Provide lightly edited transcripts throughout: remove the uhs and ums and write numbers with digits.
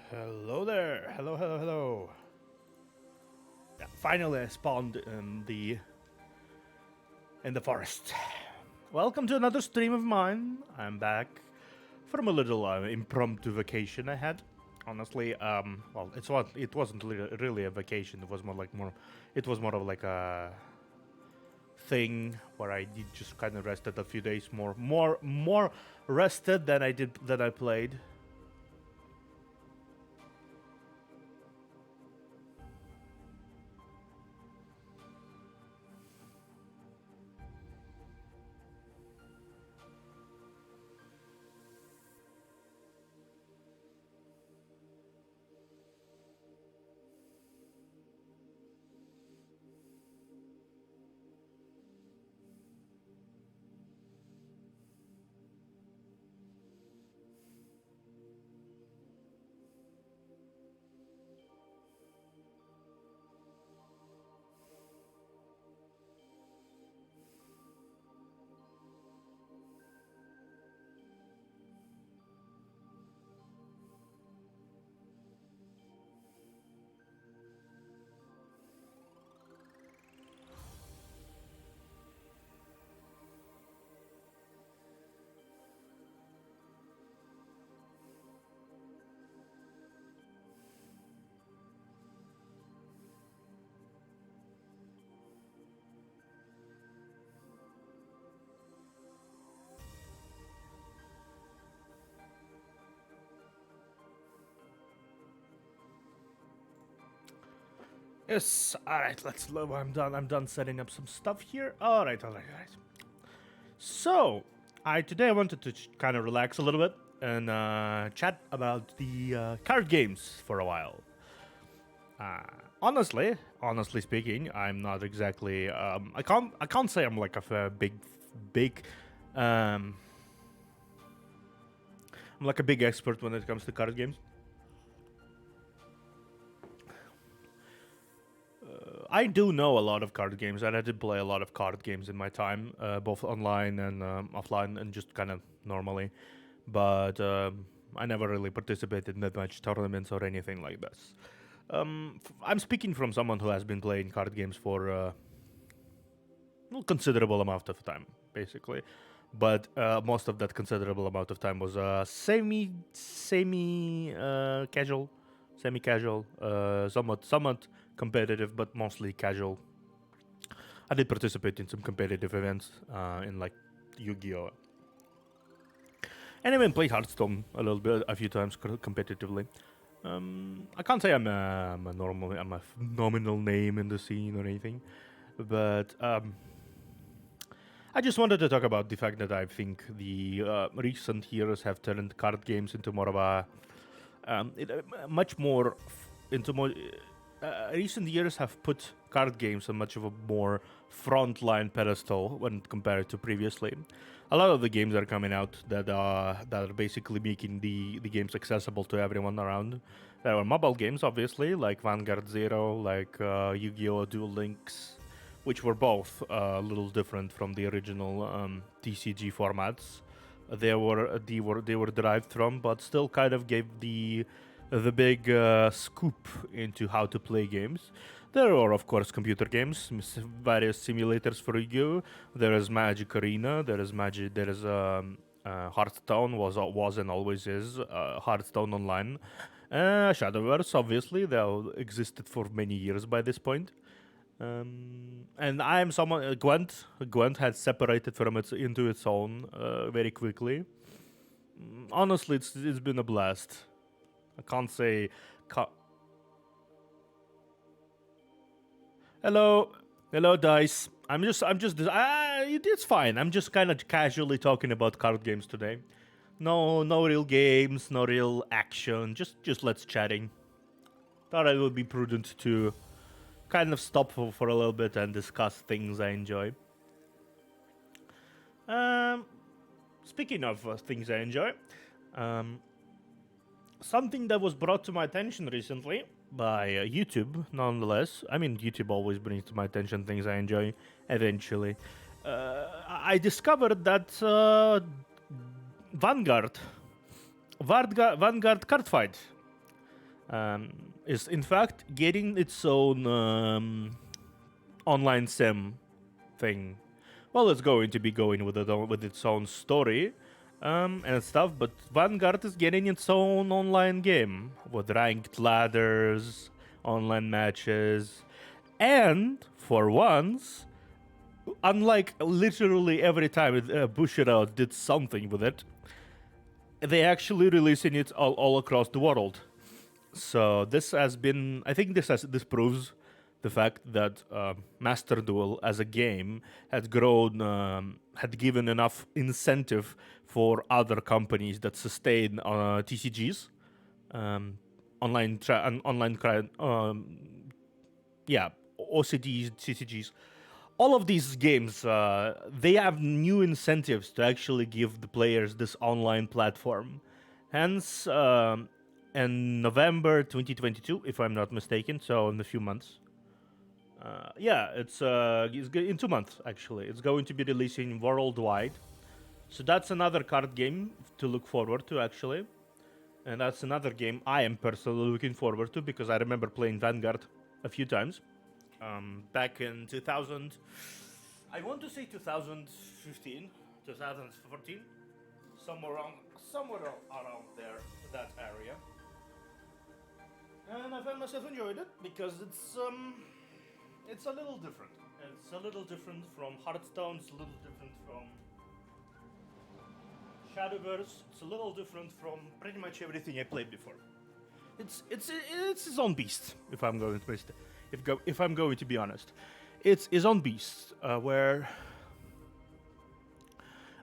Hello there. Hello, hello, hello. Yeah, finally, I spawned in the forest. Welcome to another stream of mine. I'm back from a little impromptu vacation I had. Honestly, well, it wasn't really a vacation. It was it was more of like a thing where I did just kind of rested a few days more rested than I played. Yes. All right. Let's. I'm done. I'm done setting up some stuff here. All right. All right. All right. So, I wanted to kind of relax a little bit and chat about the card games for a while. Honestly speaking, I'm not exactly. I can't say I'm like a big. Um, I'm like a big expert when it comes to card games. I do know a lot of card games, and I did play a lot of card games in my time, both online and offline, and just kind of normally. But I never really participated in that much tournaments or anything like this. I'm speaking from someone who has been playing card games for considerable amount of time, basically. But most of that considerable amount of time was semi casual, somewhat competitive, but mostly casual. I did participate in some competitive events in like Yu-Gi-Oh! And I even played Hearthstone a few times competitively. I can't say I'm a nominal name in the scene or anything, but I just wanted to talk about the fact that I think the recent years have turned card games into more of a much more into more. Recent years have put card games on much of a more frontline pedestal when compared to previously. A lot of the games are coming out that are basically making the games accessible to everyone around. There are mobile games, obviously, like Vanguard Zero, like Yu-Gi-Oh! Duel Links, which were both a little different from the original TCG formats. They were derived from, but still kind of gave the big scoop into how to play games. There are, of course, computer games, various simulators for you. There is Magic Arena. There is Magic. There is Hearthstone was and always is Hearthstone Online. Shadowverse, obviously, they existed for many years by this point. And I am someone. Gwent had separated from its into its own very quickly. Honestly, it's been a blast. I can't say. Hello, hello, dice. It's fine. I'm just kind of casually talking about card games today. No real games, no real action. Just let's chatting. Thought it would be prudent to kind of stop for a little bit and discuss things I enjoy. Um, Speaking of things I enjoy, um, something that was brought to my attention recently by YouTube, nonetheless. I mean, YouTube always brings to my attention things I enjoy eventually. I discovered that Vanguard Card Fight is in fact getting its own online sim thing. Well, it's going to be going with its own story and stuff, but Vanguard is getting its own online game with ranked ladders, online matches, and for once, unlike literally every time Bushiroad did something with it, they actually releasing it all across the world. So this has been, I think this proves the fact that Master Duel as a game had grown, had given enough incentive for other companies that sustain TCGs, um, yeah, OCDs, TCGs. All of these games, they have new incentives to actually give the players this online platform. Hence, in November 2022, if I'm not mistaken, so in a few months. Yeah, in 2 months actually. It's going to be releasing worldwide. So that's another card game to look forward to actually. And that's another game I am personally looking forward to because I remember playing Vanguard a few times. Back in 2000, I want to say 2015, 2014, somewhere around there, that area. And I found myself enjoyed it because it's a little different. It's a little different from Hearthstone. It's a little different from Shadowverse. It's a little different from pretty much everything I played before. It's its own beast. If I'm going to if I'm going to be honest, it's its own beast where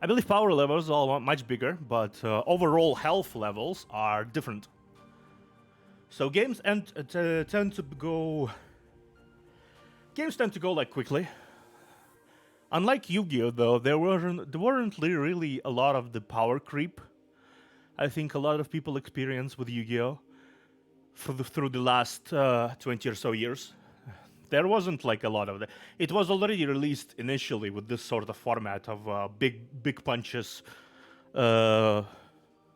I believe power levels are much bigger, but overall health levels are different. So games tend to go. Games tend to go like quickly. Unlike Yu-Gi-Oh, though, there weren't really a lot of the power creep. I think a lot of people experience with Yu-Gi-Oh through the last 20 or so years. There wasn't like a lot of that. It was already released initially with this sort of format of big punches,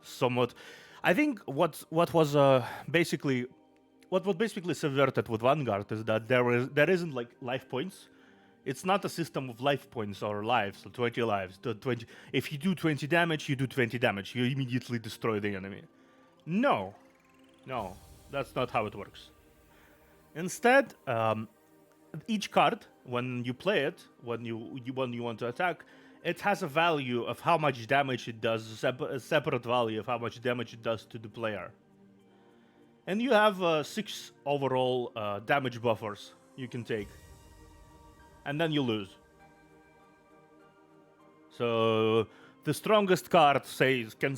somewhat. I think what was basically what was basically subverted with Vanguard is that there isn't like life points. It's not a system of life points or lives, so 20 lives. 20, if you do 20 damage, you do 20 damage. You immediately destroy the enemy. No, that's not how it works. Instead, each card, when you play it, when you want to attack, it has a value of how much damage it does, a separate value of how much damage it does to the player. And you have 6 overall damage buffers you can take. And then you lose. So the strongest card can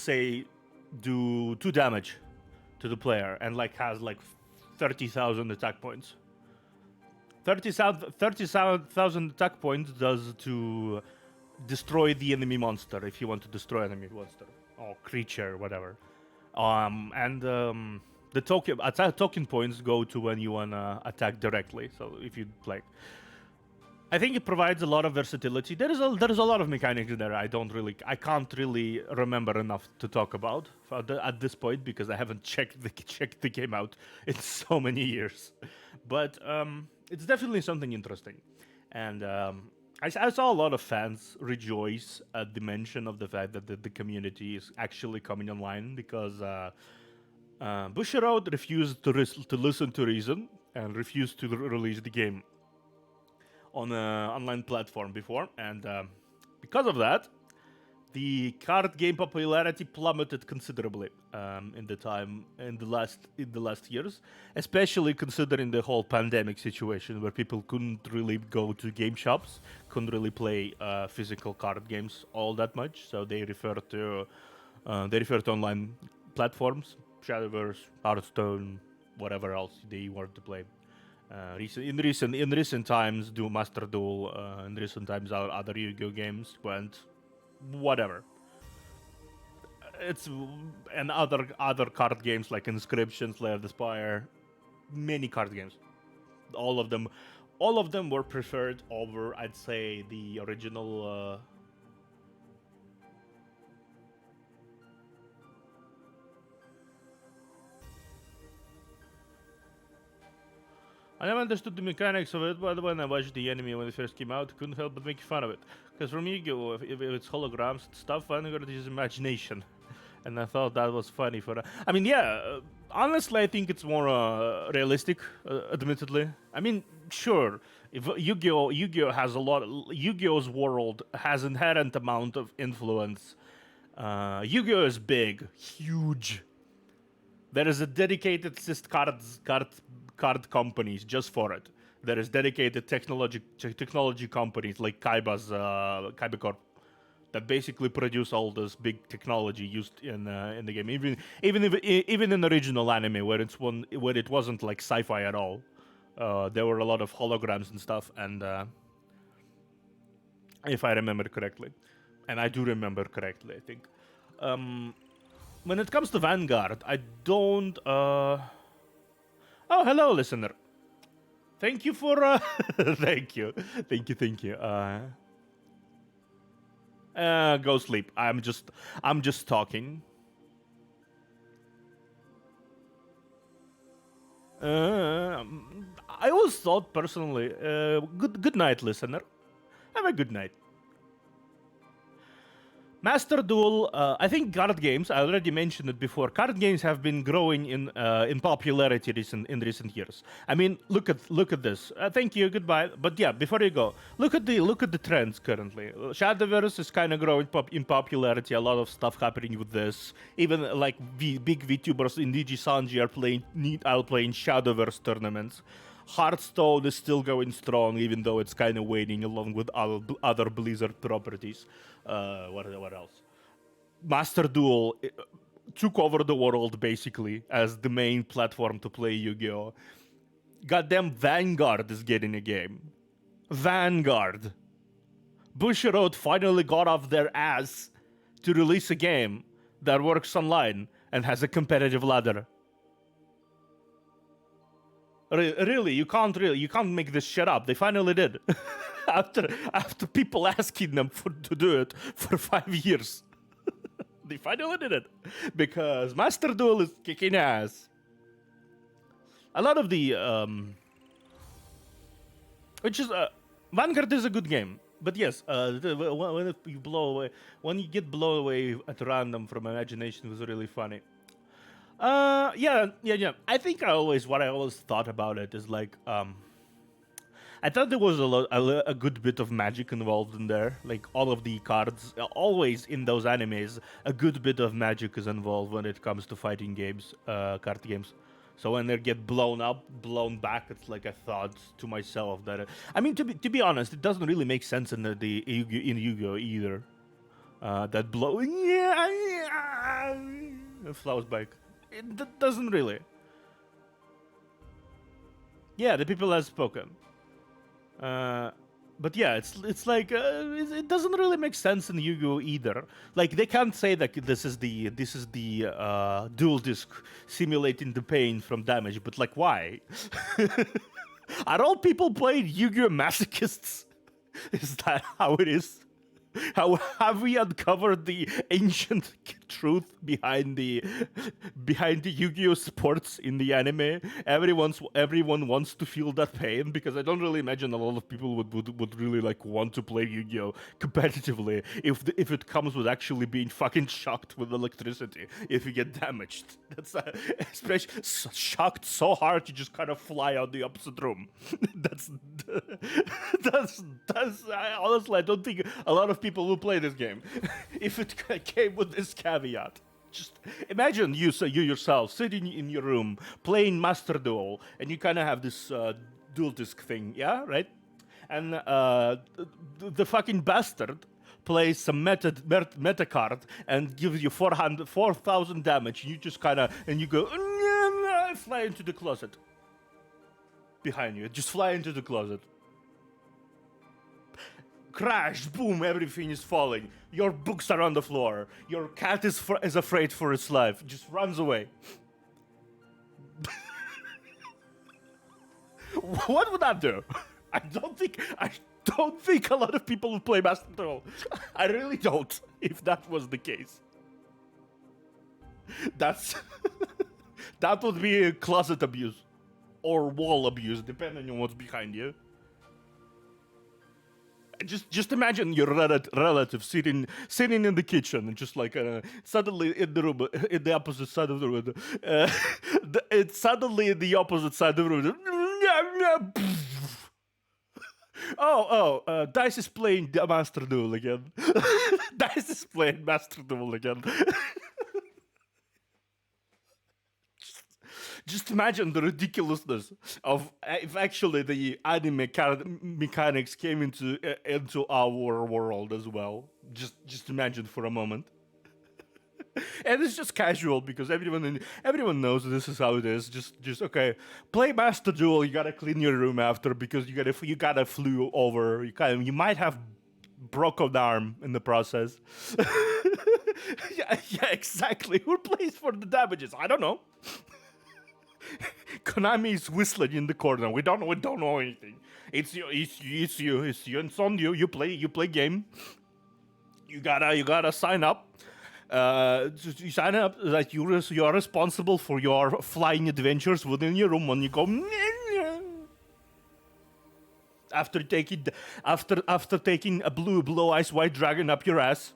do 2 damage to the player and has 30,000 attack points. 30,000 attack points does to destroy the enemy monster if you want to destroy enemy monster or creature, whatever. The token points go to when you wanna attack directly. So if you like, I think it provides a lot of versatility. There is a lot of mechanics there. I can't really remember enough to talk about at this point because I haven't checked the game out in so many years. But it's definitely something interesting, and I saw a lot of fans rejoice at the mention of the fact that the community is actually coming online because Bushiroad refused to listen to reason and refused to release the game on an online platform before, and because of that, the card game popularity plummeted considerably in the last years, especially considering the whole pandemic situation where people couldn't really go to game shops, couldn't really play physical card games all that much, so they refer to online platforms, Shadowverse, Hearthstone, whatever else they want to play. In recent times, do Master Duel. In recent times, our other Yu-Gi-Oh games went whatever. It's and other card games like Inscription, Slayer the Spire, many card games. All of them were preferred over, I'd say, the original. I never understood the mechanics of it, but when I watched the anime when it first came out, couldn't help but make fun of it. Because for me, if it's holograms and stuff, Vanguard is imagination. And I thought that was funny for. I mean, yeah. Honestly, I think it's more realistic. Admittedly, I mean, sure. If Yu-Gi-Oh has a lot. Yu-Gi-Oh's world has inherent amount of influence. Yu-Gi-Oh is big, huge. There is a dedicated card companies just for it. There is dedicated technology companies like Kaiba Corp that basically produce all this big technology used in the game. Even in the original anime where it wasn't like sci-fi at all, there were a lot of holograms and stuff. And if I remember correctly, and I do remember correctly, I think. When it comes to Vanguard, I don't. Oh, hello, listener. Thank you for. Thank you. Go sleep. I'm just talking. I always thought personally. Good night, listener. Have a good night. Master Duel, I think card games, I already mentioned it before, card games have been growing in popularity in recent years. I mean, look at this. Thank you, goodbye. But yeah, before you go, look at the trends currently. Shadowverse is kind of growing in popularity. A lot of stuff happening with this. Even like big VTubers in DG Sanji are playing Shadowverse tournaments. Hearthstone is still going strong, even though it's kind of waning along with other Blizzard properties. What else? Master Duel took over the world, basically, as the main platform to play Yu-Gi-Oh! Goddamn Vanguard is getting a game. Vanguard. Bushiroad finally got off their ass to release a game that works online and has a competitive ladder. Really, you can't make this shit up. They finally did. after people asking them to do it for 5 years. They finally did it. Because Master Duel is kicking ass. A lot of the Vanguard is a good game. But yes, when you get blown away at random from imagination, it was really funny. Yeah. I think what I always thought about it is like, I thought there was a good bit of magic involved in there. Like all of the cards, always in those animes, a good bit of magic is involved when it comes to fighting games, card games. So when they get blown back, it's like I thought to myself that, I mean, to be honest, it doesn't really make sense in in Yu-Gi-Oh either. That blowing, it flows back. It doesn't really. Yeah, the people have spoken. But yeah, it's like it doesn't really make sense in Yu-Gi-Oh either. Like they can't say that this is the dual disc simulating the pain from damage, but like why? Are all people playing Yu-Gi-Oh masochists? Is that how it is? How have we uncovered the ancient truth behind the Yu-Gi-Oh sports in the anime? Everyone wants to feel that pain, because I don't really imagine a lot of people would really like want to play Yu-Gi-Oh competitively if it comes with actually being fucking shocked with electricity if you get damaged. That's especially shocked so hard you just kind of fly out the opposite room. that's honestly, I don't think a lot of people will play this game if it came with this caveat. Just imagine you yourself sitting in your room playing Master Duel, and you kind of have this dual disc thing, yeah, right? And the fucking bastard plays some meta card and gives you 4,000 damage, and you just kind of and you go fly into the closet behind you. Just fly into the closet. Crash, boom, everything is falling. Your books are on the floor. Your cat is afraid for its life. Just runs away. What would that do? I don't think a lot of people would play Master Duel. I really don't, if that was the case. That would be closet abuse. or wall abuse, depending on what's behind you. Just imagine your relative sitting in the kitchen and just like suddenly in the room in the opposite side of the room, it's suddenly in the opposite side of the room. Dice is playing the Master Duel again. Dice is playing Master Duel again. Just imagine the ridiculousness of if actually the anime mechanics came into our world as well. Just imagine for a moment. And it's just casual because everyone knows this is how it is. Just okay. Play Master Duel. You gotta clean your room after because you gotta flew over. You might have broke an arm in the process. Yeah, exactly. Who plays for the damages? I don't know. Konami is whistling in the corner. We don't know anything. It's you. It's on you. You play game. You gotta sign up. You sign up that you're responsible for your flying adventures within your room when you go. After taking a blue eyes white dragon up your ass.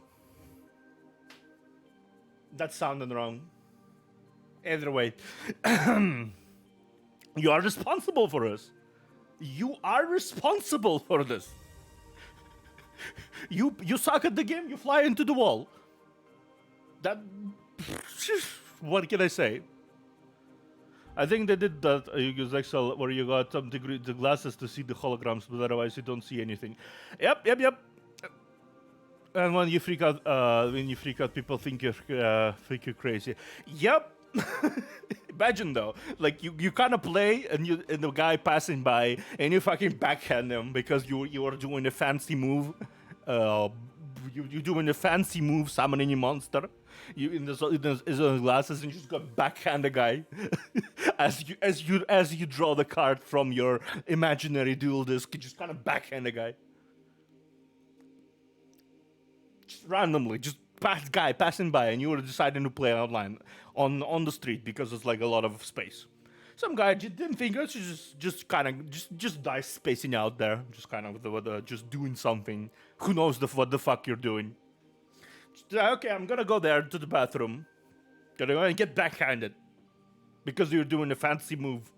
That sounded wrong. Either way, you are responsible for us. You are responsible for this. You suck at the game. You fly into the wall. That. What can I say? I think they did that. You use Excel where you got the glasses to see the holograms, but otherwise you don't see anything. Yep. And when you freak out, people think you're crazy. Yep. Imagine though, like you kind of play and the guy passing by and you fucking backhand him because you are doing a fancy move. You're doing a fancy move, summoning a monster. You in the glasses and you just got backhand the guy as you draw the card from your imaginary duel disc. You just kind of backhand the guy. Just randomly, just guy passing by, and you were deciding to play online on the street because it's like a lot of space. Some guy didn't think it's just kind of just dice spacing out there, just kind of just doing something. Who knows what the fuck you're doing? Just, okay, I'm gonna go there to the bathroom. Gonna go and get backhanded because you're doing a fancy move.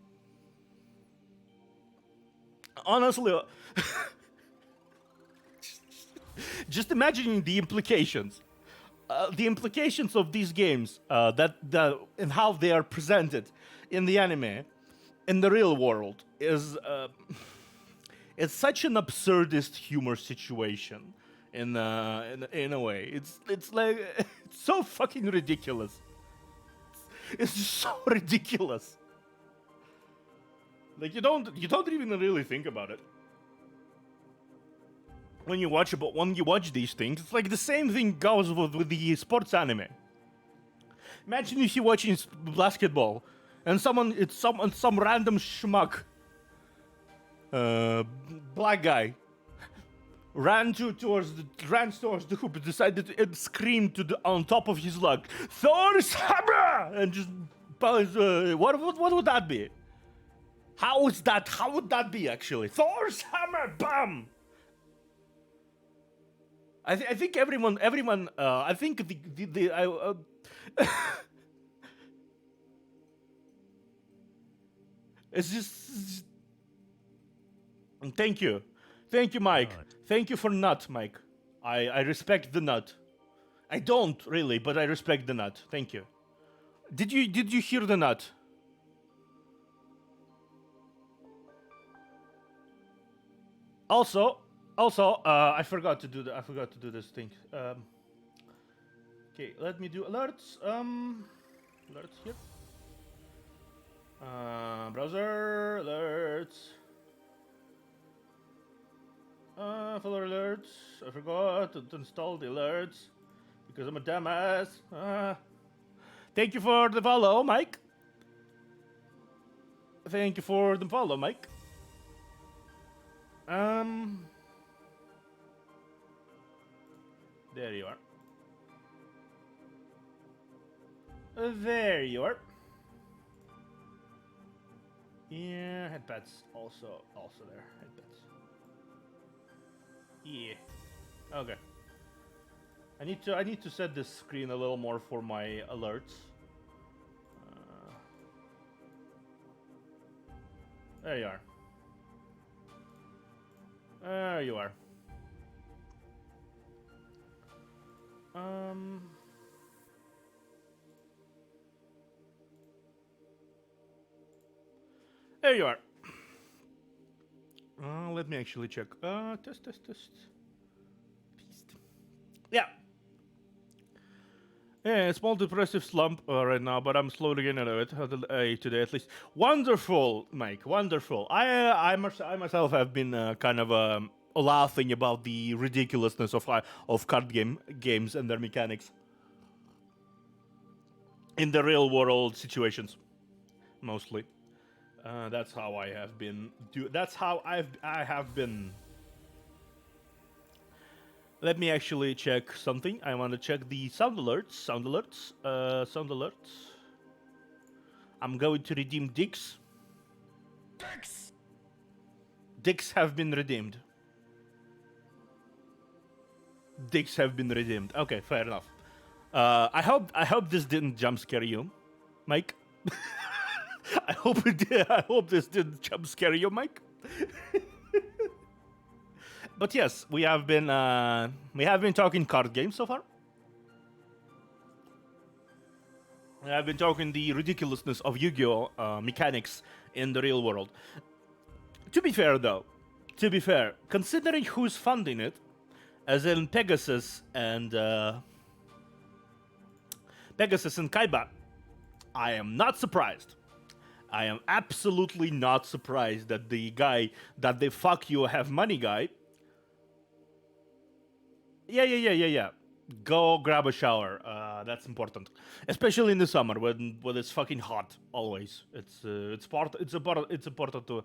Honestly. Just imagining the implications. The implications of these games and how they are presented in the anime, in the real world, is it's such an absurdist humor situation. In a way, it's like it's so fucking ridiculous. It's just so ridiculous. Like you don't even really think about it. When you watch these things, it's like the same thing goes with the sports anime. Imagine if you're watching basketball and some random schmuck, black guy, ran towards the hoop, decided to scream on top of his lug, Thor's hammer, and just what would that be? How would that be actually? Thor's hammer, bam. I think everyone. I think it's just. Thank you, Mike. Thank you for nut, Mike. I respect the nut. I don't really, but I respect the nut. Thank you. Did you hear the nut? Also, I forgot to do this thing. Okay, let me do alerts. Alerts here. Browser alerts. Follower alerts. I forgot to install the alerts because I'm a dumbass. Thank you for the follow, Mike. Thank you for the follow, Mike. There you are. There you are. Yeah, headpads also there. Headpads. Yeah. Okay. I need to set this screen a little more for my alerts. There you are. There you are. Um. There you are. Let me actually check. Test. Beast. Yeah. Yeah, small depressive slump right now, but I'm slowly getting out of it today at least. Wonderful, Mike. Wonderful. I myself have been kind of laughing about the ridiculousness of card games and their mechanics in the real world situations, mostly. That's how I have been. That's how I have been. Let me actually check something. I want to check the sound alerts. Sound alerts. I'm going to redeem dicks. Dicks have been redeemed. Dicks have been redeemed. Okay, fair enough. I hope this didn't jump scare you, Mike. I hope it did. I hope this didn't jump scare you, Mike. But yes, we have been talking card games so far. I've been talking the ridiculousness of Yu-Gi-Oh mechanics in the real world. To be fair, though, considering who's funding it, as in Pegasus and Kaiba, I am not surprised. I am absolutely not surprised that the guy, that the fuck you have money guy. Yeah. Go grab a shower. That's important, especially in the summer when it's fucking hot. Always, it's important to.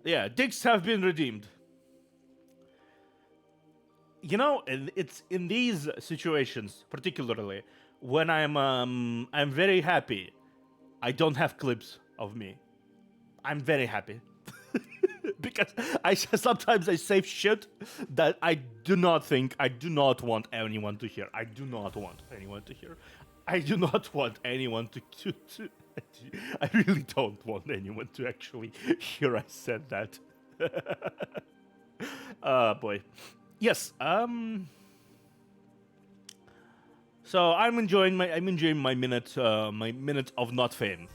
Yeah, dicks have been redeemed. You know, it's in these situations, particularly when I'm very happy. I don't have clips of me. I'm very happy. Because sometimes I say shit that I do not want anyone to hear. I do not want anyone to hear. I do not want anyone to I really don't want anyone to actually hear I said that. Boy. Yes, so I'm enjoying my minute of not fame.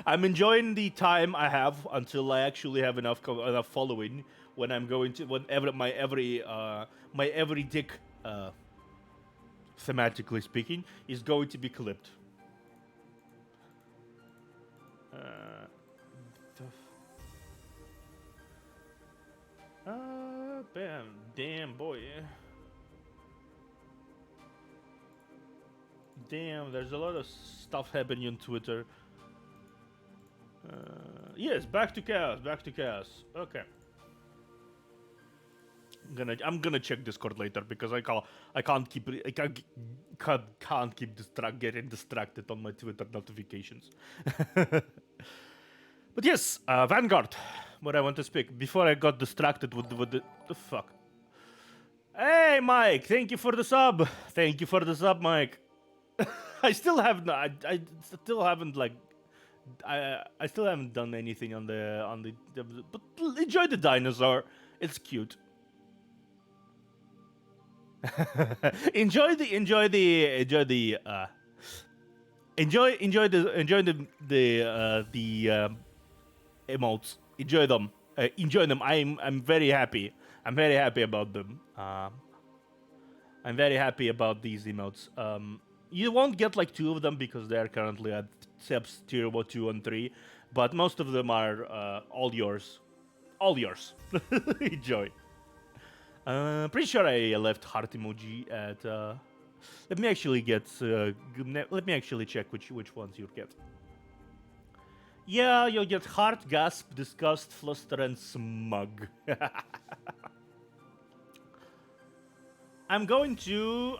I'm enjoying the time I have until I actually have enough following when I'm going to whenever my every dick, thematically speaking, is going to be clipped. Bam, damn boy. Damn, there's a lot of stuff happening on Twitter. Yes, back to chaos. Okay. I'm gonna check Discord later because I can't keep getting distracted on my Twitter notifications. But yes, Vanguard. What I want to speak before I got distracted with the fuck. Hey, Mike. Thank you for the sub. Mike. I still have I still haven't like I still haven't done anything on the but enjoy the dinosaur. It's cute. enjoy the emotes. Enjoy them. I'm very happy. I'm very happy about them. I'm very happy about these emotes. You won't get like 2 of them because they're currently at steps tier 2 and 3, but most of them are all yours. All yours. Enjoy. Pretty sure I left heart emoji at. Let me actually get. Let me actually check which ones you get. Yeah, you'll get heart, gasp, disgust, fluster, and smug. I'm going to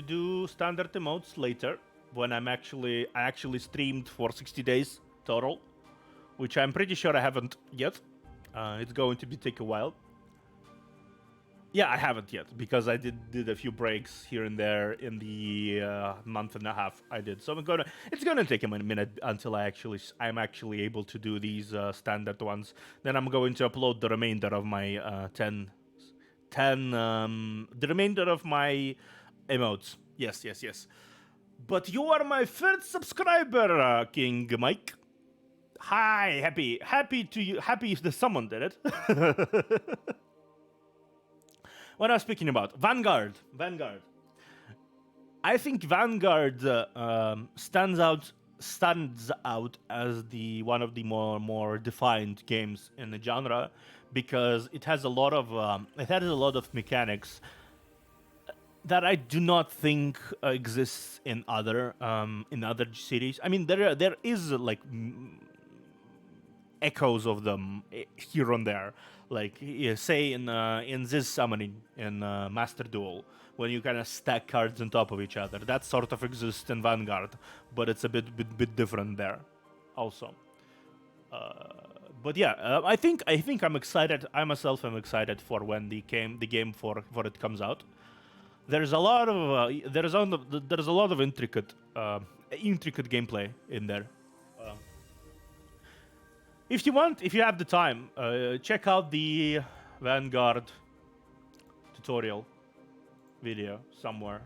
do standard emotes later when I actually streamed for 60 days total, which I'm pretty sure I haven't yet. It's going to take a while. Yeah, I haven't yet because I did a few breaks here and there in the month and a half I did. So it's gonna take a minute until I'm actually able to do these standard ones. Then I'm going to upload the remainder of my 10 the remainder of my emotes. Yes. But you are my first subscriber, King Mike. Hi, happy to you. Happy if someone did it. What I was speaking about, Vanguard. I think Vanguard stands out as the one of the more defined games in the genre because it has a lot of mechanics that I do not think exists in other series. I mean, there is like echoes of them here and there. Like say in this summoning in Master Duel, when you kind of stack cards on top of each other, that sort of exists in Vanguard, but it's a bit different there, also. But yeah, I think I'm excited. I myself am excited for when the game for it comes out. There's a lot of intricate gameplay in there. If you have the time, check out the Vanguard tutorial video somewhere.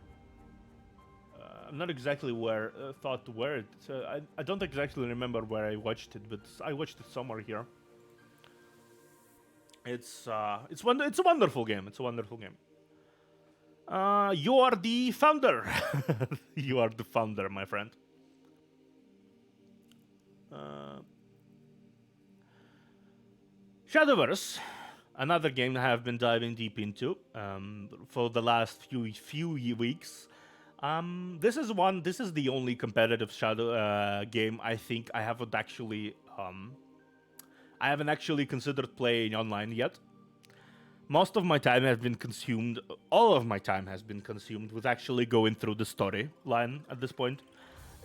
I'm not exactly where it. I don't exactly remember where I watched it, but I watched it somewhere here. It's a wonderful game. It's a wonderful game. You are the founder. You are the founder, my friend. Shadowverse, another game I have been diving deep into for the last few weeks. This is the only competitive Shadow game I think I haven't actually considered playing online yet. Most of my time has been consumed. All of my time has been consumed with actually going through the story line at this point.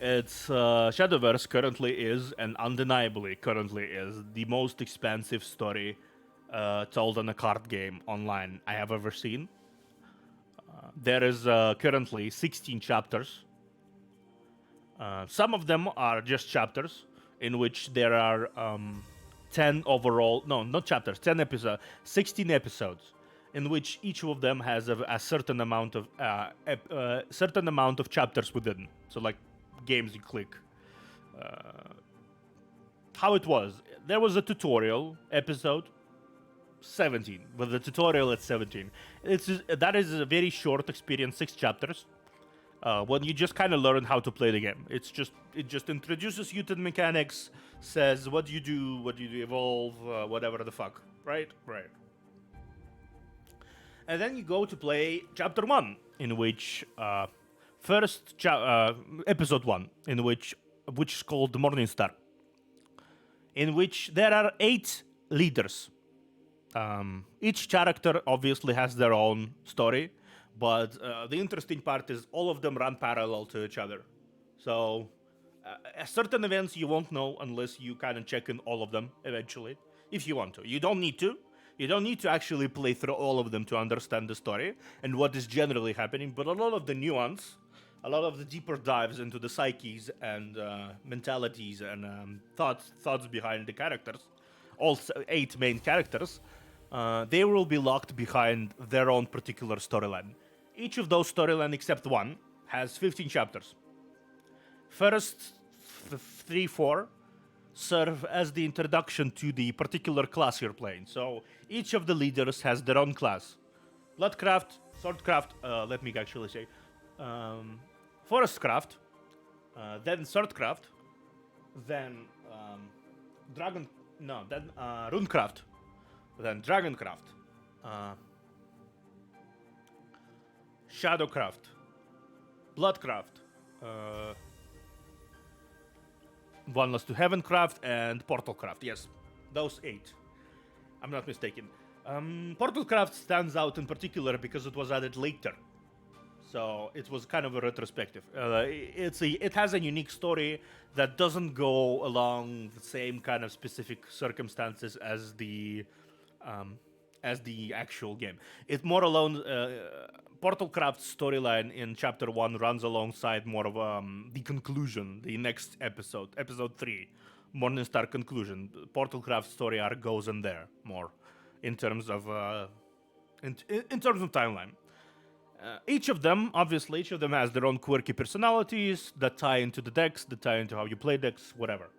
It's Shadowverse currently is, and undeniably currently is, the most expansive story told in a card game online I have ever seen. There is currently 16 chapters. Some of them are just chapters, in which there are 10 overall. No, not chapters. 10 episodes. 16 episodes, in which each of them has a certain amount of chapters within. So like games you click. How it was. There was a tutorial episode 17. With the tutorial at 17. That is a very short experience, 6 chapters. When you just kind of learn how to play the game. It just introduces you to the mechanics, says what do you do, evolve, whatever the fuck. Right. And then you go to play chapter 1, in which episode 1, which is called Morningstar, in which there are 8 leaders. Each character obviously has their own story, but the interesting part is all of them run parallel to each other. So certain events you won't know unless you kind of check in all of them eventually, if you want to. You don't need to. You don't need to actually play through all of them to understand the story and what is generally happening, but a lot of the nuance, a lot of the deeper dives into the psyches and mentalities and thoughts behind the characters, all 8 main characters, they will be locked behind their own particular storyline. Each of those storylines, except one, has 15 chapters. First 3-4 serve as the introduction to the particular class you're playing. So each of the leaders has their own class. Bloodcraft, Swordcraft, let me actually say, Forestcraft, then Swordcraft, then Runecraft, then Dragoncraft, Shadowcraft, Bloodcraft, One Lost to Heavencraft, and Portalcraft. Yes, those 8. I'm not mistaken. Portalcraft stands out in particular because it was added later. So it was kind of a retrospective. It has a unique story that doesn't go along the same kind of specific circumstances um, as the actual game. It more alone. Portalcraft's storyline in Chapter 1 runs alongside more of the conclusion, the next episode, Episode 3, Morningstar conclusion. Portalcraft's story arc goes in there more in terms of in terms of timeline. Each of them, obviously, each of them has their own quirky personalities that tie into the decks, that tie into how you play decks, whatever.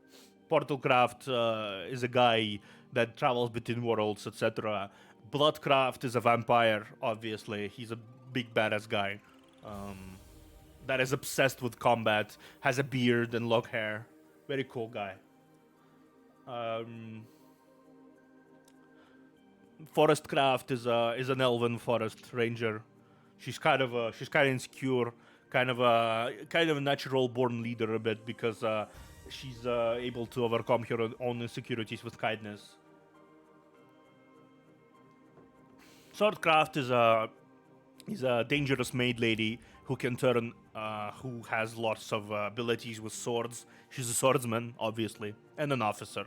Portalcraft is a guy that travels between worlds, etc. Bloodcraft is a vampire, obviously. He's a big badass guy that is obsessed with combat, has a beard and long hair. Very cool guy. Forestcraft is an elven forest ranger. She's kind of insecure, kind of a natural born leader a bit because she's able to overcome her own insecurities with kindness. Swordcraft is a dangerous maid lady who can turn, who has lots of abilities with swords. She's a swordsman, obviously, and an officer.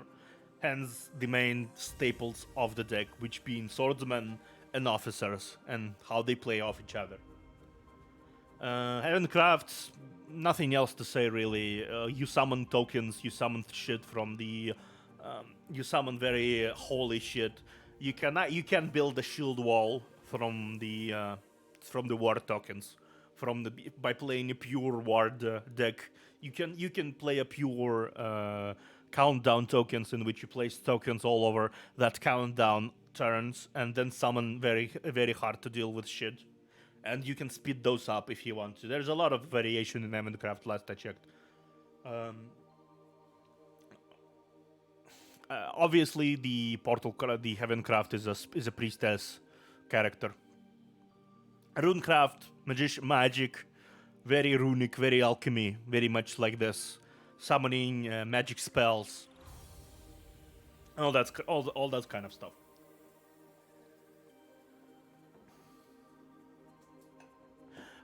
Hence the main staples of the deck, which being swordsmen and officers, and how they play off each other. Heavencraft, nothing else to say really. You summon tokens, you summon shit from the, you summon very holy shit. You can build a shield wall from the war tokens. By playing a pure ward deck, you can play a pure countdown tokens in which you place tokens all over that countdown turns and then summon very very hard to deal with shit, and you can speed those up if you want to. There's a lot of variation in Heavencraft. Last I checked. Obviously, the Heavencraft is a priestess character. Runecraft, magic, very runic, very alchemy, very much like this, summoning magic spells, all that kind of stuff.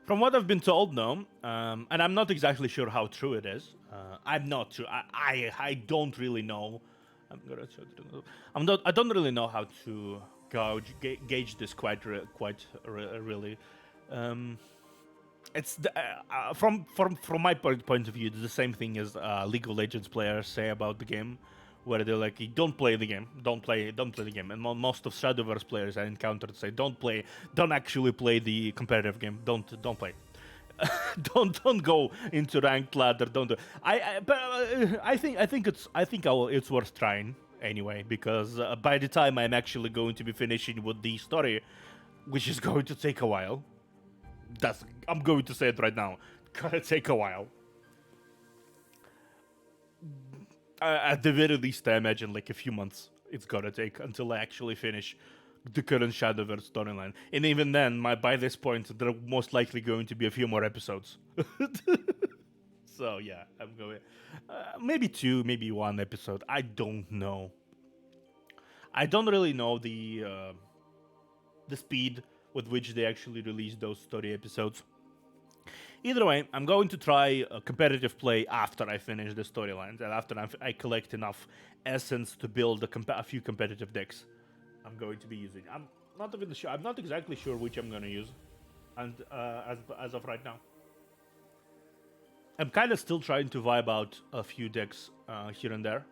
From what I've been told, no, and I'm not exactly sure how true it is. I'm not sure. I don't really know. I don't really know how to gauge this quite really. It's from my point of view, it's the same thing as League of Legends players say about the game, where they're like, don't play the game, don't play the game. And most of Shadowverse players I encountered say, don't actually play the competitive game, don't play. don't go into ranked ladder. Don't do. I think it's worth trying anyway, because by the time I'm actually going to be finishing with the story, which is going to take a while. I'm going to say it right now. Gonna take a while. At the very least, I imagine like a few months it's gonna take until I actually finish the current Shadowverse storyline. And even then, by this point, there are most likely going to be a few more episodes. So yeah, I'm going. Maybe 2, maybe 1 episode. I don't know. I don't really know the speed with which they actually release those story episodes. Either way, I'm going to try a competitive play after I finish the storylines and after I collect enough essence to build a few competitive decks. I'm going to be using. I'm not even sure. I'm not exactly sure which I'm going to use, and as of right now, I'm kind of still trying to vibe out a few decks here and there.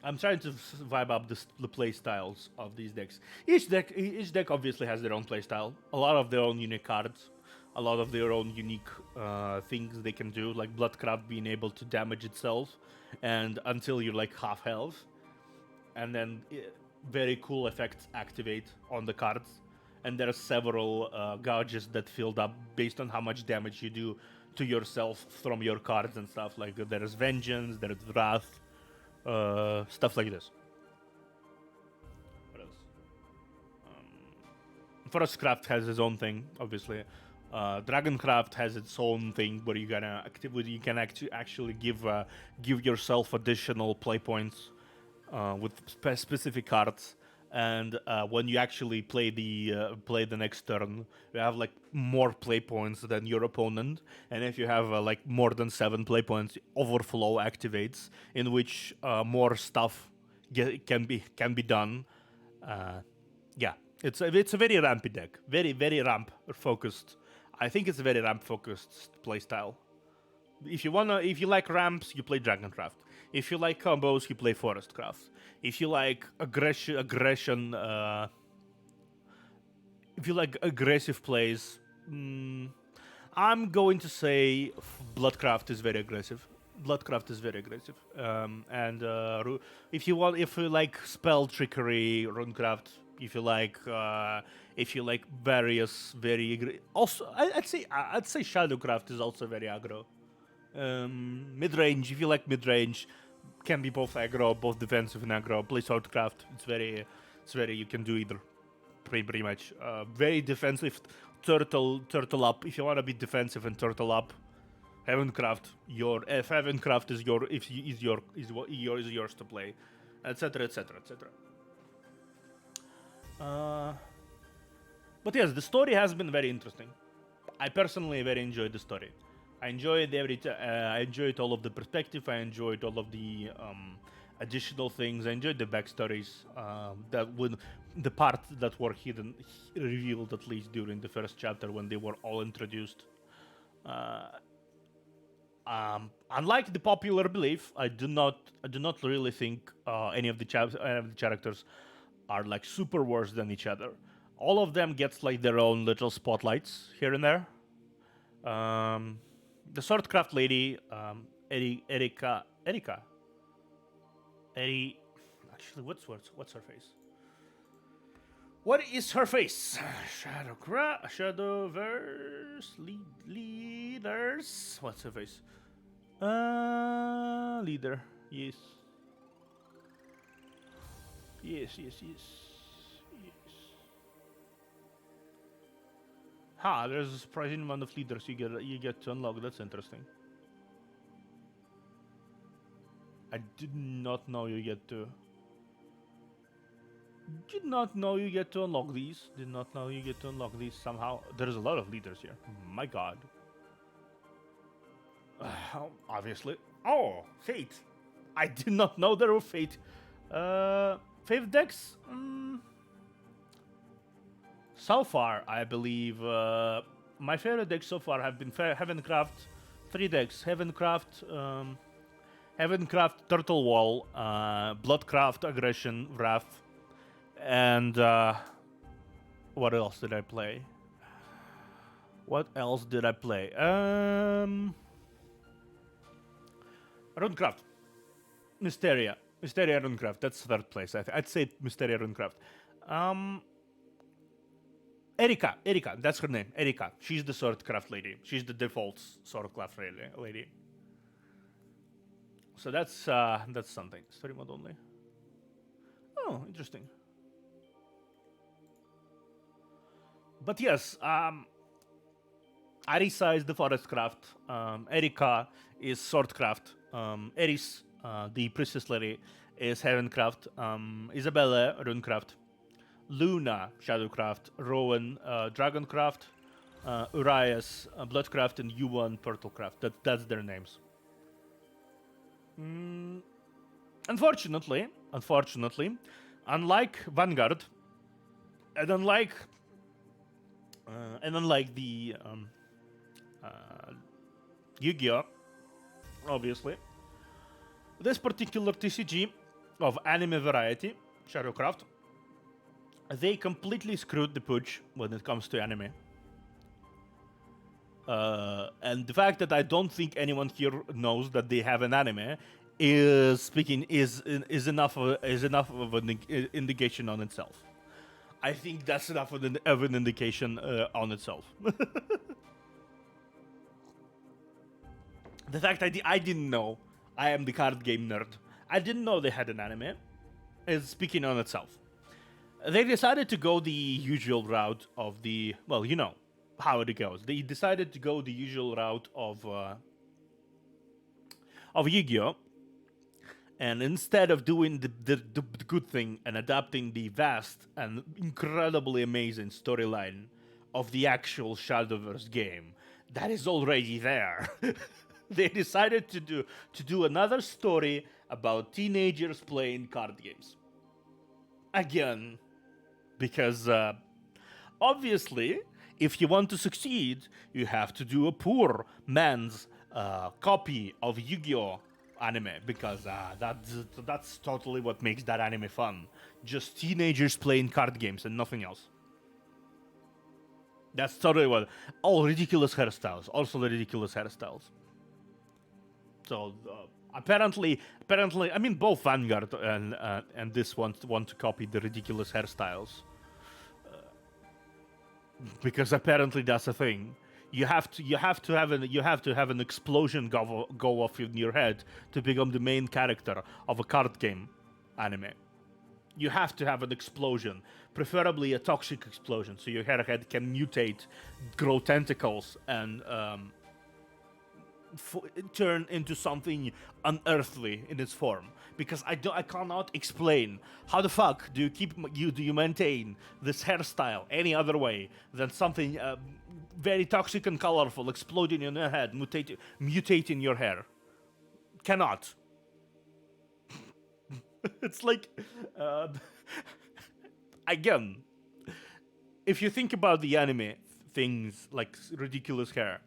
I'm trying to vibe up the play styles of these decks. Each deck obviously has their own play style. A lot of their own unique cards, a lot of their own unique things they can do, like Bloodcraft being able to damage itself, and until you're like half health, and then very cool effects activate on the cards. And there are several gauges that filled up based on how much damage you do to yourself from your cards and stuff. Like there's Vengeance, there's Wrath. Stuff like this. What else? Forestcraft has his own thing, obviously. Dragoncraft has its own thing where you can actually give yourself additional play points with specific cards. and when you actually play the next turn, you have like more play points than your opponent, and if you have like more than 7 play points, overflow activates, in which more stuff can be done. Uh, yeah, it's a very rampy deck, very ramp focused. I think it's a very ramp focused playstyle. If you like ramps, you play Dragoncraft. If you like combos, you play Forestcraft. If you like aggression, if you like aggressive plays, I'm going to say Bloodcraft is very aggressive. Bloodcraft is very aggressive, and if you like spell trickery, Runecraft. If you like various also, I'd say Shadowcraft is also very aggro. Mid range, if you like mid range, can be both aggro, both defensive and aggro. Play Swordcraft. It's very. You can do either, pretty much. Very defensive. Turtle up. If you want to be defensive and turtle up, Heavencraft. If Heavencraft is yours to play, etc. etc. etc. But yes, the story has been very interesting. I personally very enjoyed the story. I enjoyed I enjoyed all of the perspective. I enjoyed all of the additional things. I enjoyed the backstories that when the parts that were hidden, revealed at least during the first chapter when they were all introduced. Unlike the popular belief, I do not really think any of the characters are like super worse than each other. All of them gets like their own little spotlights here and there. The Swordcraft lady, Erika. Actually, what's her face? What is her face? Shadowverse leaders. What's her face? Leader. Yes. Yes. There's a surprising amount of leaders you get to unlock. That's interesting. I did not know you get to. Did not know you get to unlock these. Did not know you get to unlock these somehow. There's a lot of leaders here. My god. Obviously. Oh, Fate. I did not know there were Fate. Fate decks? So far, I believe my favorite decks so far have been Heavencraft, 3 decks. Heavencraft, Turtle Wall, Bloodcraft, Aggression, Wrath, and what else did I play? Runecraft. Mysteria Runecraft. That's 3rd place. I'd say Mysteria Runecraft. Erika, that's her name. Erika. She's the Swordcraft lady. She's the default Swordcraft lady. So that's something. Story mode only. Oh, interesting. But yes, Arisa is the Forestcraft. Erika is Swordcraft. Eris, the Priestess lady, is Heavencraft. Isabella, Runecraft. Luna, Shadowcraft. Rowan, Dragoncraft. Urias, Bloodcraft, and Yuan, Turtlecraft. That's their names. Unfortunately, unlike Vanguard, and unlike the Yu-Gi-Oh, obviously, this particular TCG of anime variety, Shadowcraft, they completely screwed the pooch when it comes to anime. And the fact that I don't think anyone here knows that they have an anime is enough of an indication on itself. I think that's enough of an indication on itself. The fact I didn't know, I am the card game nerd, I didn't know they had an anime, is speaking on itself. They decided to go the usual route of the, well, you know how it goes. They decided to go the usual route of Yu-Gi-Oh! And instead of doing the good thing and adapting the vast and incredibly amazing storyline of the actual Shadowverse game that is already there, they decided to do another story about teenagers playing card games. Again, because obviously, if you want to succeed, you have to do a poor man's copy of Yu-Gi-Oh anime, because that's totally what makes that anime fun. Just teenagers playing card games and nothing else. That's totally what. All ridiculous hairstyles, also the ridiculous hairstyles. So apparently, I mean, both Vanguard and this one want to copy the ridiculous hairstyles, because apparently that's a thing. You have to have an explosion go off in your head to become the main character of a card game anime. You have to have an explosion, preferably a toxic explosion, so your head can mutate, grow tentacles, and turn into something unearthly in its form. Because I cannot explain how the fuck do you maintain this hairstyle any other way than something very toxic and colorful exploding in your head, mutating your hair. Cannot. It's like again, if you think about the anime things like ridiculous hair,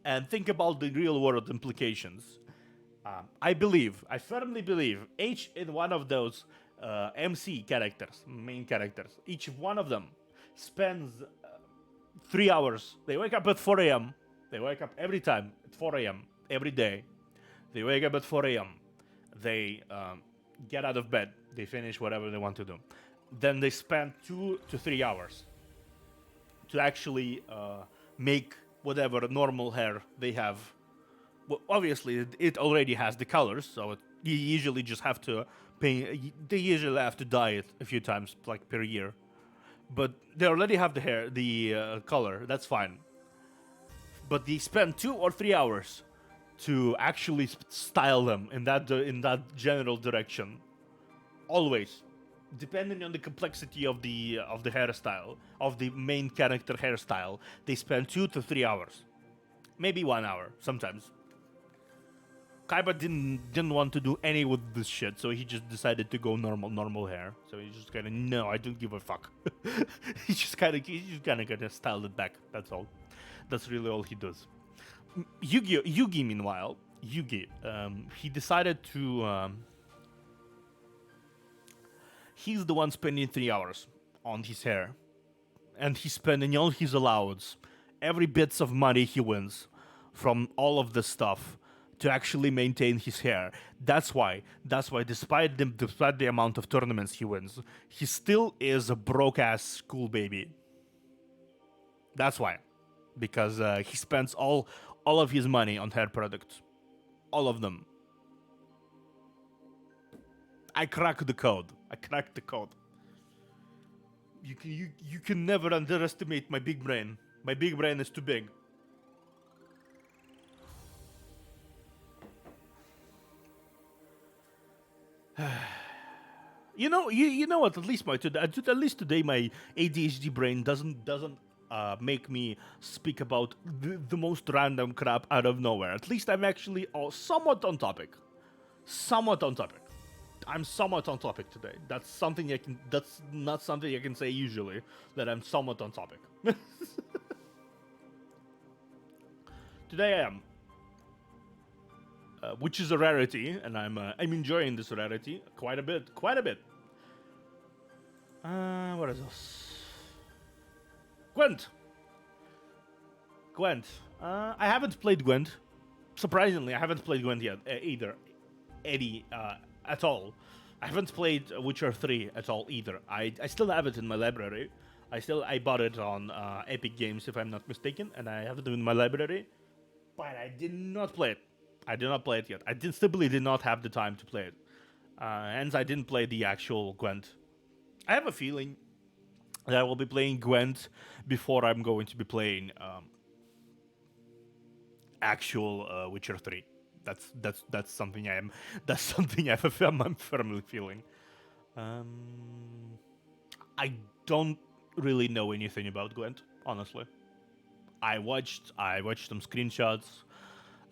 and think about the real world implications, I firmly believe each in one of those MC characters, main characters, each one of them spends 3 hours. They wake up at 4 a.m. They wake up every time at 4 a.m. every day. They wake up at 4 a.m. They get out of bed. They finish whatever they want to do. Then they spend 2 to 3 hours to actually make whatever normal hair they have. Well, obviously, it already has the colors, so you usually just have to pay. They usually have to dye it a few times, like per year. But they already have the hair, the color. That's fine. But they spend 2 or 3 hours to actually style them in that general direction. Always, depending on the complexity of the hairstyle of the main character hairstyle, they spend 2 to 3 hours, maybe 1 hour sometimes. Kaiba didn't want to do any with this shit, so he just decided to go normal hair. So he just kind of, no, I don't give a fuck. he just kind of styled it back. That's all. That's really all he does. Yugi, meanwhile, he decided to. He's the one spending 3 hours on his hair, and he's spending all his allowance, every bits of money he wins from all of this stuff, to actually maintain his hair. That's why, despite the amount of tournaments he wins, he still is a broke-ass school baby. That's why. Because he spends all of his money on hair products. All of them. I cracked the code. You can never underestimate my big brain. My big brain is too big. You know what? At least today my ADHD brain doesn't make me speak about the most random crap out of nowhere. At least I'm actually somewhat on topic. I'm somewhat on topic today. That's not something I can say usually. That I'm somewhat on topic. Today I am. Which is a rarity, and I'm enjoying this rarity quite a bit. What is this? Gwent. I haven't played Gwent. Surprisingly, I haven't played Gwent yet either. At all. I haven't played Witcher 3 at all either. I still have it in my library. I bought it on Epic Games, if I'm not mistaken, and I have it in my library. But I did not play it. I did not play it yet. I simply did not have the time to play it. Hence, I didn't play the actual Gwent. I have a feeling that I will be playing Gwent before I'm going to be playing actual Witcher 3. That's something that's something I'm firmly feeling. I don't really know anything about Gwent, honestly. I watched some screenshots.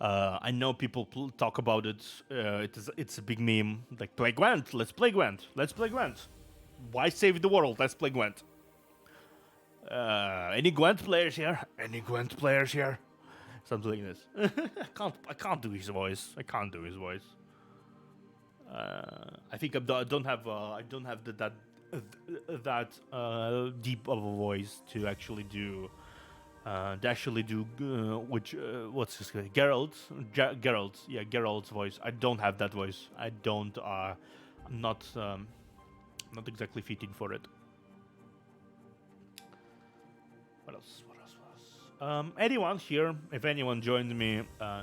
I know people talk about it. It's a big meme. Like, play Gwent. Let's play Gwent. Let's play Gwent. Why save the world? Let's play Gwent. Any Gwent players here? Any Gwent players here? Something like this. I can't do his voice. I can't do his voice. I think I don't have that deep of a voice to actually do which what's his name? Geralt, yeah, Geralt's voice. I don't have that voice. I don't. I'm not exactly fitting for it. What else? What else? What else? Anyone here? If anyone joined me,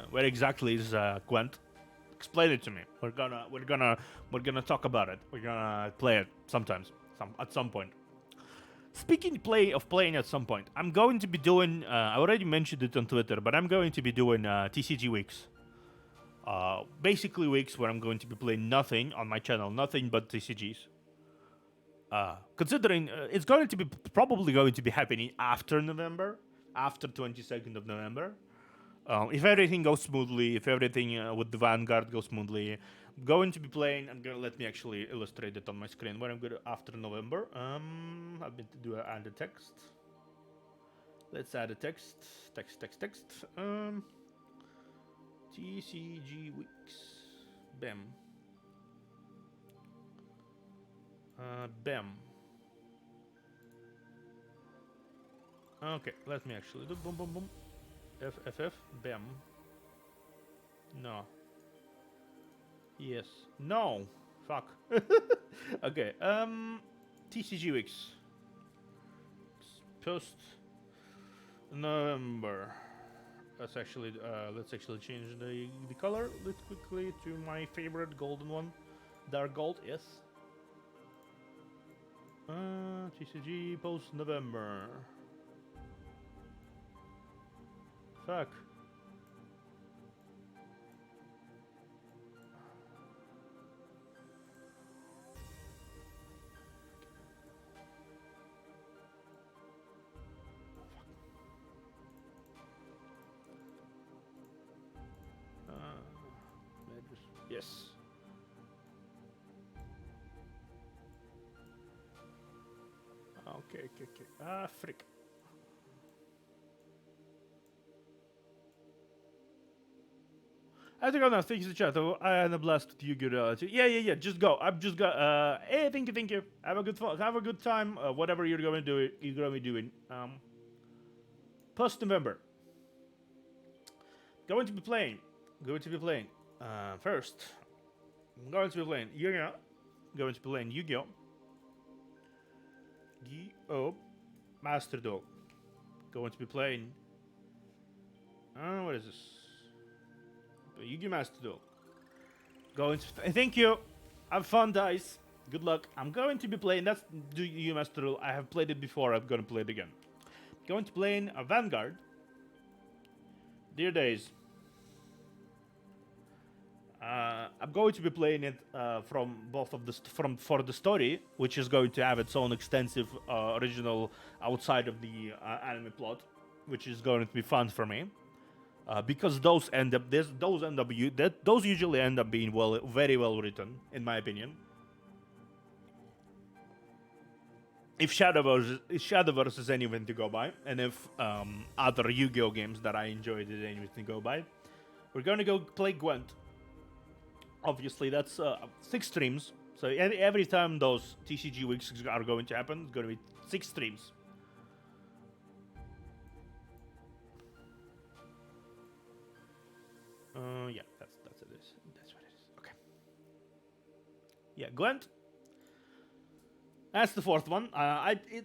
where exactly is Gwent? Explain it to me. We're gonna talk about it. We're gonna play it sometimes, at some point. Speaking of playing at some point, I'm going to be doing. I already mentioned it on Twitter, but I'm going to be doing TCG weeks. Basically weeks where I'm going to be playing nothing on my channel, nothing but TCGs. Considering it's going to be probably going to be happening after November, after 22nd of November. If everything goes smoothly, if everything with the Vanguard goes smoothly, I'm going to be playing. Let me actually illustrate it on my screen. Where I'm going to after November. I've been to do add a text. Let's add a text. Text. TCG weeks. Bam. Bam. Okay, let me actually do boom boom boom. FFF. Bam. No. Yes. No. Fuck. Okay. TCG weeks. Post November. Let's actually change the color quickly to my favorite golden one, dark gold. Yes. TCG post November. Fuck. Yes. Okay. Ah, frick. I think I'm not thanks to the chat. I had a blast with you, good reality. Yeah. Just go. I've just got. Hey, thank you. Have a good time. Whatever you're going to do, you're going to be doing. Post November. Going to be playing. First, I'm going to be playing Yu-Gi-Oh. Going to be playing Yu-Gi-Oh. Yu-Gi-Oh. Master Duel. Going to be playing. What is this? Yu-Gi-Oh! Master Duel. Going to. Thank you. Have fun, dice. Good luck. I'm going to be playing. That's Yu-Gi-Oh! Master Duel. I have played it before. I'm going to play it again. Going to play a Vanguard. Dear days. I'm going to be playing it from both of the for the story, which is going to have its own extensive original outside of the anime plot, which is going to be fun for me. Because those usually end up being very well written, in my opinion. If Shadowverse is anything to go by, and if other Yu-Gi-Oh games that I enjoyed is anything to go by, we're gonna go play Gwent. Obviously, that's 6 streams. So every time those TCG weeks are going to happen, it's going to be 6 streams. Yeah, that's it. That's what it is. Okay. Yeah, Gwent. That's the 4th one.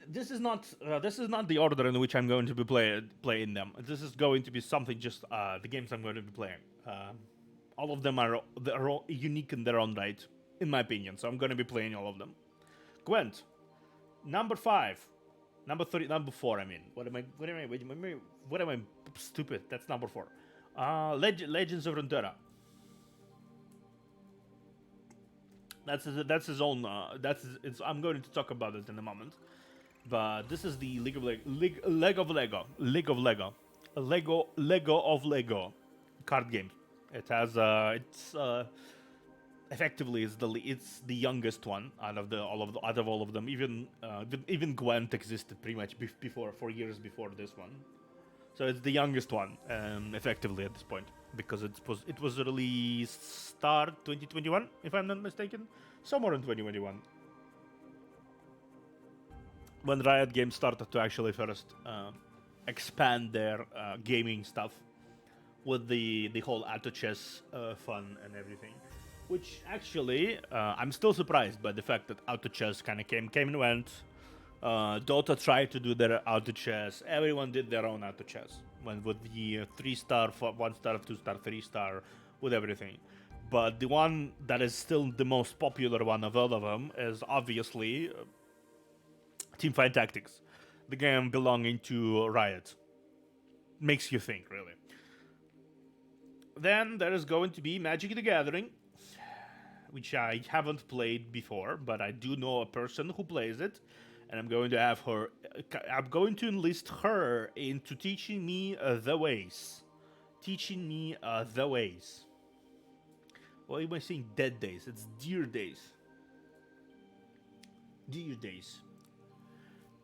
This is not the order in which I'm going to be playing them. This is going to be something just the games I'm going to be playing. All of them are unique in their own right, in my opinion. So I'm going to be playing all of them. Gwent, number 5, number 3, number 4. I mean, what am I stupid? That's number 4. Legends of Runeterra. That's his own. I'm going to talk about it in a moment. But this is the League of Lego, Lego of Lego card game. It has it's effectively it's the youngest one out of all of them. Even Gwent existed pretty much before 4 years before this one. So it's the youngest one, effectively at this point, because it was released start 2021, if I'm not mistaken, somewhere in 2021, when Riot Games started to actually first expand their gaming stuff with the whole auto chess fun and everything. Which actually, I'm still surprised by the fact that auto chess kind of came and went. Dota tried to do their auto chess. Everyone did their own auto chess. Went with the 3-star, 1-star, 2-star, 3-star, with everything. But the one that is still the most popular one of all of them is obviously Teamfight Tactics, the game belonging to Riot. Makes you think, really. Then there is going to be Magic the Gathering, which I haven't played before, but I do know a person who plays it, and I'm going to enlist her into teaching me the ways. Why am I saying dead days? It's deer days.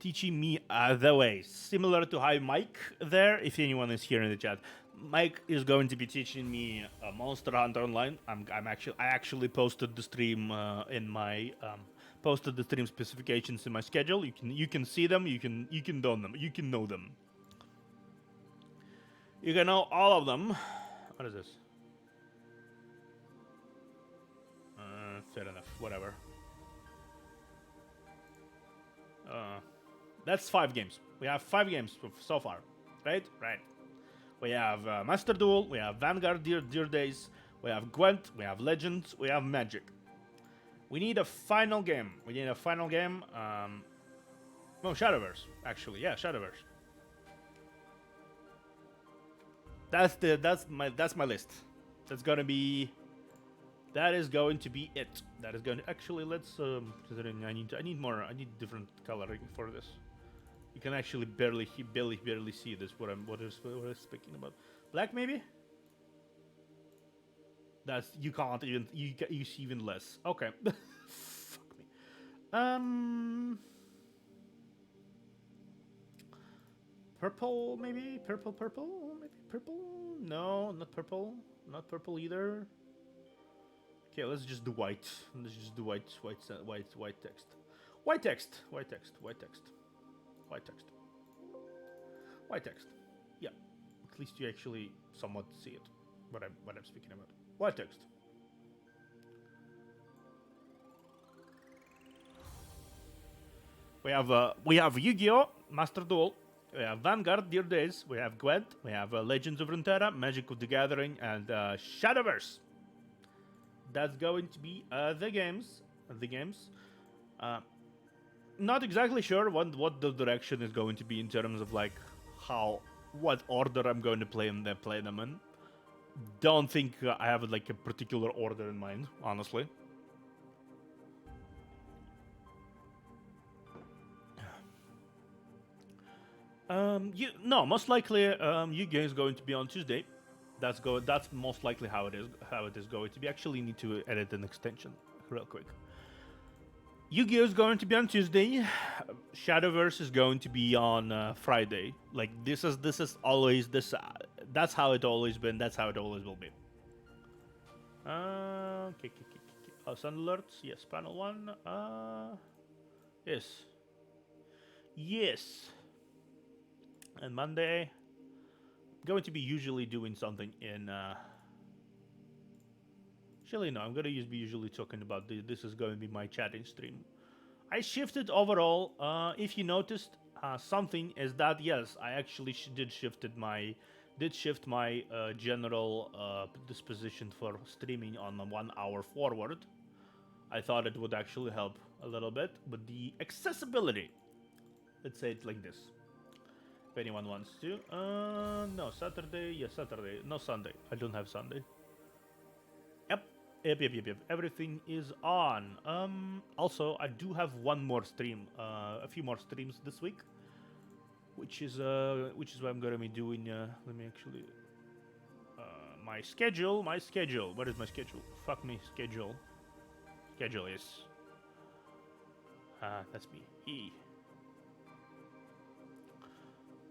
Teaching me the ways. Similar to how Mike there, if anyone is here in the chat, Mike is going to be teaching me Monster Hunter Online. I actually posted the stream in my posted the stream specifications in my schedule. You can see them. You can know them. You can know them. You can know all of them. What is this? Fair enough. Whatever. That's 5 games. We have 5 games so far, right? Right. We have Master Duel, we have Vanguard, Dear Days, we have Gwent, we have Legends, we have Magic. We need a final game. Shadowverse, actually. Yeah, Shadowverse. That's my list. That is going to be it. That is going to actually let's considering I need different coloring for this. You can actually barely see this. What I'm speaking about. Black maybe. That's you can't even you see even less. Okay. Fuck me. Purple maybe. Purple maybe purple. No, not purple. Not purple either. Okay, let's just do white. Let's just do white text. White text. Yeah. At least you actually somewhat see it. What I'm speaking about. White text. We have Yu-Gi-Oh! Master Duel. We have Vanguard, Dear Days. We have Gwent. We have Legends of Runeterra, Magic of the Gathering, and Shadowverse. That's going to be the games. Not exactly sure what the direction is going to be in terms of like what order I'm going to play them in. Don't think I have like a particular order in mind, honestly. Most likely Yu-Gi-Oh is going to be on Tuesday. That's most likely how it is going to be. Actually need to edit an extension real quick. Yu-Gi-Oh is going to be on Tuesday. Shadowverse is going to be on Friday. Like this is always this. That's how it always been. That's how it always will be. Okay. Sun alerts. Yes. Panel 1. Yes. And Monday, going to be usually doing something in. Actually, no. I'm gonna be usually talking about this is going to be my chatting stream. I shifted overall. If you noticed, something is that yes, I actually did shift my general disposition for streaming on 1 hour forward. I thought it would actually help a little bit with the accessibility. Let's say it like this. If anyone wants to. No, Saturday. Yes, Saturday. No, Sunday. I don't have Sunday. Yep. Yep. Everything is on. Also, I do have one more stream, a few more streams this week, which is what I'm gonna be doing. Let me actually, my schedule. What is my schedule? Fuck me, schedule. Schedule is. That's me.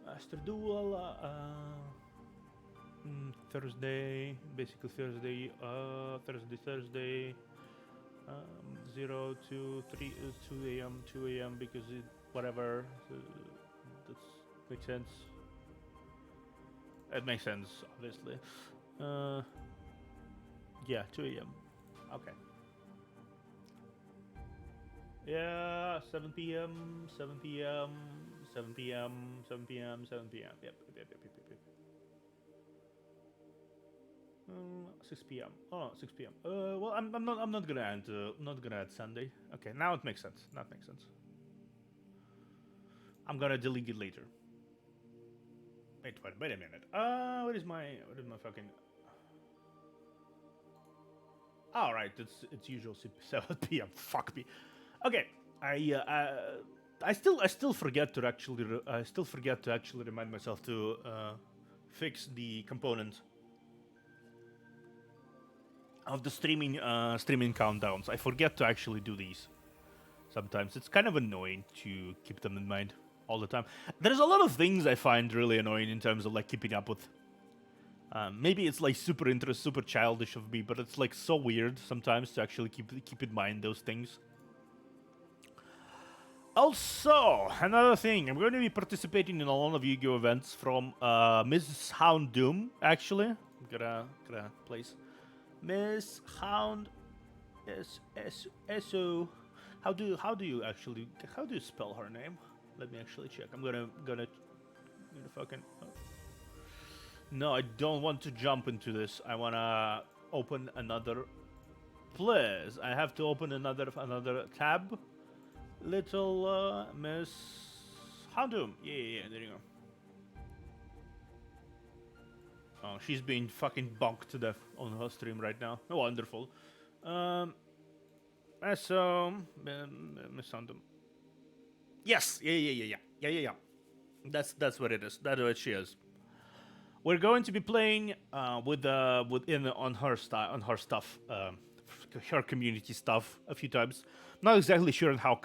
Master Duel. Thursday, basically Thursday, Thursday, 0 to 3, 2 a.m., 2 a.m. because whatever. That makes sense. It makes sense, obviously. Yeah, 2 a.m. Okay. Yeah, 7 p.m., 7 p.m., 7 p.m., 7 p.m., 7 p.m. Yep. 6 p.m. Oh, 6 p.m. Well, I'm not gonna add Sunday. Okay, now it makes sense. That makes sense. I'm gonna delete it later. Wait a minute. What is my fucking? All right, it's usual 7 p.m. Fuck me. Okay, I still forget to actually remind myself to fix the component of the streaming countdowns. I forget to actually do these. Sometimes it's kind of annoying to keep them in mind all the time. There's a lot of things I find really annoying in terms of like keeping up with. Maybe it's like super childish of me, but it's like so weird sometimes to actually keep in mind those things. Also, another thing, I'm going to be participating in a lot of Yu-Gi-Oh events from Mrs. Hound Doom. Actually, I'm gonna place Miss Hound S-O. How do you spell her name? Let me actually check. I'm gonna fucking. No, I don't want to jump into this. I wanna open another. Please, I have to open another tab. Little Miss Houndoom. Yeah, there you go. Oh, she's being fucking bonked to death on her stream right now. Wonderful. So, Miss Houndoom. Yes, yeah. That's what it is. That's what she is. We're going to be playing on her stuff, her community stuff a few times. Not exactly sure in how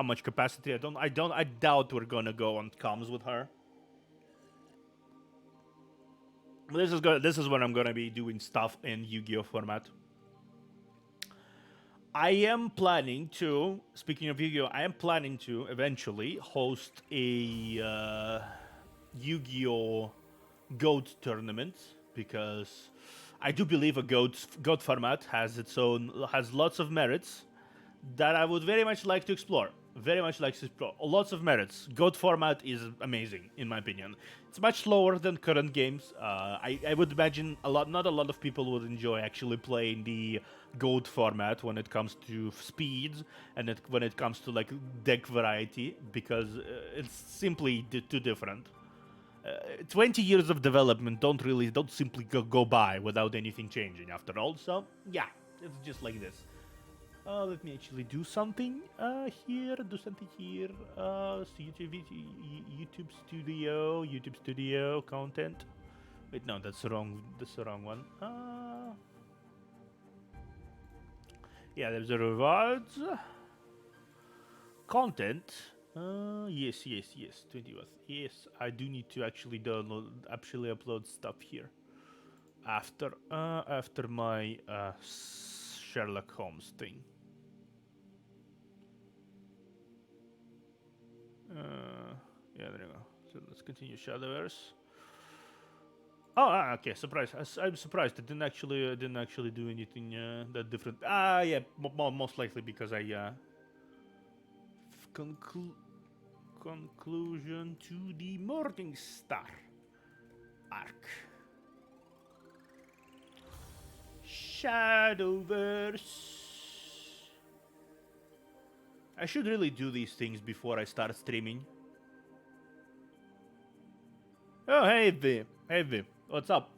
much capacity. I doubt we're gonna go on comms with her. This is when I'm gonna be doing stuff in Yu-Gi-Oh format. I am planning to. Speaking of Yu-Gi-Oh, I am planning to eventually host a Yu-Gi-Oh GOAT tournament because I do believe a GOAT format has lots of merits that I would very much like to explore. Lots of merits. GOAT format is amazing, in my opinion. It's much slower than current games. I would imagine not a lot of people would enjoy actually playing the GOAT format when it comes to speed and when it comes to like deck variety because it's simply too different. 20 years of development don't simply go by without anything changing after all. So yeah, it's just like this. Let me actually do something here. YouTube Studio content. Wait, no, that's the wrong one. Yeah, there's the rewards. Content. Yes. 20 watts. Yes, I do need to actually upload stuff here. After my Sherlock Holmes thing. Yeah, there you go. So let's continue Shadowverse. Oh, okay. Surprise! I'm surprised. I didn't actually do anything that different. Yeah. Most likely because I conclusion to the Morning Star arc. Shadowverse. I should really do these things before I start streaming. Oh, hey V. What's up?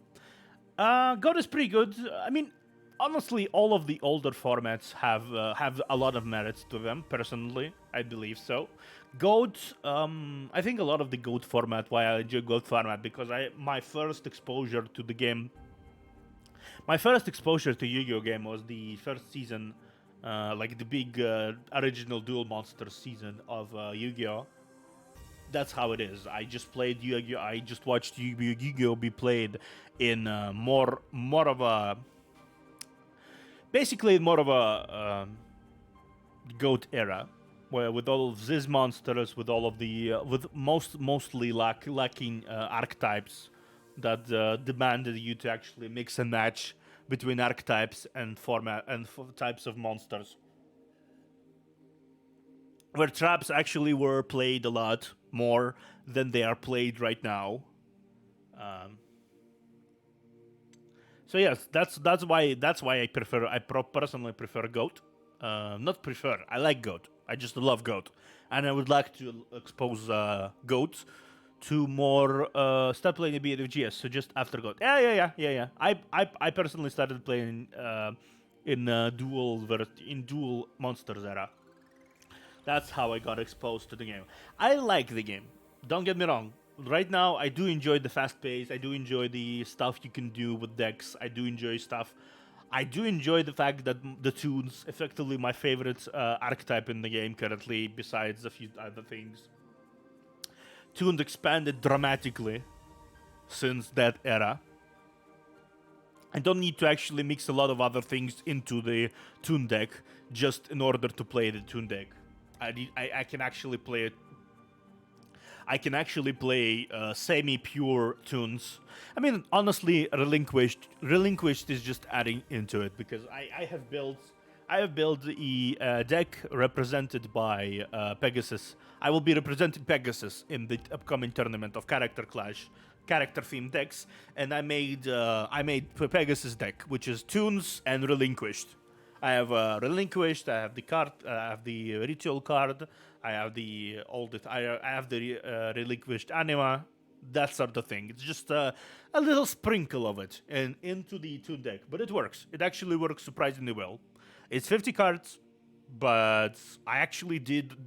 God is pretty good. I mean, honestly, all of the older formats have a lot of merits to them. Personally, I believe so. Goat, I think a lot of the Goat format. Why I enjoy Goat format because my first exposure to the game, my first exposure to Yu-Gi-Oh game was the first season, like the big original Duel Monsters season of Yu-Gi-Oh. That's how it is. I just played Yu-Gi-Oh. I just watched Yu-Gi-Oh be played in more of a basically more of a goat era, where with all of these monsters, with all of the with mostly lacking archetypes that demanded you to actually mix and match between archetypes and format and types of monsters, where traps actually were played a lot more than they are played right now. Um, So yes, that's why personally prefer goat. Not prefer. I like goat. I just love goat, and I would like to expose goat to more start playing a bit of GS. So just after goat. Yeah. I personally started playing in dual monsters era. That's how I got exposed to the game. I like the game. Don't get me wrong. Right now, I do enjoy the fast pace. I do enjoy the stuff you can do with decks. I do enjoy stuff. I do enjoy the fact that the tunes, effectively my favorite archetype in the game currently, besides a few other things. Tunes expanded dramatically since that era. I don't need to actually mix a lot of other things into the tune deck just in order to play the tune deck. I can actually play it. I can actually play semi-pure tunes. I mean, honestly, relinquished is just adding into it because I have built a deck represented by Pegasus. I will be representing Pegasus in the upcoming tournament of Character Clash, character themed decks, and I made Pegasus deck, which is tunes and relinquished. I have relinquished. I have the card. I have the ritual card. I have the oldest. I have the relinquished anima. That sort of thing. It's just a little sprinkle of it and into the two deck, but it works. It actually works surprisingly well. It's 50 cards, but I actually did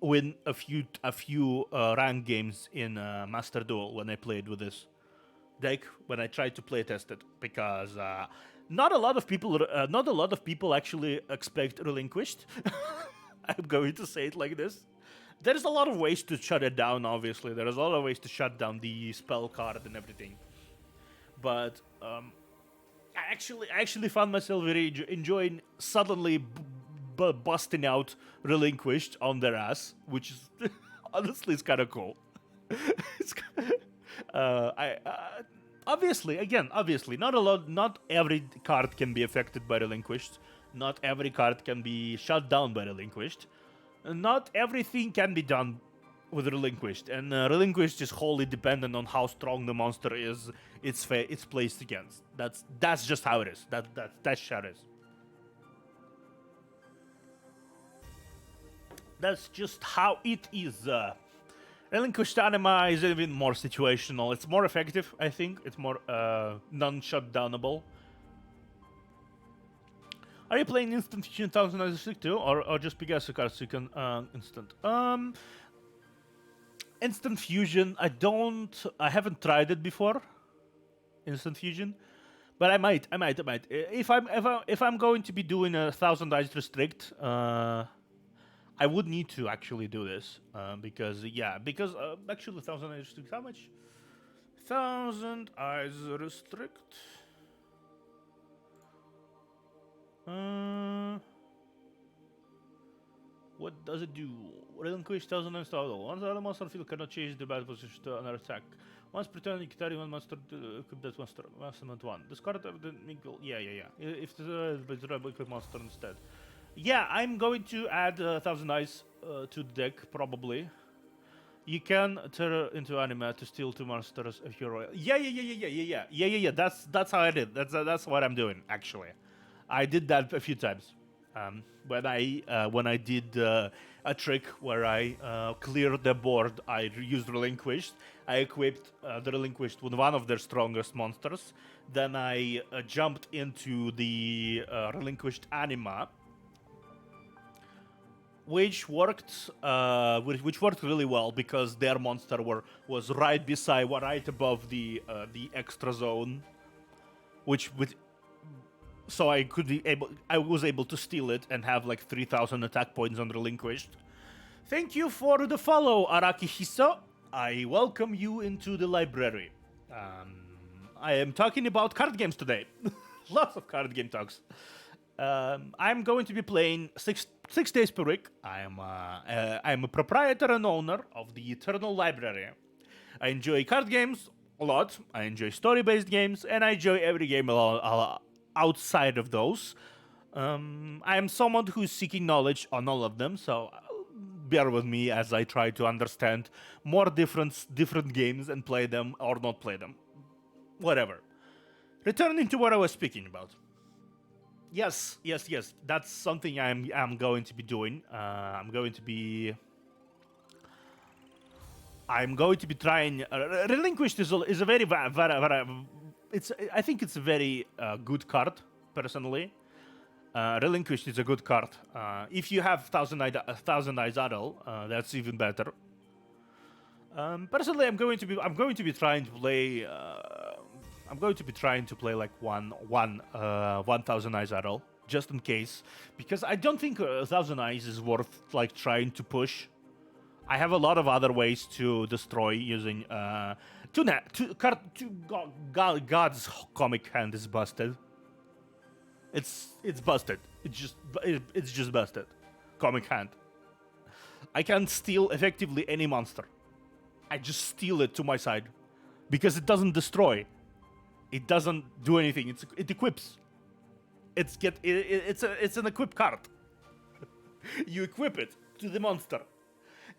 win a few rank games in Master Duel when I played with this deck when I tried to play test it because not a lot of people actually expect relinquished. I'm going to say it like this. There's a lot of ways to shut it down. Obviously, there's a lot of ways to shut down the spell card and everything. But I actually found myself very enjoying suddenly busting out relinquished on their ass, which is honestly it's kind of cool. it's, I obviously, not every card can be affected by relinquished. Not every card can be shut down by relinquished. Not everything can be done with relinquished, and relinquished is wholly dependent on how strong the monster is. It's placed against. That's just how it is. That's how it is. That's just how it is. Relinquished anima is even more situational. It's more effective, I think. It's more non-shutdownable. Are you playing Instant Fusion 1096 too, or just Pegasus cards so you can instant? Instant Fusion, I haven't tried it before. Instant Fusion, but I might. If I'm going to be doing a 1,000 Eyes Restrict, I would need to actually do this because actually 1,000 Eyes Restrict, how much? 1,000 Eyes Restrict. What does it do? Relinquish 1,000 install. Once the monster field cannot change the battle position to another attack. Once per turn, you can carry one monster to equip that monster. Masterment 1. Discard the Mingle. Yeah. If the equip monster instead. Yeah, I'm going to add 1,000 Eyes to the deck, probably. You can turn into anima to steal 2 monsters if you're royal. Yeah. That's how I did. That's what I'm doing, actually. I did that a few times. When I did a trick where I cleared the board, I used Relinquished. I equipped the Relinquished with one of their strongest monsters. Then I jumped into the Relinquished Anima, which worked really well because their monster was right above the extra zone, which with so I was able to steal it and have like 3,000 attack points on Relinquished. Thank you for the follow, Arakihiso. I welcome you into the library. I am talking about card games today. Lots of card game talks. I'm going to be playing six days per week. I'm a proprietor and owner of the Eternal Library. I enjoy card games a lot. I enjoy story-based games, and I enjoy every game outside of those. I am someone who's seeking knowledge on all of them, so bear with me as I try to understand more different games and play them or not play them. Whatever. Returning to what I was speaking about. Yes. That's something I'm going to be doing. I'm going to be trying. Relinquished is a very, I think it's a very good card, personally. Relinquished is a good card. If you have Thousand Eyes Adel, that's even better. Personally, I'm going to be trying to play. I'm going to be trying to play like 1,000 Eyes Adel, just in case, because I don't think 1,000 Eyes is worth like trying to push. I have a lot of other ways to destroy using God's comic hand is busted. It's busted. It's just busted. Comic hand. I can steal effectively any monster. I just steal it to my side because it doesn't destroy. It doesn't do anything. It equips. It's an equip card. You equip it to the monster.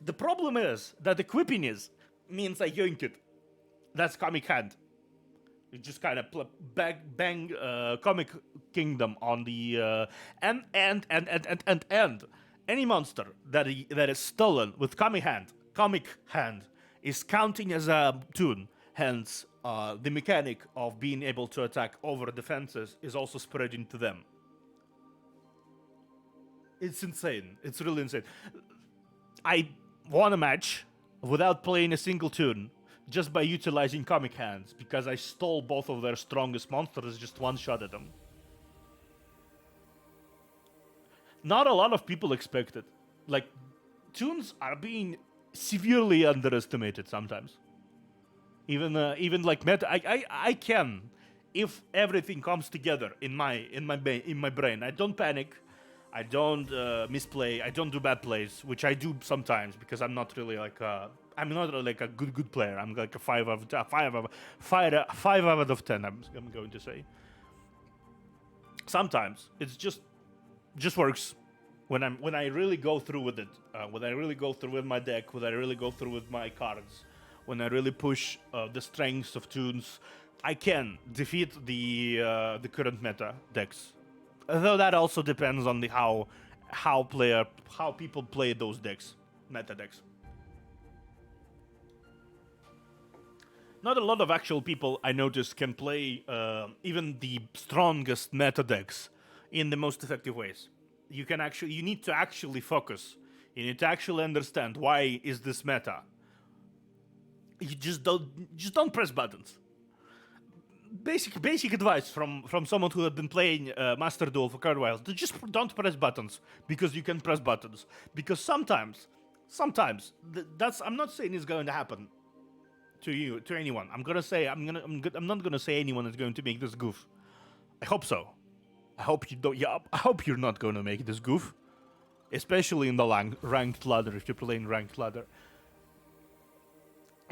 The problem is that equipping means I yoink it. That's comic hand. You just kind of bang Comic Kingdom on the and any monster that is stolen with comic hand is counting as a toon. Hence, the mechanic of being able to attack over defenses is also spreading to them. It's insane. It's really insane. I won a match without playing a single toon, just by utilizing comic hands, because I stole both of their strongest monsters, just one shot at them. Not a lot of people expect it. Like, toons are being severely underestimated sometimes. Even like meta, I can, if everything comes together in my brain. I don't panic. I don't misplay. I don't do bad plays, which I do sometimes because I'm not really like a good player. I'm like a 5 out of 10. I'm going to say. Sometimes it's just works when I really go through with it. When I really go through with my deck. When I really go through with my cards. When I really push the strengths of toons, I can defeat the current meta decks. Though that also depends on the how people play those decks, meta decks. Not a lot of actual people I noticed can play even the strongest meta decks in the most effective ways. You need to actually focus. You need to actually understand why is this meta. You just don't press buttons. Basic advice from someone who had been playing Master Duel for quite a while: just don't press buttons because you can press buttons. Because sometimes that's I'm not saying it's going to happen to anyone. I'm not gonna say anyone is going to make this goof. I hope so. I hope you don't. Yeah, I hope you're not going to make this goof, especially in the ranked ladder if you're playing ranked ladder.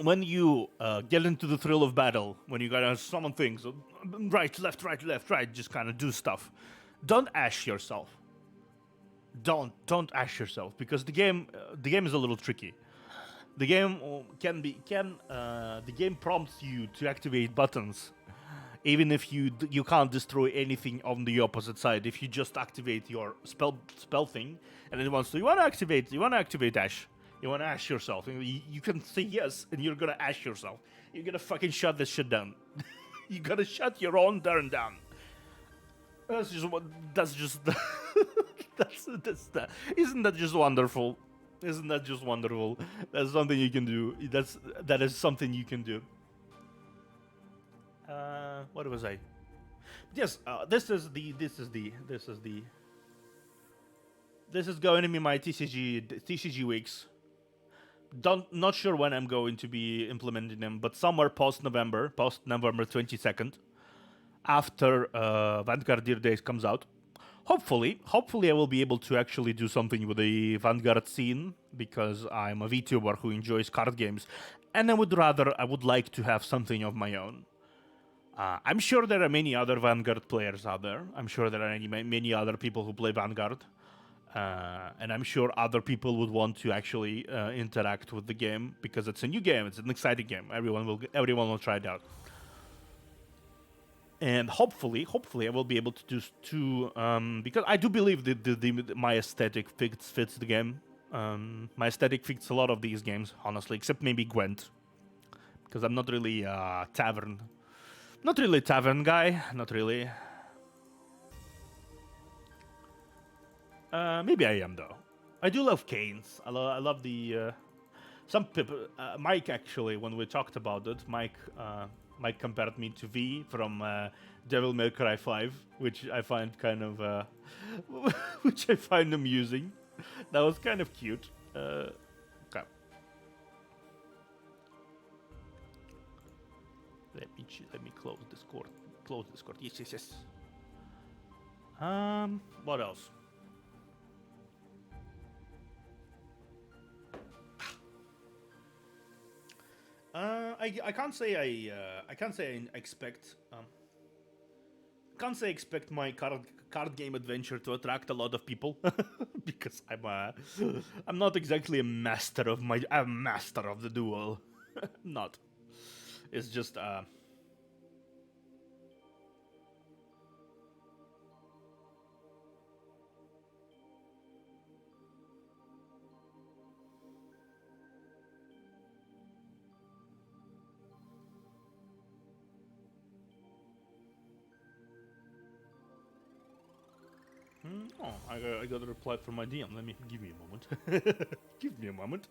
When you get into the thrill of battle, when you gotta summon things, right, left, just kind of do stuff. Don't ash yourself. Don't ash yourself because the game is a little tricky. The game the game prompts you to activate buttons even if you can't destroy anything on the opposite side. If you just activate your spell thing, and it wants to, you want to activate Ash. You want to Ash yourself. You can say yes, and you're gonna Ash yourself. You're gonna fucking shut this shit down. You gotta shut your own turn down. That's just what. That's just. That's that. Isn't that just wonderful? Isn't that just wonderful? That's something you can do. That is something you can do. What was I? Yes, this is going to be my TCG weeks. Not sure when I'm going to be implementing them, but somewhere post November 22nd, after Vanguard Dear Days comes out. Hopefully I will be able to actually do something with the Vanguard scene, because I'm a VTuber who enjoys card games, and I would like to have something of my own. I'm sure there are many other Vanguard players out there. I'm sure there are many other people who play Vanguard. And I'm sure other people would want to actually interact with the game, because it's a new game. It's an exciting game. Everyone will try it out. And hopefully I will be able to do because I do believe that my aesthetic fits the game. My aesthetic fits a lot of these games, honestly, except maybe Gwent, because I'm not really tavern guy. Not really. Maybe I am, though. I do love Canes. I love the some people. Mike, actually, when we talked about it, Mike compared me to V from Devil May Cry 5, which I find kind of which I find amusing. That was kind of cute. Okay. Let me close Discord. Close Discord. Yes. What else? I can't say I expect my card game adventure to attract a lot of people because I'm not exactly a master of the duel. Not. It's just Oh, I got a reply from my DM. Give me a moment. Give me a moment.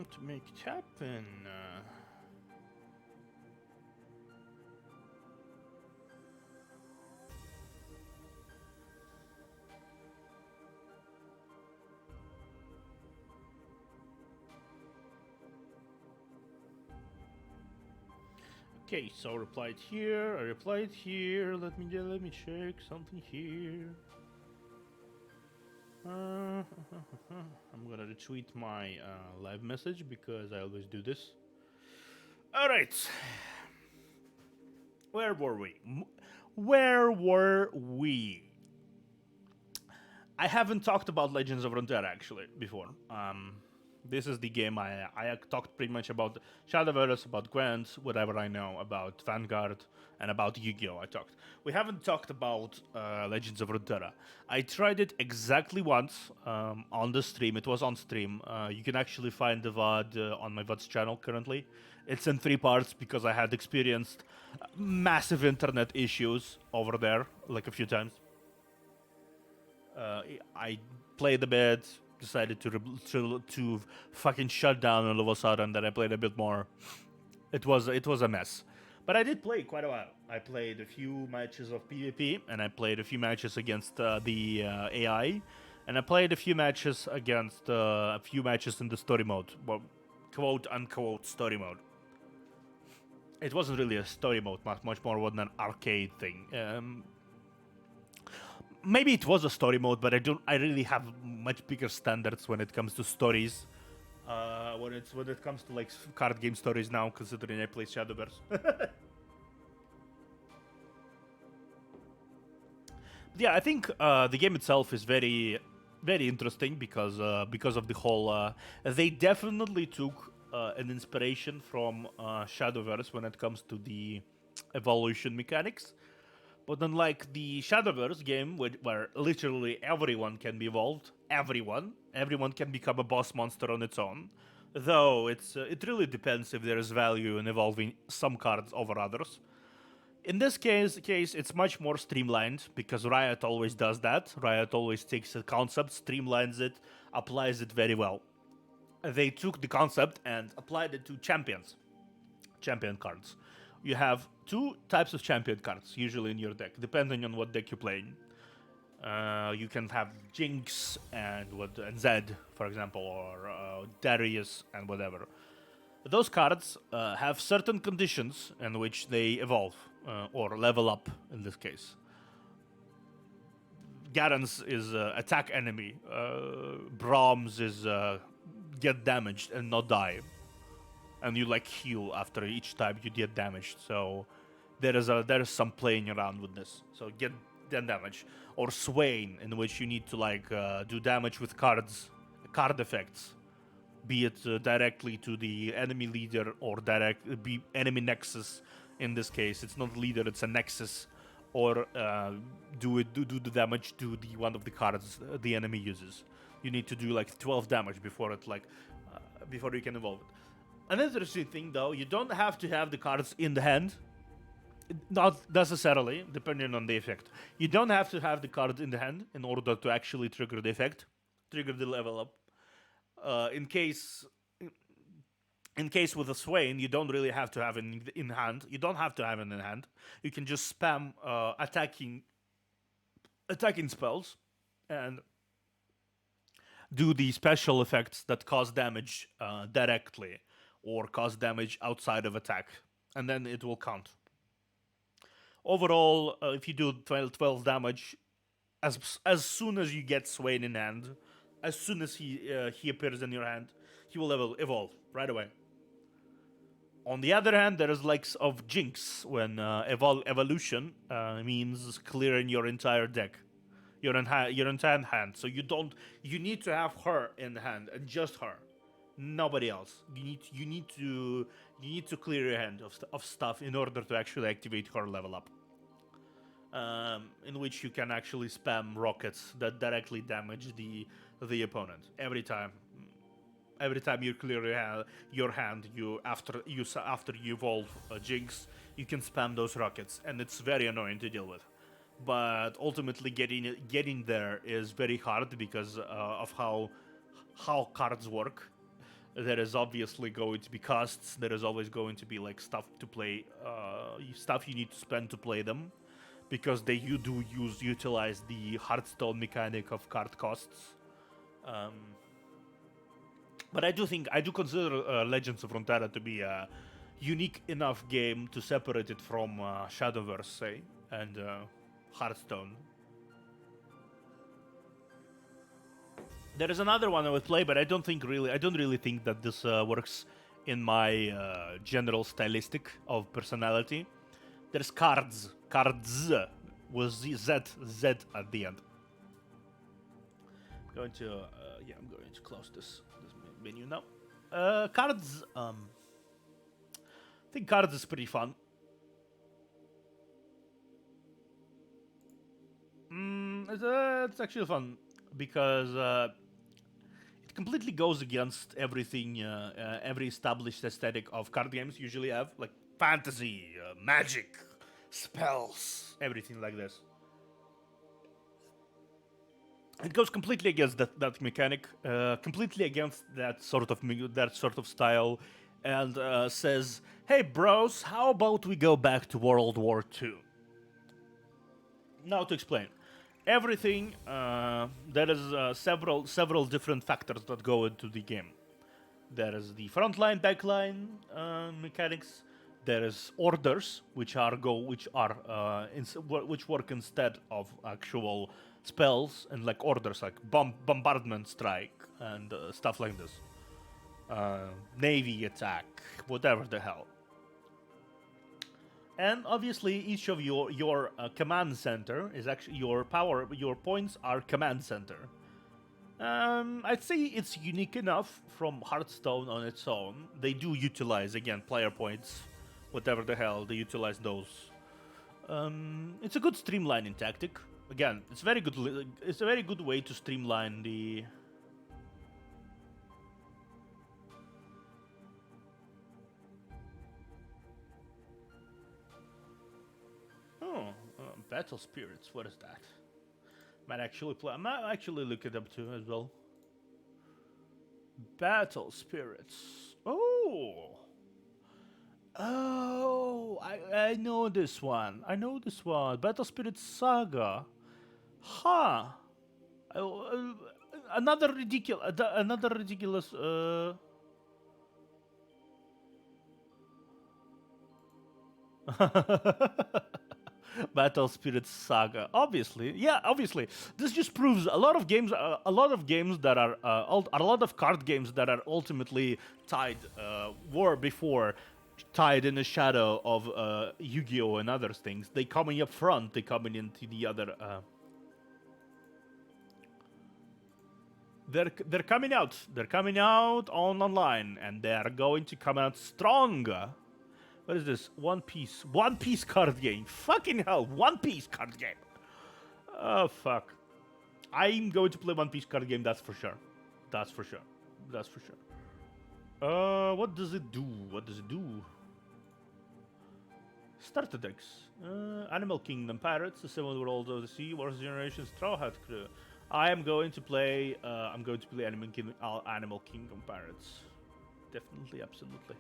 To make it happen. Okay, so I replied here. Let me check something here. I'm gonna retweet my live message because I always do this. All right. Where were we? I haven't talked about Legends of Runeterra actually before. This is the game I talked pretty much about Shadowverse, about Gwent, whatever I know about Vanguard, and about Yu-Gi-Oh! We haven't talked about Legends of Runeterra. I tried it exactly once on the stream. It was on stream. You can actually find the VOD on my VOD's channel currently. It's in 3 parts because I had experienced massive internet issues over there, like a few times. I played a bit, decided to fucking shut down all of a sudden. Then I played a bit more. It was a mess, but I did play quite a while. I played a few matches of PvP, and I played a few matches against the AI, and I played a few matches against a few matches in the story mode, well, quote unquote story mode. It wasn't really a story mode, much more than an arcade thing. maybe it was a story mode, but I really have much bigger standards when it comes to stories. When it comes to like card game stories now, considering I play Shadowverse. Yeah, I think the game itself is very, very interesting because of the whole. They definitely took an inspiration from Shadowverse when it comes to the evolution mechanics. But unlike the Shadowverse game, where literally everyone can be evolved, everyone can become a boss monster on its own. Though it really depends if there is value in evolving some cards over others. In this case, it's much more streamlined because Riot always does that. Riot always takes a concept, streamlines it, applies it very well. They took the concept and applied it to champion cards. You have two types of champion cards usually in your deck, depending on what deck you're playing. You can have Jinx and Zed, for example, or Darius and whatever. Those cards have certain conditions in which they evolve or level up in this case. Garen's is attack enemy. Brahms is get damaged and not die. And you like heal after each time you get damaged. So there is some playing around with this. So get damage. Or Swain, in which you need to like do damage with card effects. Be it directly to the enemy leader or be enemy nexus. In this case, it's not leader; it's a nexus, or do the damage to the one of the cards the enemy uses. You need to do like 12 damage before before you can evolve it. An interesting thing, though, you don't have to have the cards in the hand. Not necessarily, depending on the effect. You don't have to have the cards in the hand in order to actually trigger the effect, trigger the level up. In case with a Swain, you don't really have to have it in hand. You don't have to have it in hand. You can just spam attacking spells and do the special effects that cause damage directly or cause damage outside of attack, and then it will count. Overall, if you do 12 damage, as soon as you get Swain in hand, as soon as he appears in your hand, he will evolve right away. On the other hand, there is likes of Jinx when evolution means clearing your entire deck, your entire hand. So you need to have her in hand and just her, nobody else. You need to clear your hand of stuff in order to actually activate her level up. In which you can actually spam rockets that directly damage the opponent every time. Every time you clear your hand, after you evolve Jinx, you can spam those rockets, and it's very annoying to deal with. But ultimately, getting there is very hard because of how cards work. There is obviously going to be costs. There is always going to be like stuff to play, stuff you need to spend to play them, because you do utilize the Hearthstone mechanic of card costs. But I do consider Legends of Runeterra to be a unique enough game to separate it from Shadowverse, say, and Hearthstone. There is another one I would play, but I don't really think that this works in my general stylistic of personality. There's cards with Z at the end. I'm going to close this menu now. Cards. I think cards is pretty fun. It's actually fun because it completely goes against everything, every established aesthetic of card games usually have, like fantasy, magic, spells, everything like this. It goes completely against that mechanic, completely against that sort of style, and says, "Hey, bros, how about we go back to World War II?" Now to explain, everything there is several different factors that go into the game. There is the frontline, backline mechanics. There is orders, which work instead of actual spells, and like orders like bombardment strike and stuff like this. Navy attack, whatever the hell. And obviously, each of your command center is actually your power. Your points are command center. I'd say it's unique enough from Hearthstone on its own. They do utilize again player points, whatever the hell they utilize those. It's a good streamlining tactic. Again, it's very good. It's a very good way to streamline the. Oh, battle spirits. What is that? Might actually play. I might actually look it up too as well. Battle spirits. Oh. Oh, I know this one. I know this one. Battle Spirit Saga. Huh. Another ridiculous. Another ridiculous. Battle Spirit Saga. Obviously, yeah, obviously. This just proves a lot of games. A lot of games that are. A lot of card games that are ultimately tied. Were before tied in the shadow of Yu-Gi-Oh and other things. They coming up front. They coming into the other. They're coming out. They're coming out on online, and they are going to come out stronger. What is this? One Piece card game. Fucking hell, One Piece card game. Oh fuck. I'm going to play One Piece card game. That's for sure. That's for sure. That's for sure. What does it do? What does it do? Starter decks. Animal Kingdom Pirates, The Seven Worlds of the Sea, Wars Generation, Straw Hat Crew. I am going to play. I'm going to play Animal Kingdom Pirates. Definitely, absolutely.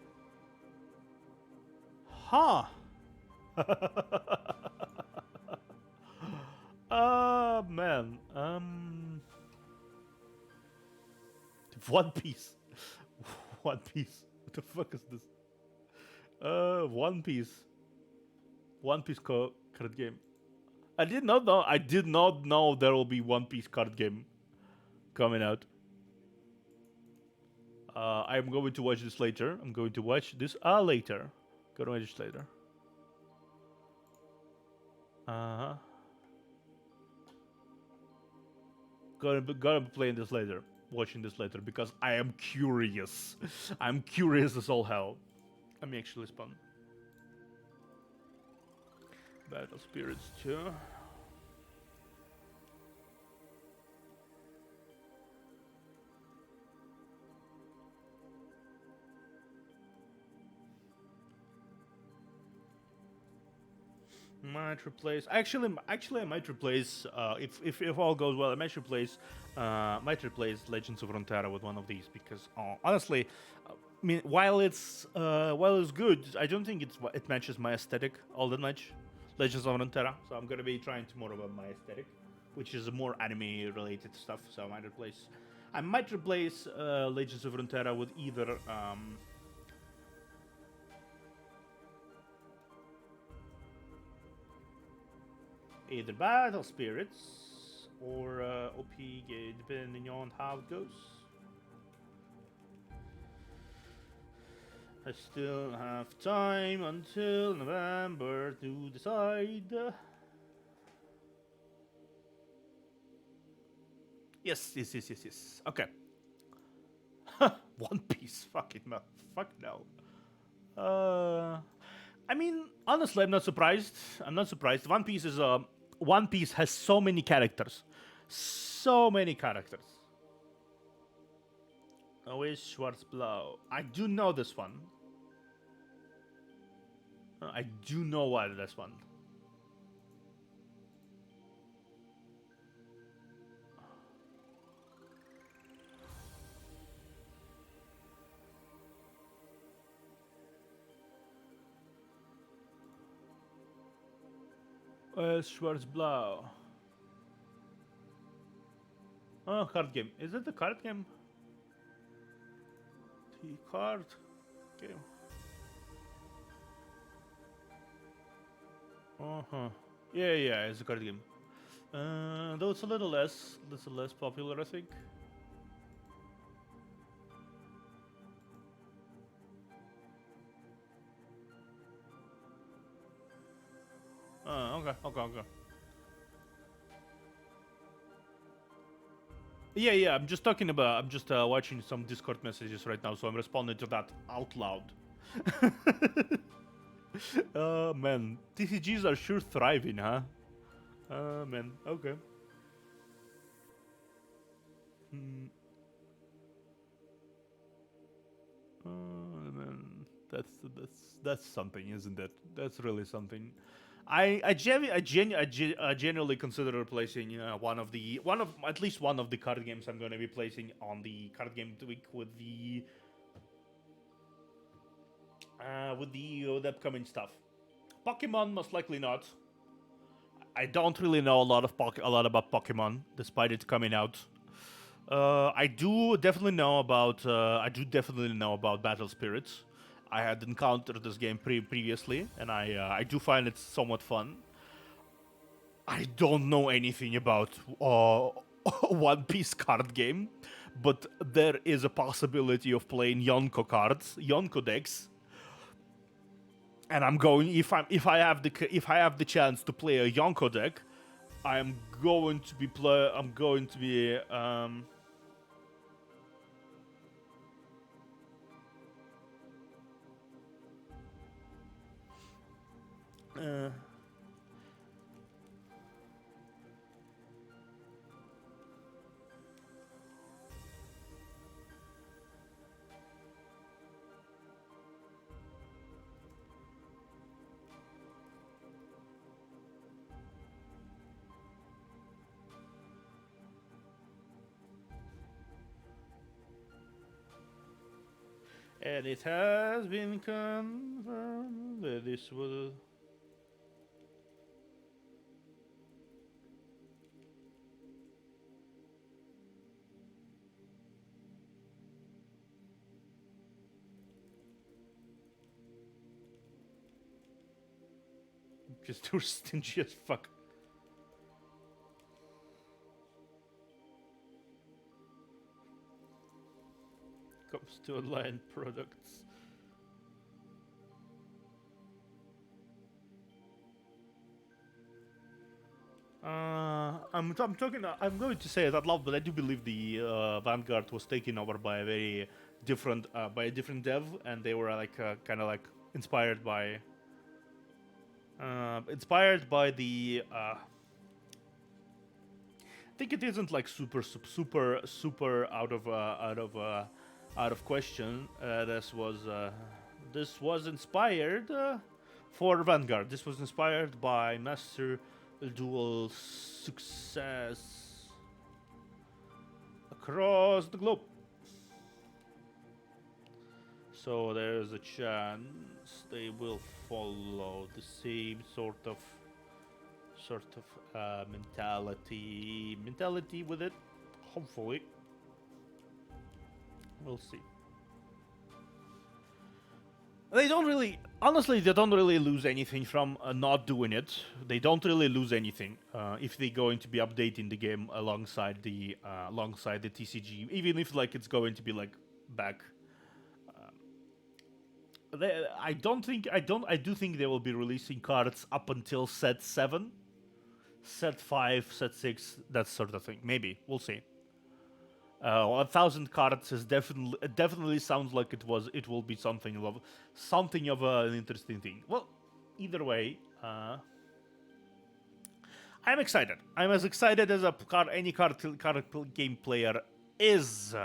Huh. Man. One Piece. One Piece. What the fuck is this? One Piece. One Piece card game. I did not know. I did not know there will be One Piece card game coming out. I'm going to watch this later. I'm going to watch this later. Gonna watch this later. Uh-huh. Gonna be playing this later. Watching this later because I am curious. I'm curious as all hell. Let me actually spawn. Battle Spirits 2. Might replace. Actually, I might replace. If all goes well, I might replace. Legends of Runeterra with one of these because honestly, I mean, while it's good, I don't think it matches my aesthetic all that much. Legends of Runeterra, so I'm gonna be trying to more about my aesthetic, which is more anime related stuff. So I might replace Legends of Runeterra with either. Either Battle Spirits or OP, depending on how it goes. I still have time until November to decide. Yes. Okay. One Piece. Fucking no. Fuck no. I mean, honestly, I'm not surprised. One Piece has so many characters. So many characters. Always Schwarzblau. I do know this one. I do know what this one. Schwarzblau. Oh, card game. Is it the card game? The card game. Uh-huh. Yeah, it's a card game. Though it's a little less, popular, I think. Okay. Yeah. I'm just talking about. I'm just watching some Discord messages right now, so I'm responding to that out loud. Man, TCGs are sure thriving, huh? Man. Okay. Hmm. Man, that's something, isn't it? That's really something. I genuinely consider replacing one of at least one of the card games I'm going to be placing on the card game week with the upcoming stuff. Pokemon, most likely not. I don't really know a lot about Pokemon, despite it coming out. I do definitely know about Battle Spirits. I had encountered this game previously, and I do find it somewhat fun. I don't know anything about One Piece card game, but there is a possibility of playing Yonko decks, and I'm going if I have the chance to play a Yonko deck, I'm going to be uh, and it has been confirmed that this will. Just too stingy as fuck. Comes to online products. I'm talking. I'm going to say it out loud, but I do believe the Vanguard was taken over by a very by a different dev, and they were like kind of like inspired by the. I think it isn't like super out of question. This was inspired for Vanguard. This was inspired by Master Duel success across the globe. So there's a chance they will follow the same mentality with it. Hopefully, we'll see. They don't really lose anything from not doing it. They don't really lose anything if they're going to be updating the game alongside the TCG, even if like it's going to be like back. I do think they will be releasing cards up until set 7, set 5, set 6, that sort of thing. Maybe we'll see. 1,000 cards is definitely sounds like it will be something of an interesting thing. Well, either way, I'm excited. I'm as excited as any card game player is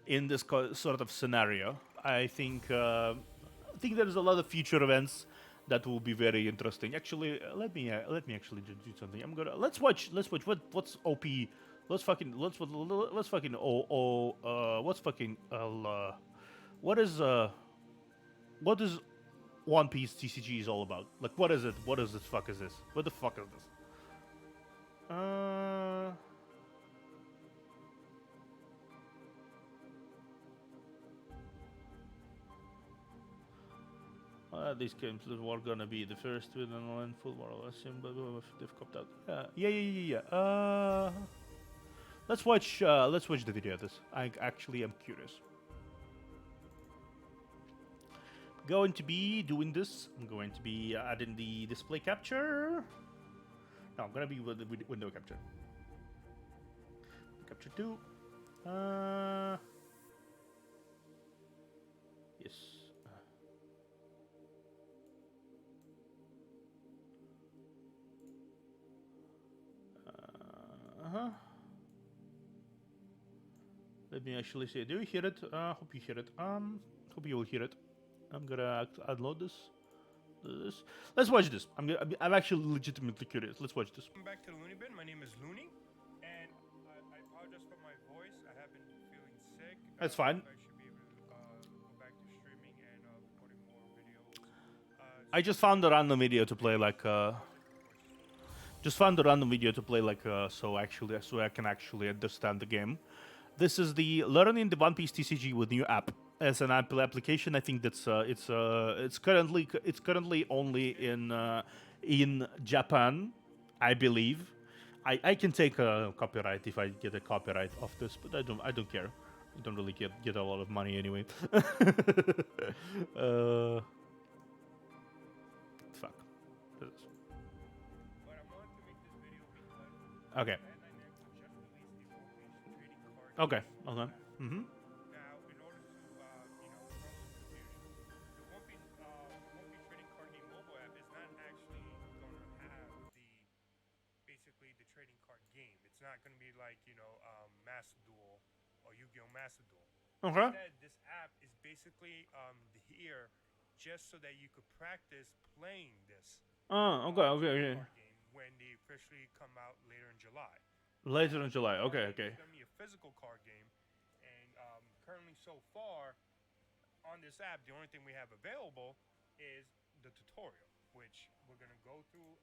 in this sort of scenario. I think there's a lot of future events that will be very interesting. Actually, let me actually do something. Let's watch what's OP. Let's fucking what's fucking what is what is One Piece TCG is all about? Like, what is it? What is this? Fuck is this? What the fuck is this? Uh, These games were gonna be the first with an online football lesson, but they've copped out. Yeah. Let's watch the video of this. I actually am curious. Going to be doing this. I'm going to be adding the display capture. No, I'm gonna be with the window capture. Capture 2. Yes. Let me actually see. Do you hear it? Hope you hear it. Hope you will hear it. I'm gonna upload this. Let's watch this. I'm actually legitimately curious. Let's watch this. Welcome back to the Looney Bin. My name is Looney, and I apologize for my voice. I have been feeling sick. That's fine. I should be able to go back to streaming and recording more videos. I just found a random video to play like so I can actually understand the game. This is the learning the One Piece TCG with new app as an Apple application. I think that's it's currently only in Japan, I believe. I can take a copyright if I get a copyright of this, but I don't care. I don't really get a lot of money anyway. Fuck. But I wanted to make this video because Okay. Bandai Namco just released a trading card. Okay. Okay. Mm-hmm. Now, in order to cause some confusion, the One Piece trading card game mobile app is not actually going to have basically the trading card game. It's not going to be like Master Duel or Yu-Gi-Oh! Master Duel. Okay. Instead, this app is basically here just so that you could practice playing this. Okay. Card game when they officially come out later in July. Later in July. Okay. It's going to be a physical card game, and currently so far on this app, the only thing we have available is the tutorial, which we're going to go through.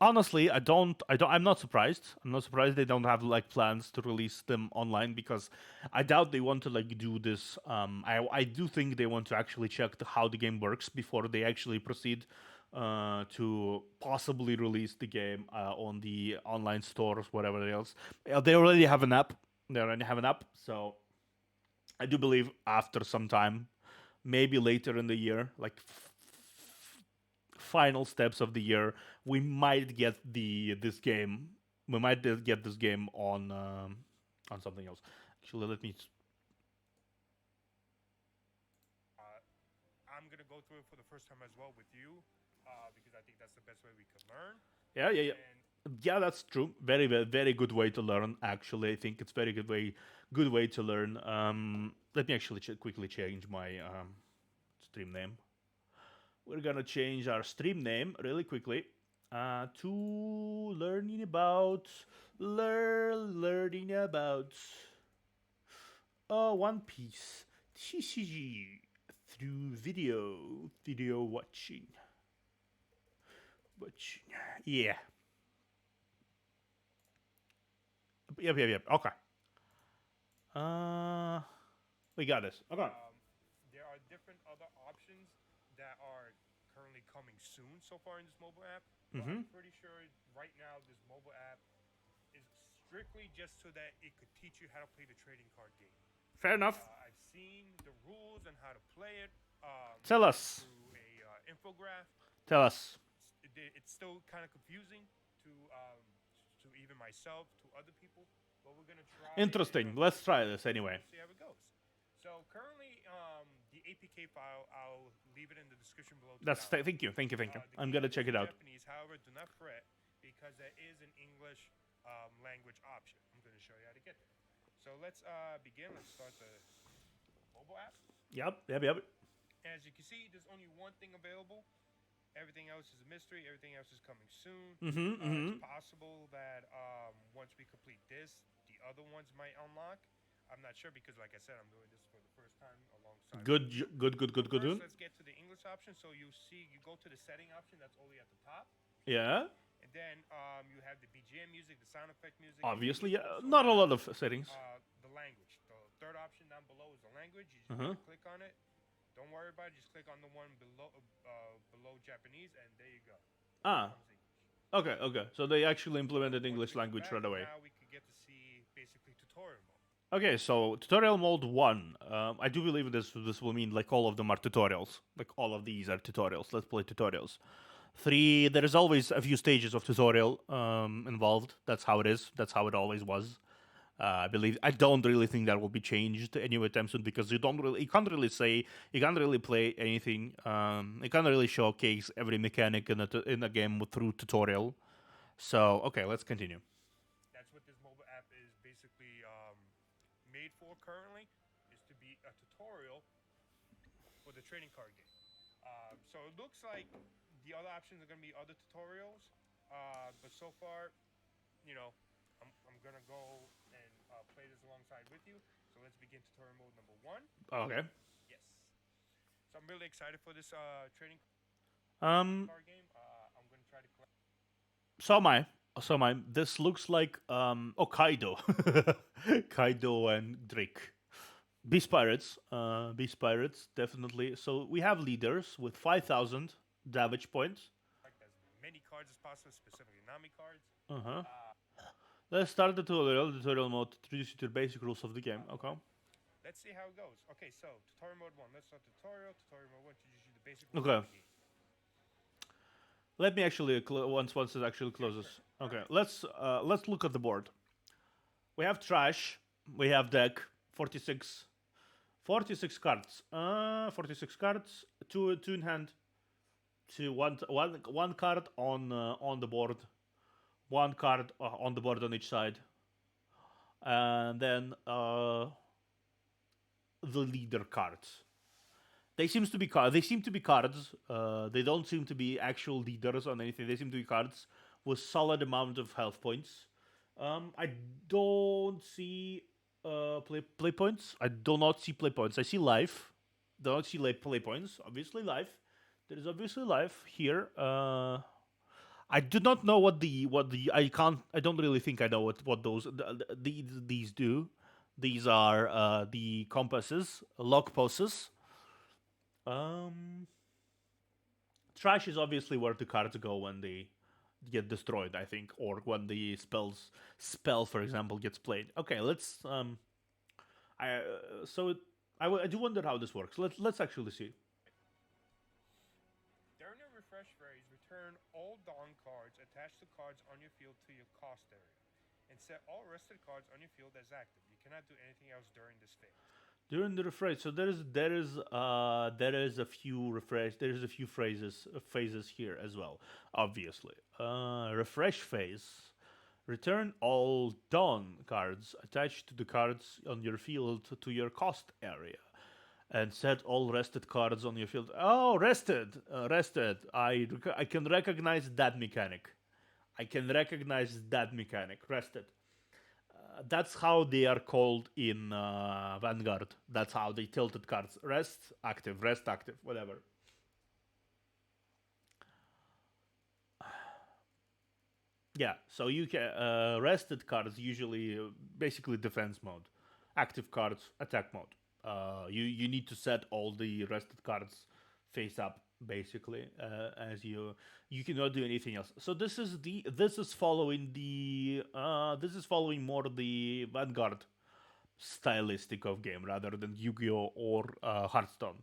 Honestly, I'm not surprised. I'm not surprised they don't have like plans to release them online because I doubt they want to like do this. I do think they want to actually check how the game works before they actually proceed to possibly release the game on the online stores, whatever else. They already have an app. So I do believe after some time, maybe later in the year, like final steps of the year, we might get this game. We might get this game on something else. Actually, let me. I'm going to go through it for the first time as well with you because I think that's the best way we can learn. Yeah. Yeah, that's true. Very good way to learn. Actually, I think it's very good way to learn. Let me actually quickly change my stream name. We're gonna change our stream name really quickly to learning about One Piece TCG through video watching. Yeah. Yep. Okay. We got this. Okay. There are different other options that are currently coming soon so far in this mobile app. But I'm pretty sure right now this mobile app is strictly just so that it could teach you how to play the trading card game. Fair enough. I've seen the rules and how to play it. Tell us. Through a infograph. Tell us. It's still kind of confusing to even myself, to other people, but we're gonna try. Interesting. Let's try this anyway. See how it goes. So currently, the APK file, I'll leave it in the description below. Thank you. I'm gonna check it out. Japanese, however, do not fret because there is an English language option. I'm gonna show you how to get there. So let's begin. Let's start the mobile app. Yep. As you can see, there's only one thing available. Everything else is a mystery. Everything else is coming soon. It's possible that once we complete this, the other ones might unlock. I'm not sure because, like I said, I'm doing this for the first time alongside. Good. First, let's get to the English option. So you go to the setting option. That's only at the top. Yeah. And then you have the BGM music, the sound effect music. Obviously, not a lot of settings. The language. The third option down below is the language. You just click on it. The Don't worry about it. Just click on the one below Japanese, and there you go. Ah, Comes English. okay, okay. So they actually implemented Once English we go language back, right away. now we could get to see basically tutorial mode. Okay, so tutorial mode 1. I do believe this will mean like all of them are tutorials. Like all of these are tutorials. Let's play tutorials. 3, there is always a few stages of tutorial involved. That's how it is. That's how it always was. I don't really think that will be changed anytime soon because you can't really play anything. You can't really showcase every mechanic in a game through tutorial. So okay, let's continue. That's what this mobile app is basically made for currently, is to be a tutorial for the trading card game. So it looks like the other options are going to be other tutorials, but so far, you know, I'm going to go and play this alongside with you. So let's begin tutorial mode number 1. Okay. Yes. So I'm really excited for this trading Um. card game. I'm going to try to collect. So am I. So am I. This looks like Kaido, Kaido and Drake. Beast Pirates. Beast Pirates, definitely. So we have leaders with 5,000 damage points. As many cards as possible, specifically Nami cards. Uh-huh. Let's start the tutorial mode to introduce you to the basic rules of the game. Okay. Let's see how it goes. Okay, so tutorial mode 1. Let's start tutorial. Tutorial mode 1 introduces you to the basic rules Okay. of the game. Let me actually once it actually closes. Okay. Let's look at the board. We have trash. We have deck. 46 cards. 46 cards. Two in hand. One card on the board. One card on the board on each side. And then the leader cards. They seem to be cards. They don't seem to be actual leaders on anything. They seem to be cards with solid amount of health points. I don't see play points. I do not see play points. I see life. Don't see play points. Obviously life. There is obviously life here. I do not know what the I can't. I don't really think I know what these do. These are the compasses, lock poses. Trash is obviously where the cards go when they get destroyed, I think, or when the spell, for example, gets played. Okay, let's I do wonder how this works. Let's actually see. During the refresh phase, return all Dawn cards attached to cards on your field to your cost area, and set all rested cards on your field as active. You cannot do anything else during this phase. During the refresh, so there is a few refresh. There is a few phases here as well. Obviously, refresh phase. Return all Dawn cards attached to the cards on your field to your cost area, and set all rested cards on your field. Oh, rested. I can recognize that mechanic. Rested. That's how they are called in Vanguard. That's how they tilted cards. Rest active, whatever. Yeah, so you can rested cards usually basically defense mode, active cards attack mode. You need to set all the rested cards face up basically as you cannot do anything else. So this is following more the Vanguard stylistic of game rather than Yu-Gi-Oh or Hearthstone.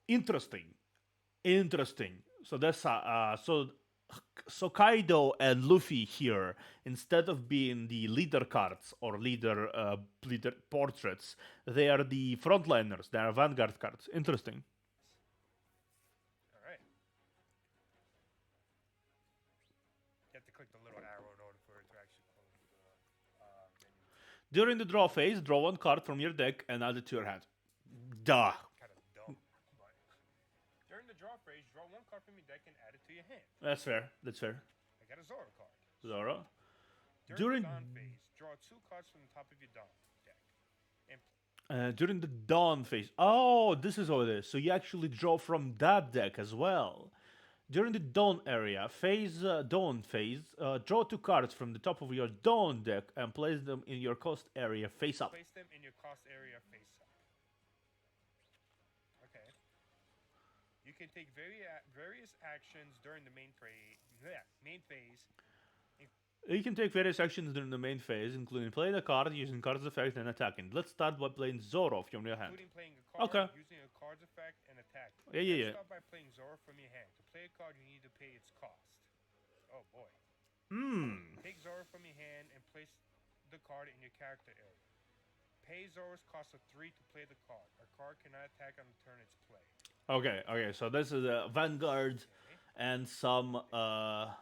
Interesting. So that's so Kaido and Luffy here, instead of being the leader cards or leader portraits, they are the frontliners. They are Vanguard cards. Interesting. All right. You have to click the little arrow in order for it to actually close the menu. During the draw phase, draw one card from your deck and add it to your hand. Duh. Kind of dumb. But during the draw phase, draw one card from your deck and add it to your hand. That's fair. I got a Zoro card. Zoro. During the Dawn phase, draw two cards from the top of your Dawn deck. And during the Dawn phase. Oh, this is how it is. So you actually draw from that deck as well. During the Dawn phase, draw two cards from the top of your Dawn deck and place them in your cost area face up. Place them in your cost area face up. Okay. can take various actions during the main phase. You can take various actions during the main phase, including playing a card, using card's effect, and attacking. Let's start by playing Zoro from your hand. Including playing a card, Okay. using a card's effect, and attacking. Yeah. Let's start by playing Zoro from your hand. To play a card, you need to pay its cost. Oh boy. Take Zoro from your hand and place the card in your character area. Pay Zoro's cost of 3 to play the card. A card cannot attack on the turn it's played. Okay. So this is a Vanguard and some. I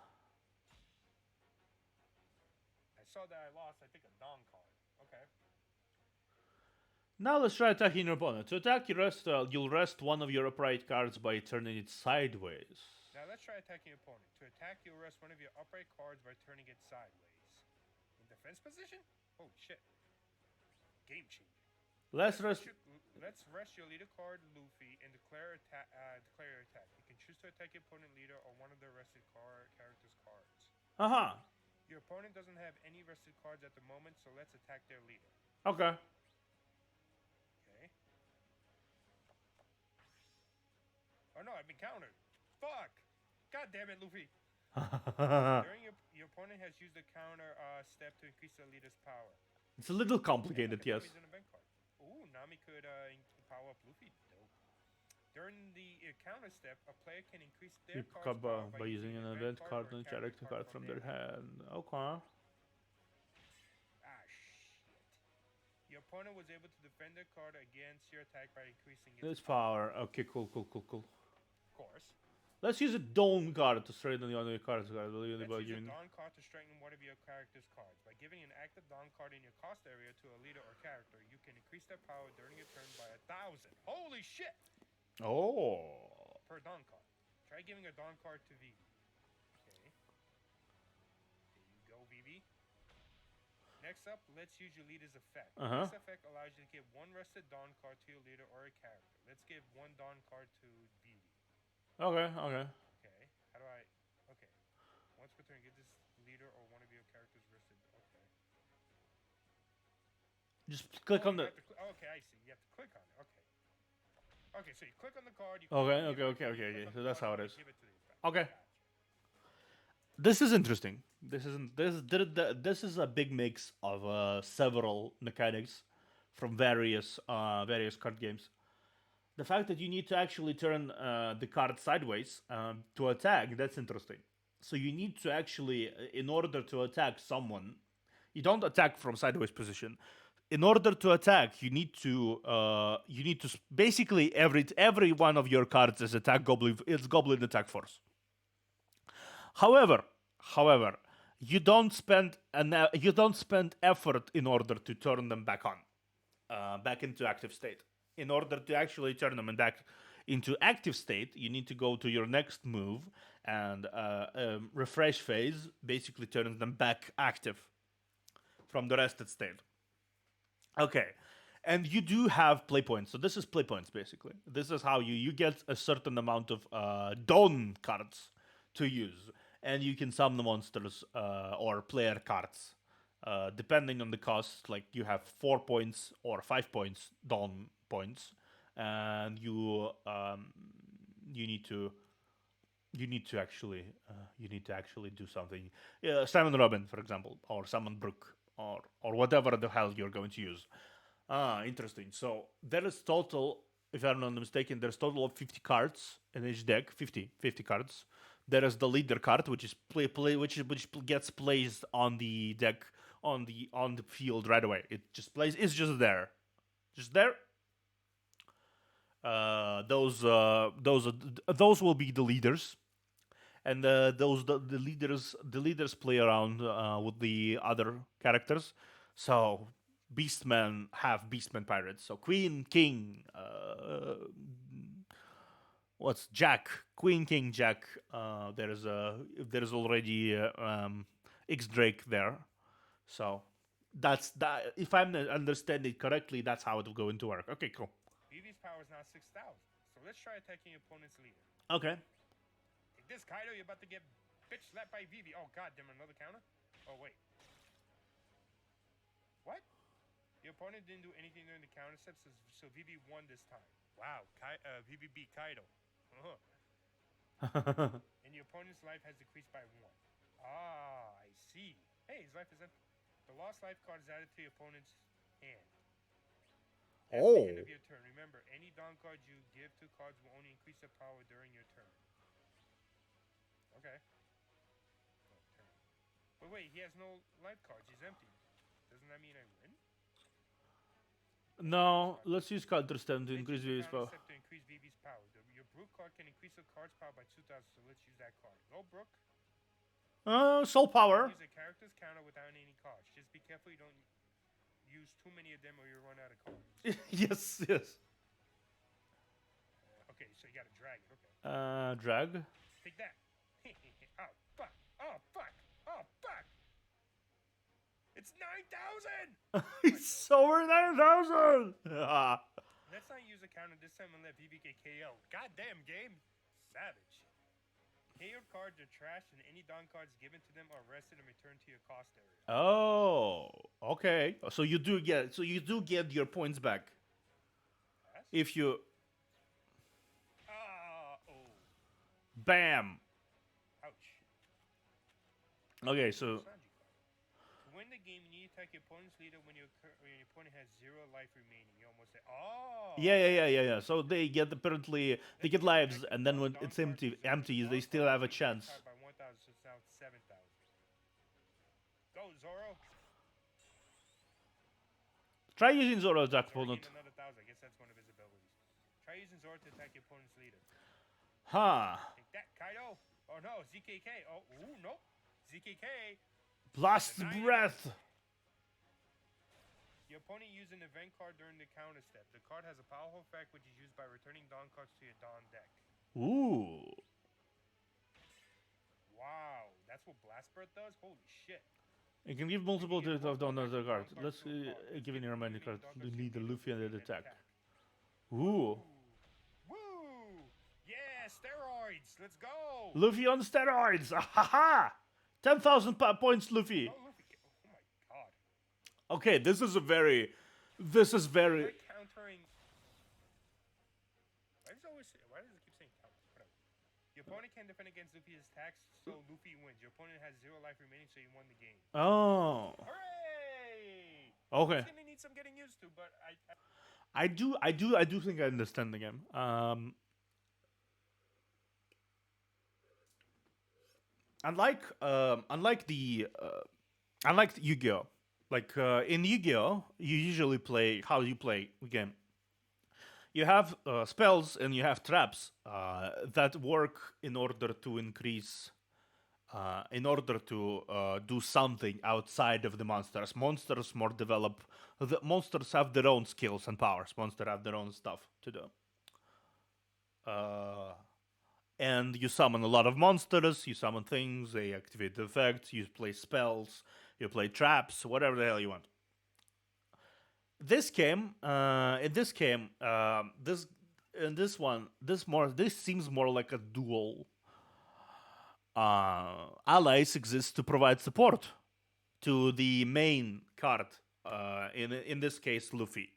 saw that I lost, I think, a Dawn card. Okay. Now let's try attacking your opponent. To attack, you'll rest one of your upright cards by turning it sideways. Now let's try attacking your opponent. To attack, you'll rest one of your upright cards by turning it sideways. In defense position? Oh shit. Game changing. Let's rest your leader card, Luffy, and declare your attack. You can choose to attack your opponent leader or one of the rested character's cards. Your opponent doesn't have any rested cards at the moment, so let's attack their leader. Okay. Oh no, I've been countered. Fuck! God damn it, Luffy. During your opponent has used a counter step to increase the leader's power. It's a little complicated, yes. Ooh, Nami could power up Luffy. Dope. During the counter step, a player can increase their card's power by using an event card and character card from their hand. Okay. Ah, shit. Your opponent was able to defend their card against your attack by increasing its power. Okay, cool. Of course. Let's use a Dawn card to strengthen the other cards. Let's use a Dawn card to strengthen one of your character's cards. By giving an active Dawn card in your cost area to a leader or character, you can increase their power during your turn by 1,000. Holy shit! Oh. Per Dawn card. Try giving a Dawn card to Vivi. Okay. There you go, Vivi. Next up, let's use your leader's effect. This effect allows you to give one rested Dawn card to your leader or a character. Let's give one Dawn card to Vivi. Okay. How do I... Okay. Once per turn, get this leader or one of your characters rested. Okay. Just click on the... Okay, I see. You have to click on it. Okay. Okay, so you click on the card. Okay. So that's how it is. Okay. This is interesting. This is a big mix of several mechanics from various card games. The fact that you need to actually turn the card sideways to attack, that's interesting. So you need to actually, in order to attack someone, you don't attack from sideways position. In order to attack, you need to basically every one of your cards is goblin attack force. However, you don't spend effort in order to turn them back into active state. In order to actually turn them back into active state, you need to go to your next move and refresh phase, basically turns them back active from the rested state. Okay, and you do have play points. So this is play points, basically. This is how you get a certain amount of Dawn cards to use. And you can summon the monsters or player cards. Depending on the cost, like you have 4 points or 5 points Dawn points, and you need to actually do something. Summon Robin, for example, or summon Brook, or whatever the hell you're going to use. Interesting. So there is total, if I'm not mistaken, there's total of 50 cards in each deck. 50 cards. There is the leader card, which is which gets placed on the deck on the field right away. It just plays. It's just there. Those will be the leaders, and the leaders play around with the other characters. So Beastmen have Beastmen pirates. So Queen, King, what's Jack? Queen, King, Jack. There's already X Drake there. So that's that. If I'm understanding correctly, that's how it will go into work. Okay, cool. Vivi's power is now 6,000. So let's try attacking your opponent's leader. Okay. Take this, Kaido. You're about to get bitch slapped by Vivi. Oh god damn, another counter? Oh wait. What? Your opponent didn't do anything during the counter step, so Vivi won this time. Wow, Vivi beat Kaido. And your opponent's life has decreased by 1. Ah, I see. Hey, his life is empty. The lost life card is added to your opponent's hand. That's the end of your turn. Remember, any Dawn card you give to cards will only increase their power during your turn. Okay. Oh, turn. But wait, he has no life cards. He's empty. Doesn't that mean I win? No, let's use counter stem to increase VV's power. To increase VV's power. Your Brook card can increase the card's power by 2,000, so let's use that card. Go, Brook. Soul power. Use a character's counter without any cards. Just be careful you don't use too many of them or you run out of cards. Yes, yes. Okay, so you gotta drag it. Okay. Drag. Take that. Oh, fuck. Oh, fuck. Oh, fuck. It's 9,000! It's over 9,000! Let's not use a counter this time and let VV get KO. Goddamn game. Savage. KO cards are trashed and any Dawn cards given to them are arrested and returned to your cost area. Oh, okay. So you do get your points back. Yes? If you Oh. Bam. Ouch. Okay, so to win the game, you need to attack your opponent's leader when your opponent has 0 life remaining. You almost say, oh. Yeah. So they get lives, and then when it's empty, they still have a chance. By 1,000, so it's now 7,000. Go, Zoro. Try using Zoro to attack opponent. Another 1,000. I guess that's one of his abilities. Try using Zoro to attack your opponent's leader. Huh. Take that, Kaido. Oh no, ZKK. Oh, ooh, nope. ZKK. Blast breath. Your opponent used an event card during the counter step. The card has a powerful effect which is used by returning Dawn cards to your Dawn deck. Ooh. Wow, that's what Blast Breath does? Holy shit. You can give multiple to Dawn as a card. Let's give you a remaining card to lead the Luffy and the attack. Ooh. Woo! Yeah, steroids. Let's go. Luffy on steroids. Ahaha. 10,000 points, Luffy. Oh, Luffy. Oh my god. Okay, this is very. Like countering. Why does it keep saying counter? Whatever. Your opponent can defend against Luffy's attacks, so Luffy wins. Your opponent has 0 life remaining, so you won the game. Oh. Hooray! Okay. It's gonna need some getting used to, but I do think I understand the game. Unlike Yu-Gi-Oh! Like in Yu-Gi-Oh, you usually play how you play the game. You have spells and you have traps that work in order to increase, in order to do something outside of the monsters. Monsters more develop. The monsters have their own skills and powers. Monsters have their own stuff to do. And you summon a lot of monsters, you summon things, they activate the effects, you play spells, you play traps, whatever the hell you want. This seems more like a duel. Allies exist to provide support to the main card. In this case, Luffy.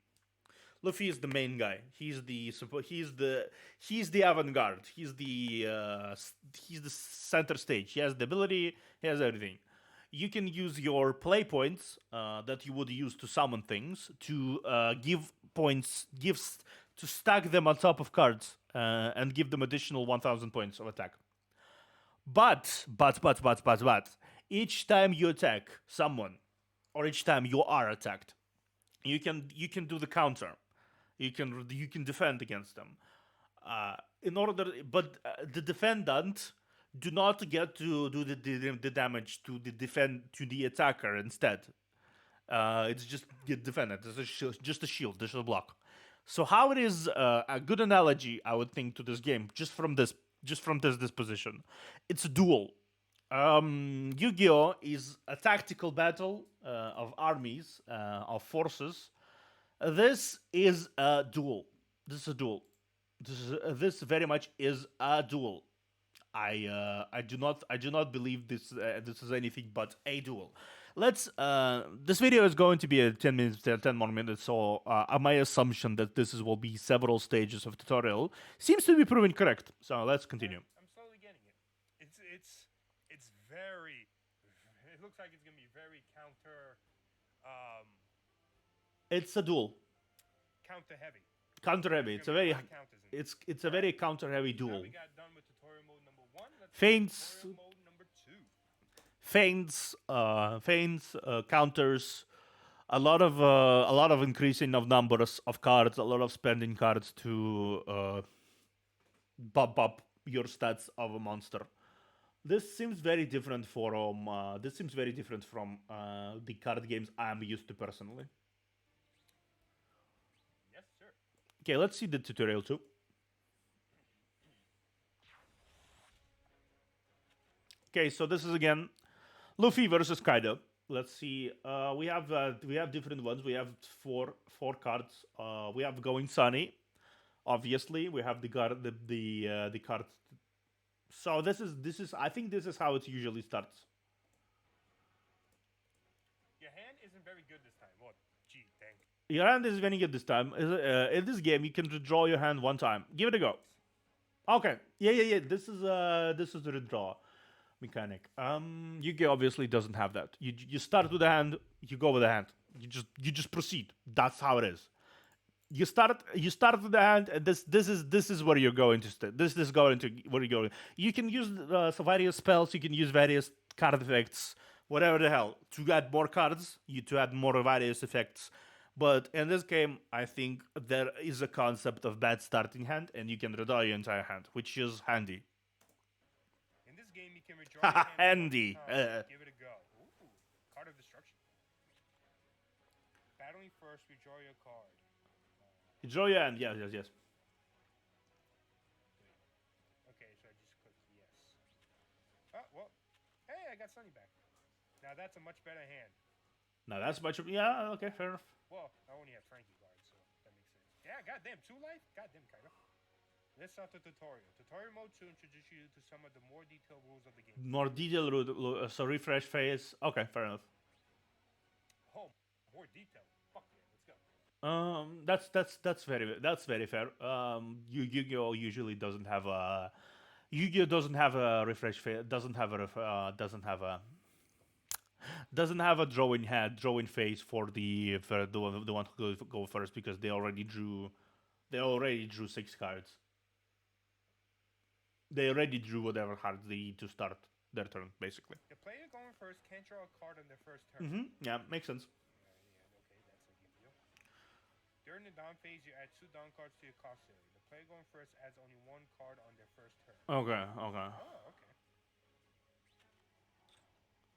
Luffy is the main guy. He's the avant-garde. He's the center stage. He has the ability. He has everything. You can use your play points that you would use to summon things to give gifts to stack them on top of cards and give them additional 1,000 points of attack. But each time you attack someone, or each time you are attacked, you can do the counter. You can defend against them. The defendant do not get to do the damage to the attacker instead. It's just get defended. It's just a shield. Just a block. So how it is a good analogy, I would think, to this game, just from this disposition. It's a duel. Yu-Gi-Oh! Is a tactical battle of armies, of forces. This is a duel. This very much is a duel. I do not believe this is anything but a duel. Let's. This video is going to be a 10 minutes, 10 more minutes. So my assumption that will be several stages of tutorial seems to be proven correct. So let's continue. I'm slowly getting it. It's very. It looks like it's gonna be very counter. It's a duel. Counter heavy. Counter heavy. It's a very. It's a very counter heavy duel. Now we got done with tutorial mode number 1. Let's Feints. tutorial mode number 2. Feints, counters, a lot of increasing of numbers of cards, a lot of spending cards to bump up your stats of a monster. This seems very different from the card games I'm used to personally. Yes, sir. Okay, let's see the tutorial too. Okay, so this is again Luffy versus Kaido. Let's see. We have different ones. We have four cards. We have Going Sunny. Obviously, we have the card. The card. So this is. I think this is how it usually starts. Your hand isn't very good this time. What? Gee, dang. Your hand is very good this time. In this game, you can draw your hand one time. Give it a go. Okay. Yeah. This is the redraw mechanic. Yu-Gi-Oh obviously doesn't have that. You start with the hand, you go with the hand. You just proceed. That's how it is. You start with the hand, and this is where you're going to stay. This is going to where you're going. You can use various spells. You can use various card effects, whatever the hell, to add more cards. To add more various effects. But in this game, I think there is a concept of bad starting hand, and you can redraw your entire hand, which is handy. In this game, you can redraw your hand handy. Give it a go. Ooh, card of destruction. Battling first, redraw your card. You draw your hand. Yes. Okay, so I just clicked yes. Oh, well. Hey, I got Sunny back. Now that's a much better hand. Now that's much. Yeah, okay, fair enough. Well, I only have Frankie cards, so that makes sense. Yeah, goddamn, 2 life? Goddamn, Kaido. Let's start the tutorial. Tutorial mode 2 introduces you to some of the more detailed rules of the game. More detailed rules, so refresh phase. Okay, fair enough. Oh, more detailed. Fuck yeah, let's go. That's very fair. Yu-Gi-Oh usually doesn't have a Yu-Gi-Oh doesn't have a refresh phase. Doesn't have a drawing phase for the one who go first, because they already drew 6 cards. They already drew whatever cards they need to start their turn, basically. The player going first can't draw a card on their first turn. Yeah, makes sense. Okay, that's a good deal. During the down phase, you add 2 down cards to your cost area. The player going first adds only 1 card on their first turn. Okay. Oh, okay.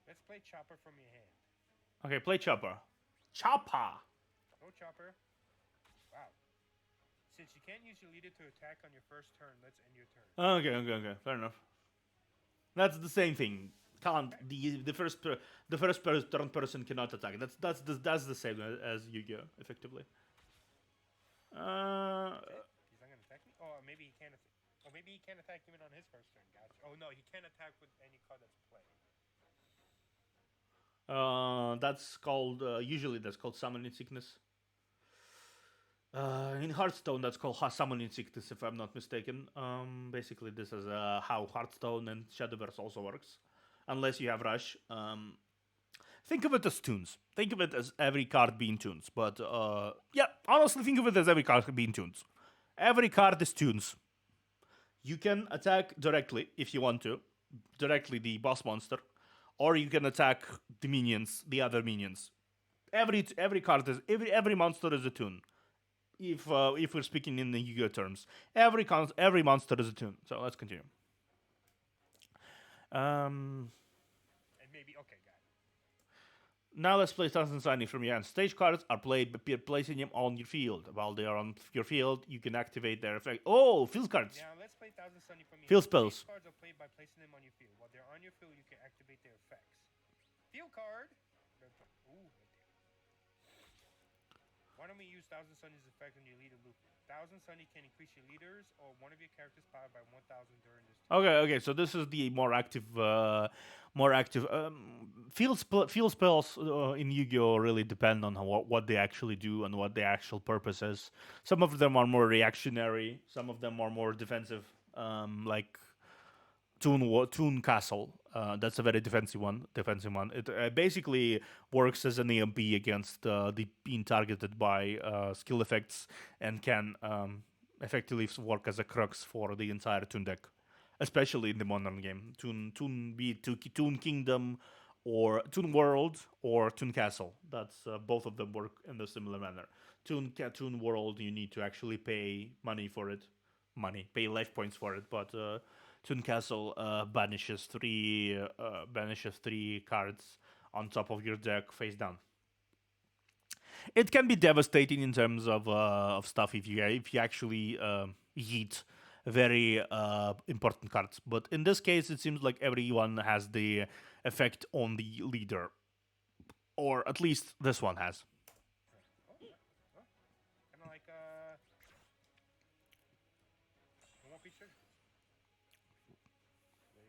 Let's play Chopper from your hand. Okay, play Chopper. Go Chopper. Wow. Since you can't use your leader to attack on your first turn, let's end your turn. Okay. Fair enough. That's the same thing. Can't the first turn person cannot attack. That's the same as Yu-Gi-Oh effectively. He's not gonna attack me. Oh, maybe he can't. Oh, maybe he can't attack even on his first turn. Gotcha. Oh no, he can't attack with any card that's played. That's called usually that's called summoning sickness. In Hearthstone, that's called summoning sickness, if I'm not mistaken. Basically, this is how Hearthstone and Shadowverse also works, unless you have Rush. Think of it as tunes. Think of it as every card being tunes. But yeah, honestly, think of it as every card being tunes. Every card is tunes. You can attack directly if you want to, directly the boss monster, or you can attack the minions, the other minions. Every card is every monster is a tune. If we're speaking in the Yu-Gi-Oh terms, every monster is a tune. So let's continue. And maybe okay, got it. Now let's play Thousand Sunny from your hand. Stage cards are played by placing them on your field. While they are on your field, you can activate their effect. Oh, field cards. Now let's play Thousand Sunny from your field hand. spells. These cards are played by placing them on your field. While they're on your field, you can activate their effects. Field card. Ooh, Why don't we use Thousand Sunny's effect on your leader Luffy? Thousand Sunny can increase your leaders or one of your characters' power by 1,000 during this turn. Okay. So this is the more active, more active. Field spells in Yu-Gi-Oh really depend on what they actually do and what the actual purpose is. Some of them are more reactionary. Some of them are more defensive. Like Toon Castle. That's a very defensive one. It basically works as an EMP against the being targeted by skill effects and can effectively work as a crux for the entire Toon deck, especially in the modern game. Toon Kingdom, or Toon World, or Toon Castle. That's both of them work in a similar manner. Toon World, you need to actually pay money for it, pay life points for it, but Toon Castle banishes three cards on top of your deck face down. It can be devastating in terms of stuff if you actually yeet very important cards. But in this case, it seems like everyone has the effect on the leader, or at least this one has. Kind of like it won't be triggered.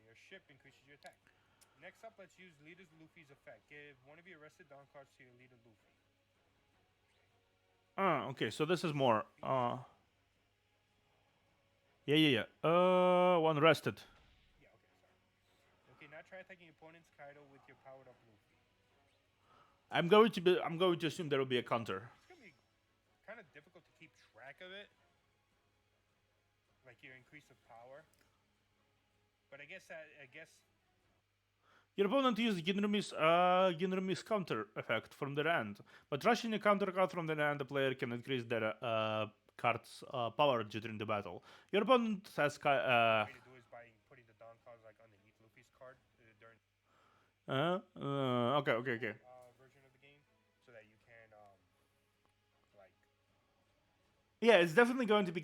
Your ship increases your attack. Next up, let's use Leader's Luffy's effect. Give one of your arrested Dawn cards to your leader Luffy. Okay, so this is more. Yeah. One rested. Yeah, okay, sorry. Okay, now try attacking your opponent's Kaido with your powered up Luffy. I'm going to assume there will be a counter. It's gonna be kind of difficult to keep track of it, like your increase of power. But I guess Your opponent used Ginrumi's counter effect from their end. But rushing a counter card from their end, the player can increase their card's power during the battle. Your opponent has. the way to do is by putting the Dawn cards like underneath Luffy's card during Okay. version of the game, so that you can like. Yeah, it's definitely going to be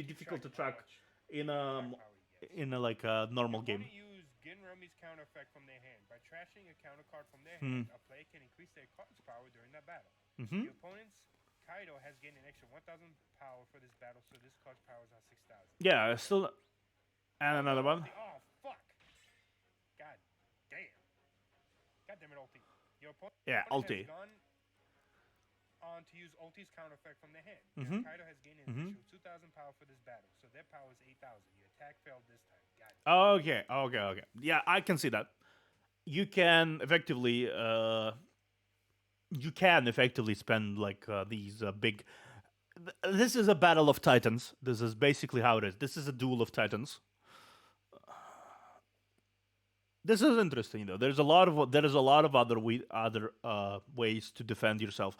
difficult to track in like a normal game. Use Ginrumi's counter effect from their hand. By trashing a counter card from their hand, a player can increase their card's power during that battle. Your opponent's Kaido has gained an extra 1,000 power for this battle, so this card's power is now 6,000. Yeah, still. And another one. Oh, fuck. God damn. God damn it, ulti. Your opponent ulti. has gone on to use ulti's counter effect from their hand. Your Kaido has gained an additional 2,000 power for this battle, so their power is 8,000. Your attack failed this time. Okay. Yeah, I can see that. You can effectively spend like these big. This is a battle of titans. This is basically how it is. This is a duel of titans. This is interesting though. There is a lot of other ways to defend yourself.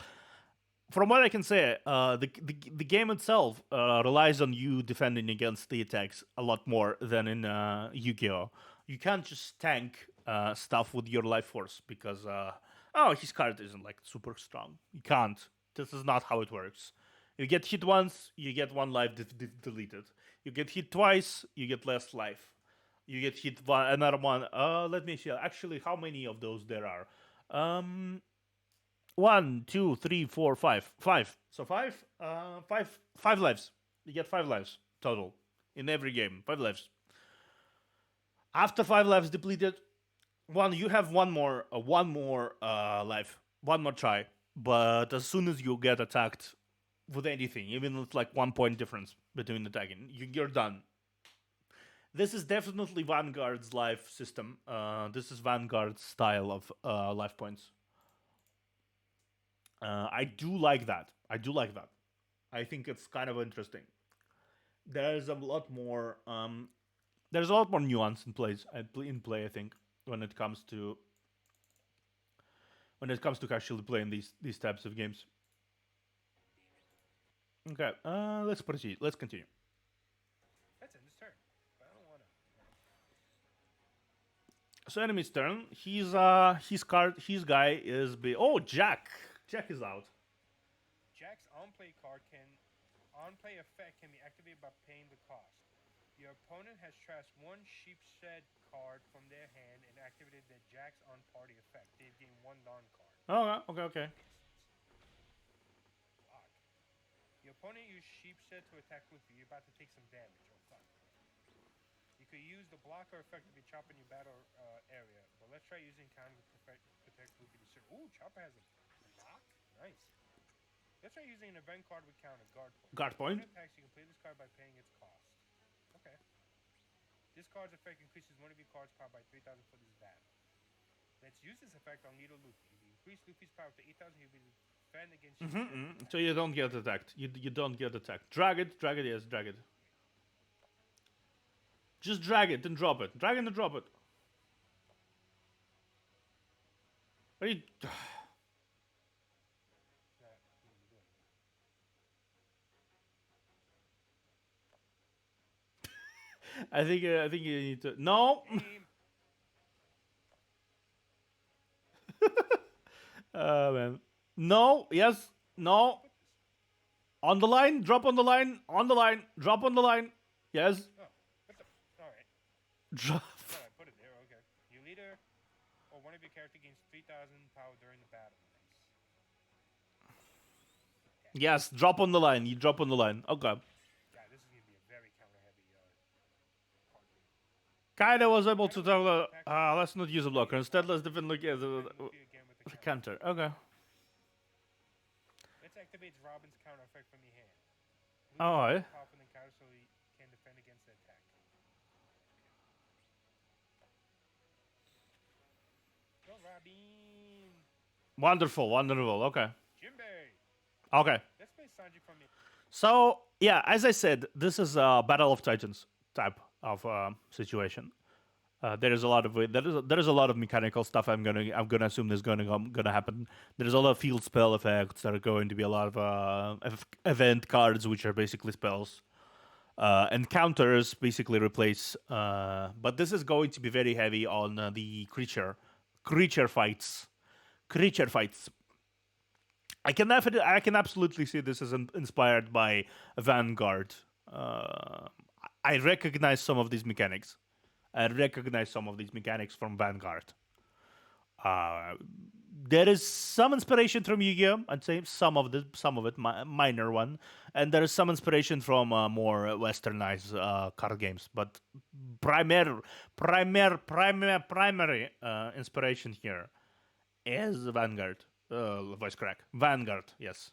From what I can say, the game itself relies on you defending against the attacks a lot more than in Yu-Gi-Oh. You can't just tank stuff with your life force because his card isn't like super strong. You can't. This is not how it works. You get hit once, you get one life deleted. You get hit twice, you get less life. You get hit another one. Let me see. Actually, how many of those there are? 1, 2, 3, 4, 5. 5. So 5? 5 lives. You get 5 lives total in every game. 5 lives. After 5 lives depleted, you have one more life, one more try. But as soon as you get attacked with anything, even with like 1 point difference between attacking, you're done. This is definitely Vanguard's life system. This is Vanguard's style of life points. I do like that. I think it's kind of interesting. There's a lot more. There's a lot more nuance in play. I think when it comes to actually playing these types of games. Okay. Let's proceed. Let's continue. That's in this turn. But I don't wanna. So enemy's turn. His guy is Jack. Jack is out. Jack's on-play effect can be activated by paying the cost. Your opponent has trashed one sheepshed card from their hand and activated the Jack's on-party effect. They've gained 1 Dawn card. Okay. opponent used sheep set to attack Luffy, you're about to take some damage. Oh fuck. You could use the blocker effect to be chopping your battle area, but let's try using counter to protect Luffy to serve. Ooh, Chopper has a block? Nice. Let's try using an event card with counter, guard point. Guard point. When it attacks, you can play this card by paying its cost. Okay. This card's effect increases one of your cards' power by 3,000 for this battle. Let's use this effect on Leader Luffy. If you increase Luffy's power to 8,000, he'll be defend against you. So you don't get attacked. You don't get attacked. Drag it, yes, drag it. Just drag it and drop it. Drag it and drop it. Are you... I think you need to... No! Man. No, yes, no. On the line, drop on the line, on the line, drop on the line. Yes. Oh, what the? Alright. Drop. Alright, put it there, okay. Your leader or one of your character gains 3,000 power during the battle. Nice. Yes, drop on the line. You drop on the line. Okay. Yeah, this is going to be a very counter-heavy card game. Kinda was able to tell let's not use a blocker. Instead, let's defend the counter. Okay. Let's activate Robin's counter effect from your hand. Alright. Powerful than counter so he can defend against the attack. Go, Robin! Wonderful, wonderful. Okay. Jinbei! Okay. Let's play Sanji from your... So, yeah, as I said, this is a Battle of Titans type of situation. There is a lot of mechanical stuff. I'm gonna assume is gonna happen. There's a lot of field spell effects. There are going to be a lot of event cards, which are basically spells, and counters basically replace. But this is going to be very heavy on the creature fights. I can absolutely see this as inspired by Vanguard. I recognize some of these mechanics. From Vanguard. There is some inspiration from Yu-Gi-Oh! I'd say some of it, minor one, and there is some inspiration from more westernized card games. But primary inspiration here is Vanguard. Voice crack. Vanguard. Yes.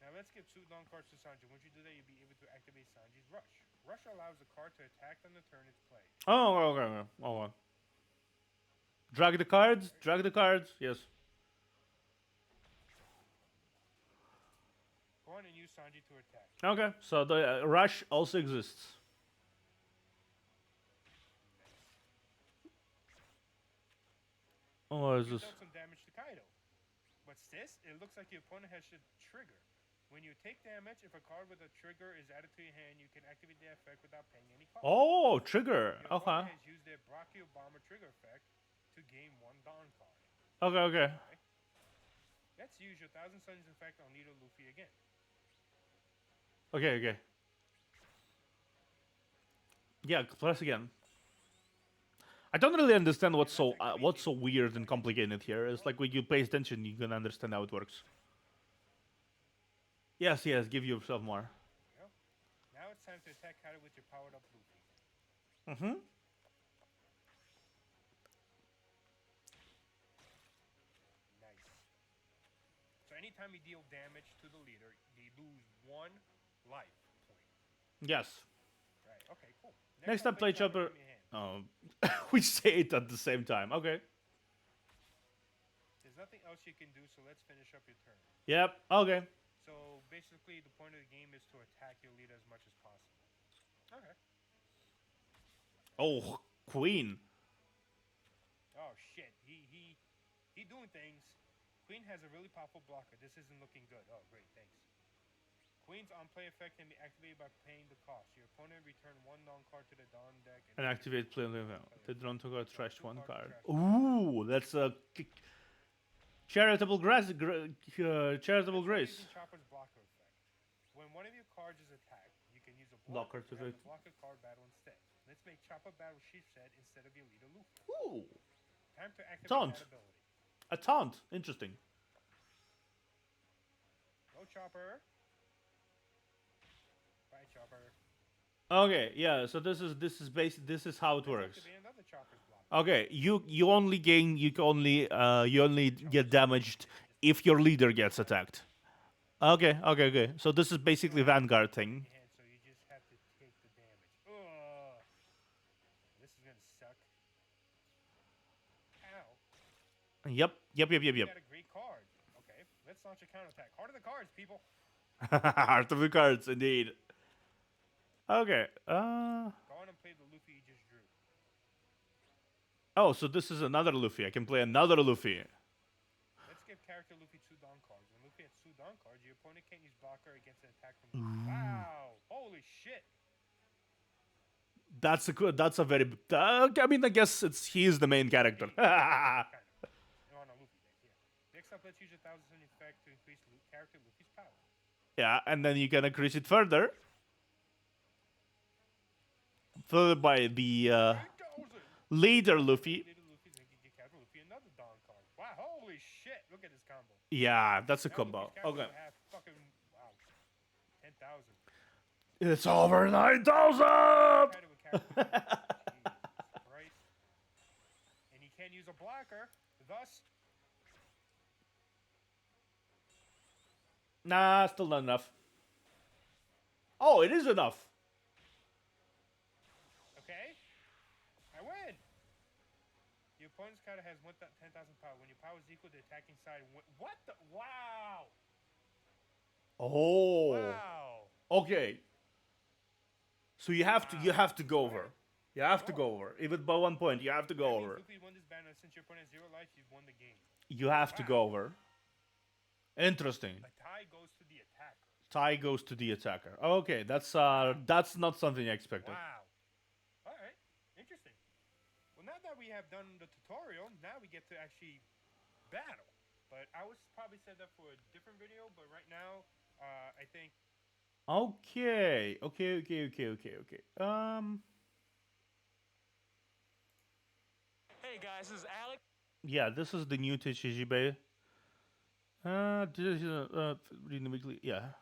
Now let's give 2 long cards to Sanji. Once you do that, you'll be able to activate Sanji's Rush. Rush allows the card to attack on the turn it's played. Oh, okay. Oh, drag the cards. Yes. Go on and use Sanji to attack. Okay, so the Rush also exists. Oh, is You this? dealt some damage to Kaido. What's this? It looks like your opponent has a trigger. When you take damage, if a card with a trigger is added to your hand, you can activate the effect without paying any cost. Oh, trigger. Your Okay. opponent has used their Brachio Bomber trigger effect to gain 1 Dawn card. Okay. Let's use your 1,000 Suns effect on Leader Luffy again. Okay. Yeah, press again. I don't really understand what's so weird and complicated here. It's like when you pay attention, you can understand how it works. Yes, give yourself more. Well, now it's time to attack Kaido with your powered up Luffy. Nice. So anytime you deal damage to the leader, they lose 1 life point. Yes. Right, okay, cool. Next time play Chopper. We say it at the same time. Okay. There's nothing else you can do, so let's finish up your turn. Yep. Okay. So basically, the point of the game is to attack your leader as much as possible. Okay. Oh, Queen. Oh shit, he doing things. Queen has a really powerful blocker. This isn't looking good. Oh great, thanks. Queen's on-play effect can be activated by paying the cost. Your opponent return 1 non-card to the Dawn deck And activate play on the event. They don't go trash 1 card. Ooh, that's a charitable grace. Charitable grace. Chopper's blocker effect. When one of your cards is attacked, you can use a Blocker blocker to to the- blocker card battle instead. Let's make Chopper battle Sheep set instead of your leader Luffy. Ooh, Time to activate Taunt. that ability. a taunt. Interesting. Chopper. Bye, Chopper. Okay, yeah. So this is how it There's works. activating another Chopper's block. Okay, you only gain you only get damaged if your leader gets attacked. Okay. So this is basically Vanguard thing. Hand, so you just have to take the damage. Ugh. This is gonna suck. Ow. Yep. You got a great card. Okay, let's launch a counterattack. Heart of the cards, people. Heart of the cards, indeed. Okay. Go on and play the Luffy you just drew. Oh, so this is another Luffy. I can play another Luffy. Let's give character Luffy 2 Dawn cards. When Luffy has 2 Dawn cards, your opponent can't use blocker against an attack from Luffy. Wow! Holy shit! That's a good. That's a very. I mean, I guess he is the main character. Kind of. On a Luffy deck, yeah. Next up, let's use a 1,000 effect to increase character Luffy's power. Yeah, and then you can increase it further. Followed by the later Luffy. Captain Luffy another Dawn card. Wow, holy shit! Look at this combo. Yeah, that's a Now combo. Luffy's Okay. have fucking wow, 10,000. It's over 9,000. Jesus Christ. And he can't use a blocker, thus. Nah, still not enough. Oh, it is enough. Okay. I win. Your opponent's card has 10,000 power. When your power is equal to the attacking side, what the? Wow. Oh. Wow. Okay. So you have to go over. You have to go over. Even by 1 point, you have to go over. Luffy won this battle. Since your opponent has 0 life, you've won the game. You have to go over. Interesting. A tie goes to the attacker. Tie goes to the attacker. Okay, that's not something I expected. Wow. All right. Interesting. Well, now that we have done the tutorial, now we get to actually battle. But I would probably set that for a different video. But right now, I think. Okay. Hey guys, this is Alex. Yeah, this is the new TCG bay. This is reading weekly. Yeah.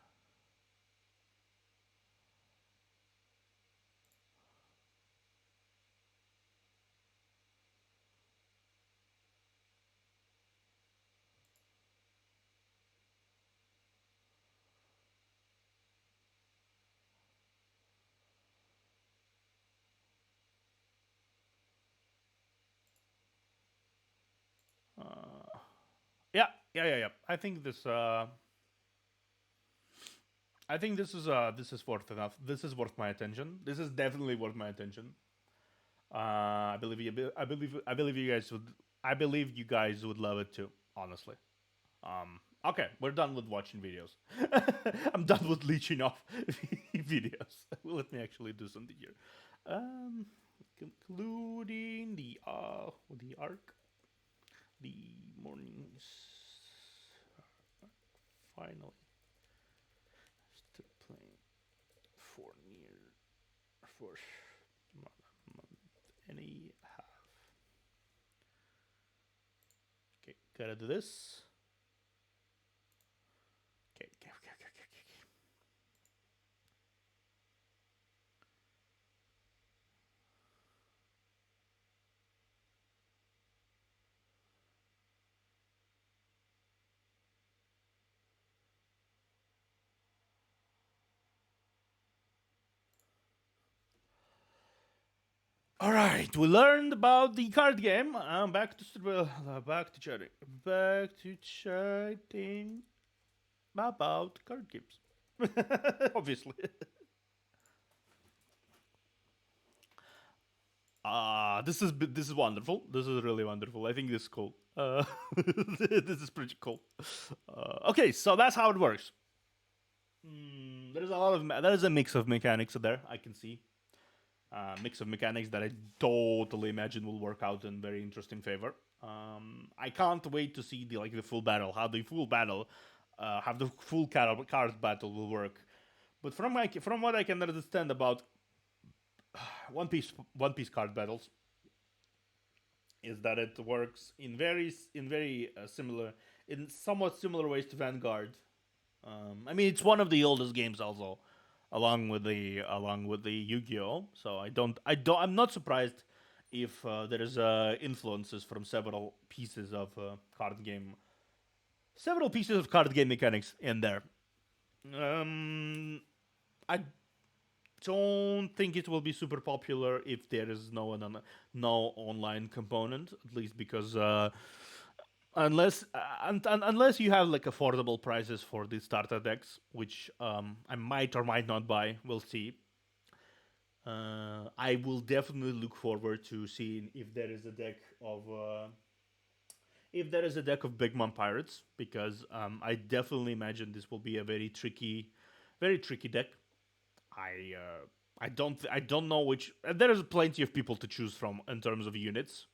Yeah. I think this. I think this is worth enough. This is worth my attention. This is definitely worth my attention. I believe you guys would. I believe you guys would love it too. Honestly. Okay, we're done with watching videos. I'm done with leeching off videos. Let me actually do something here. Concluding the arc, the mornings. Finally, still playing for month and a half. Okay, gotta do this. Okay. All right, we learned about the card game. Back to chatting. Back to chatting about card games. Obviously. This is wonderful. This is really wonderful. I think this is cool. This is pretty cool. Okay, so that's how it works. There's a mix of mechanics there. I can see. Mix of mechanics that I totally imagine will work out in very interesting favor. I can't wait to see the full battle, how the full card battle will work. But from what I can understand about One Piece card battles, is that it works in somewhat similar ways to Vanguard. I mean, it's one of the oldest games also, along with the Yu-Gi-Oh. So I'm not surprised if there is influences from several pieces of card game mechanics in there. I don't think it will be super popular if there is no online component, at least because unless you have like affordable prices for the starter decks, which I might or might not buy. We'll see. I will definitely look forward to seeing if there is a deck of Big Mom Pirates, because I definitely imagine this will be a very tricky deck. I don't know which. There is plenty of people to choose from in terms of units.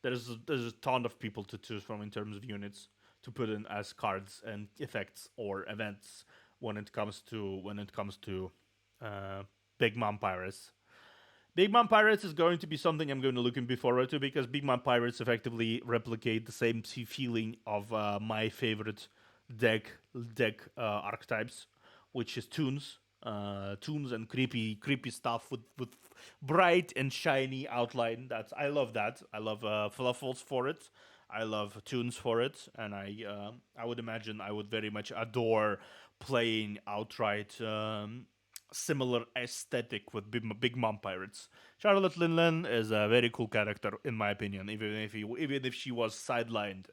There's a ton of people to choose from in terms of units to put in as cards and effects or events when it comes to uh, Big Mom Pirates. Big Mom Pirates is going to be something I'm going to look forward to, because Big Mom Pirates effectively replicate the same feeling of my favorite deck archetypes, which is tunes and creepy stuff with bright and shiny outline. I love that. I love fluffles for it. I love tunes for it, and I would imagine I would very much adore playing outright similar aesthetic with Big Mom Pirates. Charlotte Linlin is a very cool character in my opinion, even if she was sidelined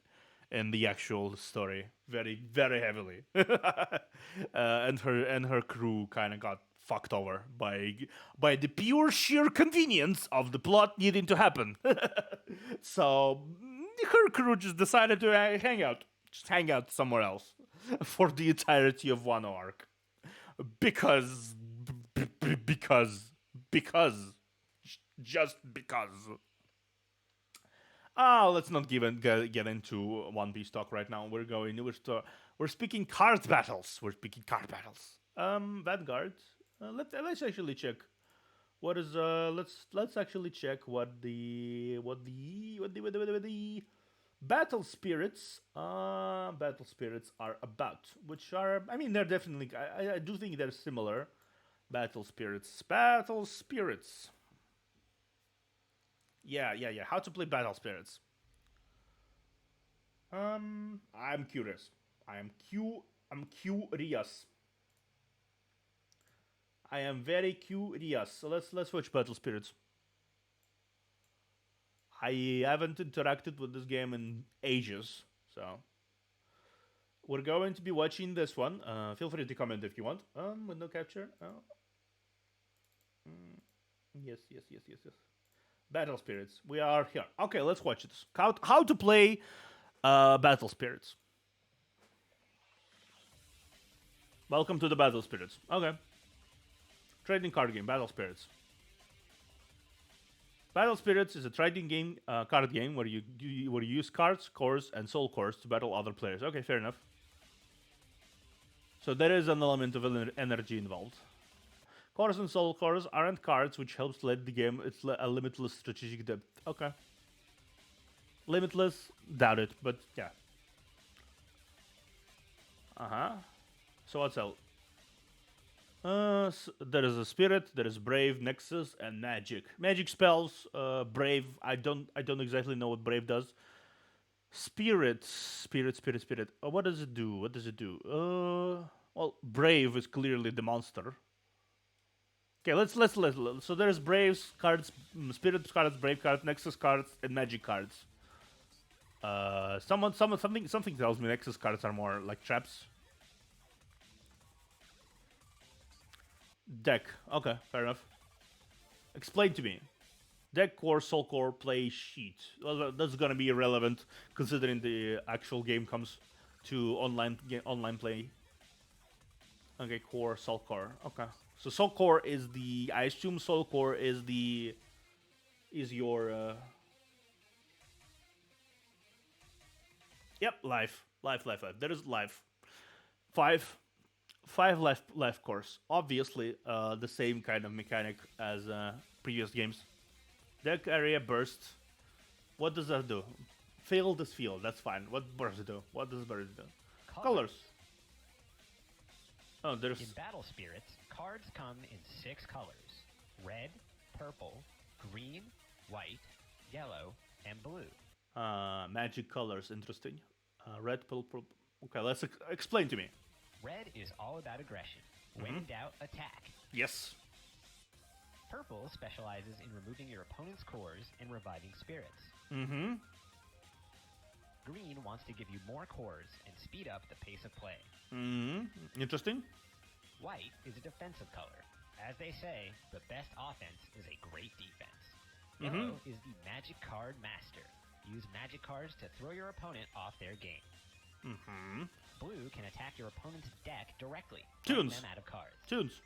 in the actual story very heavily, and her crew kind of got fucked over by the pure sheer convenience of the plot needing to happen. So her crew just decided to hang out somewhere else for the entirety of Wano arc, because because just because. Let's not get into One Piece talk right now. We're speaking card battles. Vanguard. Let's actually check. What is let's actually check what the battle spirits are about. Which are, I mean, they're definitely. I do think they're similar. Battle spirits. Yeah. How to play battle spirits? I'm curious. I'm curious. I am very curious. So let's watch battle spirits. I haven't interacted with this game in ages, so we're going to be watching this one. Feel free to comment if you want. With no capture. Yes. Battle spirits. We are here. Okay, let's watch this. How to play battle spirits. Welcome to the battle spirits. Okay. Trading card game. Battle spirits. Battle Spirits is a trading game, card game where you use cards, cores, and soul cores to battle other players. Okay, fair enough. So there is an element of energy involved. Cores and soul cores aren't cards, which helps let the game. It's a limitless strategic depth. Okay. Limitless, doubt it, but yeah. So what's else? There is a spirit, there is brave, nexus, and magic. Magic spells, brave. I don't exactly know what brave does. Spirit. What does it do? Well, brave is clearly the monster. Okay, let's. So there's braves cards, spirit cards, brave cards, nexus cards, and magic cards. Something tells me nexus cards are more like traps. Deck. Okay, fair enough. Explain to me. Deck core, soul core, play sheet. Well, that's gonna be irrelevant considering the actual game comes to online play. Okay, core, soul core. Okay, so soul core is the. I assume soul core is your. Yep, life. There is life. Five life cores. Obviously, the same kind of mechanic as previous games. Deck area burst. What does that do? Field is field. That's fine. What burst do? What does burst do? Colors. Oh, there's In Battle Spirits, cards come in 6 colors: red, purple, green, white, yellow, and blue. magic colors. Interesting. Red, purple. Okay, let's explain to me. Red is all about aggression. When in doubt, attack. Yes. Purple specializes in removing your opponent's cores and reviving spirits. Mm-hmm. Green wants to give you more cores and speed up the pace of play. Mm-hmm. Interesting. White is a defensive color. As they say, the best offense is a great defense. Yellow is the magic card master. Use magic cards to throw your opponent off their game. Mm-hmm. Blue can attack your opponent's deck directly, Tunes. knocking them out of cards. Tunes.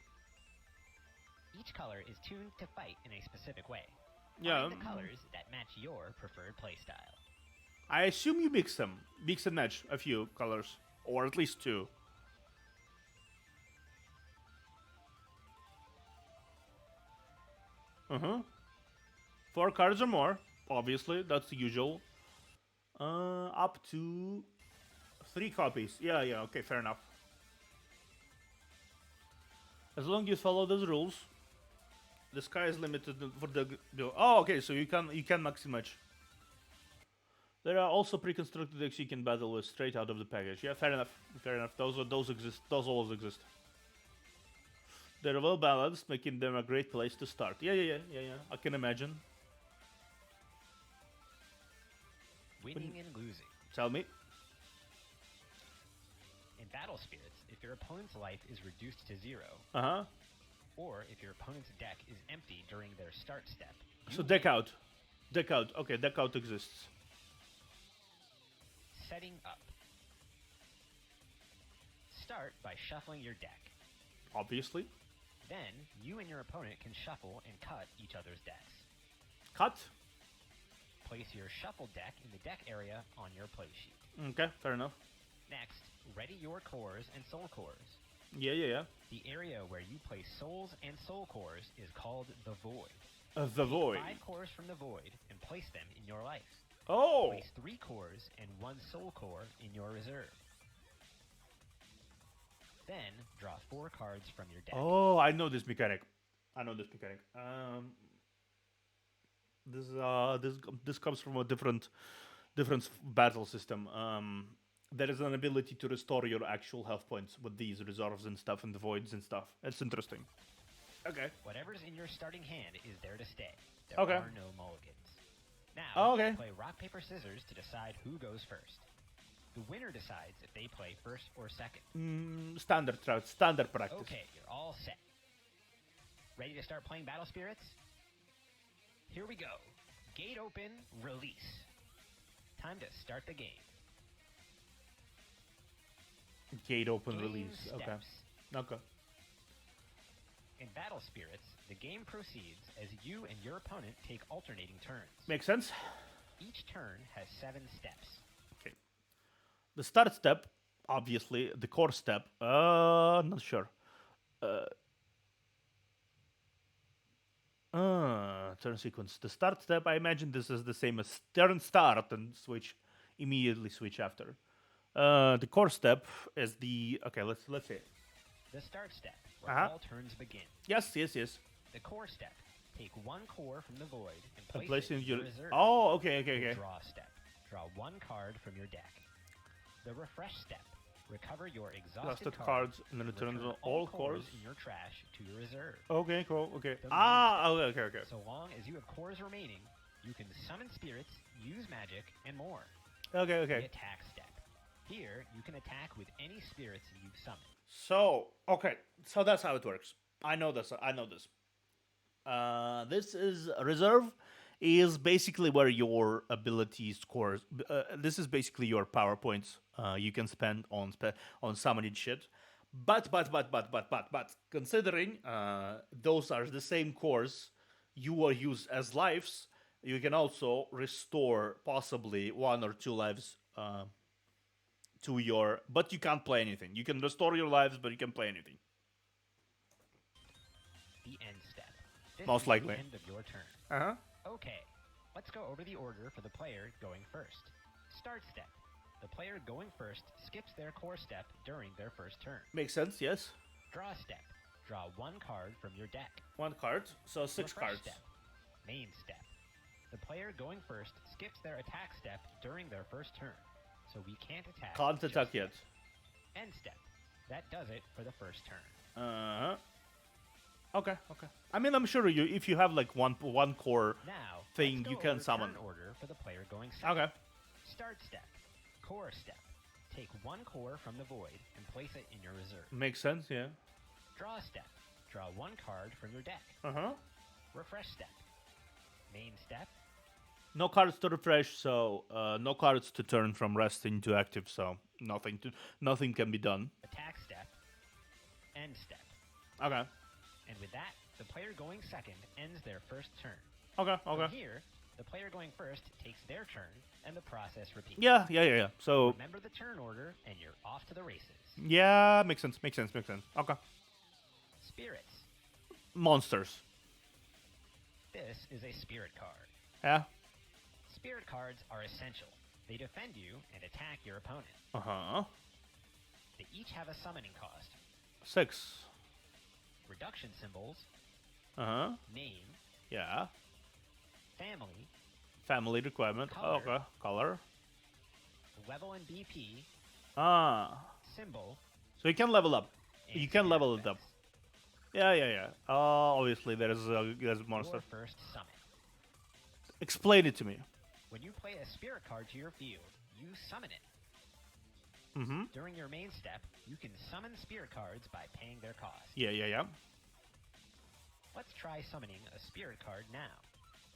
Each color is tuned to fight in a specific way. Yeah. Find the colors that match your preferred playstyle. I assume you mix them. Mix and match a few colors. Or at least 2. Uh-huh. 4 cards or more. Obviously, that's the usual. Up to 3 copies. Yeah, okay, fair enough. As long as you follow those rules. The sky is limited for the... Oh, okay, so you can max and match. There are also pre-constructed decks you can battle with straight out of the package. Yeah, fair enough. Fair enough. Those exist. Those always exist. They're well balanced, making them a great place to start. Yeah. I can imagine. Winning and losing. Tell me. In Battle Spirits, if your opponent's life is reduced to 0, Uh-huh. or if your opponent's deck is empty during their start step. So deck out. Deck out. Okay, deck out exists. Setting up. Start by shuffling your deck. Obviously. Then, you and your opponent can shuffle and cut each other's decks. Cut. Place your shuffled deck in the deck area on your play sheet. Okay, fair enough. Next, ready your cores and soul cores. Yeah. The area where you place souls and soul cores is called the Void. The void. 5 cores from the Void and place them in your life. Oh! Place 3 cores and 1 soul core in your reserve. Then, draw 4 cards from your deck. Oh, I know this mechanic. This comes from a different battle system. There is an ability to restore your actual health points with these reserves and stuff and the voids and stuff. It's interesting. Okay. Whatever's in your starting hand is there to stay. There Okay. are no mulligans. Now, Oh, okay. play rock, paper, scissors to decide who goes first. The winner decides if they play first or second. Standard practice. Okay, you're all set. Ready to start playing Battle Spirits? Here we go. Gate open, release. Time to start the game. Gate open Game release. steps. Okay. In Battle Spirits, the game proceeds as you and your opponent take alternating turns. Makes sense. Each turn has 7 steps. Okay. The start step, obviously. The core step. Not sure. Turn sequence. The start step, I imagine this is the same as turn start and immediately switch after. The core step is the... Okay, let's see. The start step, where all turns begin. Yes. The core step, take 1 core from the void and place, Place it in in your... reserve. Oh, okay. The draw step, draw 1 card from your deck. The refresh step, recover your exhausted cards and then return all cores in your trash to your reserve. Okay, cool. Okay. The Okay. So long as you have cores remaining, you can summon spirits, use magic, and more. Okay. The attack step. Here, you can attack with any spirits you've summoned. So that's how it works. I know this. This is reserve is basically where your ability scores. This is basically your power points you can spend on summoning shit. But considering those are the same cores you will use as lives, you can also restore possibly 1 or 2 lives to your... But you can't play anything. You can restore your lives, but you can play anything. The end step. This Most is likely. the end of your turn. Uh-huh. Okay, let's go over the order for the player going first. Start step. The player going first skips their core step during their first turn. Makes sense, yes. Draw step. Draw one card from your deck. One card, so 6 Refresh cards. step. Main step. The player going first skips their attack step during their first turn, so we can't attack. Can't just attack yet. End step. That does it for the first turn. Okay. I mean, I'm sure if you have like one core Now, thing, let's you go can over summon. turn order for the player going second. Okay. Start step. Core step. Take one core from the void and place it in your reserve. Makes sense, yeah. Draw step. Draw one card from your deck. Refresh step. Main step. No cards to refresh, so no cards to turn from resting to active, so nothing can be done. Attack step. End step. Okay. And with that, the player going second ends their first turn. Okay. From here, the player going first takes their turn, and the process repeats. Yeah. So Remember the turn order, and you're off to the races. yeah, makes sense. Okay. Spirits. Monsters. This is a spirit card. Yeah. Spirit cards are essential. They defend you and attack your opponent. They each have a summoning cost. 6. Reduction symbols, name, Yeah. family, Family requirement. Color. Okay. Color. level and BP, symbol, So you can level up. and You can level spirit it up. effects. Yeah. Obviously there's a monster. Your first summon. Explain it to me. When you play a spirit card to your field, you summon it. During your main step, you can summon spirit cards by paying their cost. Yeah. Let's try summoning a spirit card now.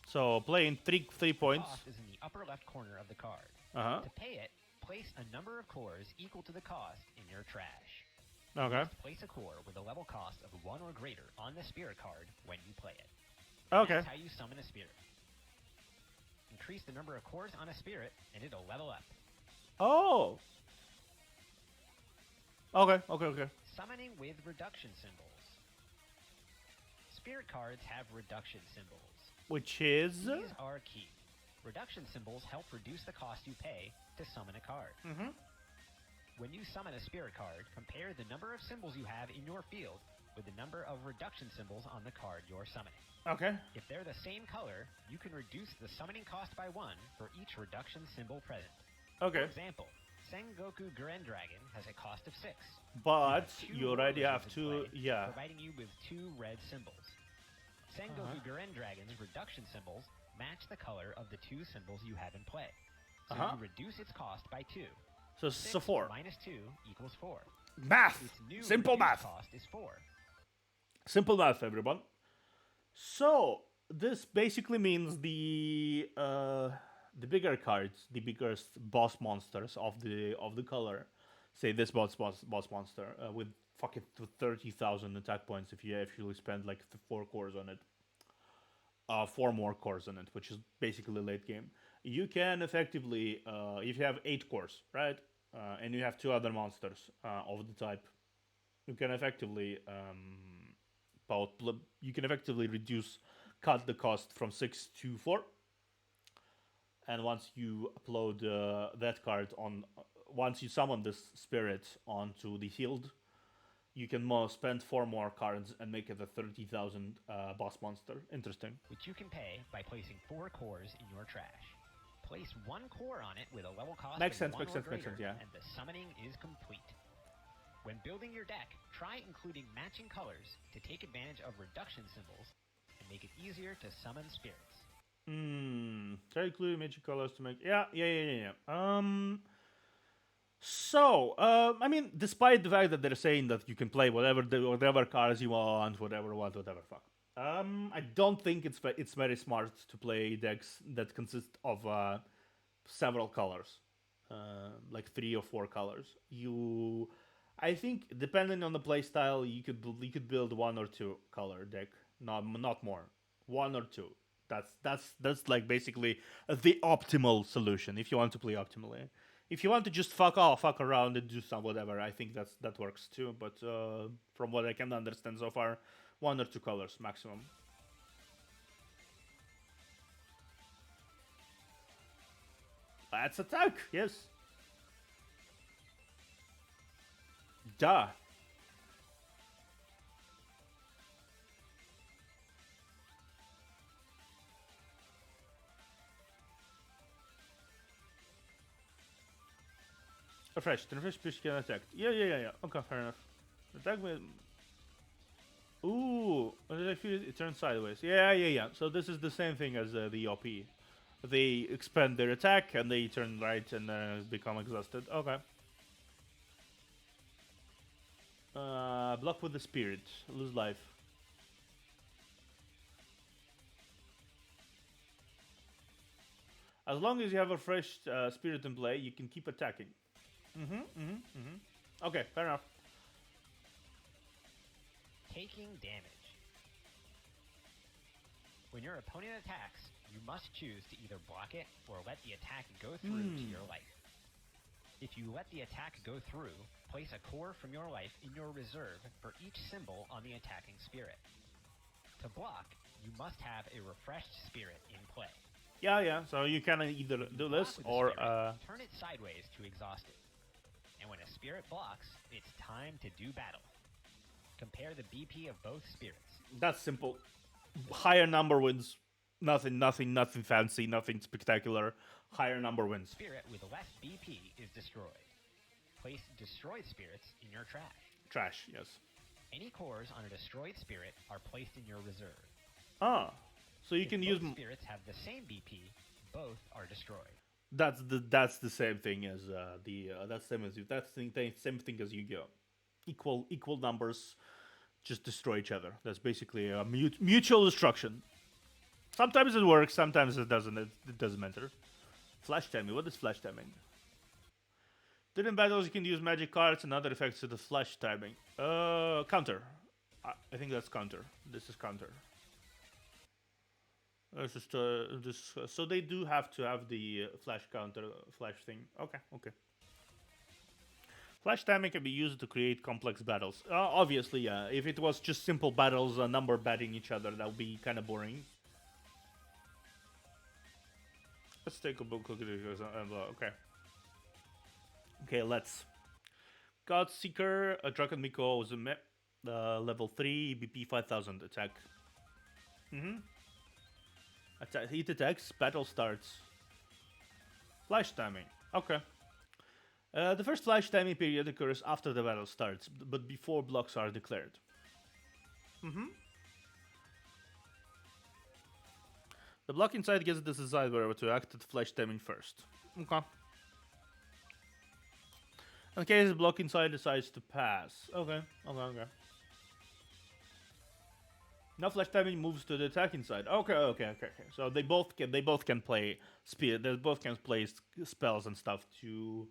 So playing three The points. cost is in the upper left corner of the card. Uh-huh. To pay it, place a number of cores equal to the cost in your trash. Okay. Place a core with a level cost of 1 or greater on the spirit card when you play it. Okay. That's how you summon a spirit. Increase the number of cores on a spirit, and it'll level up. Oh. Okay. Summoning with reduction symbols. Spirit cards have reduction symbols. Which is These are key. Reduction symbols help reduce the cost you pay to summon a card. When you summon a spirit card, compare the number of symbols you have in your field with the number of reduction symbols on the card you're summoning. okay. If they're the same color, you can reduce the summoning cost by 1 for each reduction symbol present. Okay. For example, Sengoku Gurren Dragon has a cost of 6. But Two you already more have wizards in to. play, Yeah. providing you with 2 red symbols. Sengoku Gurren Dragon's reduction symbols match the color of the 2 symbols you have in play. So you reduce its cost by 2. So 6 4. minus 2 equals 4. Math. Its new Simple reduced math. cost is 4. Simple math, everyone. So this basically means the bigger cards, the biggest boss monsters of the color, say this boss monster with fucking 30,000 attack points if you actually spend like 4 cores on it, 4 more cores on it, which is basically late game. You can effectively, if you have 8 cores, right, and you have 2 other monsters of the type, you can effectively cut the cost from 6 to 4. And once you upload that card on, once you summon this spirit onto the field, you can spend 4 more cards and make it a 30,000 boss monster. Interesting. Which you can pay by placing 4 cores in your trash. Place 1 core on it with a level cost Makes of sense, 1 makes or sense, makes greater, sense, yeah. and the summoning is complete. When building your deck, try including matching colors to take advantage of reduction symbols and make it easier to summon spirits. Try including magic colors to make. Yeah. So, I mean, despite the fact that they're saying that you can play whatever cards you want, whatever fuck. I don't think it's very smart to play decks that consist of several colors, like 3 or 4 colors. I think depending on the playstyle, you could build 1 or 2 color deck, not more, 1 or 2. That's like basically the optimal solution if you want to play optimally. If you want to just fuck around and do some whatever, I think that works too. But from what I can understand so far, 1 or 2 colors maximum. Let's attack. Yes. Duh. Refresh. The refresh spirit can attack. Yeah. Okay, fair enough. Attack with. Ooh, it turns sideways. Yeah. So this is the same thing as the OP. They expand their attack and they turn right and become exhausted. Okay. Block with the spirit. Lose life. As long as you have a fresh spirit in play, you can keep attacking. Okay, fair enough. Taking damage. When your opponent attacks, you must choose to either block it or let the attack go through to your life. If you let the attack go through, place a core from your life in your reserve for each symbol on the attacking spirit. To block, you must have a refreshed spirit in play. Yeah. So you can either do this or turn it sideways to exhaust it. And when a spirit blocks, it's time to do battle. Compare the BP of both spirits. That's simple. Higher number wins. Nothing fancy, nothing spectacular. Higher number wins. Spirit with less BP is destroyed. Place destroyed spirits in your trash. Trash, yes. Any cores on a destroyed spirit are placed in your reserve. So you can use spirits have the same BP, both are destroyed. That's the same thing as that's the same thing as Yu-Gi-Oh. Equal numbers just destroy each other. That's basically a mutual destruction. Sometimes it works, sometimes it doesn't. It doesn't matter. Flash timing. What is flash timing? During battles, you can use magic cards and other effects to the flash timing. Counter. I think that's counter. This is counter. It's just so they do have to have the flash counter flash thing. Okay. Flash timing can be used to create complex battles. Obviously, yeah. If it was just simple battles, a number batting each other, that would be kind of boring. Let's take a look at it. Okay, let's. Godseeker, Dragon Miko was a level 3, BP 5000 attack. Heat attacks, battle starts. Flash timing. Okay. The first flash timing period occurs after the battle starts, but before blocks are declared. The block inside gets to decide whether to act at flash timing first. Okay. In case the block inside decides to pass. Okay. Now flash timing moves to the attack inside. Okay. So they both can play speed. They both can play spells and stuff to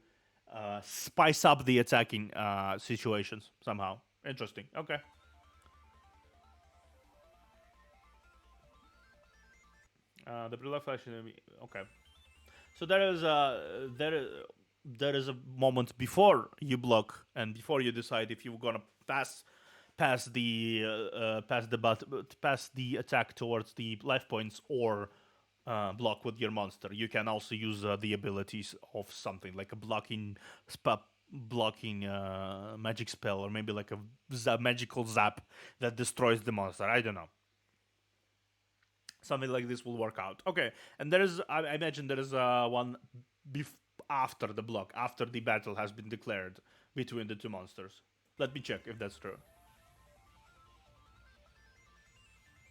spice up the attacking situations somehow. Interesting. Okay. The block flash. Okay. So there is a moment before you block and before you decide if you're gonna pass the attack towards the life points or block with your monster. You can also use the abilities of something like a blocking magic spell, or maybe like a magical zap that destroys the monster. I don't know. Something like this will work out. Okay, and I imagine there is one after the block, after the battle has been declared between the two monsters. Let me check if that's true.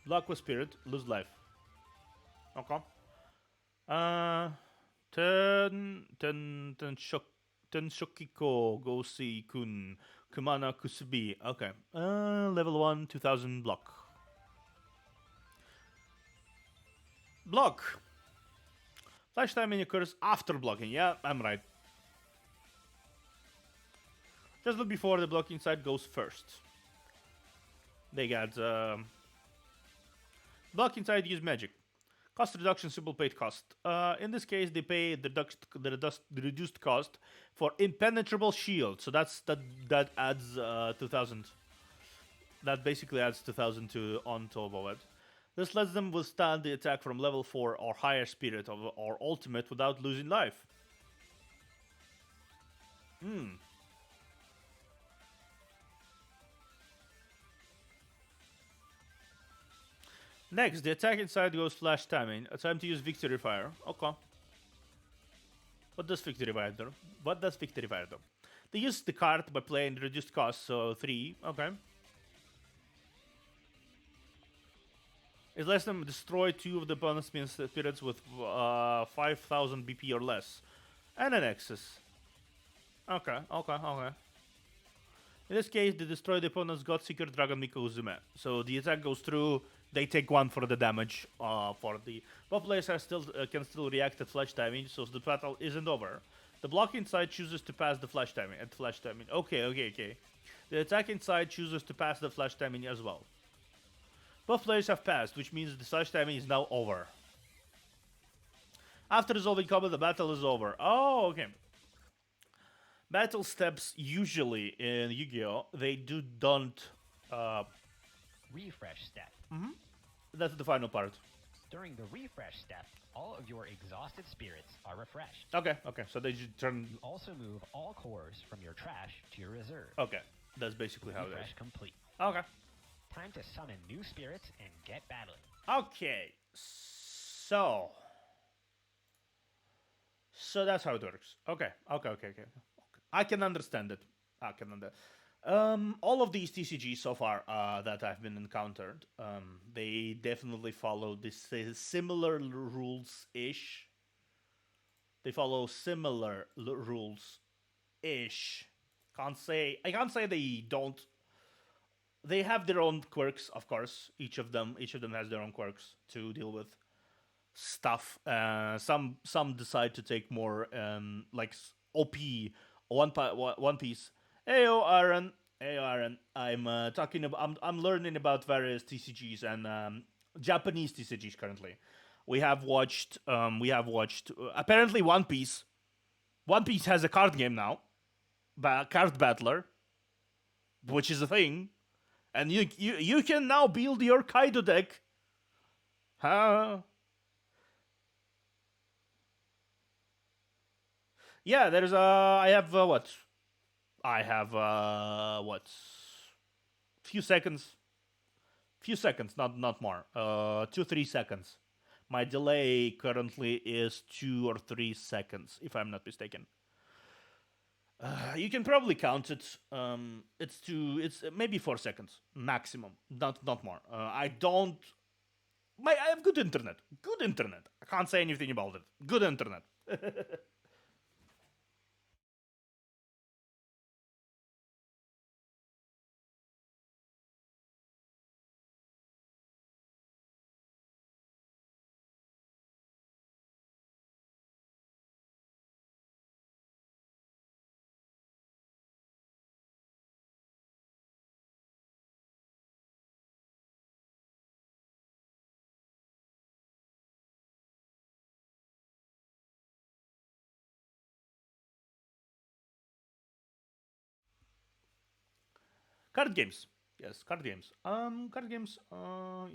Block with spirit, lose life. Okay. Ten Shokiko Gosi Kun Kumana Kusubi. Okay. Level 1, 2000 block. Block. Flash timing occurs after blocking. Yeah, I'm right. Just look before the blocking side goes first. They got blocking side use magic. Cost reduction, simple paid cost. In this case, they pay the reduced cost for impenetrable shield. So that adds 2000. That basically adds 2000 to on top of it. This lets them withstand the attack from level 4 or higher spirit or ultimate without losing life. Next, the attack inside goes flash timing. A time to use victory fire. Okay. What does Victory Fire do? What does Victory Fire do? They use the card by playing reduced cost, so 3. Okay. It lets them destroy 2 of the opponent's spirits with 5,000 BP or less. And an Nexus. Okay. In this case, they destroy the opponent's Godseeker Dragon Miko Uzume. So the attack goes through, they take 1 for the damage. For the both players can still react at flash timing, so the battle isn't over. The blocking side chooses to pass the flash timing at flash timing. Okay. The attacking side chooses to pass the flash timing as well. Both players have passed, which means the flash timing is now over. After resolving combat, the battle is over. Oh, okay. Battle steps usually in Yu-Gi-Oh! They don't. Refresh step. That's the final part. During the refresh step, all of your exhausted spirits are refreshed. Okay. So they just turn. You also move all cores from your trash to your reserve. Okay, that's basically how it Refresh is. complete. Okay. Time to summon new spirits and get battling. Okay. So that's how it works. Okay. I can understand it. All of these TCGs so far that I've been encountered, they definitely follow this similar rules-ish. They follow similar rules-ish. I can't say they don't. They have their own quirks, of course. Each of them has their own quirks to deal with stuff. Some decide to take more like OP one piece. Heyo, Aaron. I'm learning about various TCGs and Japanese TCGs currently. We have watched. Apparently, One Piece. One Piece has a card game now, card battler, which is a thing, and you can now build your Kaido deck. Huh? Yeah, there's I have what? I have what? Few seconds, not more. 2-3 seconds. My delay currently is 2 or 3 seconds, if I'm not mistaken. You can probably count it. It's maybe 4 seconds maximum, not more. I have good internet. I can't say anything about it. Good internet. Card games. Yes, card games. Card games.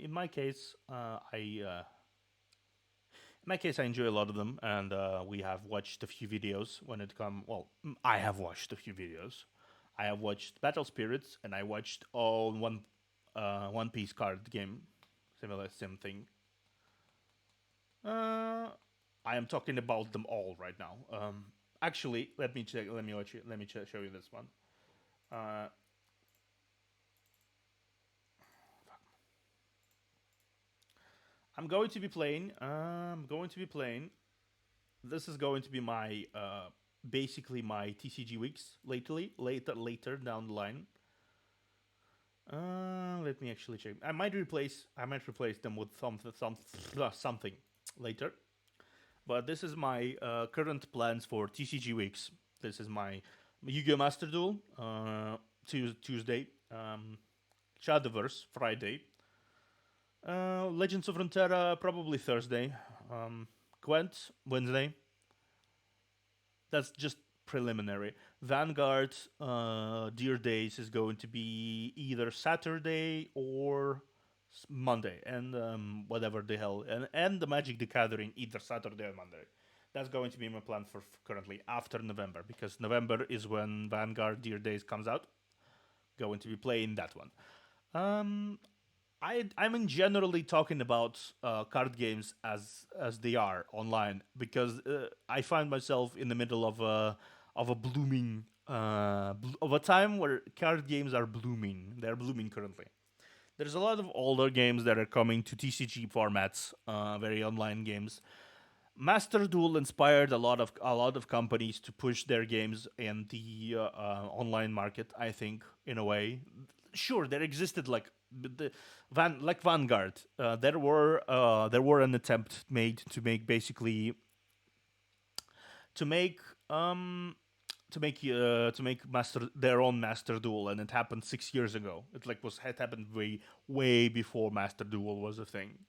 In my case, I enjoy a lot of them, and we have watched a few videos when it come. Well, I have watched a few videos. I have watched Battle Spirits, and I watched One Piece card game, same thing. I am talking about them all right now. Actually, let me check. Let me show you this one. I'm going to be playing. This is going to be my basically my TCG weeks later down the line. Let me actually check. I might replace them with something later. But this is my current plans for TCG weeks. This is my Yu-Gi-Oh! Master Duel Tuesday, Shadowverse Friday, Legends of Runeterra probably Thursday, Gwent Wednesday. That's just preliminary. Vanguard Dear Days is going to be either Saturday or Monday, and whatever the hell, and the Magic the Gathering either Saturday or Monday. That's going to be my plan for currently after November, because November is when Vanguard Dear Days comes out. Going to be playing that one. I'm in generally talking about card games as they are online because I find myself in the middle of a blooming of a time where card games are blooming. They're blooming currently. There's a lot of older games that are coming to TCG formats, very online games. Master Duel inspired a lot of companies to push their games in the online market. I think in a way, sure there existed like Vanguard. There were an attempt made to make um to make master their own Master Duel, and it happened 6 years ago. It like was had happened way before Master Duel was a thing.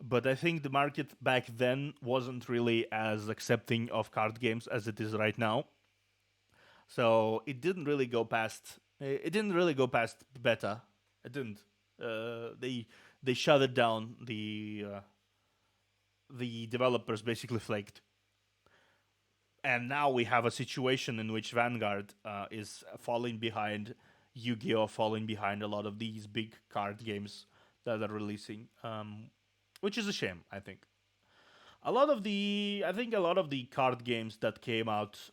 But I think the market back then wasn't really as accepting of card games as it is right now. So it didn't really go past. It didn't really go past beta. It didn't. They shut it down. The developers basically flaked, and now we have a situation in which Vanguard is falling behind Yu-Gi-Oh, falling behind a lot of these big card games that are releasing, which is a shame. I think a lot of the card games that came out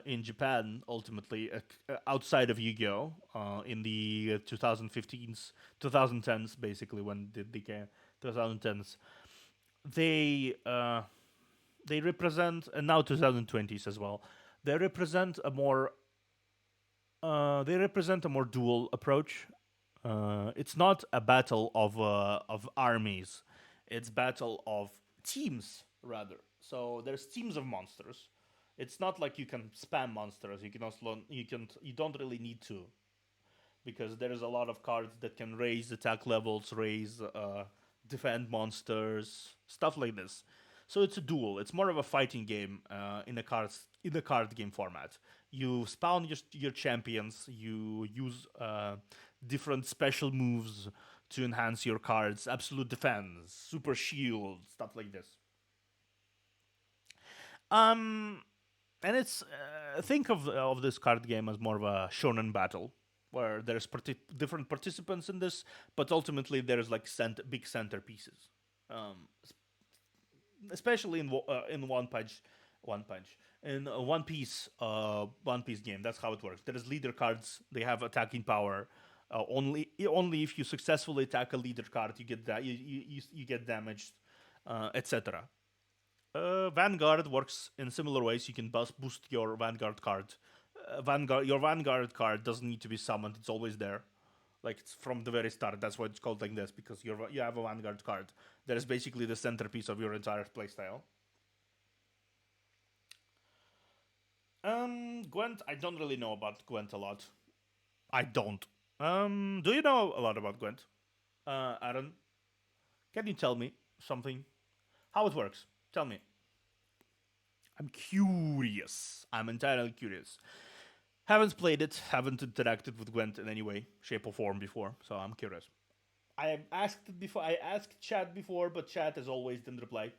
in Japan ultimately outside of Yu-Gi-Oh in the 2015s, 2010s, basically when did they came 2010s, they uh, they represent, and now 2020s as well. They represent a more dual approach. It's not a battle of armies; it's battle of teams rather. So there's teams of monsters. It's not like you can spam monsters. You don't really need to, because there's a lot of cards that can raise attack levels, raise defend monsters, stuff like this. So it's a duel. It's more of a fighting game in the card game format. You spawn your champions. You use different special moves to enhance your cards. Absolute defense, super shield, stuff like this. Um, and it's think of this card game as more of a shonen battle where there's different participants in this, but ultimately there's like big centerpieces. Um, especially in one punch in One Piece game. That's how it works. There's leader cards. They have attacking power. Only if you successfully attack a leader card, you get that you get damaged, etc. Vanguard works in similar ways. You can boost your Vanguard card. Your Vanguard card doesn't need to be summoned. It's always there. Like it's from the very start. That's why it's called like this, because you have a Vanguard card. That is basically the centerpiece of your entire playstyle. Gwent. I don't really know about Gwent a lot. I don't. Do you know a lot about Gwent, Aaron? Can you tell me something? How it works? Tell me. I'm curious. I'm entirely curious. Haven't played it, haven't interacted with Gwent in any way, shape, or form before, so I'm curious. I have asked it before. I asked chat before, but chat as always didn't reply.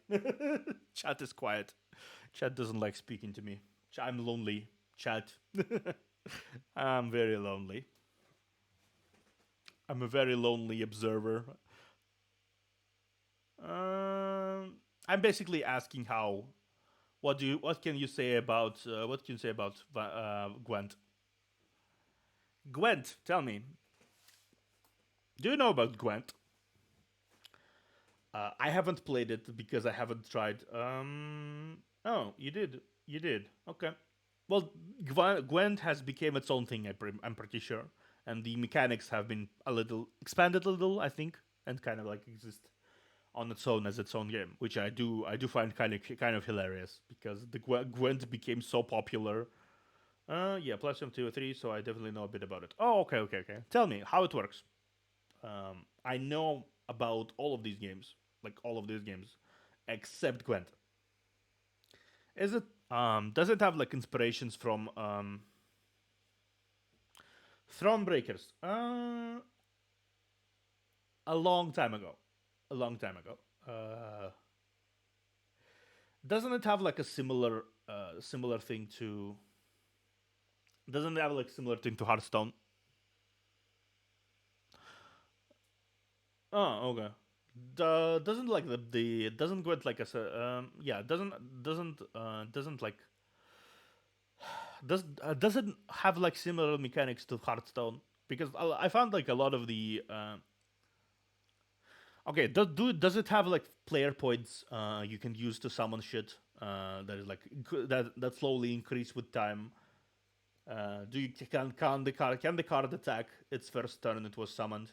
Chat is quiet. Chat doesn't like speaking to me. I'm lonely. Chat. I'm very lonely. I'm a very lonely observer. I'm basically asking how. What can you say about Gwent? Gwent, tell me. Do you know about Gwent? I haven't played it because I haven't tried. Oh, you did. You did. Okay. Well, Gwent has become its own thing. I'm pretty sure, and the mechanics have been a little expanded, a little, I think, and kind of like exist on its own as its own game, which I do find kind of hilarious because the Gwent became so popular. Yeah, Platinum 2 or 3, so I definitely know a bit about it. Oh, okay. Tell me how it works. I know about all of these games, like all of these games, except Gwent. Is it? Does it have like inspirations from Thronebreakers? A long time ago. A long time ago. Doesn't it have like a similar thing to? Doesn't it have like similar thing to Hearthstone? Oh, okay. Doesn't like the doesn't go like yeah, doesn't like doesn't have like similar mechanics to Hearthstone, because I found like a lot of the okay, does it have like player points you can use to summon shit that is like that slowly increase with time? Do you can the card attack its first turn it was summoned?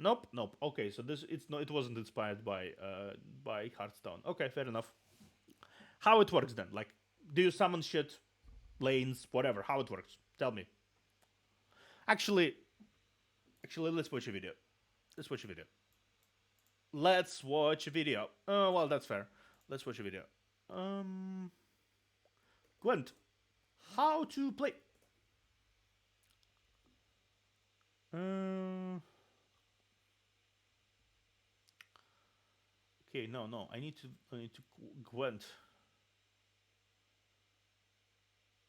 Nope, nope. Okay, so this it's no, it wasn't inspired by Hearthstone. Okay, fair enough. How it works then? Like, do you summon shit, lanes, whatever? How it works? Tell me. Actually, let's watch a video. Let's watch a video. Let's watch a video. Oh, well, that's fair. Let's watch a video. Um, Gwent, how to play? Uh, okay, no. I need to Gwent.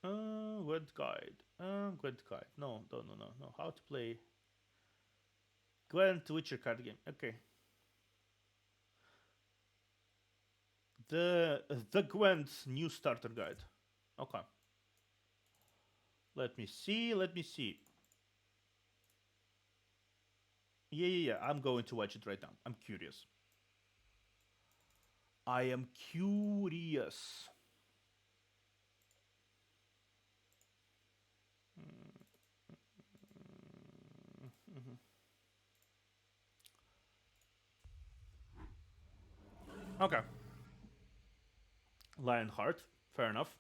Gwent guide. Gwent guide. No. How to play Gwent Witcher card game. Okay. The Gwent new starter guide. Okay. Let me see. Yeah. I'm going to watch it right now. I'm curious. I am curious. Okay. Lionheart. Fair enough.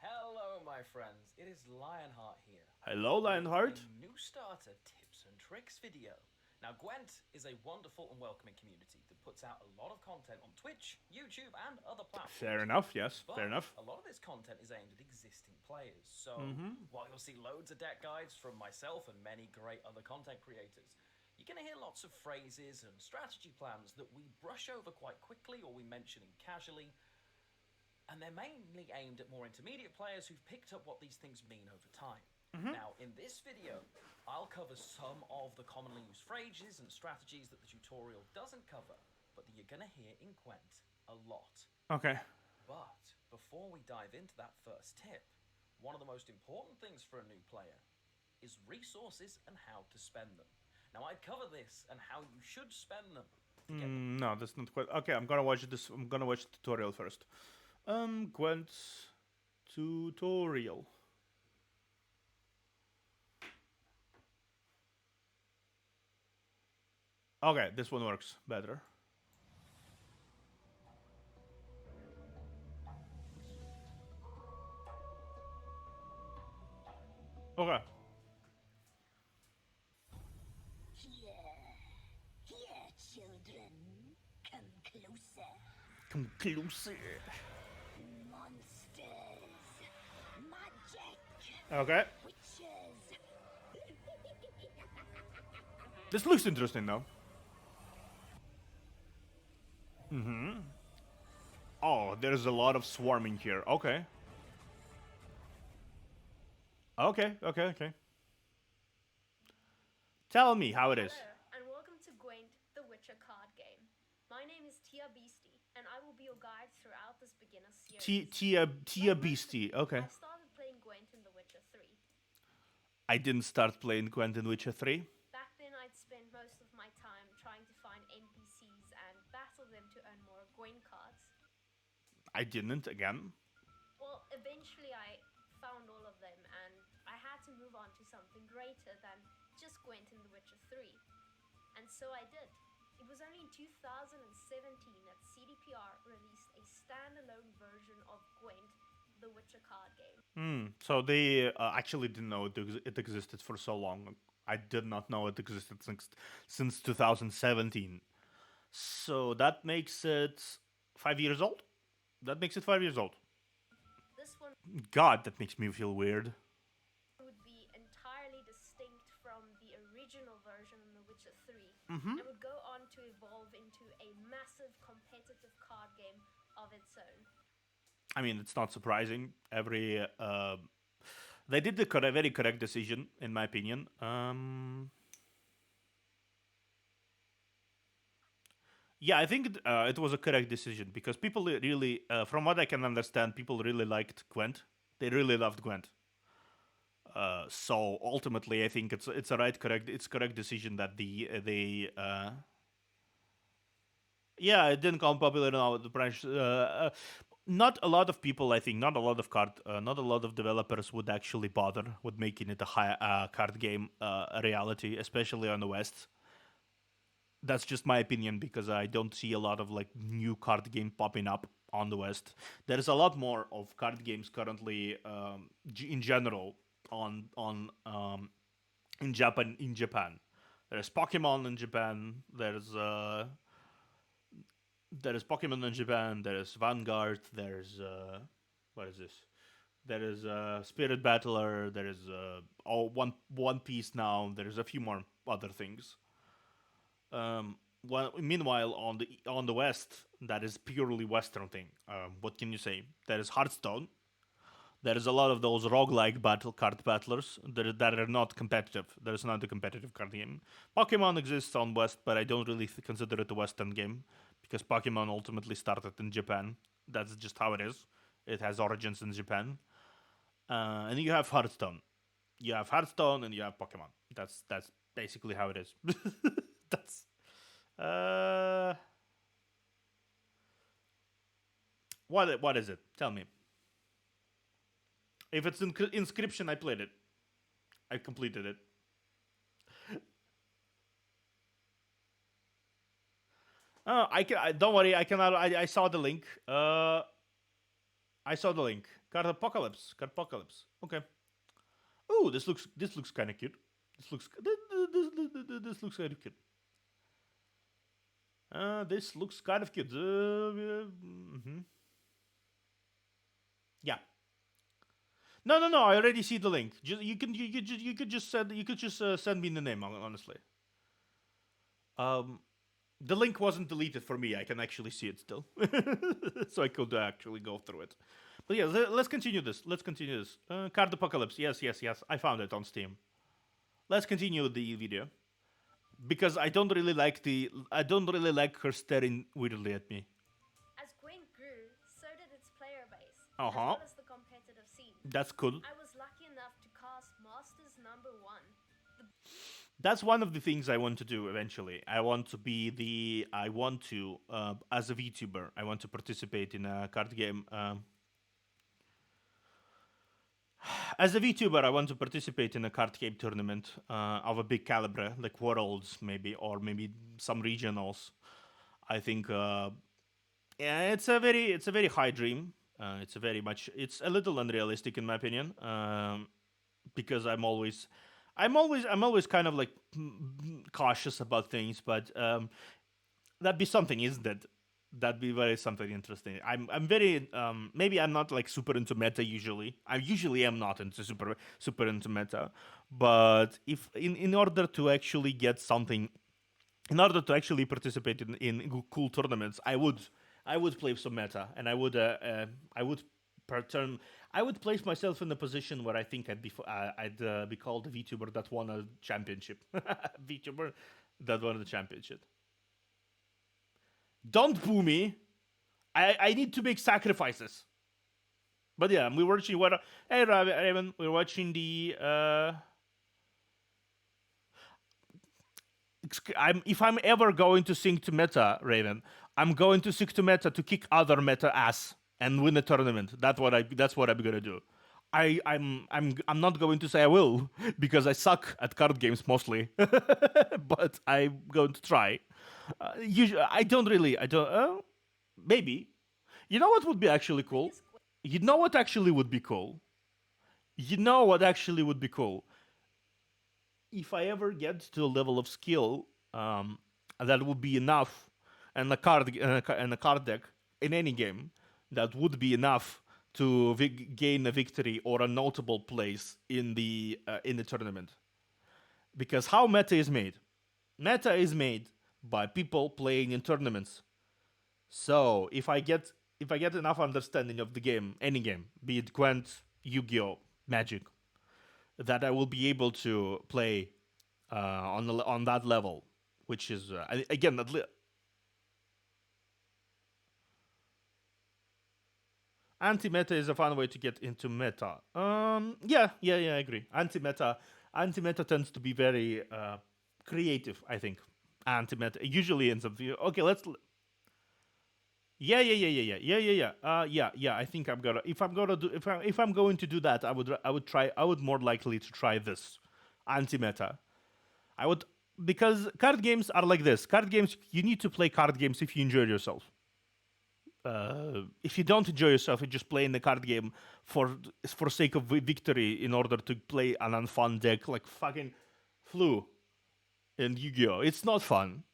Hello, my friends. It is Lionheart here. Hello, Lionheart. A new starter tips and tricks video. Now, Gwent is a wonderful and welcoming community that puts out a lot of content on Twitch, YouTube, and other platforms. Fair enough. Yes. But Fair enough. a lot of this content is aimed at existing players. So while you'll see loads of deck guides from myself and many great other content creators, you're going to hear lots of phrases and strategy plans that we brush over quite quickly or we mention casually. And they're mainly aimed at more intermediate players who've picked up what these things mean over time. Now, in this video, I'll cover some of the commonly used phrases and strategies that the tutorial doesn't cover, but that you're going to hear in Gwent a lot. Okay. But before we dive into that first tip, one of the most important things for a new player is resources and how to spend them. Now, I'd cover this and how you should spend them to get them. No, that's not quite. Okay, I'm gonna watch this. I'm gonna watch the tutorial first. Gwent tutorial. Okay, this one works better. Okay. Here, children. Come closer. Come closer. Monsters. Magic. Okay. Witches. This looks interesting though. Oh, there's a lot of swarming here. Okay. Okay. Tell me how it is. Hello, and welcome to Gwent, the Witcher card game. My name is Tia Beastie, and I will be your guide throughout this beginner series. Tia Beastie. Okay. I started playing Gwent in The Witcher 3. I didn't start playing Gwent in Witcher 3. Back then, I'd spend most of my time trying to find NPCs and battle them to earn more Gwent cards. I didn't again. Well, eventually I found all of them, and I had to move on to something greater than just Gwent in The Witcher 3. And so I did. It was only in 2017 that CDPR released a standalone version of Gwent, the Witcher card game. So they actually didn't know it existed for so long. I did not know it existed since 2017. So that makes it 5 years old? That makes it 5 years old. This one God, that makes me feel weird. would be entirely distinct from the original version in The Witcher 3 and would go on to evolve into a massive competitive card game of its own. I mean, it's not surprising. They did the very correct decision, in my opinion. Yeah, I think it was a correct decision because people really, from what I can understand, people really liked Gwent. They really loved Gwent. So ultimately, I think it's a correct decision that yeah, it didn't come popular now. The branch, not a lot of people, I think, not a lot of developers would actually bother with making it a high card game reality, especially on the West. That's just my opinion because I don't see a lot of like new card game popping up on the West. There is a lot more of card games currently, in general, on in Japan. In Japan, there's Pokemon in Japan. There is Pokemon in Japan. There is Vanguard. There's what is this? There is Spirit Battler. There is One Piece now. There is a few more other things. Well, meanwhile, on the West, that is purely Western thing. What can you say? There is Hearthstone. There is a lot of those roguelike card battlers that are not competitive. There is not a competitive card game. Pokemon exists on West, but I don't really consider it a Western game because Pokemon ultimately started in Japan. That's just how it is. It has origins in Japan. And you have Hearthstone. You have Hearthstone and you have Pokemon. That's basically how it is. That's uh what is it? Tell me. If it's Inscription, I played it. I completed it. Don't worry. I cannot. I saw the link. I saw the link. Card Apocalypse. Card Apocalypse. Okay. Oh, this looks kind of cute. This looks kind of cute. This looks kind of cute. Yeah. No, no, no. I already see the link. You could just send me the name. Honestly, the link wasn't deleted for me. I can actually see it still, so I could actually go through it. But yeah, let's continue this. Card Apocalypse. Yes, yes, yes. I found it on Steam. Let's continue the video because I don't really like her staring weirdly at me. As Gwent grew, so did its player base, as Uh-huh. well as the competitive scene. That's cool. I was lucky enough to cast Masters number 1. That's one of the things I want to do eventually. I want to, as a VTuber, I want to participate in a card game. As a VTuber, I want to participate in a card game tournament of a big caliber, like Worlds, maybe, or maybe some regionals. I think, yeah, it's a very high dream. It's a little unrealistic in my opinion, because I'm always kind of like cautious about things, but that'd be something, isn't it? That'd be very something interesting. I'm very maybe I'm not like super into meta usually. I usually am not into super into meta, but if in order to actually get something, in order to actually participate in cool tournaments, I would play some meta, and I would per turn I would place myself in a position where I think I'd be called a VTuber that won a championship. VTuber that won the championship. Don't boo me. I need to make sacrifices. But yeah, we're watching what. Hey, Raven, we're watching the. If I'm ever going to sing to meta, Raven, I'm going to sing to meta to kick other meta ass and win a tournament. That's what I'm gonna do. I'm not going to say I will because I suck at card games mostly, but I'm going to try. Usually, I don't really. I don't. Maybe. You know what would be actually cool? You know what actually would be cool? You know what actually would be cool? If I ever get to a level of skill that would be enough, and a card deck in any game that would be enough to gain a victory or a notable place in the tournament. Because how meta is made? Meta is made by people playing in tournaments. So if I get enough understanding of the game, any game, be it Gwent, Yu-Gi-Oh, Magic, that I will be able to play on that level, which is again Anti-meta is a fun way to get into meta. Yeah, I agree. Anti-meta tends to be very creative. I think anti-meta usually ends up. Okay, let's. Yeah. I think I'm gonna. If I'm gonna do. If I'm going to do that, I would try. I would more likely to try this anti-meta. I would, because card games are like this. Card games, you need to play card games if you enjoy yourself. If you don't enjoy yourself, you just play in the card game for sake of victory in order to play an unfun deck like fucking Flu and Yu-Gi-Oh. It's not fun.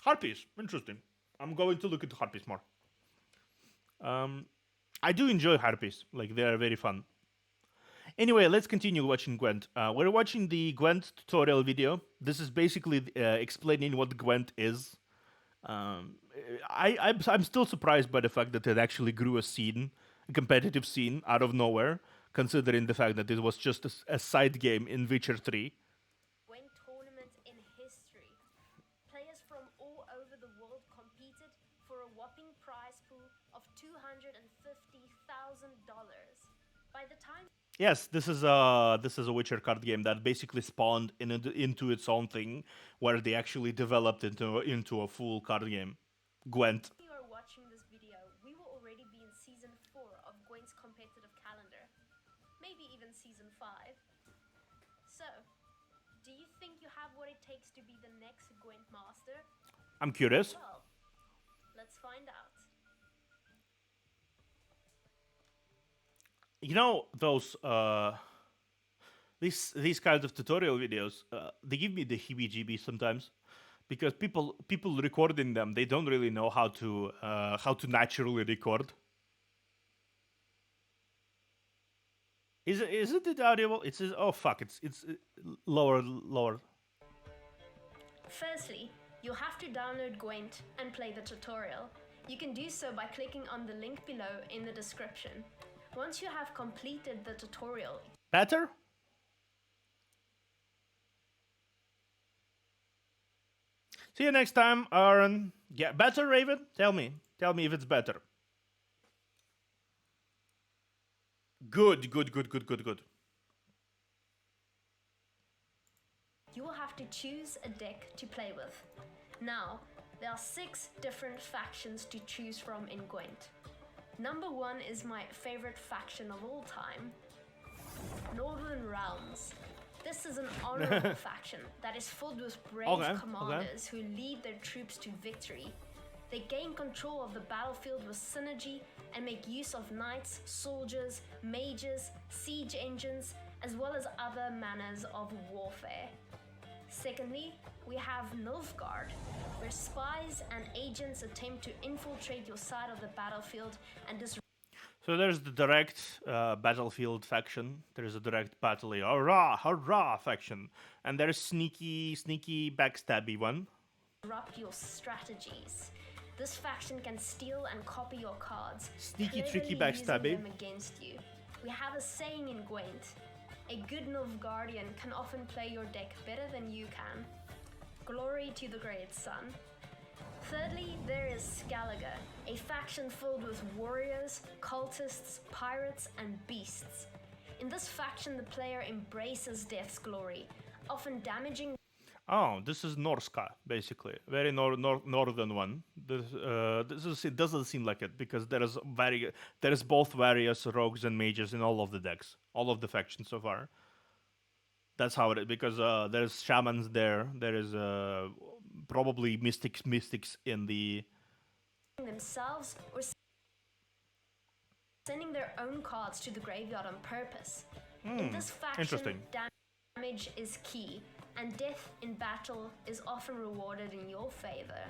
Harpies, interesting. I'm going to look into harpies more. I do enjoy harpies. Like, they are very fun. Anyway, let's continue watching Gwent. We're watching the Gwent tutorial video. This is basically explaining what Gwent is. I'm still surprised by the fact that it actually grew a competitive scene out of nowhere, considering the fact that it was just a side game in Witcher 3. Gwent tournament in history. Players from all over the world competed for a whopping prize pool of $250,000. By the time Yes, this is a Witcher card game that basically spawned into its own thing, where they actually developed into a full card game. Gwent. you are watching this video, we will already be in season 4 of Gwent's competitive calendar, maybe even season 5. So, do you think you have what it takes to be the next Gwent master? I'm curious. Well, let's find out. You know, those these kinds of tutorial videos, they give me the heebie-jeebies sometimes, because people recording them, they don't really know how to naturally record. Is it audible? It's oh fuck! It's lower. Firstly, you'll have to download Gwent and play the tutorial. You can do so by clicking on the link below in the description. Once you have completed the tutorial, Better? See you next time, Aaron. Yeah, better, Raven? Tell me if it's better. Good. you will have to choose a deck to play with. Now, there are 6 different factions to choose from in Gwent. Number 1 is my favorite faction of all time, Northern Realms. This is an honorable faction that is filled with brave commanders who lead their troops to victory. They gain control of the battlefield with synergy and make use of knights, soldiers, mages, siege engines, as well as other manners of warfare. Secondly, we have Nilfgaard, where spies and agents attempt to infiltrate your side of the battlefield and disrupt. So there's the direct battlefield faction. There's a direct battle, hurrah faction, and there's sneaky backstabby one. Disrupt your strategies. This faction can steal and copy your cards, Sneaky, cleverly tricky using backstabby. them against you. We have a saying in Gwent: a good Nilfgaardian can often play your deck better than you can. Glory to the great sun. Thirdly, there is Skellige, a faction filled with warriors, cultists, pirates, and beasts. In this faction, the player embraces death's glory, often damaging. Oh, this is Norska, basically. Very northern one. It doesn't seem like it, because there is both various rogues and mages in all of the decks, all of the factions so far. That's how it is, because there's shamans there. There is probably mystics in the themselves or sending their own cards to the graveyard on purpose. In this faction, interesting. Damage is key, and death in battle is often rewarded in your favor.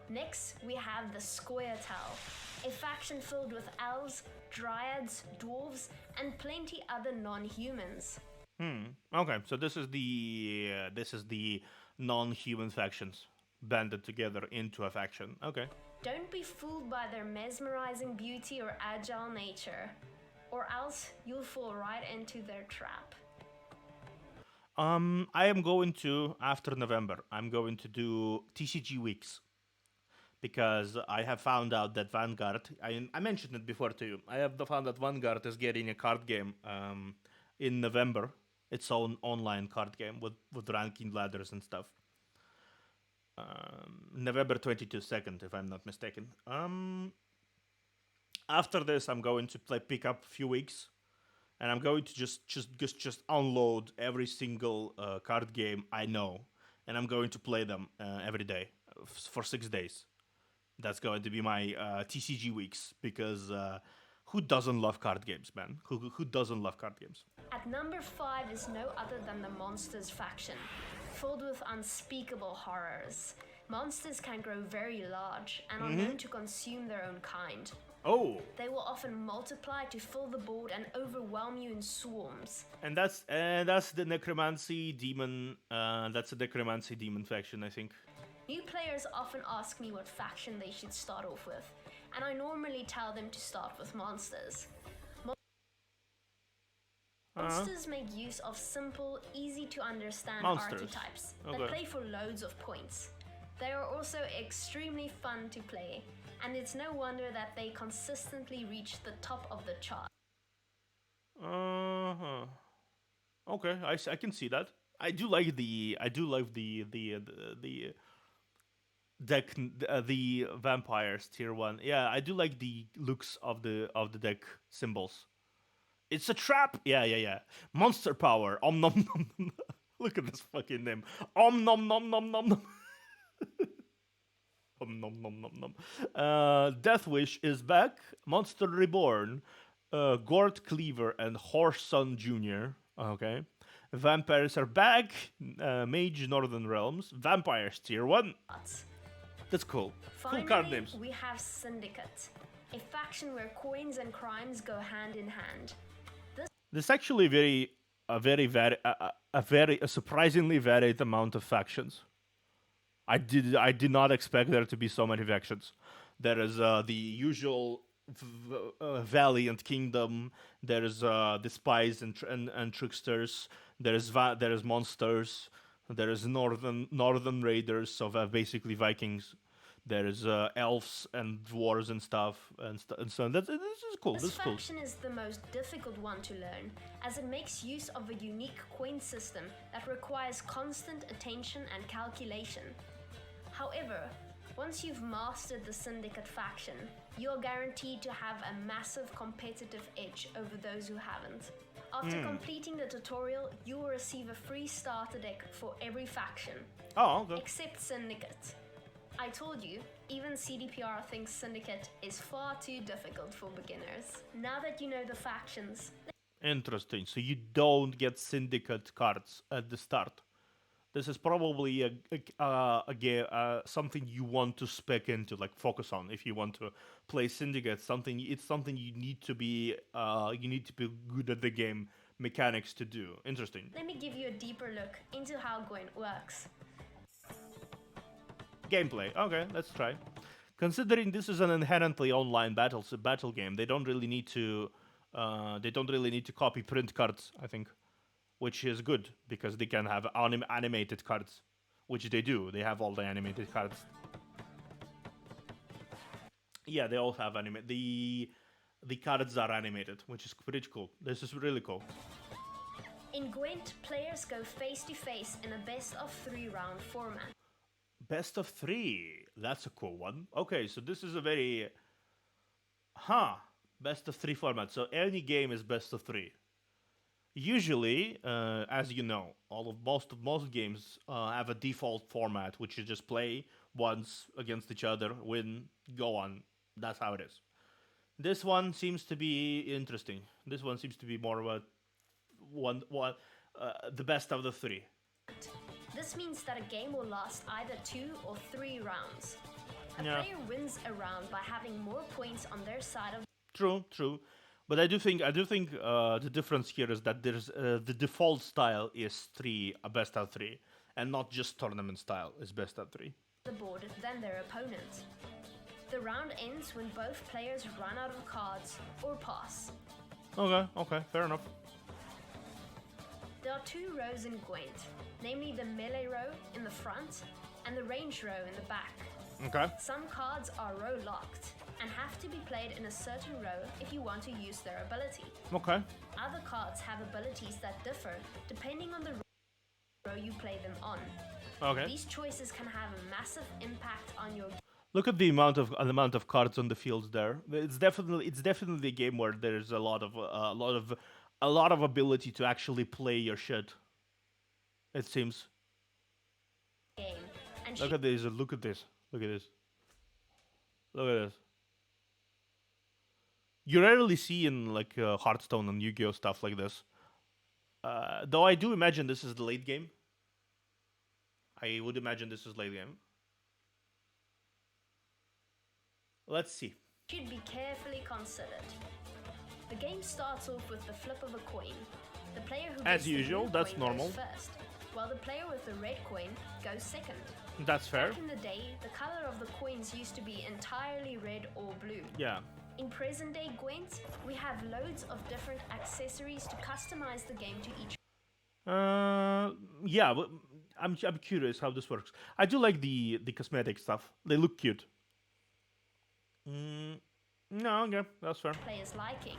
Next, we have the Scoia'tael, a faction filled with elves, dryads, dwarves, and plenty other non-humans. Okay, so this is the non-human factions banded together into a faction. Okay. Don't be fooled by their mesmerizing beauty or agile nature, or else you'll fall right into their trap. I am going to, after November, I'm going to do TCG weeks, because I have found out that Vanguard. I mentioned it before to you. I have found that Vanguard is getting a card game in November. Its own online card game with ranking ladders and stuff. November 22nd, if I'm not mistaken. After this, I'm going to pick up a few weeks, and I'm going to just unload every single card game I know, and I'm going to play them every day for 6 days. That's going to be my TCG weeks, because who doesn't love card games, man? Who doesn't love card games? At number 5 is no other than the Monsters faction, filled with unspeakable horrors. Monsters can grow very large and are known to consume their own kind. Oh, They will often multiply to fill the board and overwhelm you in swarms. and that's the necromancy demon. That's a necromancy demon faction, I think. New players often ask me what faction they should start off with, and I normally tell them to start with monsters. Monsters make use of simple, easy to understand Monsters. archetypes Okay. that play for loads of points. They are also extremely fun to play, and it's no wonder that they consistently reach the top of the chart. Okay, I can see that. I do like the deck, the vampires tier 1. Yeah, I do like the looks of the deck symbols. It's a trap. Yeah. Monster power. Om nom nom nom. Look at this fucking name. Om nom nom nom nom nom. Om nom nom nom nom. Death Wish is back. Monster Reborn. Gord Cleaver and Horse Son Jr. Okay. Vampires are back. Mage Northern Realms. Vampires tier 1. That's cool. Finally, Cool card names. we have Syndicate, a faction where coins and crimes go hand in hand. There's actually a surprisingly varied amount of factions. I did not expect there to be so many factions. There is the usual Valiant Kingdom. There is the spies and tricksters. There is monsters. There is northern raiders, so basically Vikings. There is elves and dwarves and stuff, and so this is cool. This This is cool. faction is the most difficult one to learn, as it makes use of a unique coin system that requires constant attention and calculation. However, once you've mastered the Syndicate faction, you're guaranteed to have a massive competitive edge over those who haven't. After completing the tutorial, you will receive a free starter deck for every faction, Oh, okay. except Syndicate. I told you, even CDPR thinks Syndicate is far too difficult for beginners. Now that you know the factions, Interesting. So you don't get syndicate cards at the start. This is probably a something you want to spec into, like focus on if you want to play syndicate. It's something you need to be good at the game mechanics to do. Interesting. let me give you a deeper look into how Gwent works. Gameplay. Okay, let's try. Considering this is an inherently online battle game, they don't really need to copy print cards, I think, which is good because they can have animated cards, which they do. They have all the animated cards. Yeah, they all have the cards are animated, which is pretty cool. This is really cool. In Gwent, players go face to face in a best of 3 round format. Best of 3. That's a cool one. Okay, so this is a very best of 3 format. So any game is best of 3. Usually, as you know, most games have a default format, which you just play once against each other, win, go on. That's how it is. This one seems to be interesting. This one seems to be more of a the best of the 3. This means that a game will last either 2 or 3 rounds. A Yeah. player wins a round by having more points on their side of True. But I do think the difference here is that there's the default style is 3, a best of 3, and not just tournament style is best of 3. the board than their opponent. The round ends when both players run out of cards or pass. Okay, fair enough. There are 2 rows in Gwent, namely the melee row in the front and the range row in the back. Okay. Some cards are row locked and have to be played in a certain row if you want to use their ability. Okay. Other cards have abilities that differ depending on the row you play them on. Okay. These choices can have a massive impact on your Look at the amount of cards on the field there. It's definitely a game where there's a lot of ability to actually play your shit. It seems. game. And Look at this. Look at this. Look at this. Look at this. You rarely see in like Hearthstone and Yu-Gi-Oh stuff like this. Though I do imagine this is the late game. I would imagine this is late game. Let's see. should be carefully considered. The game starts off with the flip of a coin. The player who As gets the usual, blue that's coin normal. goes first, while the player with the red coin goes second. That's fair. Back in the day, the color of the coins used to be entirely red or blue. Yeah. In present day Gwent, we have loads of different accessories to customize the game to each. Yeah, but I'm curious how this works. I do like the cosmetic stuff. They look cute. No, okay, that's fair. Players' liking.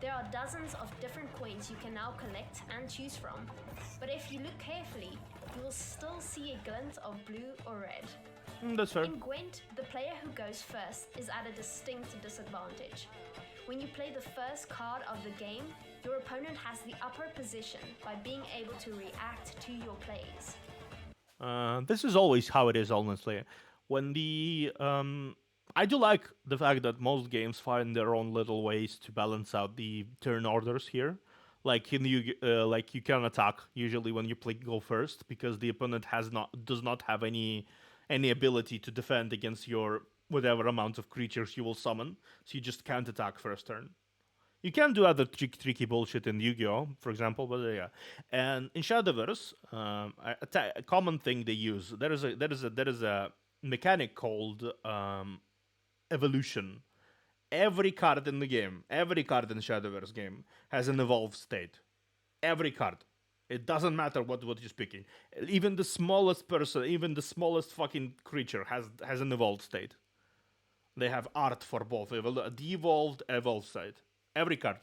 There are dozens of different coins you can now collect and choose from, but if you look carefully, you will still see a glint of blue or red. That's fair. In Gwent, the player who goes first is at a distinct disadvantage. When you play the first card of the game, your opponent has the upper position by being able to react to your plays. This is always how it is, honestly. When the I do like the fact that most games find their own little ways to balance out the turn orders here. Like you can attack usually when you go first because the opponent does not have any ability to defend against your whatever amount of creatures you will summon, so you just can't attack first turn. You can do other tricky bullshit in Yu-Gi-Oh, for example, but yeah. And in Shadowverse, a common thing they use there is a mechanic called evolution. Every card in the game, every card in the Shadowverse game has an evolved state. Every card. It doesn't matter what you're picking. Even the smallest person, even the smallest fucking creature has an evolved state. They have art for both de-evolved, evolved state. Every card.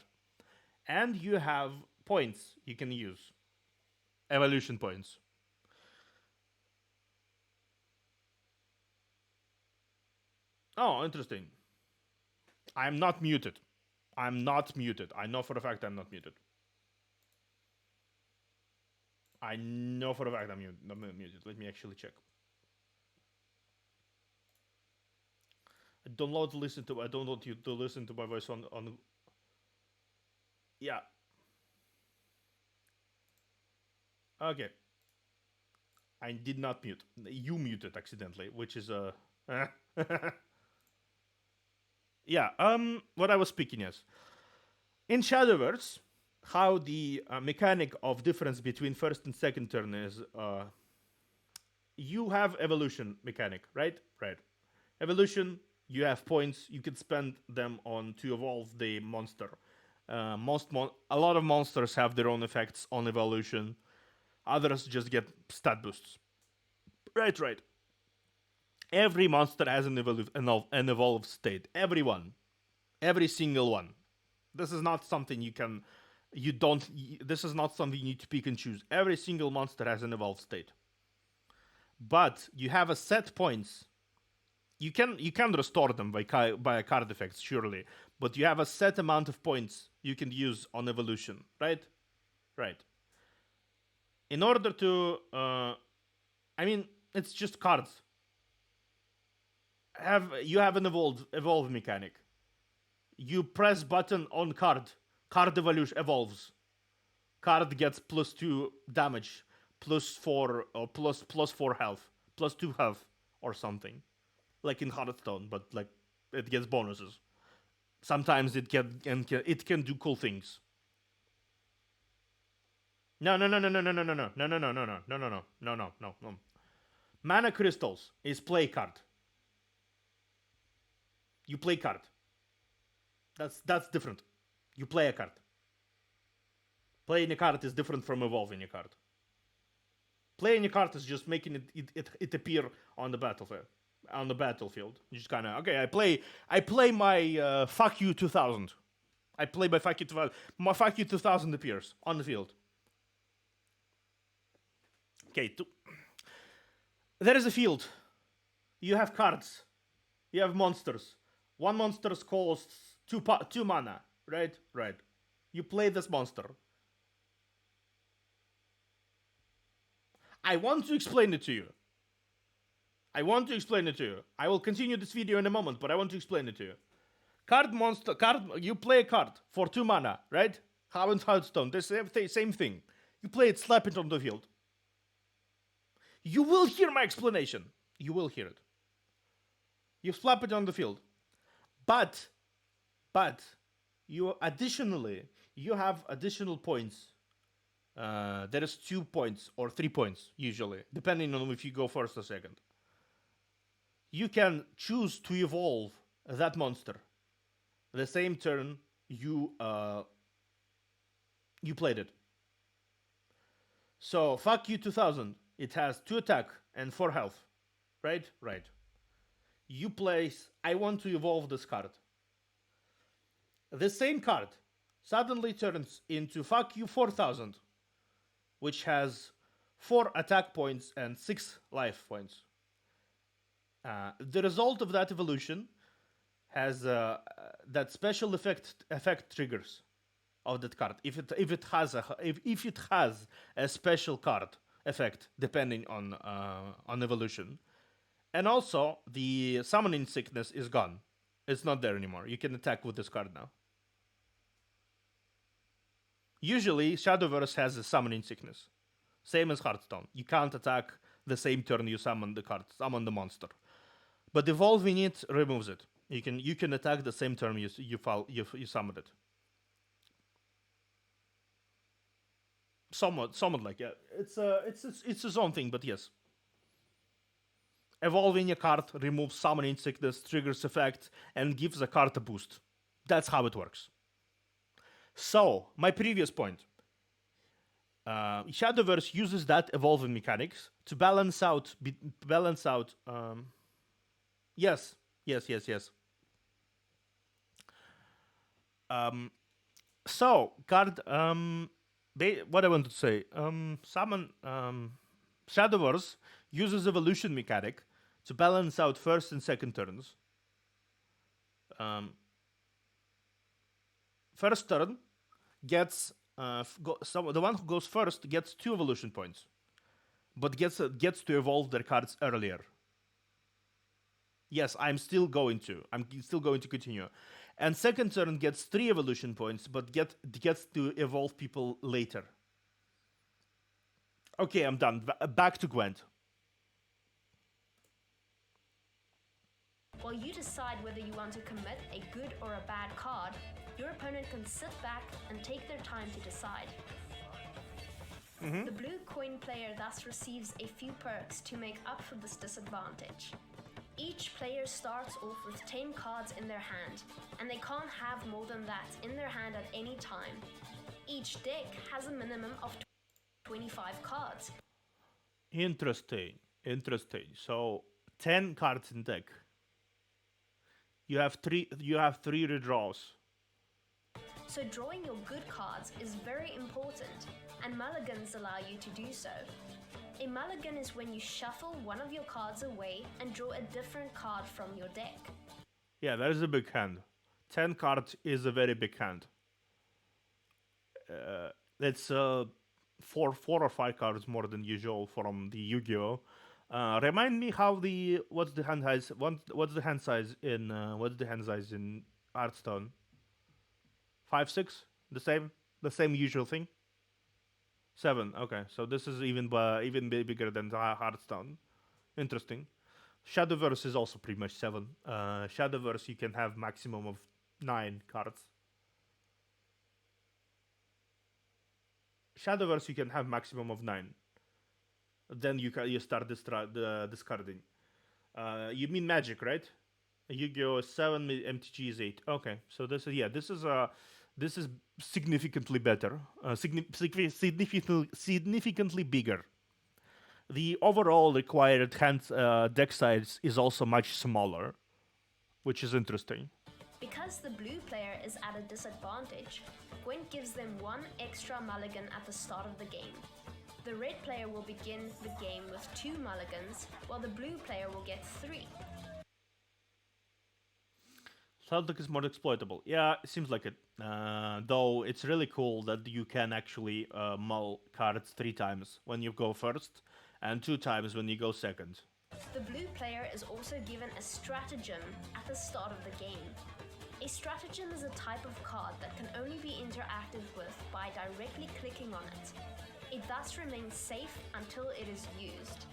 And you have points you can use. Evolution points. Oh, interesting. I'm not muted. I'm not muted. I know for a fact I'm not muted. I know for a fact I'm muted. Let me actually check. I don't want you to listen to my voice on. Yeah. Okay. I did not mute. You muted accidentally, which is yeah. What I was speaking is in Shadowverse, how the mechanic of difference between first and second turn is. You have evolution mechanic, right? Right. Evolution. You have points. You can spend them on to evolve the monster. A lot of monsters have their own effects on evolution. Others just get stat boosts. Right. Every monster has an evolved state. Every single one. This is not something this is not something you need to pick and choose. Every single monster has an evolved state. But you have a set points. You can restore them by card effects, surely. But you have a set amount of points you can use on evolution, right? Right. In order to it's just cards. You have an evolve mechanic. You press button on card evolution evolves. Card gets +2 damage, +4 or +4 health, +2 health or something. Like in Hearthstone, but like it gets bonuses. Sometimes it can do cool things. No. Mana crystals is play card. You play card. That's different. You play a card. Playing a card is different from evolving a card. Playing a card is just making it appear on the battlefield. on the battlefield. You just kind of okay. I play my fuck you 2000. I play my fuck you 2000. My fuck you 2000 appears on the field. Okay, there is a field. You have cards. You have monsters. One monster costs two mana. Right. You play this monster. I want to explain it to you. I will continue this video in a moment, but I want to explain it to you. You play a card for 2 mana, right? How in Hearthstone, the same thing. You play it, slap it on the field. You will hear my explanation. You will hear it. You slap it on the field. But, you have additional points. There is 2 points or 3 points, usually, depending on if you go first or second. You can choose to evolve that monster. The same turn you played it. So, fuck you 2000. It has 2 attack and 4 health. Right? You place, I want to evolve this card. The same card suddenly turns into fuck you 4000, which has 4 attack points and 6 life points. The result of that evolution has that special effect triggers of that card. If it has a special card effect depending on evolution, and also the summoning sickness is gone. It's not there anymore. You can attack with this card now. Usually, Shadowverse has a summoning sickness, same as Hearthstone. You can't attack the same turn you summon the monster. But evolving it removes it. You can attack the same turn you summoned it. Somewhat like yeah. It's its own thing, but yes. Evolving a card removes summoning sickness, triggers effect, and gives a card a boost. That's how it works. So, my previous point. Shadowverse uses that evolving mechanics to balance out. Yes. So, card. What I wanted to say. Shadowverse uses evolution mechanic to balance out first and second turns. First turn gets the one who goes first gets 2 evolution points, but gets to evolve their cards earlier. Yes, I'm still going to continue. And second turn gets 3 evolution points, but gets to evolve people later. Okay, I'm done. Back to Gwent. While you decide whether you want to commit a good or a bad card, your opponent can sit back and take their time to decide. The blue coin player thus receives a few perks to make up for this disadvantage. Each player starts off with 10 cards in their hand, and they can't have more than that in their hand at any time. Each deck has a minimum of 25 cards. Interesting. So 10 cards in deck. You have three redraws. So drawing your good cards is very important, and mulligans allow you to do so. A mulligan is when you shuffle one of your cards away and draw a different card from your deck. Yeah, that is a big hand. 10 cards is a very big hand. It's 4 or 5 cards more than usual from the Yu-Gi-Oh! Remind me what's the hand size? What's the hand size in Hearthstone? 5, 6? The same usual thing. 7. Okay, so this is even bigger than Hearthstone. Interesting. Shadowverse is also pretty much 7. Shadowverse you can have maximum of 9 cards. Shadowverse you can have maximum of 9. Then you start discarding. You mean Magic, right? Yu-Gi-Oh! 7, MTG is 8. Okay, so this is significantly better, significantly bigger the overall required deck size is also much smaller, which is interesting. Because the blue player is at a disadvantage, Gwent gives them 1 extra mulligan at the start of the game. The red player will begin the game with 2 mulligans, while the blue player will get 3. Celtic is more exploitable. Yeah, it seems like it. Though it's really cool that you can actually mull cards 3 times when you go first, and 2 times when you go second. The blue player is also given a stratagem at the start of the game. A stratagem is a type of card that can only be interacted with by directly clicking on it. It thus remains safe until it is used.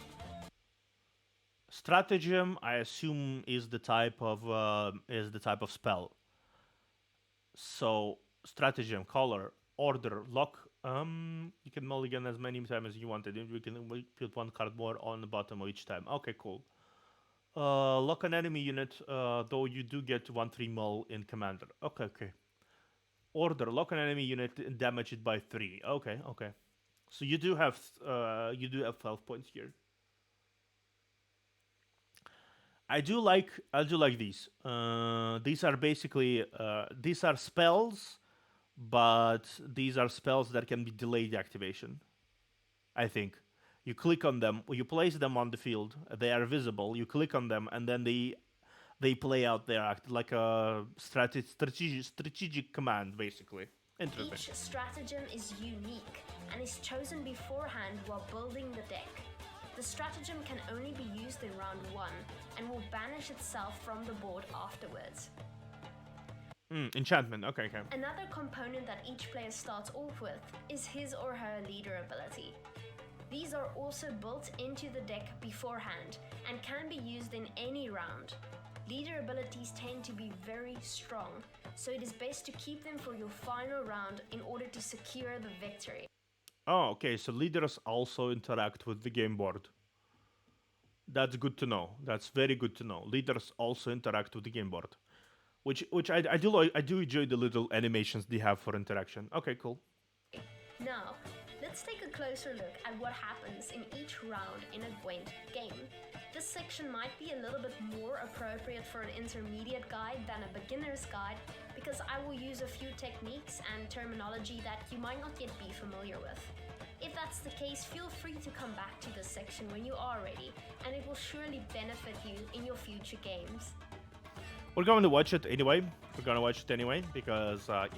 Stratagem, I assume, is the type of spell. So stratagem, color, order, lock. You can mulligan as many times as you wanted. You can put 1 card more on the bottom of each time. Okay, cool. Lock an enemy unit, though you do get 1/3 mull in commander. Okay. Order, lock an enemy unit and damage it by 3. Okay. So you do have 12 points here. I do like these. These are basically these are spells, but these are spells that can be delayed activation. I think you click on them, you place them on the field. They are visible. You click on them, and then they play out their act like a strategic command, basically. Interesting. Each stratagem is unique and is chosen beforehand while building the deck. The stratagem can only be used in round 1 and will banish itself from the board afterwards. Enchantment, okay. Another component that each player starts off with is his or her leader ability. These are also built into the deck beforehand and can be used in any round. Leader abilities tend to be very strong, so it is best to keep them for your final round in order to secure the victory. Oh, okay, so leaders also interact with the game board. That's good to know. That's very good to know. Leaders also interact with the game board. Which I do like. I do enjoy the little animations they have for interaction. Okay, cool. Now, let's take a closer look at what happens in each round in a Gwent game. This section might be a little bit more appropriate for an intermediate guide than a beginner's guide because I will use a few techniques and terminology that you might not yet be familiar with. If that's the case, feel free to come back to this section when you are ready, and it will surely benefit you in your future games. We're going to watch it anyway. Because, I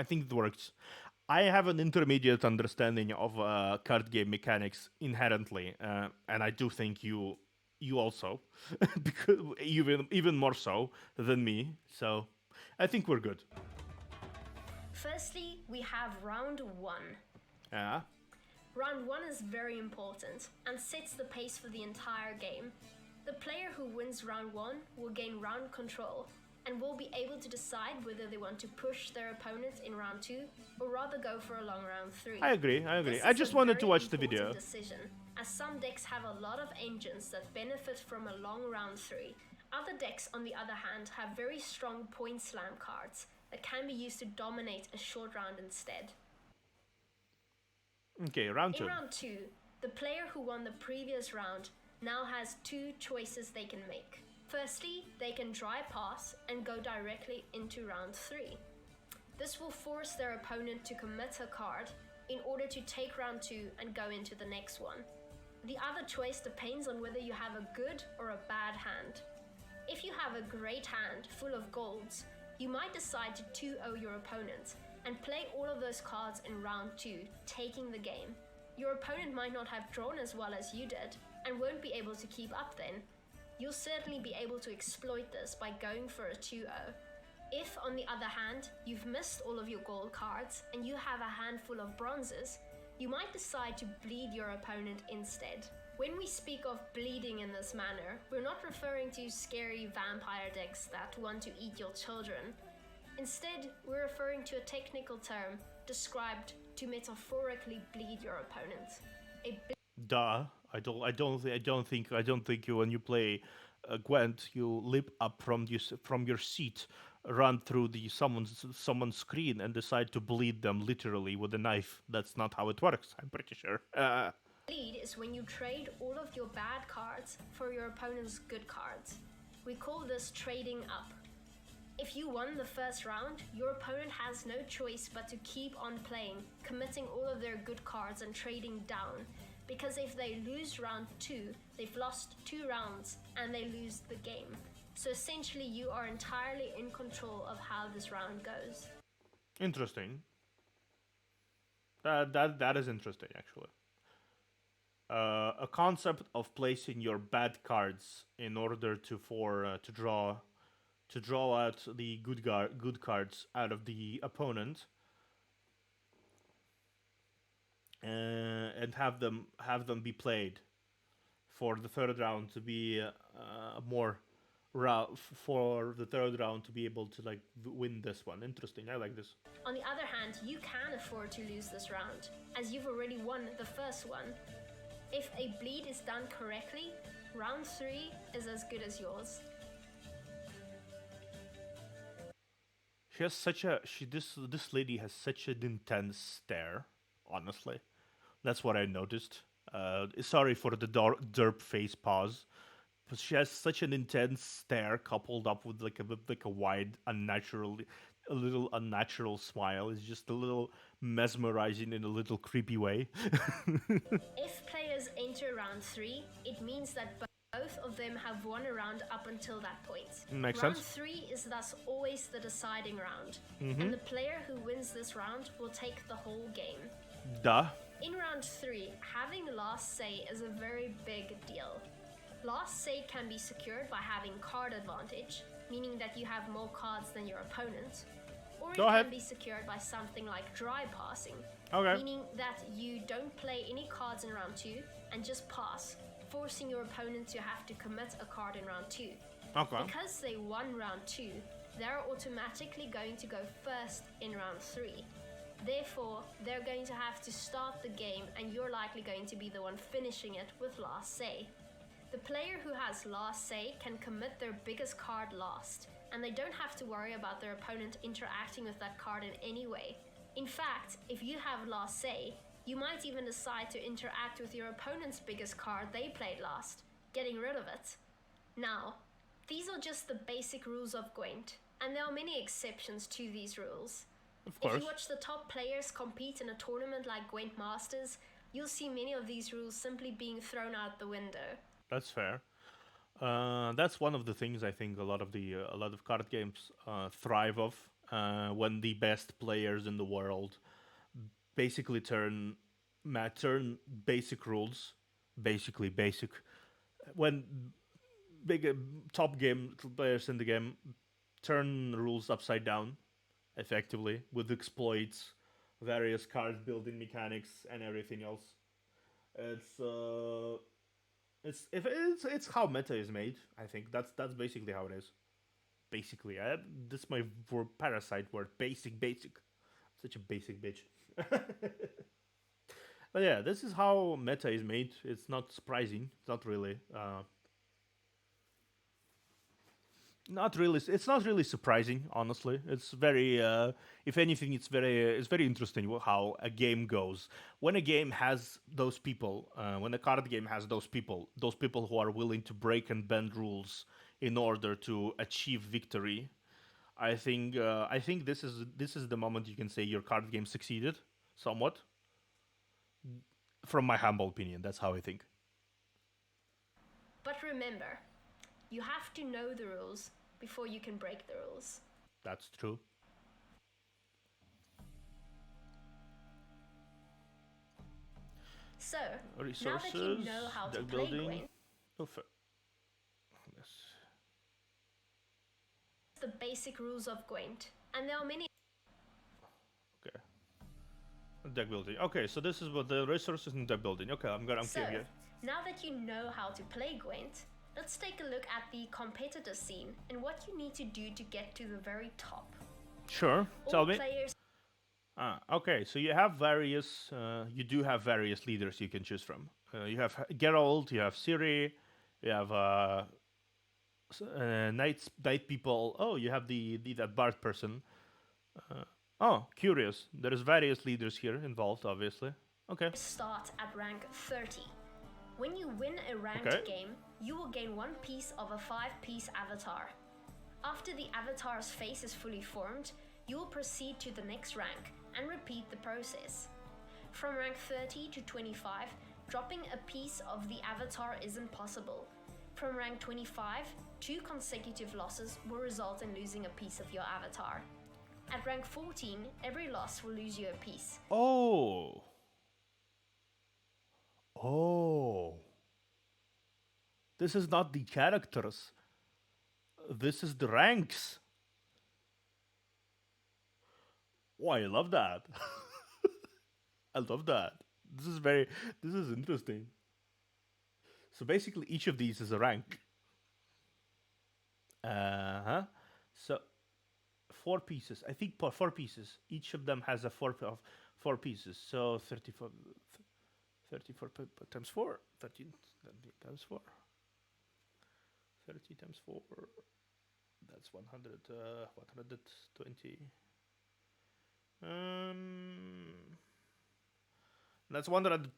think it works. I have an intermediate understanding of card game mechanics inherently, and I do think you also, because even more so than me. So I think we're good. Firstly, we have round 1. Yeah. Round 1 is very important and sets the pace for the entire game. The player who wins round 1 will gain round control and will be able to decide whether they want to push their opponent in round 2 or rather go for a long round 3. I agree. I just wanted to watch the video. Decision, as some decks have a lot of engines that benefit from a long round 3. Other decks, on the other hand, have very strong point slam cards that can be used to dominate a short round instead. Okay, round 2. In round 2, the player who won the previous round now has 2 choices they can make. Firstly, they can dry pass and go directly into round 3. This will force their opponent to commit a card in order to take round 2 and go into the next one. The other choice depends on whether you have a good or a bad hand. If you have a great hand full of golds, you might decide to 2-0 your opponent and play all of those cards in round 2, taking the game. Your opponent might not have drawn as well as you did and won't be able to keep up then. You'll certainly be able to exploit this by going for a 2-0. If, on the other hand, you've missed all of your gold cards and you have a handful of bronzes, you might decide to bleed your opponent instead. When we speak of bleeding in this manner, we're not referring to scary vampire decks that want to eat your children. Instead, we're referring to a technical term described to metaphorically bleed your opponent. Duh. I don't think you, when you play Gwent, you leap up from your seat, run through someone's screen, and decide to bleed them literally with a knife. That's not how it works. I'm pretty sure. Bleed is when you trade all of your bad cards for your opponent's good cards. We call this trading up. If you won the first round, your opponent has no choice but to keep on playing, committing all of their good cards and trading down. Because if they lose round 2, they've lost 2 rounds and they lose the game. So essentially you are entirely in control of how this round goes. Interesting. That is interesting, actually. A concept of placing your bad cards in order to draw out the good cards out of the opponent, and have them be played for the third round to be more for the third round to be able to like win this one. Interesting. I like this. On the other hand, you can afford to lose this round, as you've already won the first one. If a bleed is done correctly, round 3 is as good as yours. She has this lady has such an intense stare. Honestly, that's what I noticed. Sorry for the derp face pause, but she has such an intense stare coupled up with like a wide, a little unnatural smile. It's just a little mesmerizing in a little creepy way. If players enter round 3, it means that both of them have won a round up until that point. Makes round sense. 3 is thus always the deciding round, and the player who wins this round will take the whole game. Duh. In round 3, having last say is a very big deal. Last say can be secured by having card advantage, meaning that you have more cards than your opponent, or it Go ahead. can be secured by something like dry passing, Okay. meaning that you don't play any cards in round 2 and just pass, forcing your opponent to have to commit a card in round 2. Okay. Because they won round 2, they're automatically going to go first in round 3. Therefore, they're going to have to start the game and you're likely going to be the one finishing it with last say. The player who has last say can commit their biggest card last, and they don't have to worry about their opponent interacting with that card in any way. In fact, if you have last say, you might even decide to interact with your opponent's biggest card they played last, getting rid of it. Now, these are just the basic rules of Gwent, and there are many exceptions to these rules. Of course. If you watch the top players compete in a tournament like Gwent Masters, you'll see many of these rules simply being thrown out the window. That's fair. That's one of the things I think a lot of card games thrive of when the best players in the world basically turn basic rules, basically basic, when big top game players in the game turn rules upside down, effectively with exploits, various card building mechanics, and everything else. It's it's how meta is made. I think that's basically how it is. Basically, this is my parasite word. Basic. Such a basic bitch. But yeah, this is how meta is made. It's not surprising. It's not really. Not really. It's not really surprising, honestly. It's very. If anything, it's very interesting how a game goes. When a game has those people, when a card game has those people who are willing to break and bend rules in order to achieve victory. I think this is the moment you can say your card game succeeded somewhat. From my humble opinion, that's how I think. But remember, you have to know the rules before you can break the rules. That's true. So, Resources, now that you know how to deck play building. Gwent, Yes. the basic rules of Gwent, and there are many. Okay. Deck building. Okay, so this is what the resources and deck building. Okay, I'm So, curious. now that you know how to play Gwent, let's take a look at the competitor scene and what you need to do to get to the very top. Sure. Tell All me. players Okay, so you have various. You do have various leaders you can choose from. You have Geralt. You have Ciri. You have night people. Oh, you have the that bard person. Oh, curious. There's various leaders here involved, obviously. Okay. Start at rank 30. When you win a ranked Okay. game, you will gain one piece of a 5-piece avatar. After the avatar's face is fully formed, you will proceed to the next rank and repeat the process. From rank 30 to 25, dropping a piece of the avatar isn't possible. From rank 25, 2 consecutive losses will result in losing a piece of your avatar. At rank 14, every loss will lose you a piece. Oh. Oh. This is not the characters. This is the ranks. Oh, I love that. I love that. This is interesting. So basically each of these is a rank. Uh-huh. So 4 pieces. I think 4 pieces. Each of them has a 4 pieces. So 34 times 4. 13 times 4. 30 times 4. That's 120.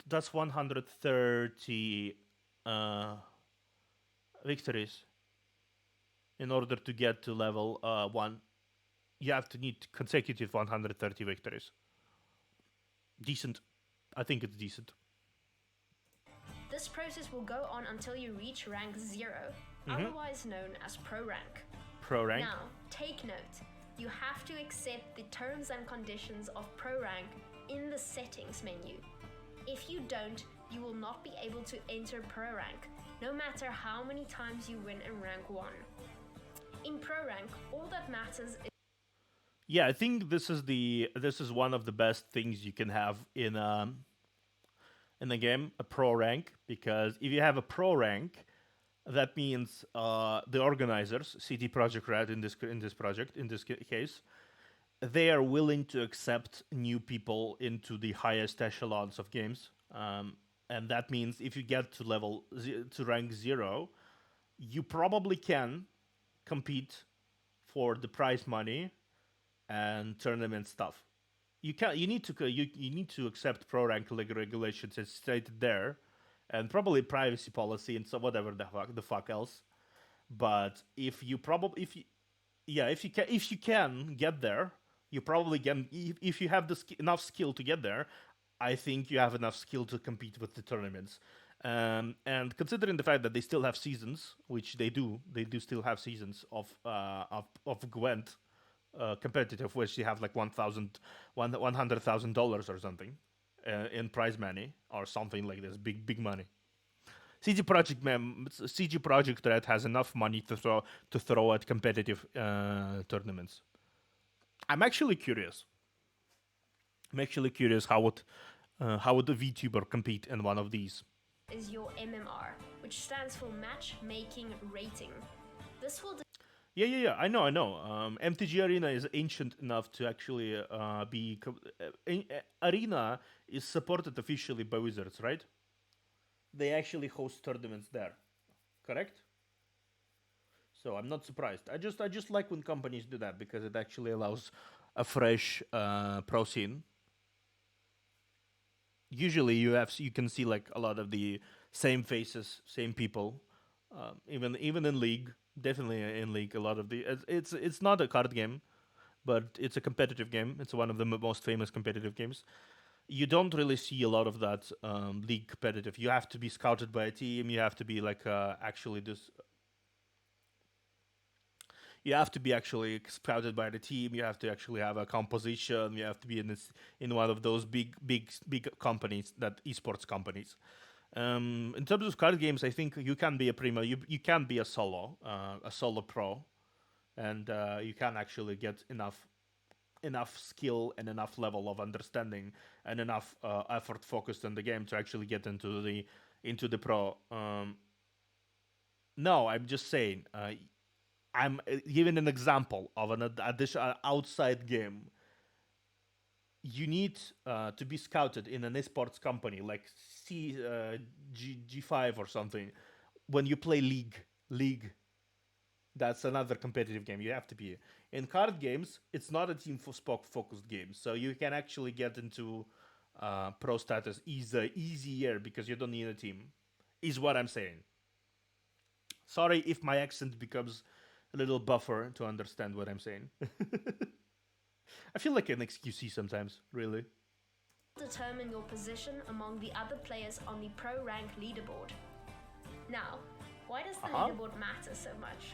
That's 130 victories. In order to get to level 1, you have to need consecutive 130 victories. Decent. I think it's decent. This process will go on until you reach rank 0, otherwise known as Pro Rank. Pro rank. Now, take note. You have to accept the terms and conditions of Pro Rank in the settings menu. If you don't, you will not be able to enter Pro Rank, no matter how many times you win in rank 1. In Pro Rank, all that matters is Yeah, I think this is one of the best things you can have in the game, a pro rank, because if you have a pro rank, that means the organizers, CD Projekt Red in this case, they are willing to accept new people into the highest echelons of games, and that means if you get to rank 0, you probably can compete for the prize money and tournament stuff. You need to accept pro rank regulations as stated there, and probably privacy policy and so whatever the fuck else. But if you can get there, you probably can. If you have enough skill to get there, I think you have enough skill to compete with the tournaments. And considering the fact that they still have seasons, which they do still have seasons of Gwent competitive, which you have like $100,000 or something in prize money or something like this, big money. CG Project Red has enough money to throw at competitive tournaments. I'm actually curious. How would a VTuber compete in one of these? is your MMR, which stands for Matchmaking Rating. This will Yeah. I know. MTG Arena is ancient enough to actually be. Arena is supported officially by Wizards, right? They actually host tournaments there, correct? So I'm not surprised. I just like when companies do that because it actually allows a fresh pro scene. Usually you can see like a lot of the same faces, same people. Even in League, definitely in League, a lot of the it's not a card game, but it's a competitive game. It's one of the most famous competitive games. You don't really see a lot of that League competitive. You have to be scouted by a team. You have to be like actually this. You have to be actually scouted by the team. You have to actually have a composition. You have to be in one of those big companies, that esports companies. In terms of card games, I think you can be a primo. You can be a solo pro, and you can actually get enough skill and enough level of understanding and enough effort focused on the game to actually get into the pro. No, I'm just saying. I'm giving an example of an additional outside game. You need to be scouted in an esports company like G5 or something. When you play League, that's another competitive game. You have to be in card games. It's not a team focused game, so you can actually get into pro status is easier because you don't need a team, is what I'm saying. Sorry if my accent becomes a little buffer to understand what I'm saying. I feel like an XQC sometimes, really. Determine your position among the other players on the pro rank leaderboard. Now, why does the leaderboard matter so much?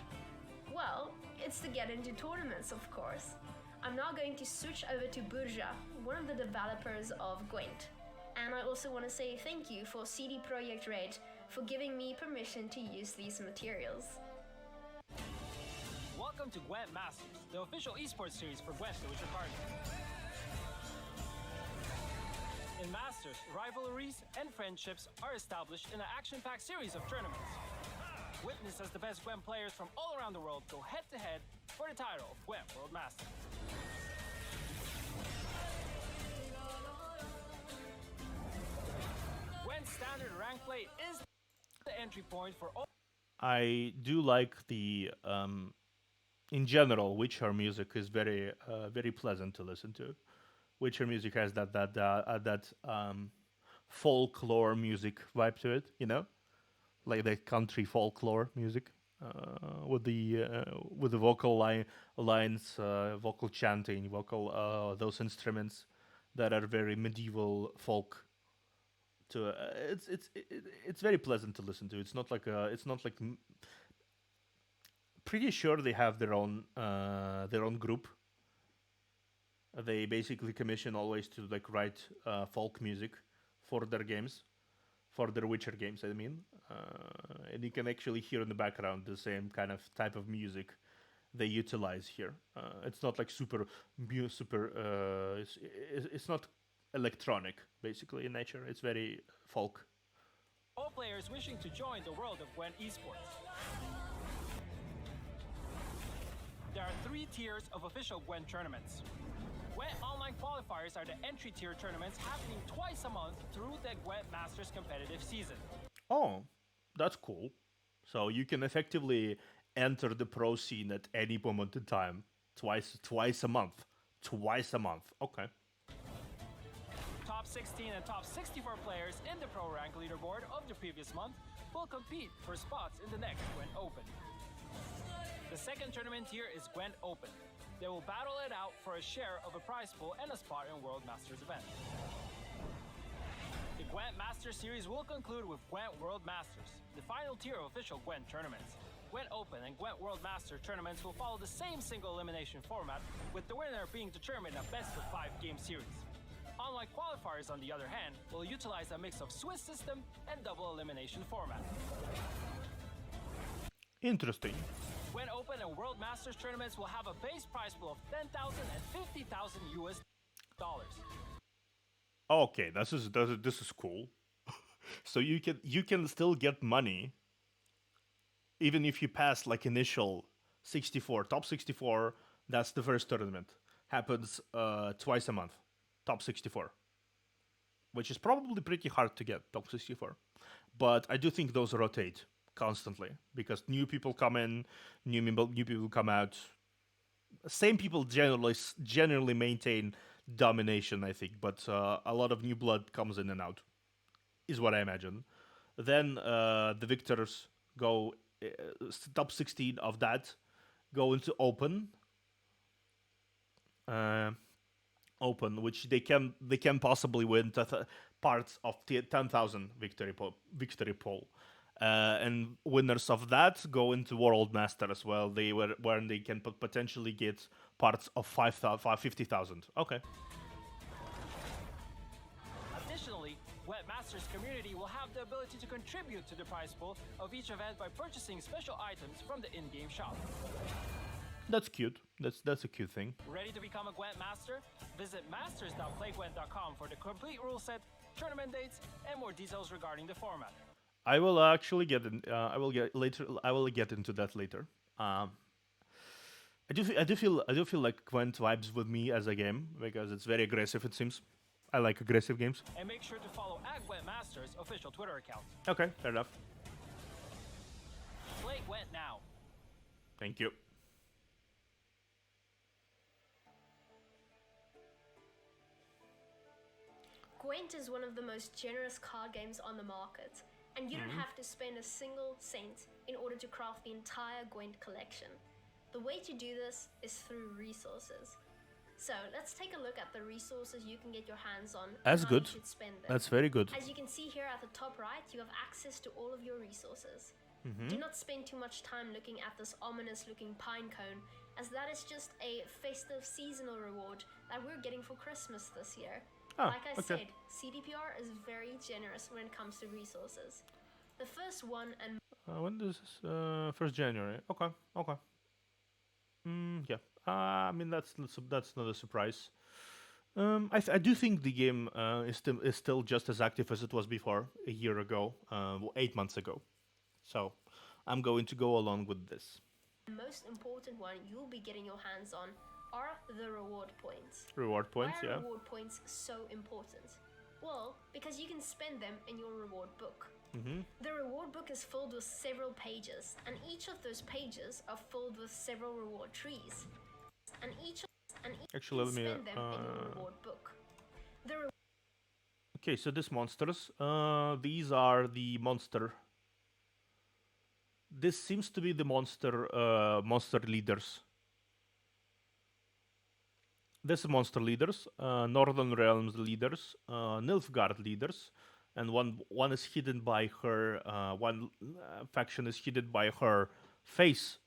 Well, it's to get into tournaments, of course. I'm now going to switch over to Burja, one of the developers of Gwent. And I also want to say thank you for CD Projekt Red for giving me permission to use these materials. Welcome to Gwent Masters, the official esports series for Gwent The Witcher Party. In Masters, rivalries and friendships are established in an action-packed series of tournaments. Witness as the best Gwent players from all around the world go head-to-head for the title of Gwent World Master. Gwent's standard rank play is the entry point for all. I do like the in general, Witcher music is very very pleasant to listen to. Witcher music has that folklore music vibe to it, you know, like the country folklore music with the vocal lines, vocal chanting, vocal those instruments that are very medieval folk. To it's very pleasant to listen to. It's not like pretty sure they have their own group. They basically commission always to like write folk music for their games, for their Witcher games. I mean, and you can actually hear in the background the same kind of type of music they utilize here. It's not like super. It's not electronic, basically in nature. It's very folk. All players wishing to join the world of Gwent esports. There are 3 tiers of official Gwent tournaments. Gwent Online Qualifiers are the entry tier tournaments happening twice a month through the Gwent Masters competitive season. Oh, that's cool. So you can effectively enter the pro scene at any moment in time, twice a month. Okay. Top 16 and top 64 players in the pro rank leaderboard of the previous month will compete for spots in the next Gwent Open. The second tournament here is Gwent Open. They will battle it out for a share of a prize pool and a spot in World Masters event. The Gwent Masters series will conclude with Gwent World Masters, the final tier of official Gwent tournaments. Gwent Open and Gwent World Master tournaments will follow the same single elimination format, with the winner being determined in a best-of-5 game series. Online qualifiers, on the other hand, will utilize a mix of Swiss system and double elimination format. Interesting. Gwent Open and World Masters tournaments will have a base prize pool of $10,000 and $50,000 US dollars. Okay, this is cool. So you can still get money even if you pass like initial 64, top 64. That's the first tournament. Happens twice a month. Top 64, which is probably pretty hard to get top 64. But I do think those rotate constantly because new people come in, new people come out. Same people generally maintain domination, I think, but a lot of new blood comes in and out, is what I imagine. Then the victors go top 16 of that go into open. Open, which they can possibly win parts of 10,000 victory pool. And winners of that go into World Master as well. Where they can potentially get parts of 50,000. Okay. Additionally, Gwent Masters community will have the ability to contribute to the prize pool of each event by purchasing special items from the in-game shop. That's cute. That's a cute thing. Ready to become a Gwent Master? Visit masters.playgwent.com for the complete rule set, tournament dates, and more details regarding the format. I will actually get in. I will get into that later. I do feel like Gwent vibes with me as a game because it's very aggressive. It seems. I like aggressive games. And make sure to follow @GwentMasters official Twitter account. Okay, fair enough. Play Gwent now. Thank you. Gwent is one of the most generous card games on the market, and you don't have to spend a single cent in order to craft the entire Gwent collection. The way to do this is through resources. So let's take a look at the resources you can get your hands on That's and how good. you should spend them. That's very good. As you can see here at the top right, you have access to all of your resources. Do not spend too much time looking at this ominous looking pine cone, as that is just a festive seasonal reward that we're getting for Christmas this year. Like I said, CDPR is very generous when it comes to resources. The first one and when is this? 1st January. Okay. Yeah. I mean that's not a surprise. I do think the game is still just as active as it was before a year ago, 8 months ago. So I'm going to go along with this. most important one you'll be getting your hands on are the reward points. Reward points, Why are yeah. reward points so important? Well, because you can spend them in your reward book. The reward book is filled with several pages, and each of those pages are filled with several reward trees. And each Actually, you let can me. spend them in your reward book. Okay, so these monsters. These are the monster. This seems to be the monster leaders. This is monster leaders, Northern Realms leaders, Nilfgaard leaders, and one is hidden by her. One faction is hidden by her face.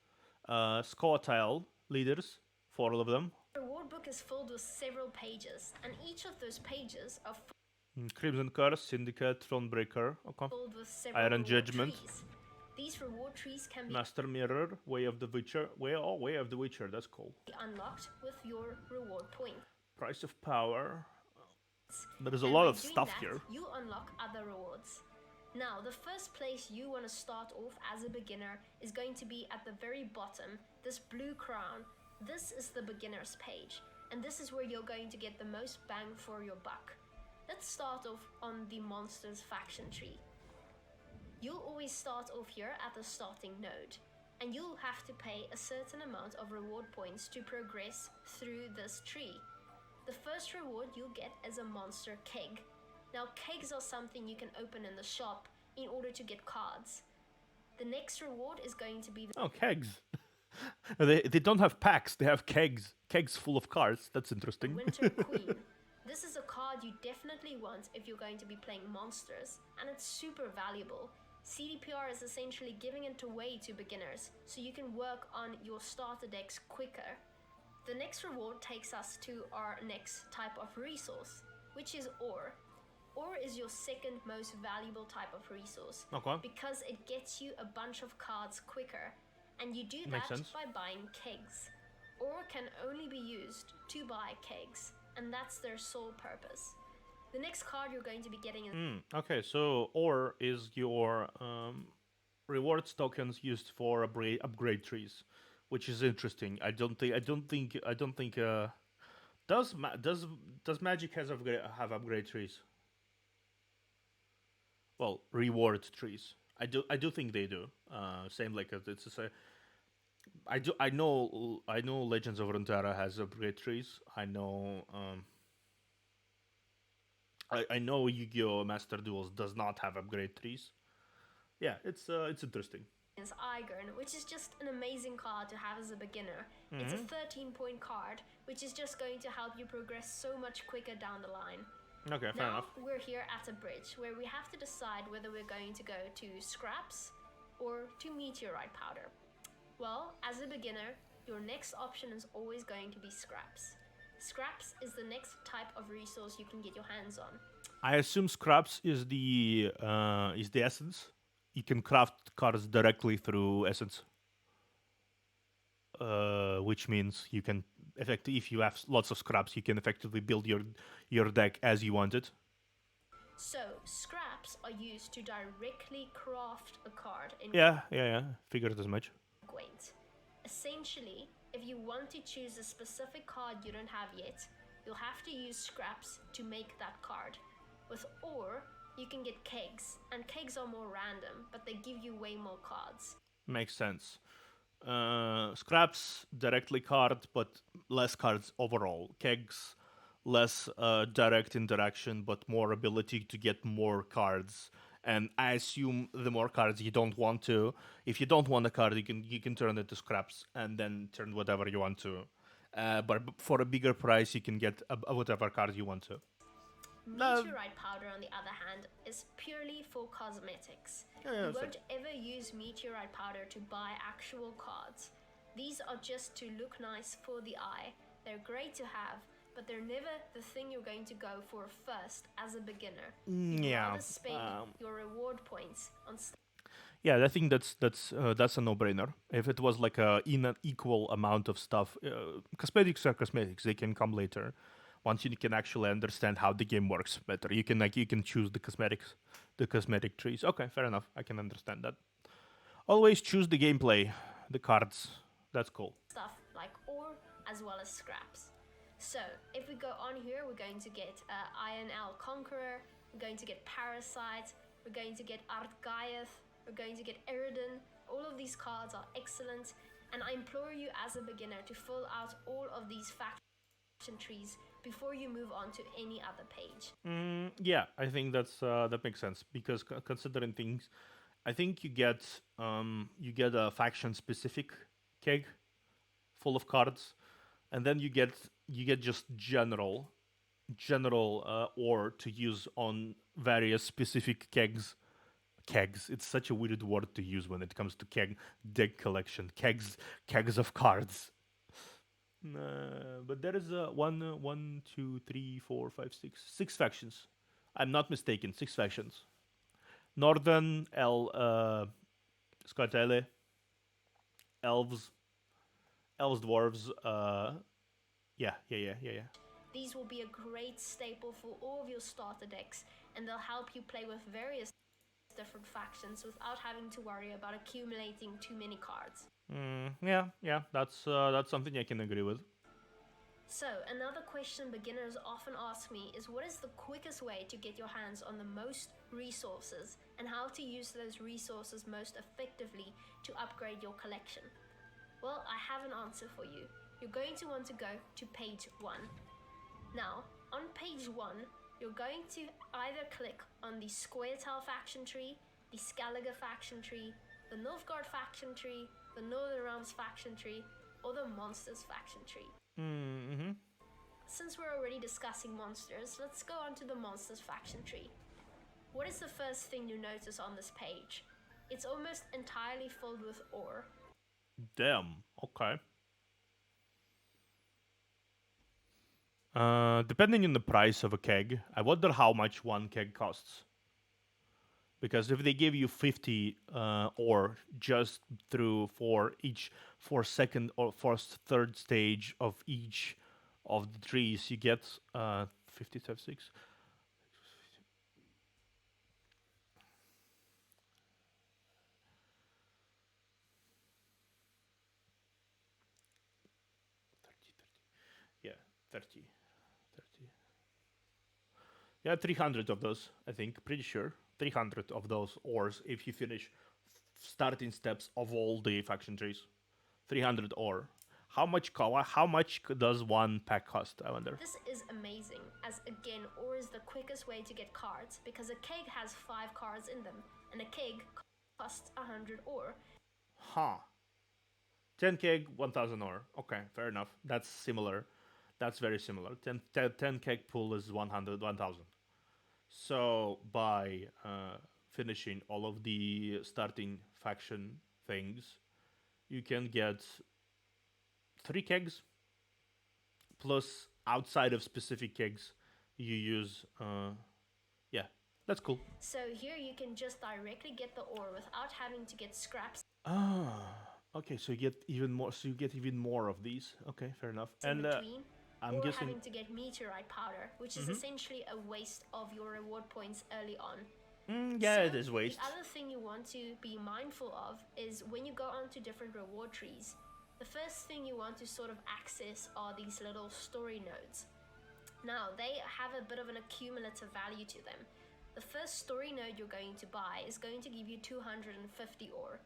Scoatile leaders, 4 of them. The reward book is filled with several pages, and each of those pages are Crimson Curse, Syndicate, Thronebreaker, okay. filled with several Iron reward Judgment. trees. These reward trees can be Master Mirror, Way of the Witcher. Way of the Witcher, that's cool. unlocked with your reward point. Price of Power. There is a And lot by of doing stuff that, here. You unlock other rewards. Now, the first place you want to start off as a beginner is going to be at the very bottom, this blue crown. This is the beginner's page, and this is where you're going to get the most bang for your buck. Let's start off on the monsters faction tree. You'll always start off here at the starting node, and you'll have to pay a certain amount of reward points to progress through this tree. The first reward you'll get is a monster keg. Now, kegs are something you can open in the shop in order to get cards. The next reward is going to be the Oh, kegs. they don't have packs, they have kegs. Kegs full of cards. That's interesting. Winter Queen. This is a card you definitely want if you're going to be playing monsters, and it's super valuable. CDPR is essentially giving it away to beginners, so you can work on your starter decks quicker. The next reward takes us to our next type of resource, which is ore. Ore is your second most valuable type of resource, Okay. because it gets you a bunch of cards quicker, and you do Makes that sense. by buying kegs. Ore can only be used to buy kegs, and that's their sole purpose. The next card you're going to be getting is Okay, so ore is your rewards tokens used for upgrade trees, which is interesting. I don't think. Does Magic have upgrade trees? Well, reward trees. I do think they do. Same like it's a. I know Legends of Runeterra has upgrade trees. I know. I know Yu-Gi-Oh! Master Duels does not have upgrade trees. Yeah, it's interesting. Igern, which is just an amazing card to have as a beginner. It's a 13-point card, which is just going to help you progress so much quicker down the line. Okay, fair Now enough. we're here at a bridge where we have to decide whether we're going to go to scraps or to meteorite powder. Well, as a beginner, your next option is always going to be scraps. Scraps is the next type of resource you can get your hands on. I assume scraps is the essence. You can craft cards directly through essence, which means you can if you have lots of scraps, you can effectively build your deck as you want it. So, scraps are used to directly craft a card in Yeah. Figured as much. Gwent. Essentially, if you want to choose a specific card you don't have yet, you'll have to use scraps to make that card. With ore, you can get kegs, and kegs are more random, but they give you way more cards. Makes sense. Scraps directly card, but less cards overall. Kegs less direct interaction, but more ability to get more cards. And I assume the more cards you don't want to, if you don't want a card, you can turn it to scraps and then turn whatever you want to. But for a bigger price, you can get whatever card you want to. Meteorite powder, on the other hand, is purely for cosmetics. You won't ever use meteorite powder to buy actual cards. These are just to look nice for the eye. They're great to have, but they're never the thing you're going to go for first as a beginner. You'd rather spend your reward points on yeah, I think that's a no-brainer. If it was like in an equal amount of stuff, cosmetics are cosmetics. They can come later. Once you can actually understand how the game works better, you can choose the cosmetic trees. Okay, fair enough. I can understand that. Always choose the gameplay, the cards. That's cool. Stuff like ore as well as scraps. So if we go on here, we're going to get INL Conqueror. We're going to get Parasite. We're going to get Artgaeth. We're going to get Eridan. All of these cards are excellent, and I implore you as a beginner to fill out all of these faction trees before you move on to any other page. Yeah, I think that makes sense because considering things, I think you get a faction specific keg full of cards, and then you get just general ore to use on various specific kegs. Kegs. It's such a weird word to use when it comes to deck collection. Kegs of cards. But there is one, two, three, four, five, six factions. I'm not mistaken. 6 factions. Northern, Scoutele, elves, dwarves. Yeah. These will be a great staple for all of your starter decks, and they'll help you play with various different factions without having to worry about accumulating too many cards. Yeah, that's something I can agree with. So, another question beginners often ask me is what is the quickest way to get your hands on the most resources and how to use those resources most effectively to upgrade your collection? Well, I have an answer for you. You're going to want to go to page 1. Now, on page 1, you're going to either click on the Square Tile faction tree, the Skellige faction tree, the Nilfgaard faction tree, the Northern Realms faction tree, or the Monsters faction tree. Since we're already discussing monsters, let's go on to the Monsters faction tree. What is the first thing you notice on this page? It's almost entirely filled with ore. Damn, okay. Depending on the price of a keg, I wonder how much one keg costs. Because if they give you 50 ore just for second or first, third stage of each of the trees, you get 50 times 6. Yeah, 30. Yeah, 300 of those, I think, pretty sure. 300 of those ores if you finish starting steps of all the faction trees. 300 ore. How much does one pack cost, I wonder? This is amazing, as again, ore is the quickest way to get cards because a keg has 5 cards in them, and a keg costs 100 ore. 10 keg, 1000 ore. Okay, fair enough. That's similar. That's very similar. 10 keg pool is 100, 1000. So by finishing all of the starting faction things, you can get 3 kegs plus outside of specific kegs you use. Yeah, that's cool. So here you can just directly get the ore without having to get scraps. Okay, so you get even more. So you get even more of these. Okay, fair enough. In between, I'm guessing having to get meteorite powder, which is essentially a waste of your reward points early on. Yeah, So it is waste. The other thing you want to be mindful of is when you go onto different reward trees, the first thing you want to sort of access are these little story nodes. Now, they have a bit of an accumulative value to them. The first story node you're going to buy is going to give you 250 ore.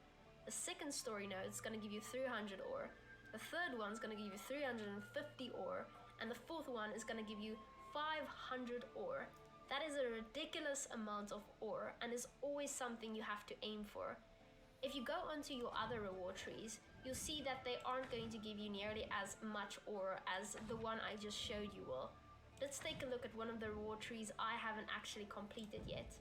The second story node is going to give you 300 ore. The third one is going to give you 350 ore. And the fourth one is going to give you 500 ore. That is a ridiculous amount of ore and is always something you have to aim for. If you go onto your other reward trees, you'll see that they aren't going to give you nearly as much ore as the one I just showed you will. Let's take a look at one of the reward trees I haven't actually completed yet.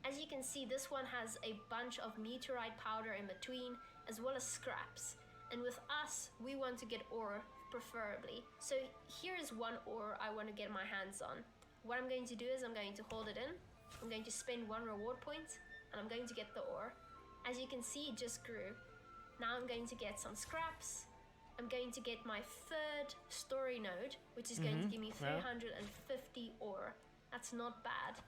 As you can see, this one has a bunch of meteorite powder in between, as well as scraps. And with us, we want to get ore, preferably. So here is one ore I want to get my hands on. What I'm going to do is I'm going to hold it in, I'm going to spend 1 reward point, and I'm going to get the ore. As you can see, it just grew. Now I'm going to get some scraps. I'm going to get my third story node, which is going to give me 350 ore. That's not bad.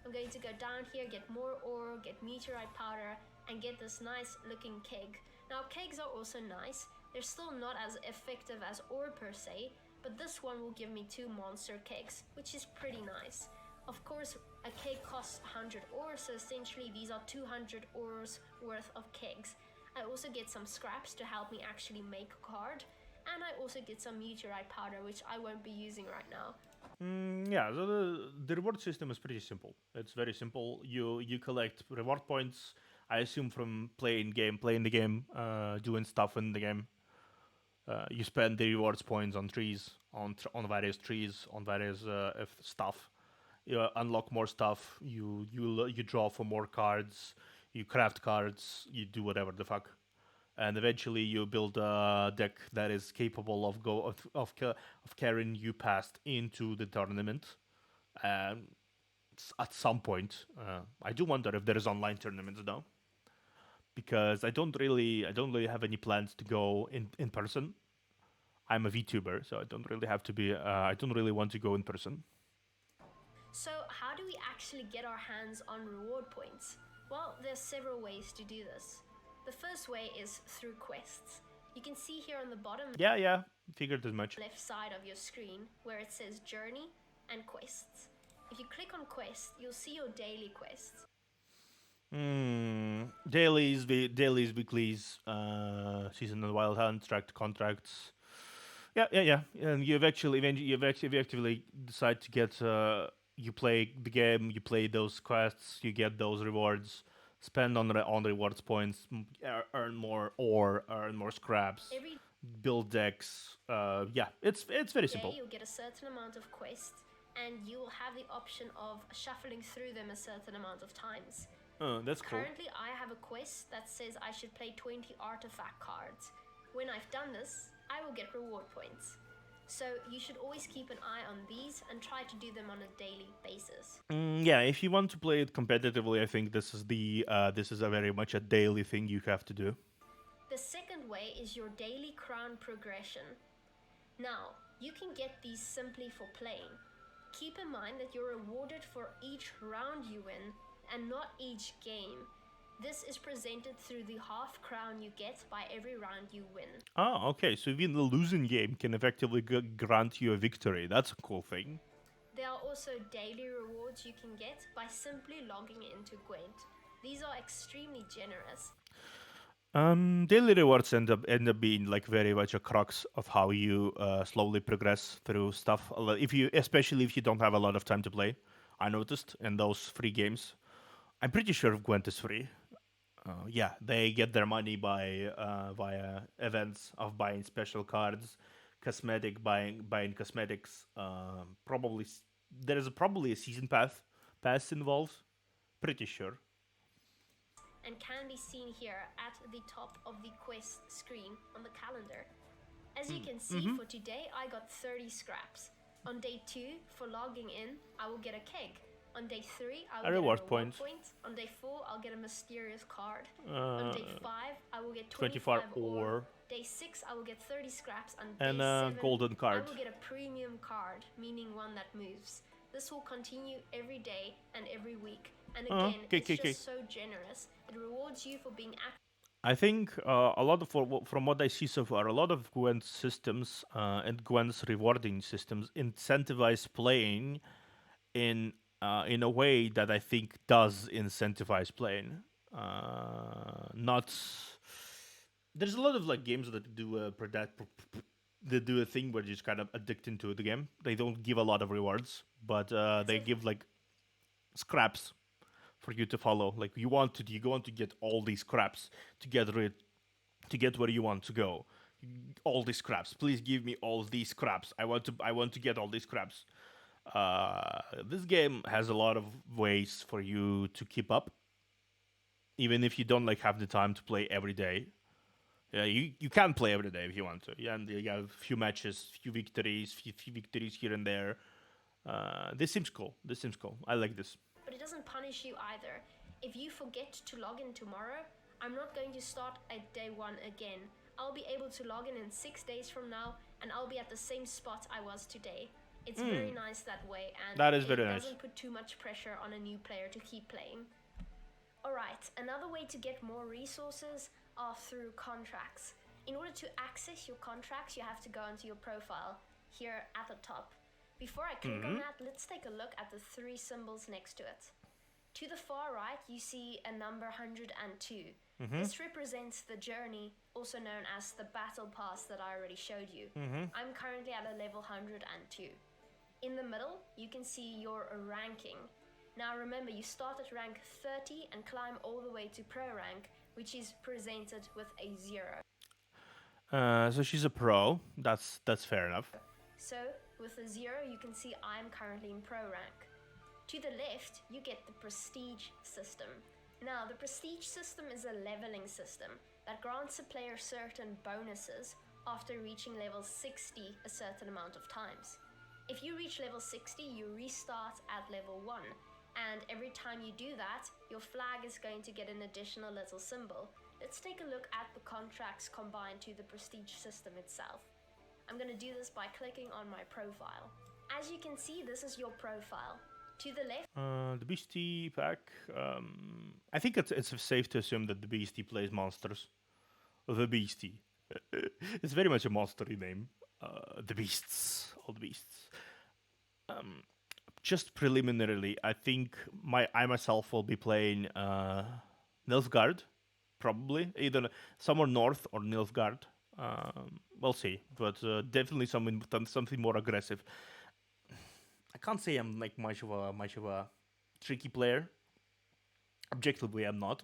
I'm going to go down here, get more ore, get meteorite powder, and get this nice looking keg. Now kegs are also nice. They're still not as effective as ore per se, but this one will give me 2 monster kegs, which is pretty nice. Of course, a keg costs 100 ore, so essentially these are 200 ores worth of kegs. I also get some scraps to help me actually make a card, and I also get some meteorite powder, which I won't be using right now. Yeah, so the reward system is pretty simple. It's very simple. You collect reward points, I assume, from playing the game, doing stuff in the game. You spend the rewards points on trees, on various trees, on various stuff. You unlock more stuff. You draw for more cards. You craft cards. You do whatever the fuck, and eventually you build a deck that is capable of carrying you past into the tournament. And at some point, I do wonder if there is online tournaments now, because I don't really have any plans to go in person. I'm a VTuber, so I don't really have to be. I don't really want to go in person. So how do we actually get our hands on reward points? Well, there's several ways to do this. The first way is through quests. You can see here on the bottom Yeah, figured as much. left side of your screen where it says journey and quests. If you click on quests, you'll see your daily quests. Dailies, weeklies, seasonal wild hunt, tracked contracts. Yeah. And you've actually decide to get. You play the game, you play those quests, you get those rewards. Spend on rewards points, earn more ore, earn more scraps, Every build decks. Yeah, it's very day simple. you'll get a certain amount of quests, and you'll have the option of shuffling through them a certain amount of times. That's cool. Currently, I have a quest that says I should play 20 artifact cards. When I've done this, I will get reward points. So you should always keep an eye on these and try to do them on a daily basis. Yeah, if you want to play it competitively, I think this is a very much a daily thing you have to do. The second way is your daily crown progression. Now, you can get these simply for playing. Keep in mind that you're rewarded for each round you win and not each game. This is presented through the half crown you get by every round you win. Oh, okay. So even the losing game can effectively grant you a victory. That's a cool thing. There are also daily rewards you can get by simply logging into Gwent. These are extremely generous. Daily rewards end up being like very much a crux of how you slowly progress through stuff. Especially if you don't have a lot of time to play. I noticed in those free games. I'm pretty sure Gwent is free. Yeah, they get their money by via events of buying special cards, buying cosmetics. There is probably a season pass involved. Pretty sure. And can be seen here at the top of the quest screen on the calendar. As you can see, for today I got 30 scraps. On day 2, for logging in, I will get a keg. On day 3, I will get a reward point. On day 4, I'll get a mysterious card. On day 5, I will get 25 ore. Day 6, I will get 30 scraps. On day 7, golden card. I will get a premium card, meaning one that moves. This will continue every day and every week. And again, it's just so generous. It rewards you for being active. I think from what I see so far, a lot of Gwent systems and Gwent's rewarding systems incentivize playing in a way that I think does incentivize playing. Not there's a lot of like games that do they do a thing where you're just kind of addicted to the game. They don't give a lot of rewards, but they give like scraps for you to follow. Like you want to get all these scraps to get where you want to go. All these scraps. Please give me all these scraps. I want to get all these scraps. This game has a lot of ways for you to keep up, even if you don't like have the time to play every day. Yeah, you can play every day if you want to. Yeah, and you have a few matches, few victories, few victories here and there. This seems cool. I like this. But it doesn't punish you either. If you forget to log in tomorrow, I'm not going to start at day 1 again. I'll be able to log in 6 days from now, and I'll be at the same spot I was today. It's very nice that way, and that is very nice. It doesn't put too much pressure on a new player to keep playing. Alright, another way to get more resources are through contracts. In order to access your contracts, you have to go into your profile here at the top. Before I click on that, let's take a look at the 3 symbols next to it. To the far right, you see a number 102. This represents the journey, also known as the battle pass that I already showed you. I'm currently at a level 102. In the middle, you can see your ranking. Now remember, you start at rank 30 and climb all the way to pro rank, which is presented with a 0. So she's a pro. That's fair enough. So with a 0, you can see I'm currently in pro rank. To the left, you get the prestige system. Now, the prestige system is a leveling system that grants a player certain bonuses after reaching level 60 a certain amount of times. If you reach level 60, you restart at level 1. And every time you do that, your flag is going to get an additional little symbol. Let's take a look at the contracts combined to the prestige system itself. I'm going to do this by clicking on my profile. As you can see, this is your profile. To the left, the Beastie pack. I think it's safe to assume that the Beastie plays monsters. The Beastie. It's very much a monstery name. The Beasts. All the Beasts. Just preliminarily, I think I myself will be playing Nilfgaard, probably either somewhere north or Nilfgaard. We'll see, but definitely something more aggressive. I can't say I'm like much of a tricky player. Objectively, I'm not.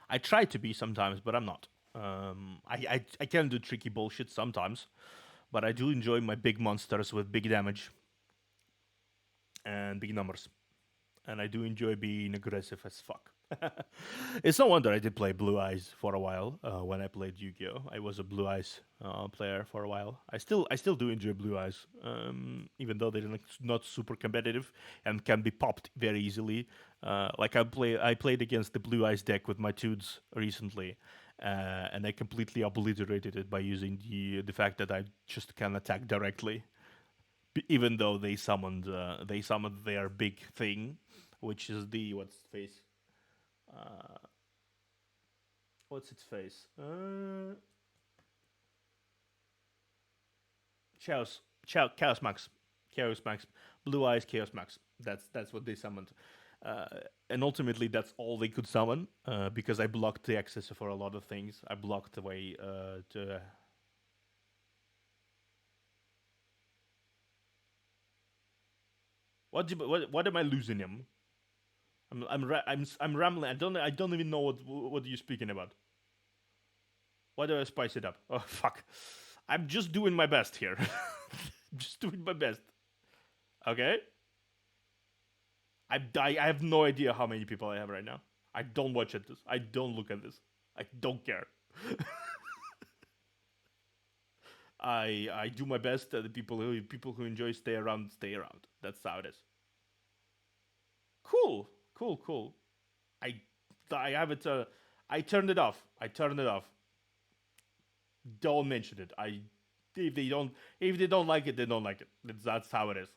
I try to be sometimes, but I'm not. I can do tricky bullshit sometimes, but I do enjoy my big monsters with big damage and big numbers, and I do enjoy being aggressive as fuck. It's no wonder I did play Blue Eyes for a while. When I played Yu-Gi-Oh, I was a Blue Eyes player for a while. I still do enjoy Blue Eyes, even though they're not super competitive and can be popped very easily. Like I played against the Blue Eyes deck with my Tudes recently, and I completely obliterated it by using the fact that I just can attack directly, even though they summoned their big thing, which is the what's its face? Chaos Max, Blue Eyes, Chaos Max. That's what they summoned, and ultimately that's all they could summon because I blocked the access for a lot of things. I blocked the way to. What am I losing him? I'm rambling. I don't even know what you're speaking about. Why do I spice it up? Oh fuck! I'm just doing my best here. Just doing my best. Okay. I have no idea how many people I have right now. I don't watch this. I don't look at this. I don't care. I do my best. The people who enjoy stay around. That's how it is. Cool. I have it. I turned it off. Don't mention it. If they don't like it, they don't like it. That's how it is.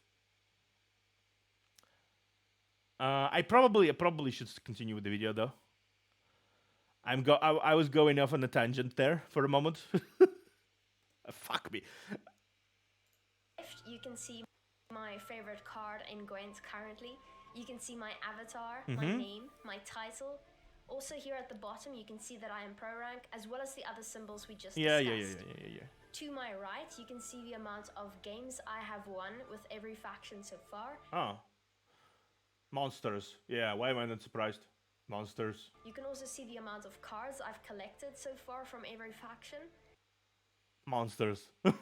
I probably should continue with the video though. I was going off on a tangent there for a moment. Fuck me. You can see my favorite card in Gwent currently. You can see my avatar, my name, my title. Also here at the bottom, you can see that I am pro rank, as well as the other symbols we just discussed. Yeah. To my right, you can see the amount of games I have won with every faction so far. Oh. Monsters. Yeah, why am I not surprised? Monsters. You can also see the amount of cards I've collected so far from every faction. Monsters. At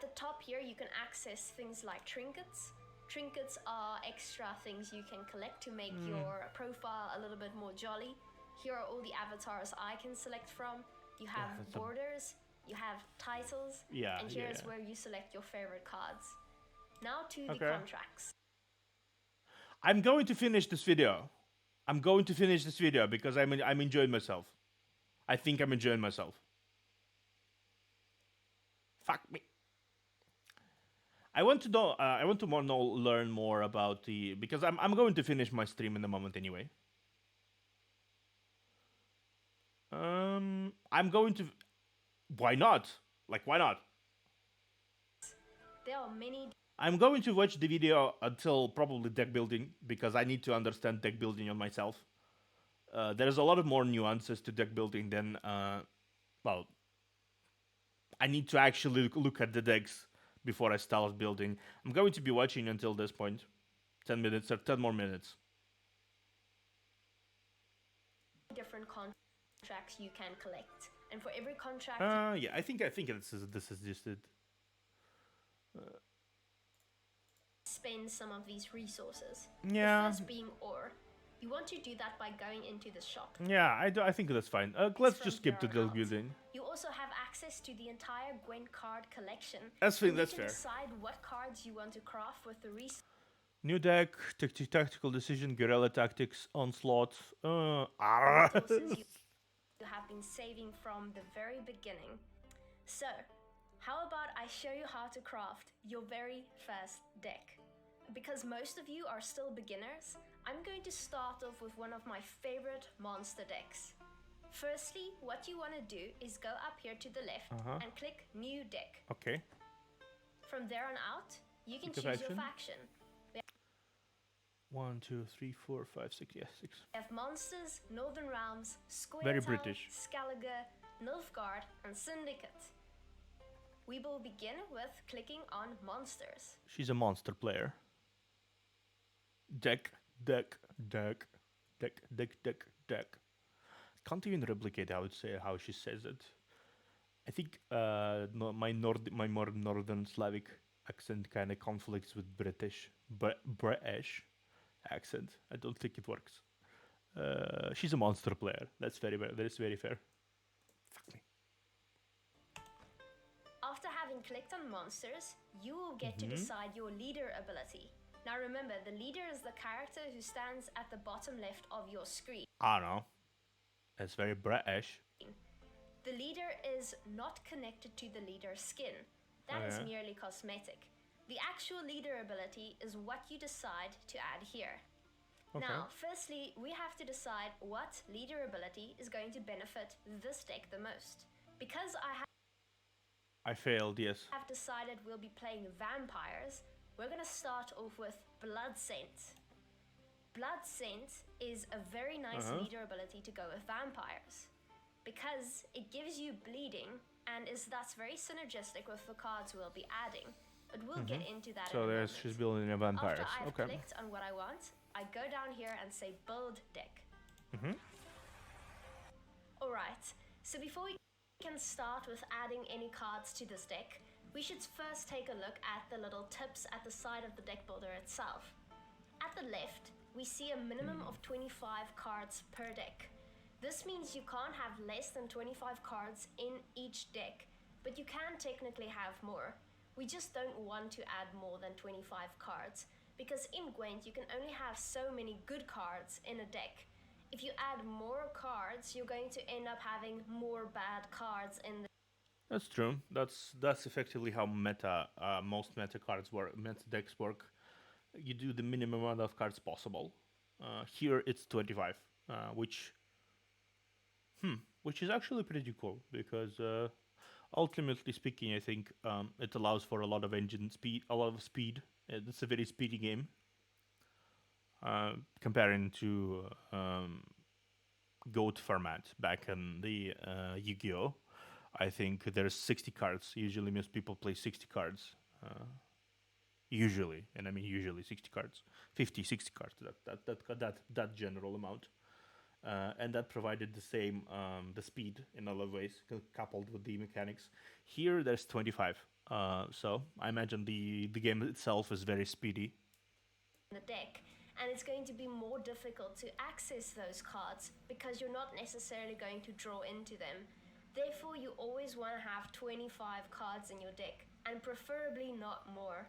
the top here, you can access things like trinkets. Trinkets are extra things you can collect to make your profile a little bit more jolly. Here are all the avatars I can select from. You have borders, you have titles, and here's where you select your favorite cards. Now to the contracts. I'm going to finish this video. I'm going to finish this video because I'm enjoying myself. I think I'm enjoying myself. Fuck me. I want to know. I want to learn more about the because I'm going to finish my stream in a moment anyway. I'm going to. Why not? Like, why not? There are many. I'm going to watch the video until probably deck building because I need to understand deck building on myself. There's a lot of more nuances to deck building than well. I need to actually look at the decks before I start building. I'm going to be watching until this point. 10 minutes or 10 more minutes. Different contracts you can collect. And for every contract... yeah, I think this is just it. Spend some of these resources. Yeah. The first being ore. You want to do that by going into the shop. Yeah, I think that's fine. Let's just skip to deck building. You also have access to the entire Gwent card collection. That's fair. You can decide what cards you want to craft with the resources. New deck, tactical decision, guerrilla tactics, onslaught. You have been saving from the very beginning. So, how about I show you how to craft your very first deck? Because most of you are still beginners, I'm going to start off with one of my favorite monster decks. Firstly, what you want to do is go up here to the left and click New Deck. Okay. From there on out, you can choose your faction. 1, 2, 3, 4, 5, 6. Yes, 6. We have Monsters, Northern Realms, Square Very Town, British. Skellige, Nilfgaard, and Syndicate. We will begin with clicking on Monsters. She's a monster player. Deck. Can't even replicate how she says it. I think my more northern Slavic accent kind of conflicts with British accent. I don't think it works. She's a monster player. That's very fair. Fuck me. After having clicked on monsters, you will get to decide your leader ability. Now remember, the leader is the character who stands at the bottom left of your screen. I don't know. That's very British. The leader is not connected to the leader's skin. That is merely cosmetic. The actual leader ability is what you decide to add here. Okay. Now, firstly, we have to decide what leader ability is going to benefit this deck the most. Because I failed, yes. Have decided we'll be playing vampires, we're going to start off with Blood Scent. Blood Scent is a very nice leader ability to go with vampires. Because it gives you bleeding and that's very synergistic with the cards we'll be adding. But we'll get into that in a moment. She's building a vampires. After I've clicked on what I want, I go down here and say build deck. Alright, so before we can start with adding any cards to this deck, we should first take a look at the little tips at the side of the deck builder itself. At the left, we see a minimum of 25 cards per deck. This means you can't have less than 25 cards in each deck, but you can technically have more. We just don't want to add more than 25 cards, because in Gwent you can only have so many good cards in a deck. If you add more cards, you're going to end up having more bad cards in the... That's true. That's effectively how most meta cards work. Meta decks work. You do the minimum amount of cards possible. Here it's 25, which is actually pretty cool because ultimately speaking, I think it allows for a lot of speed. It's a very speedy game. Comparing to GOAT format back in the Yu-Gi-Oh. I think there's 60 cards. Usually, most people play 60 cards. Usually, and I mean usually 60 cards, 50, 60 cards. That general amount. And that provided the same the speed in a lot of ways, coupled with the mechanics. Here, there's 25. So I imagine the game itself is very speedy. The deck, and it's going to be more difficult to access those cards because you're not necessarily going to draw into them. Therefore, you always want to have 25 cards in your deck, and preferably not more.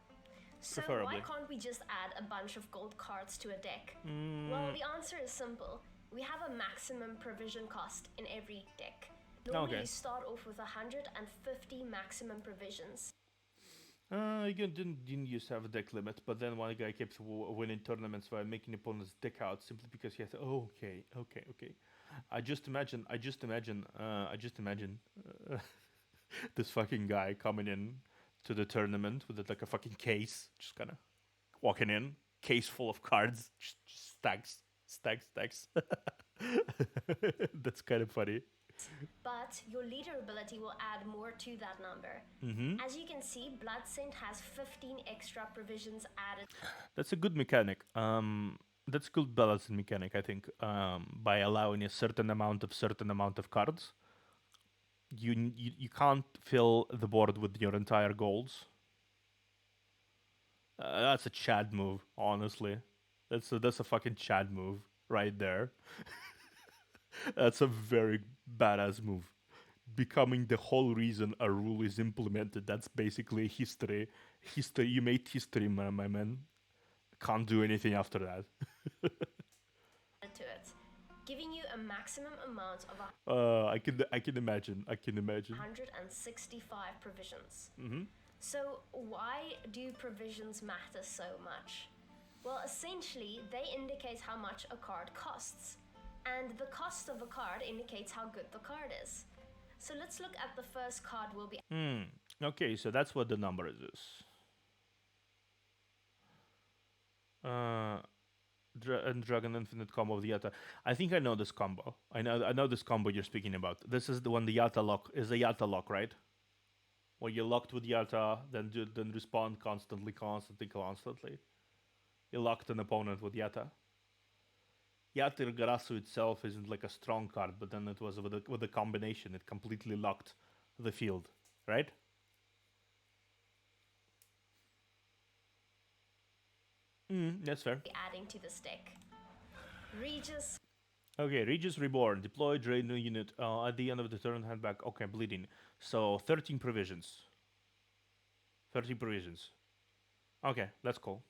So why can't we just add a bunch of gold cards to a deck? Well, the answer is simple. We have a maximum provision cost in every deck. Normally you start off with 150 maximum provisions. You didn't used to have a deck limit, but then one guy kept winning tournaments by making opponents deck out simply because he had to. Oh, okay. I just imagine this fucking guy coming in to the tournament with like a fucking case, just kind of walking in, case full of cards, just stacks. That's kind of funny. But your leader ability will add more to that number. As you can see, Blood Scent has 15 extra provisions added. That's a good mechanic. That's a good balancing mechanic, I think. By allowing a certain amount of cards, you can't fill the board with your entire goals. That's a Chad move, honestly. That's a fucking Chad move right there. That's a very badass move. Becoming the whole reason a rule is implemented. That's basically history. You made history, my man. Can't do anything after that. To it, giving you a maximum amount of I can imagine. 165 provisions. So why do provisions matter so much? Well, essentially, they indicate how much a card costs. And the cost of a card indicates how good the card is. So let's look at the first card we'll be... Okay, so that's what the number is. Dragon Infinite combo of the Yatta. I think I know this combo. I know this combo you're speaking about. This is the one, the Yatta lock. Is the Yatta lock, right? Where you're locked with Yatta, then respond constantly. You locked an opponent with Yatta. Yatta Garasu itself isn't like a strong card, but then it was with a combination. It completely locked the field, right? That's fair. Adding to this deck. Regis. Okay, Regis Reborn. Deploy, drain new unit. At the end of the turn, hand back. Okay, bleeding. So 13 provisions. 13 provisions. Okay, that's cool.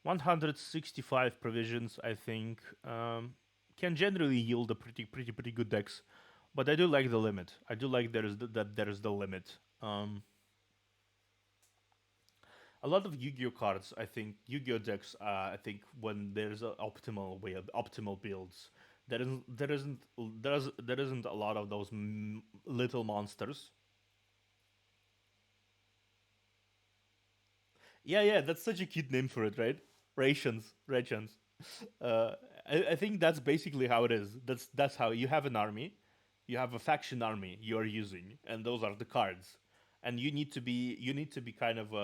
165 provisions, I think, can generally yield a pretty good decks, but I do like the limit. I do like there is the limit. A lot of Yu-Gi-Oh cards, I think, Yu-Gi-Oh decks. I think when there's an optimal way of optimal builds, there isn't a lot of those little monsters. Yeah, that's such a cute name for it, right? Rations. I think that's basically how it is. That's how you have an army, you have a faction army you are using, and those are the cards. And you need to be kind of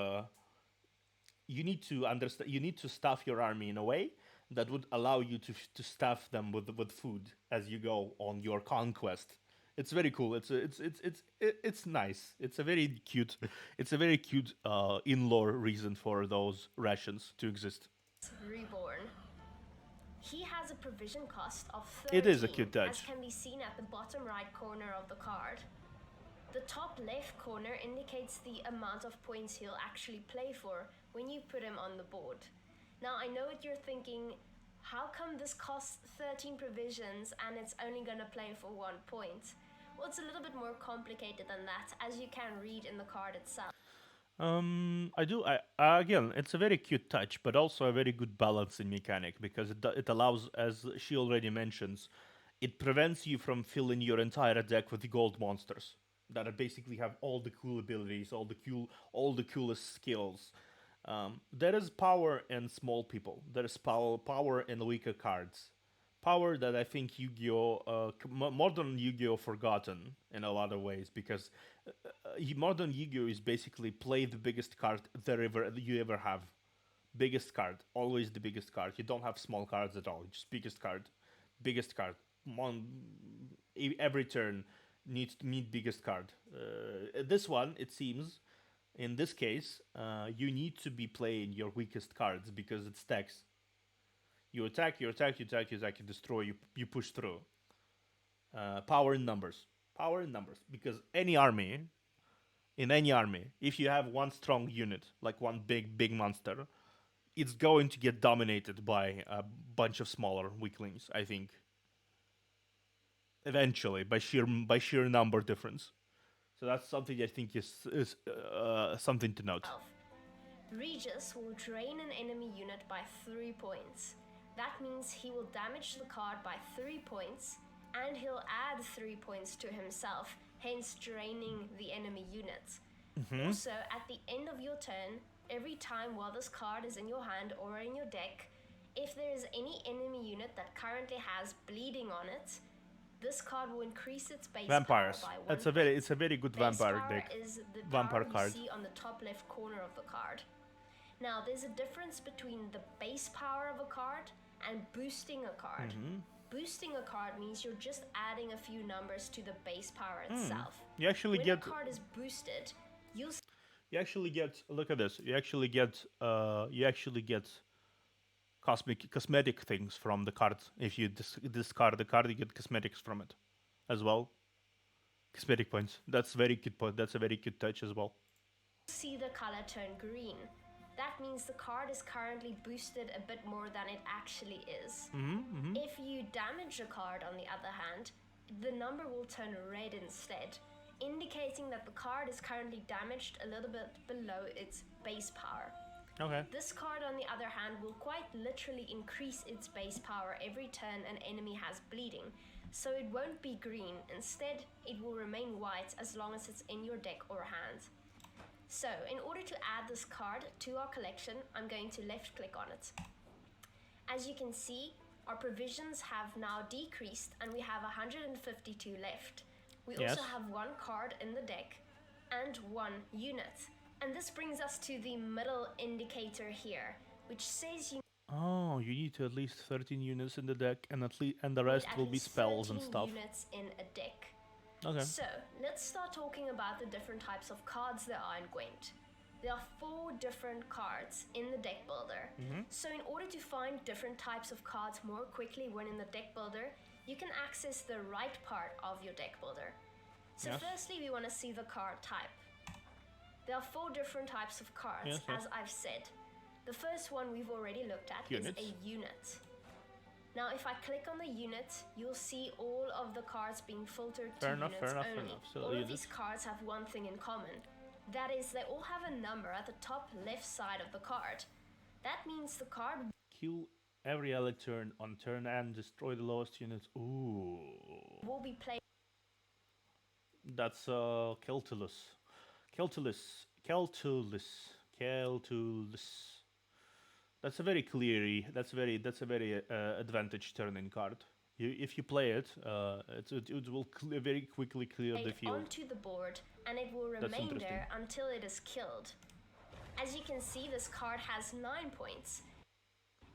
you need to understand. You need to staff your army in a way that would allow you to staff them with food as you go on your conquest. It's very cool. It's nice. It's a very cute in-lore reason for those rations to exist. Reborn. He has a provision cost of 13, it is a cute touch. As can be seen at the bottom right corner of the card. The top left corner indicates the amount of points he'll actually play for when you put him on the board. Now I know what you're thinking, how come this costs 13 provisions and it's only gonna play for 1 point? Well, it's a little bit more complicated than that, as you can read in the card itself. Again, it's a very cute touch, but also a very good balancing mechanic, because it allows, as she already mentions, it prevents you from filling your entire deck with gold monsters that basically have all the cool abilities, all the coolest skills. There is power in small people. There is power in weaker cards. power that I think Yu-Gi-Oh, modern Yu-Gi-Oh forgotten in a lot of ways, because modern Yu-Gi-Oh is basically play the biggest card you ever have. Biggest card, always the biggest card. You don't have small cards at all. Just biggest card. Every turn needs to meet biggest card. This one, it seems, in this case, you need to be playing your weakest cards because it stacks. You attack, you attack, you attack, you attack, you destroy, you push through. Power in numbers. Power in numbers. Because in any army, if you have one strong unit, like one big monster, it's going to get dominated by a bunch of smaller weaklings, I think. Eventually, by sheer number difference. So that's something I think is something to note. Regis will drain an enemy unit by 3 points. That means he will damage the card by 3 points, and he'll add 3 points to himself, hence draining the enemy units. Also, at the end of your turn, every time while this card is in your hand or in your deck, if there is any enemy unit that currently has bleeding on it, this card will increase its base Vampires. power by 1 It's a very good base vampire power deck. is the Vampire power card. you see on the top left corner of the card. Now, there's a difference between the base power of a card and boosting a card. Boosting a card means you're just adding a few numbers to the base power itself. You actually When get. a card is boosted, you'll You actually get. Look at this. You actually get. Cosmetic things from the card. If you discard the card, you get cosmetics from it, as well. Cosmetic points. That's very good point. That's a very good touch as well. see the color turn green. That means the card is currently boosted a bit more than it actually is. If you damage a card, on the other hand, the number will turn red instead, indicating that the card is currently damaged a little bit below its base power. Okay. This card, on the other hand, will quite literally increase its base power every turn an enemy has bleeding, so it won't be green. Instead, it will remain white as long as it's in your deck or hand. So, in order to add this card to our collection, I'm going to left click on it. As you can see, our provisions have now decreased and we have 152 left. We also have one card in the deck and one unit. And this brings us to the middle indicator here, which says you Oh, you need to at least 13 units in the deck, and the rest need at will be least spells and 13 stuff. units in a deck. Okay. So, let's start talking about the different types of cards there are in Gwent. There are 4 different cards in the deck builder. So in order to find different types of cards more quickly when in the deck builder, you can access the right part of your deck builder. So firstly, we want to see the card type. There are 4 different types of cards, as I've said. The first one we've already looked at is a unit. Now, if I click on the unit, you'll see all of the cards being filtered to units only. So all of these cards have one thing in common. That is, they all have a number at the top left side of the card. That means the card Kill every ally turn on turn and destroy the lowest units. Ooh. will be played. That's Keltulus. That's a very advantage turning card. If you play it, it will very quickly clear the field. Onto the board, and it will remain there until it is killed. As you can see, this card has 9 points,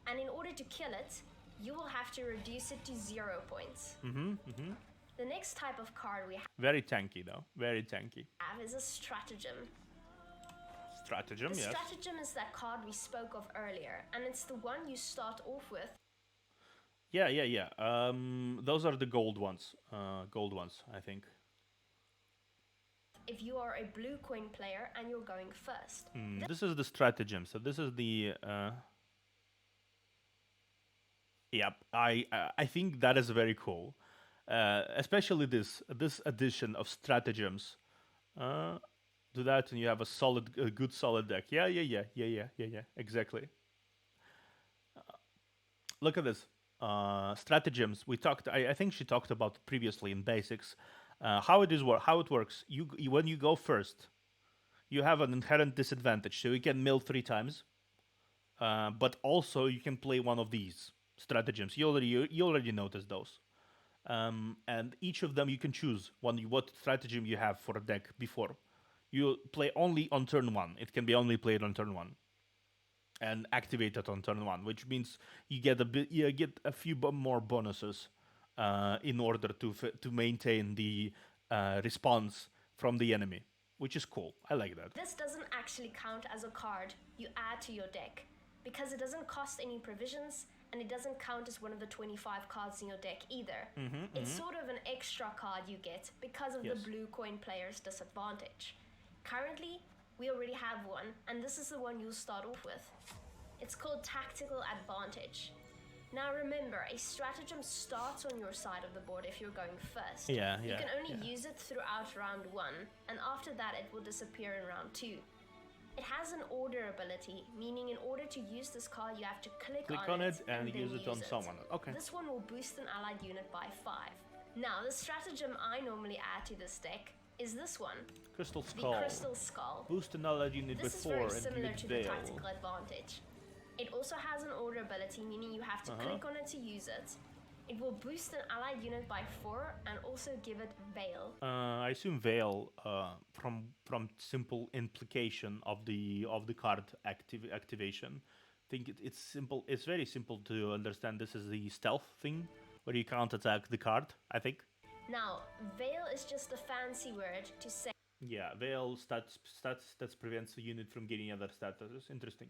and in order to kill it, you will have to reduce it to 0 points. The next type of card we Very tanky though, very tanky. have is a stratagem. Stratagem, The yes. stratagem is that card we spoke of earlier, and it's the one you start off with. Yeah. Those are the gold ones. I think. If you are a blue coin player and you're going first. This is the stratagem. So this is the. Yep, I think that is very cool, especially this addition of stratagems. Do that and you have a good solid deck. Yeah. Exactly. Look at this. Stratagems. I think she talked about it previously in basics. How it works. When you go first, you have an inherent disadvantage. So you can mill 3 times, but also you can play one of these. stratagems. You already noticed those. And each of them you can choose what stratagem you have for a deck before. You play only on turn one. It can be only played on turn one, and activated on turn one, which means you get a few more bonuses in order to maintain the response from the enemy, which is cool. I like that. This doesn't actually count as a card you add to your deck because it doesn't cost any provisions and it doesn't count as one of the 25 cards in your deck either. It's sort of an extra card you get because of the blue coin player's disadvantage. Currently, we already have one, and this is the one you'll start off with. It's called Tactical Advantage. Now remember, a stratagem starts on your side of the board if you're going first. You can only use it throughout round 1, and after that it will disappear in round 2. It has an order ability, meaning in order to use this card you have to click on it and use it on someone. Okay. This one will boost an allied unit by 5. Now the stratagem I normally add to this deck is this one. Crystal Skull. The Crystal Skull. Boost an allied unit by 4 and This is very similar to the Veil. Tactical Advantage. It also has an order ability, meaning you have to click on it to use it. It will boost an allied unit by 4 and also give it Veil. I assume Veil, from simple implication of the card activation. I think it's simple. It's very simple to understand. This is the stealth thing where you can't attack the card, I think. Now, Veil is just a fancy word to say Veil stats prevents the unit from getting other statuses. Interesting.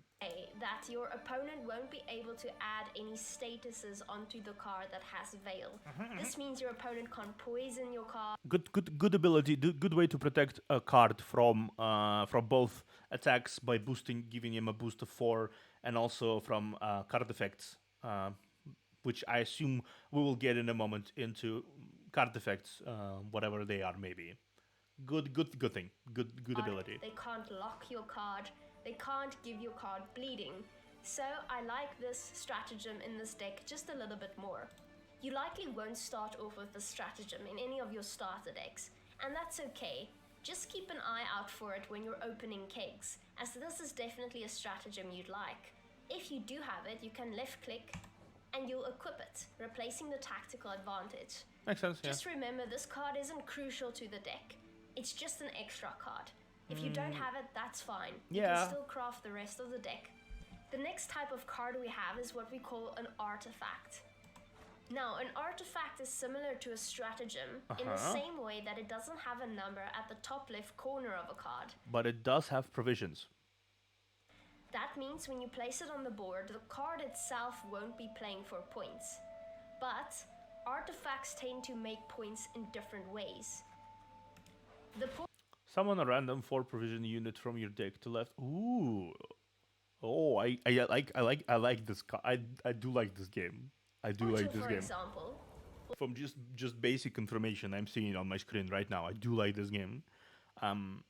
that your opponent won't be able to add any statuses onto the card that has Veil. This means your opponent can't poison your card. Good ability. Good way to protect a card from both attacks by giving him a boost of 4, and also from card effects, which I assume we will get in a moment into card effects, whatever they are, maybe. Good thing. Good ability. They can't lock your card. They can't give your card bleeding. So I like this stratagem in this deck just a little bit more. You likely won't start off with this stratagem in any of your starter decks, and that's okay. Just keep an eye out for it when you're opening kegs, as this is definitely a stratagem you'd like. If you do have it, you can left click and you'll equip it, replacing the Tactical Advantage. Makes sense, yeah. Just remember, this card isn't crucial to the deck. It's just an extra card. If you don't have it, that's fine. You can still craft the rest of the deck. The next type of card we have is what we call an artifact. Now, an artifact is similar to a stratagem in the same way that it doesn't have a number at the top left corner of a card. But it does have provisions. That means when you place it on the board, the card itself won't be playing for points. But artifacts tend to make points in different ways. Summon a random 4 provision unit from your deck to left. Ooh. Oh, I like this. I do like this game. I do like this game. Example, From just basic information I'm seeing on my screen right now, I do like this game. I'm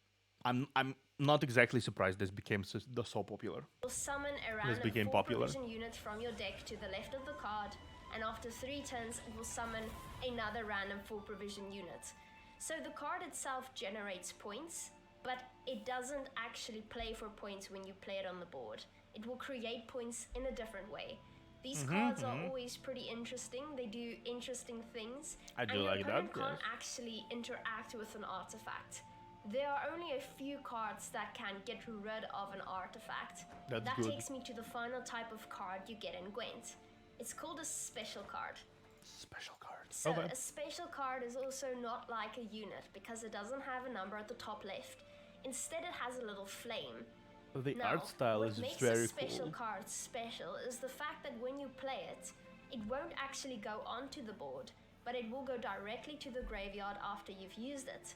not exactly surprised this became so popular. you'll summon a random became 4 popular. provision unit from your deck to the left of the card, and after 3 turns, it will summon another random 4 provision unit. So the card itself generates points, but it doesn't actually play for points when you play it on the board. It will create points in a different way. These cards are always pretty interesting. They do interesting things. I do and like your that, opponent can't yes. actually interact with an artifact. There are only a few cards that can get rid of an artifact. That's that good. takes me to the final type of card you get in Gwent. It's called a special card. Special card. So a special card is also not like a unit because it doesn't have a number at the top left. Instead, it has a little flame. The Now, art style what is makes very a special cool. card special is the fact that when you play it, it won't actually go onto the board, but it will go directly to the graveyard after you've used it.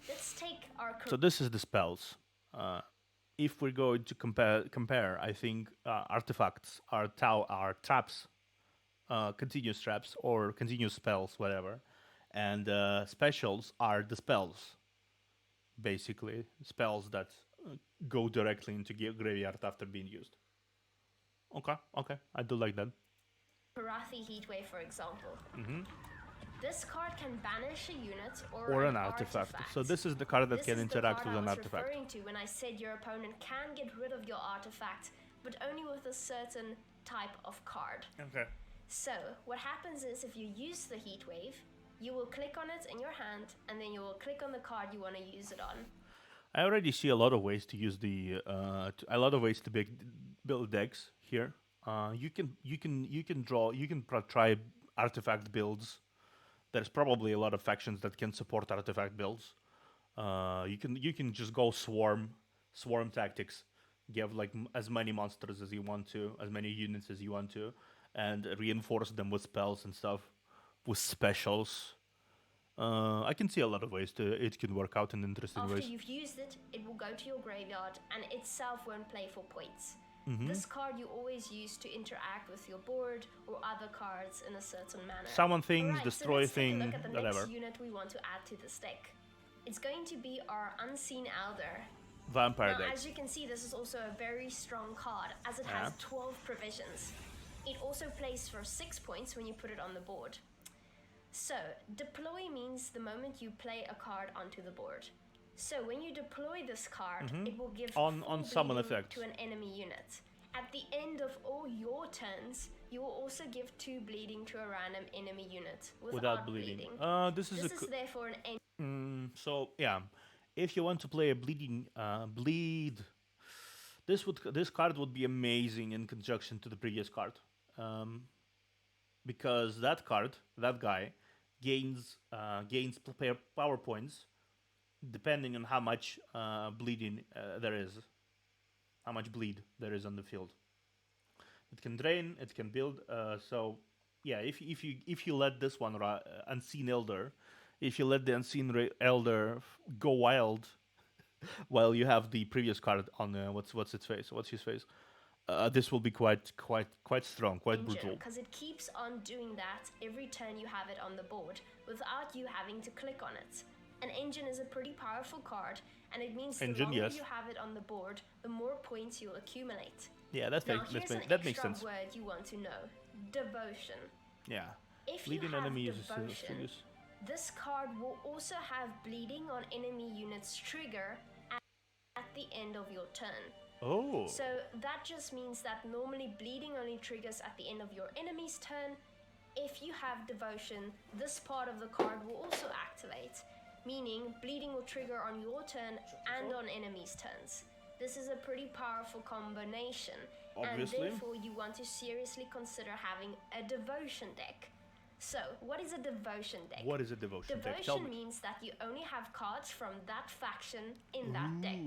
Let's take our So this is the spells. If we're going to compare, I think artifacts are traps, continuous traps or continuous spells, whatever, and specials are the spells. Basically, spells that go directly into graveyard after being used. Okay, I do like that. Karathi Heatwave, for example. This card can banish a unit Or an artifact. So this is the card that can interact with an This is the card I was artifact. referring to when I said your opponent can get rid of your artifact, but only with a certain type of card. Okay. So, what happens is if you use the heat wave, you will click on it in your hand, and then you will click on the card you want to use it on. I already see a lot of ways to use a lot of ways to build decks here. You can try artifact builds. There's probably a lot of factions that can support artifact builds. You can just go swarm tactics. Give like as many monsters as you want to, as many units as you want to, and reinforce them with spells and stuff, with specials. I can see a lot of ways it can work out in interesting ways. After you've used it, it will go to your graveyard and itself won't play for points. This card you always use to interact with your board or other cards in a certain manner. Summon things, Alright, destroy let's take a things, look at the whatever. next unit we want to add to this deck. It's going to be our Unseen Elder. Vampire Now, deck. as you can see, this is also a very strong card, as it has 12 provisions. It also plays for 6 points when you put it on the board. So, deploy means the moment you play a card onto the board. So, when you deploy this card, it will give On full summon bleeding effects. to an enemy unit. At the end of all your turns, you will also give 2 bleeding to a random enemy unit without bleeding. This is This is therefore an so yeah. If you want to play a bleed, this card would be amazing in conjunction to the previous card, because that guy, gains player power points depending on how much bleeding there is, how much bleed there is on the field. It can drain, it can build. So yeah, if you let this one Unseen Elder, if you let the Unseen Elder go wild, while you have the previous card on what's his face, this will be quite strong, quite brutal. Because it keeps on doing that every turn you have it on the board without you having to click on it. An engine is a pretty powerful card, and it means the longer you have it on the board, the more points you'll accumulate. Yeah, Now, here's an that makes extra sense. word you want to know: devotion. Yeah, If you bleeding have enemies devotion, is this card will also have bleeding on enemy units trigger at the end of your turn. Oh. So that just means that normally bleeding only triggers at the end of your enemy's turn. If you have devotion, this part of the card will also activate, meaning bleeding will trigger on your turn and on enemies' turns. This is a pretty powerful combination, Obviously. and therefore you want to seriously consider having a devotion deck. So, what is a devotion deck? What is a devotion deck? Tell Devotion me. means that you only have cards from that faction in that deck.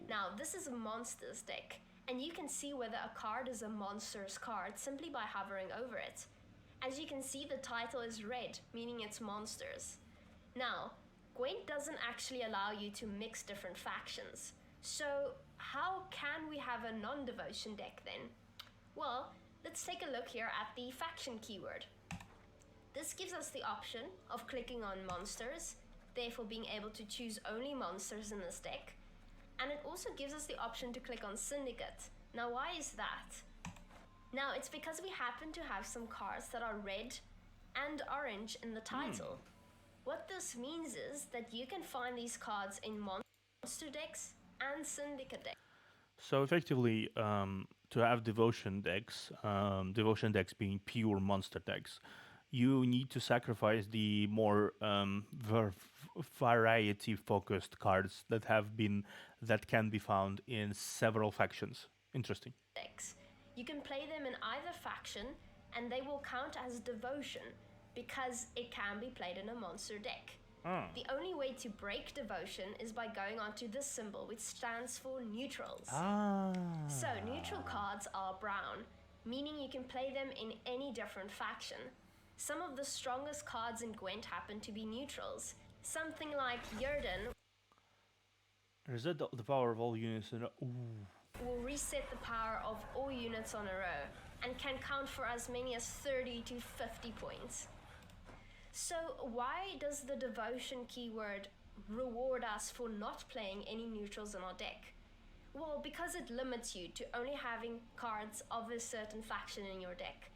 Now, this is a monsters deck, and you can see whether a card is a monsters card simply by hovering over it. As you can see, the title is red, meaning it's monsters. Now, Gwent doesn't actually allow you to mix different factions. So, how can we have a non-devotion deck then? Well, let's take a look here at the faction keyword. This gives us the option of clicking on monsters, therefore being able to choose only monsters in this deck. And it also gives us the option to click on syndicate. Now, why is that? Now, it's because we happen to have some cards that are red and orange in the title. What this means is that you can find these cards in monster decks and syndicate decks. So effectively, to have devotion decks being pure monster decks, you need to sacrifice the more variety-focused cards that can be found in several factions. Interesting. Decks. You can play them in either faction, and they will count as devotion because it can be played in a monster deck. The only way to break devotion is by going onto this symbol, which stands for neutrals. So neutral cards are brown, meaning you can play them in any different faction. Some of the strongest cards in Gwent happen to be neutrals. Something like Yerden Reset the power of all units. will reset the power of all units on a row and can count for as many as 30 to 50 points. So why does the devotion keyword reward us for not playing any neutrals in our deck? Well, because it limits you to only having cards of a certain faction in your deck.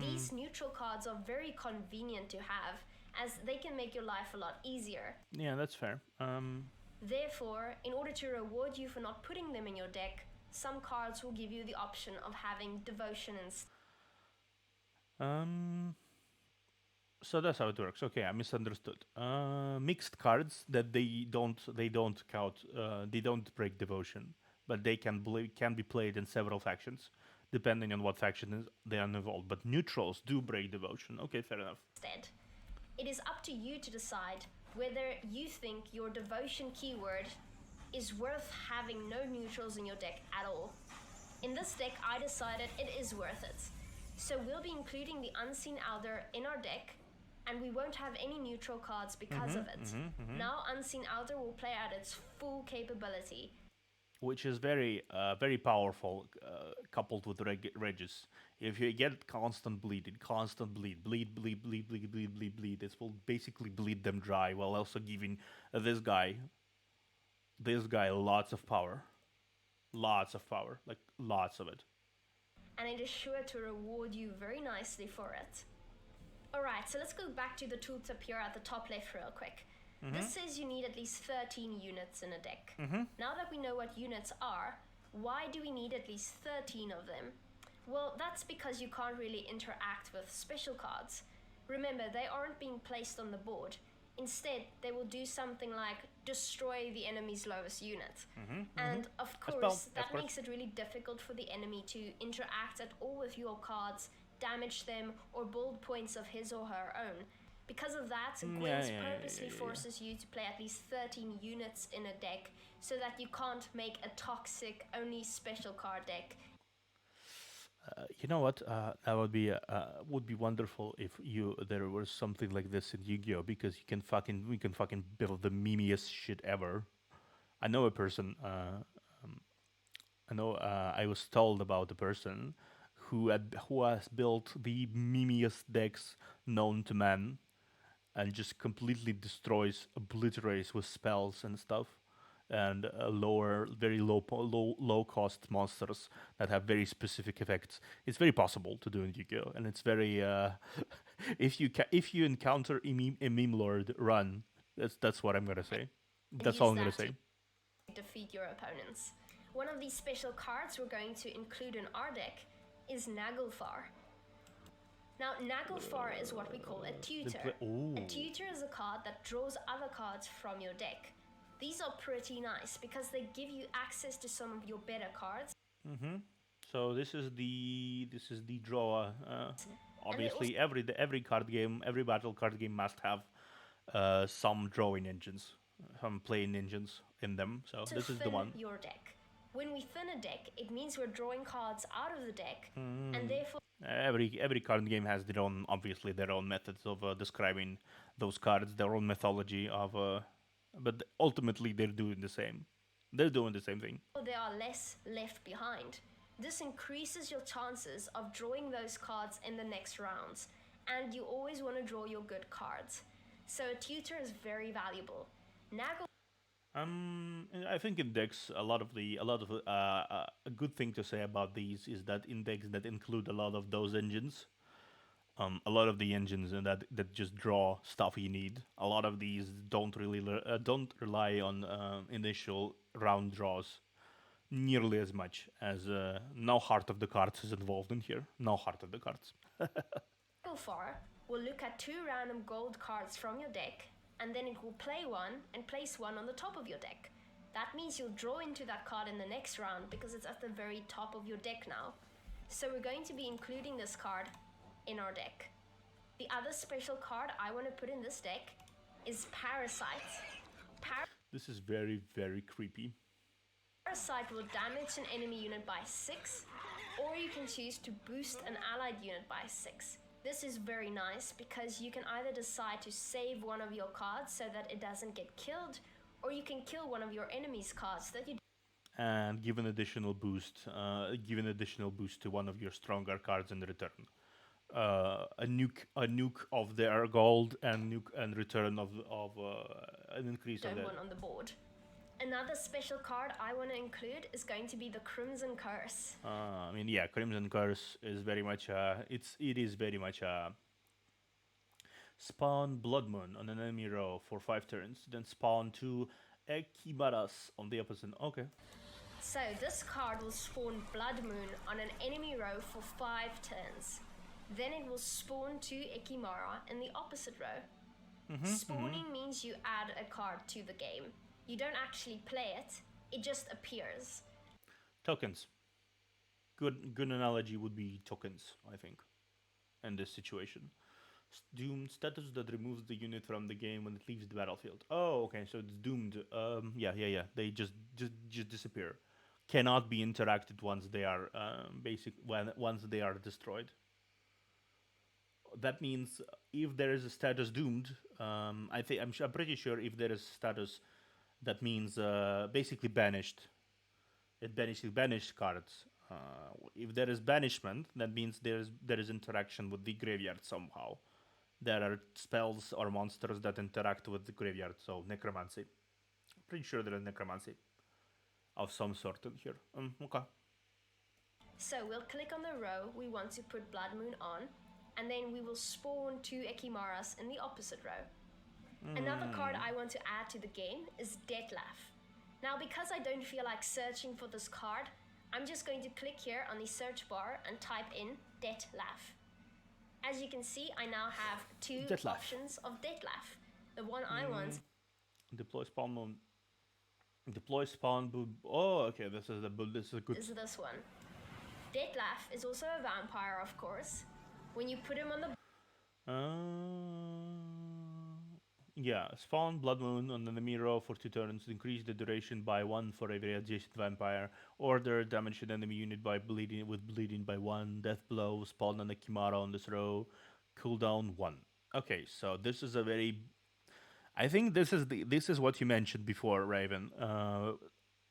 These neutral cards are very convenient to have, as they can make your life a lot easier. Yeah, that's fair. Therefore, in order to reward you for not putting them in your deck, some cards will give you the option of having devotion instead. Um, so that's how it works. Okay, I misunderstood. Mixed cards that they don't count. They don't break devotion, but they can be played in several factions, depending on what faction they are involved. But neutrals do break devotion. Okay, fair enough. Instead, it is up to you to decide whether you think your devotion keyword is worth having no neutrals in your deck at all. In this deck, I decided it is worth it. So we'll be including the Unseen Elder in our deck, and we won't have any neutral cards because of it. Now Unseen Elder will play at its full capability. Which is very very powerful, coupled with Regis. If you get constant bleed, this will basically bleed them dry, while also giving this guy lots of power. Like lots of it. And it is sure to reward you very nicely for it. Alright, so let's go back to the tooltip here at the top left real quick. This says you need at least 13 units in a deck. Now that we know what units are, why do we need at least 13 of them? Well, that's because you can't really interact with special cards. Remember, they aren't being placed on the board. Instead, they will do something like destroy the enemy's lowest unit. And of course, that makes it really difficult for the enemy to interact at all with your cards, damage them, or build points of his or her own. Because of that, Gwent purposely forces you to play at least 13 units in a deck so that you can't make a toxic, only special card deck. You know what? That would be wonderful if there was something like this in Yu-Gi-Oh, because we can fucking build the memeiest shit ever. I know a person. I was told about a person who has built the memeiest decks known to man, and just completely obliterates with spells and stuff, and very low cost monsters that have very specific effects. It's very possible to do in Yu-Gi-Oh, and it's very if you encounter a meme lord, run. That's what I'm gonna say. That's all I'm gonna say. Defeat your opponents. One of these special cards we're going to include in our deck is Naglfar. Now, Naglfar is what we call a tutor. A tutor is a card that draws other cards from your deck. These are pretty nice because they give you access to some of your better cards. So this is the draw. Obviously, every card game, every battle card game must have some drawing engines, some playing engines in them. So this is the one. Your deck. When we thin a deck, it means we're drawing cards out of the deck, and therefore every card game has their own methods of describing those cards, their own mythology of. But ultimately, they're doing the same. They're doing the same thing. There are less left behind. This increases your chances of drawing those cards in the next rounds, and you always want to draw your good cards. So a tutor is very valuable. I think in decks, a good thing to say about these is that in decks that include a lot of those engines, a lot of the engines and that just draw stuff you need. A lot of these don't rely on initial round draws nearly as much as no Heart of the Cards is involved in here. No Heart of the Cards. Naglfar will look at 2 random gold cards from your deck, and then it will play one and place one on the top of your deck. That means you'll draw into that card in the next round because it's at the very top of your deck now. So we're going to be including this card in our deck. The other special card I want to put in this deck is Parasite. This is very, very creepy. Parasite will damage an enemy unit by 6, or you can choose to boost an allied unit by 6. This is very nice because you can either decide to save one of your cards so that it doesn't get killed, or you can kill one of your enemy's cards that you and give an additional boost. Give an additional boost to one of your stronger cards in return. A nuke of their gold and return of an increase of that. One on the board. Another special card I want to include is going to be the Crimson Curse. Crimson Curse is very much it is very much spawn Blood Moon on an enemy row for 5 turns, then spawn 2 Ekibaras on the opposite. Okay. So this card will spawn Blood Moon on an enemy row for 5 turns. then it will spawn 2 Ikimara in the opposite row. Spawning means you add a card to the game. You don't actually play it, it just appears. Tokens. Good analogy would be tokens, I think, in this situation. Doomed status that removes the unit from the game when it leaves the battlefield. Oh, okay, so it's doomed. Yeah. They just disappear. Cannot be interacted once they are once they are destroyed. That means if there is a status doomed, I'm pretty sure if there is status, that means basically banished. It banished cards. If there is banishment, that means there is interaction with the graveyard somehow. There are spells or monsters that interact with the graveyard, so necromancy. Pretty sure there is necromancy of some sort in here. Okay. So we'll click on the row we want to put Blood Moon on, and then we will spawn 2 Ekimaras in the opposite row. Another card I want to add to the game is Detlef. Now, because I don't feel like searching for this card, I'm just going to click here on the search bar and type in Detlef. As you can see, I now have 2 options of Detlef. The one I want... Deploy spawn moon. Deploy spawn boom. Oh, okay, this is good. Is this one. Detlef is also a vampire, of course. When you put him on the... Yeah, spawn Blood Moon on the enemy row for 2 turns. Increase the duration by 1 for every adjacent vampire. Order damage an enemy unit by bleeding by 1. Death blow. Spawn an Ekimara on this row. Cooldown 1. Okay, so this is a very... I think this is what you mentioned before, Raven.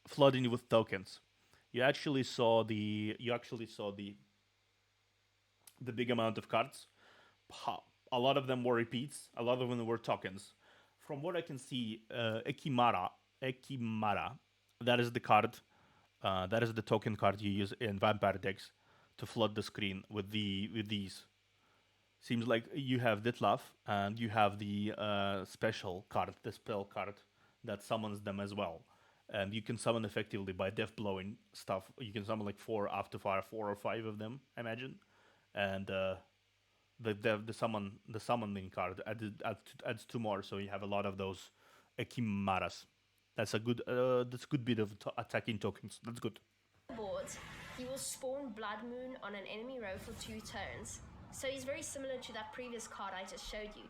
Flooding with tokens. You actually saw the big amount of cards. A lot of them were repeats. A lot of them were tokens. From what I can see, Ekimara, that is the card. That is the token card you use in vampire decks to flood the screen with these. Seems like you have Ditlaf and you have the special card, the spell card that summons them as well. And you can summon effectively by death blowing stuff. You can summon like 4 or 5 of them, I imagine. And the summoning card adds 2 more, so you have a lot of those Ekimaras. That's a good bit of attacking tokens. That's good. Board, he will spawn Blood Moon on an enemy row for 2 turns. So he's very similar to that previous card I just showed you.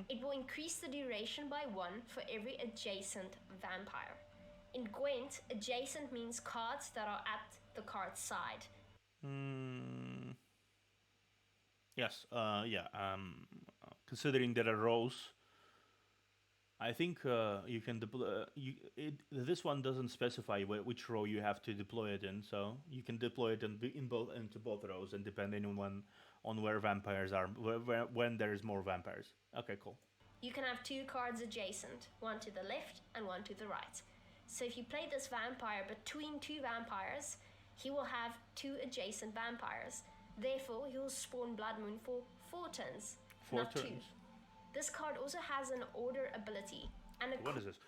It will increase the duration by 1 for every adjacent vampire. In Gwent, adjacent means cards that are at the card's side. Yes, considering there are rows, I think you can deploy. This one doesn't specify which row you have to deploy it in, so you can deploy it into both rows, and depending on where vampires are, when there is more vampires. Okay, cool. You can have 2 cards adjacent, one to the left and one to the right. So if you play this vampire between 2 vampires, he will have 2 adjacent vampires. Therefore, he will spawn Blood Moon for 4 turns, 4 not turns. 2. This card also has an order ability. And what is this?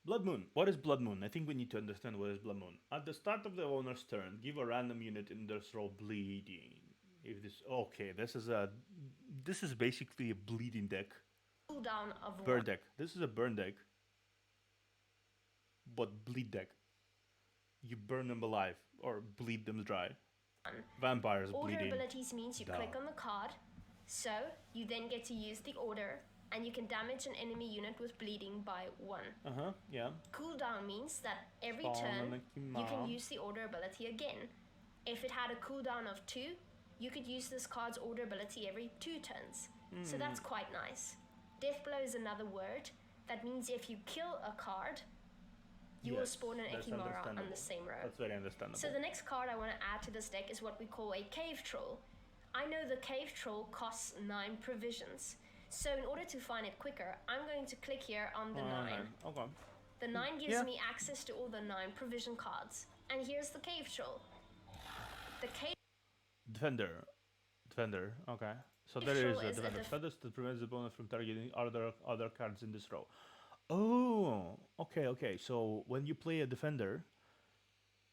Blood Moon. What is Blood Moon? I think we need to understand what is Blood Moon. At the start of the owner's turn, give a random unit in this row bleeding. If this is basically a bleeding deck. Cooldown of burn 1. deck. This is a burn deck, but bleed deck. You burn them alive or bleed them dry. Vampires Order bleeding. abilities means you click on the card, so you then get to use the order, and you can damage an enemy unit with bleeding by 1. Yeah. Cooldown means that every Spawn turn an you can Ekimara. use the order ability again. If it had a cooldown of 2, you could use this card's order ability every 2 turns. So that's quite nice. Deathblow is another word. That means if you kill a card, you will spawn an that's Ekimara on understandable. the same row. That's very understandable. So the next card I want to add to this deck is what we call a Cave Troll. I know the Cave Troll costs 9 provisions. So in order to find it quicker, I'm going to click here on the 9. Okay. The 9 gives me access to all the 9 provision cards. And here's the Cave Troll. The Cave Defender. Okay. So Cave there is Troll a is a defender. def- Status that prevents the opponent from targeting other cards in this row. Oh, okay. So when you play a defender,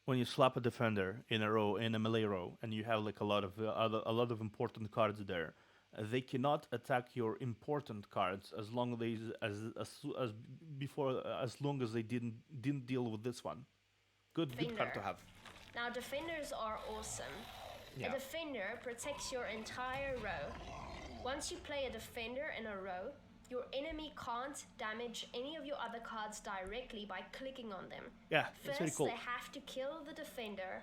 when you slap a defender in a row, in a melee row, and you have like a lot of important cards there, they cannot attack your important cards as long as before as long as they didn't deal with this one. Good card to Defender. have. Now, defenders are awesome. Yeah. A defender protects your entire row. Once you play a defender in a row, your enemy can't damage any of your other cards directly by clicking on them. Yeah, that's very First, cool. they have to kill the defender,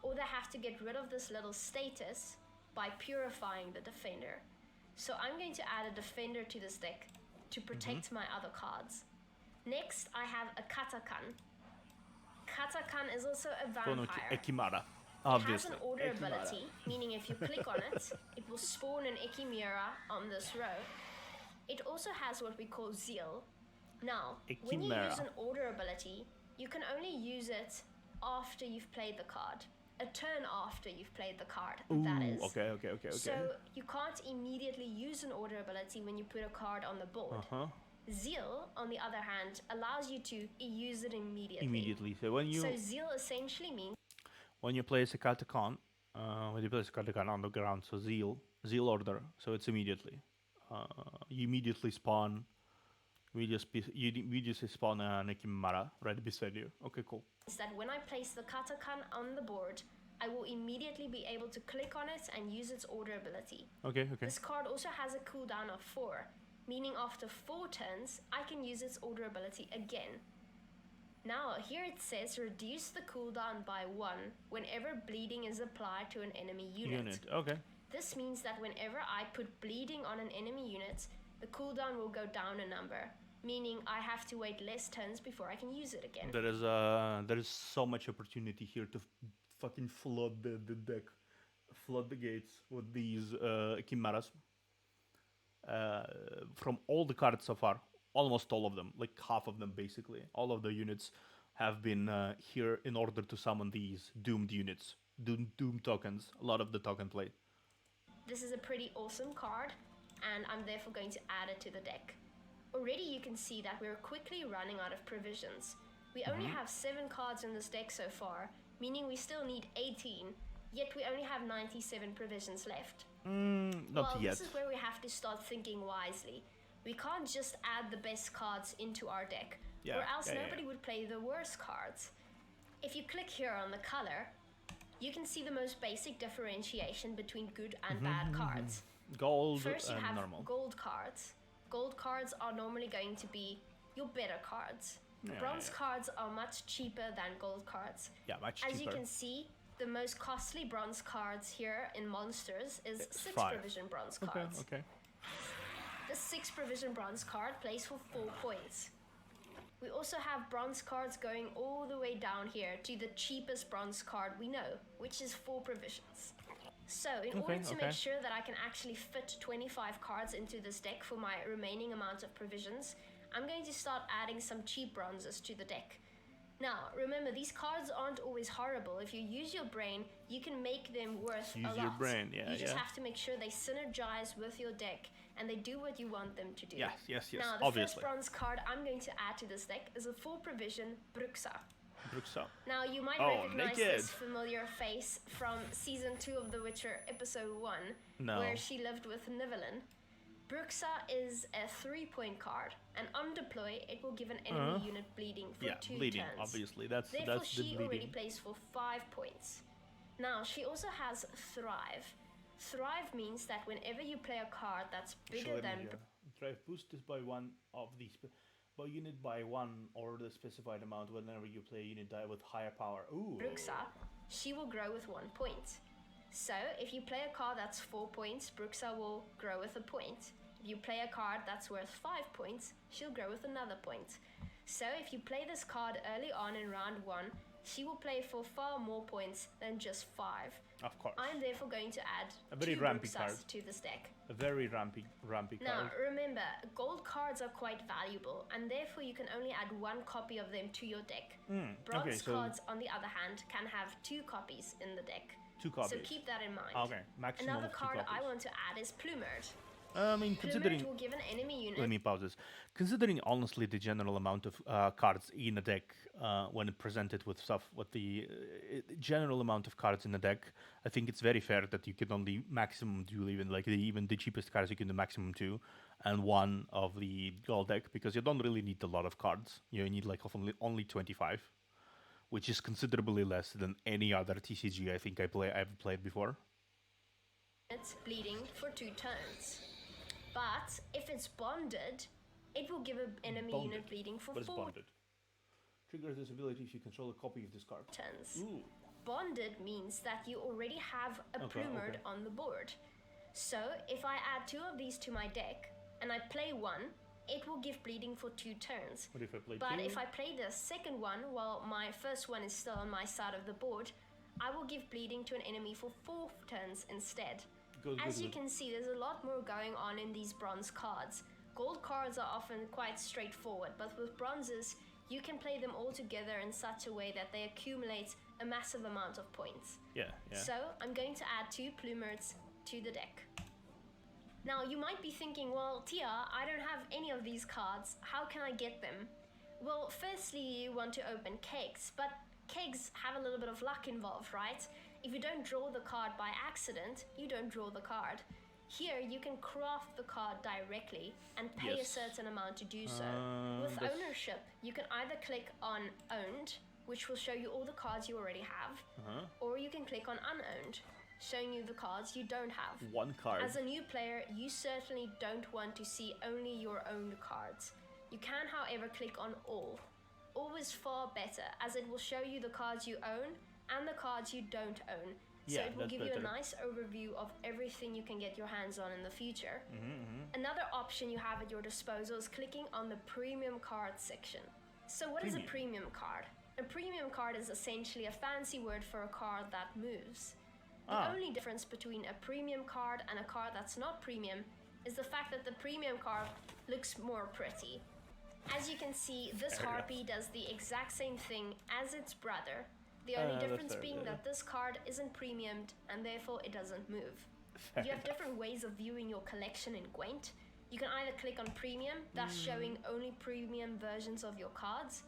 or they have to get rid of this little status by purifying the defender. So I'm going to add a defender to this deck to protect my other cards. Next, I have a Katakan. Katakan is also a vampire. Ekimara, It has obviously. an order Ekimara. ability, meaning if you click on it, it will spawn an Ekimira on this row. It also has what we call Zeal. Now, when you Ekimera. use an order ability, you can only use it after you've played the card. A turn after you've played the card, that is. Okay. So you can't immediately use an order ability when you put a card on the board. Zeal, on the other hand, allows you to use it immediately. So So Zeal essentially means when you place a Katakan, on the ground, so Zeal order, so it's immediately. You immediately spawn. You immediately spawn an Ekimara right beside you. Okay, cool. that when I place the Katakan on the board, I will immediately be able to click on it and use its order ability. Okay. This card also has a cooldown of 4, meaning after 4 turns, I can use its order ability again. Now, here it says reduce the cooldown by 1 whenever bleeding is applied to an enemy unit. Okay. This means that whenever I put bleeding on an enemy unit, the cooldown will go down a number, meaning I have to wait less turns before I can use it again. There is so much opportunity here to fucking flood the deck, flood the gates with these Chimeras. From all the cards so far, almost all of them, like half of them basically, all of the units have been here in order to summon these doomed units, doom tokens, a lot of the token play. This is a pretty awesome card, and I'm therefore going to add it to the deck. Already you can see that we're quickly running out of provisions. We only have 7 cards in this deck so far, meaning we still need 18, yet we only have 97 provisions left. Not yet. This is where we have to start thinking wisely. We can't just add the best cards into our deck, or else nobody would play the worst cards. If you click here on the color, you can see the most basic differentiation between good and bad cards. Gold First, you and have normal. gold cards. Gold cards are normally going to be your better cards. Bronze cards are much cheaper than gold cards. Yeah, much As cheaper. you can see, the most costly bronze cards here in Monsters is 6 5. provision bronze cards. Okay. The 6 provision bronze card plays for 4 points. We also have bronze cards going all the way down here to the cheapest bronze card we know, which is 4 provisions. So, in order to make sure that I can actually fit 25 cards into this deck for my remaining amount of provisions, I'm going to start adding some cheap bronzes to the deck. Now, remember, these cards aren't always horrible. If you use your brain, you can make them worth a lot. Use your brain, You just have to make sure they synergize with your deck and they do what you want them to do. Yes, Now, the obviously. first bronze card I'm going to add to this deck is a 4 provision Bruxa. Bruxa. Now, you might recognize this familiar face from Season 2 of The Witcher, Episode 1, where she lived with Nivellen. Bruxa is a 3-point card, and on deploy, it will give an enemy unit bleeding for 2 bleeding, turns. obviously. Therefore, Therefore, she the already bleeding. plays for 5 points. Now, she also has Thrive. Thrive means that whenever you play a card that's bigger than... Thrive boosts by one of these... by unit by 1 or the specified amount whenever you play a unit die with higher power. Ooh. Bruxa, she will grow with 1 point. So, if you play a card that's 4 points, Bruxa will grow with a point. If you play a card that's worth 5 points, she'll grow with another point. So, if you play this card early on in round 1, she will play for far more points than just 5. Of course. I'm therefore going to add A very 2 rampy Bruxas card. to this deck. A very rampy Now, card. remember, gold cards are quite valuable, and therefore you can only add 1 copy of them to your deck. Bronze cards, on the other hand, can have 2 copies in the deck. 2 copies. So keep that in mind. Okay, maximum Another of 2 card copies. I want to add is Plumard. I mean, considering. Plummet will give an enemy unit. Let me pause this. Considering honestly the general amount of cards in a deck when presented with stuff, with the general amount of cards in a deck, I think it's very fair that you can only maximum do even the cheapest cards you can do maximum two, and one of the gold deck, because you don't really need a lot of cards. You need like only 25, which is considerably less than any other TCG I think I've played before. It's bleeding for 2 turns. But if it's bonded, it will give an enemy Bonded. unit bleeding for What is 4 bonded? Triggers this ability if you control a copy of this card. turns. Ooh. Bonded means that you already have a Plumard on the board. So if I add 2 of these to my deck and I play one, it will give bleeding for 2 turns. What if I play But two? if I play the second one while my first one is still on my side of the board, I will give bleeding to an enemy for 4 turns instead. As you can see, there's a lot more going on in these bronze cards. Gold cards are often quite straightforward, but with bronzes, you can play them all together in such a way that they accumulate a massive amount of points. Yeah. So I'm going to add 2 Plumards to the deck. Now you might be thinking, well, Tia, I don't have any of these cards. How can I get them? Well, firstly, you want to open kegs, but kegs have a little bit of luck involved, right? If you don't draw the card by accident, you don't draw the card. Here, you can craft the card directly and pay a certain amount to do so. With ownership, you can either click on Owned, which will show you all the cards you already have, or you can click on Unowned, showing you the cards you don't have. One card. As a new player, you certainly don't want to see only your owned cards. You can, however, click on All. All is far better, as it will show you the cards you own and the cards you don't own. So it will give you a nice overview of everything you can get your hands on in the future. Another option you have at your disposal is clicking on the premium card section. So what is a premium card? A premium card is essentially a fancy word for a card that moves. The only difference between a premium card and a card that's not premium is the fact that the premium card looks more pretty. As you can see, this harpy does the exact same thing as its brother. The only difference being that this card isn't premiumed and therefore it doesn't move. You have different ways of viewing your collection in Gwent. You can either click on premium, thus showing only premium versions of your cards.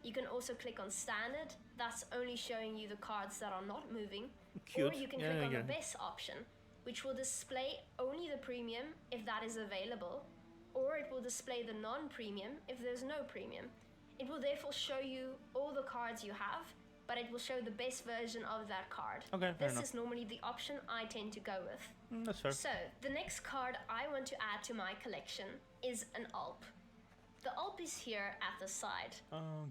You can also click on standard, thus only showing you the cards that are not moving. Cute. Or you can click on the best option, which will display only the premium if that is available, or it will display the non-premium if there's no premium. It will therefore show you all the cards you have, but it will show the best version of that card. Okay, fair this enough. is normally the option I tend to go with. That's fair. So, the next card I want to add to my collection is an Alp. The Alp is here at the side.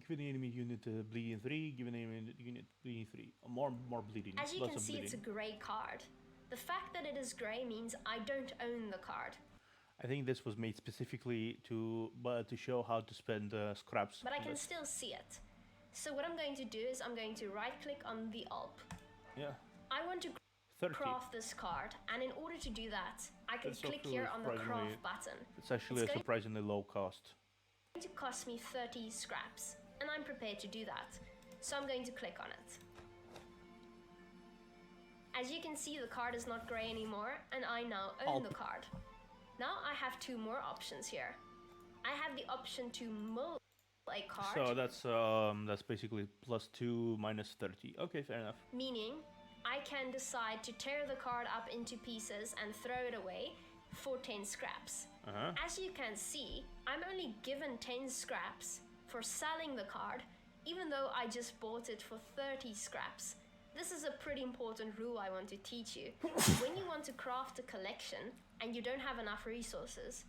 Give an enemy unit bleeding 3, give an enemy unit bleeding 3. More bleeding. As you can see, it's a grey card. The fact that it is grey means I don't own the card. I think this was made specifically to show how to spend scraps. But I can still see it. So what I'm going to do is I'm going to right click on the Alp. Yeah. I want to 30. craft this card, and in order to do that, I can click here on the craft button. It's actually a surprisingly low cost. It's going to cost me 30 scraps, and I'm prepared to do that. So I'm going to click on it. As you can see, the card is not grey anymore, and I now own the card. Now I have 2 more options here. I have the option to mull a card. So that's basically +2 - 30. Okay, fair enough. Meaning, I can decide to tear the card up into pieces and throw it away for 10 scraps. As you can see, I'm only given 10 scraps for selling the card, even though I just bought it for 30 scraps. This is a pretty important rule I want to teach you. When you want to craft a collection and you don't have enough resources,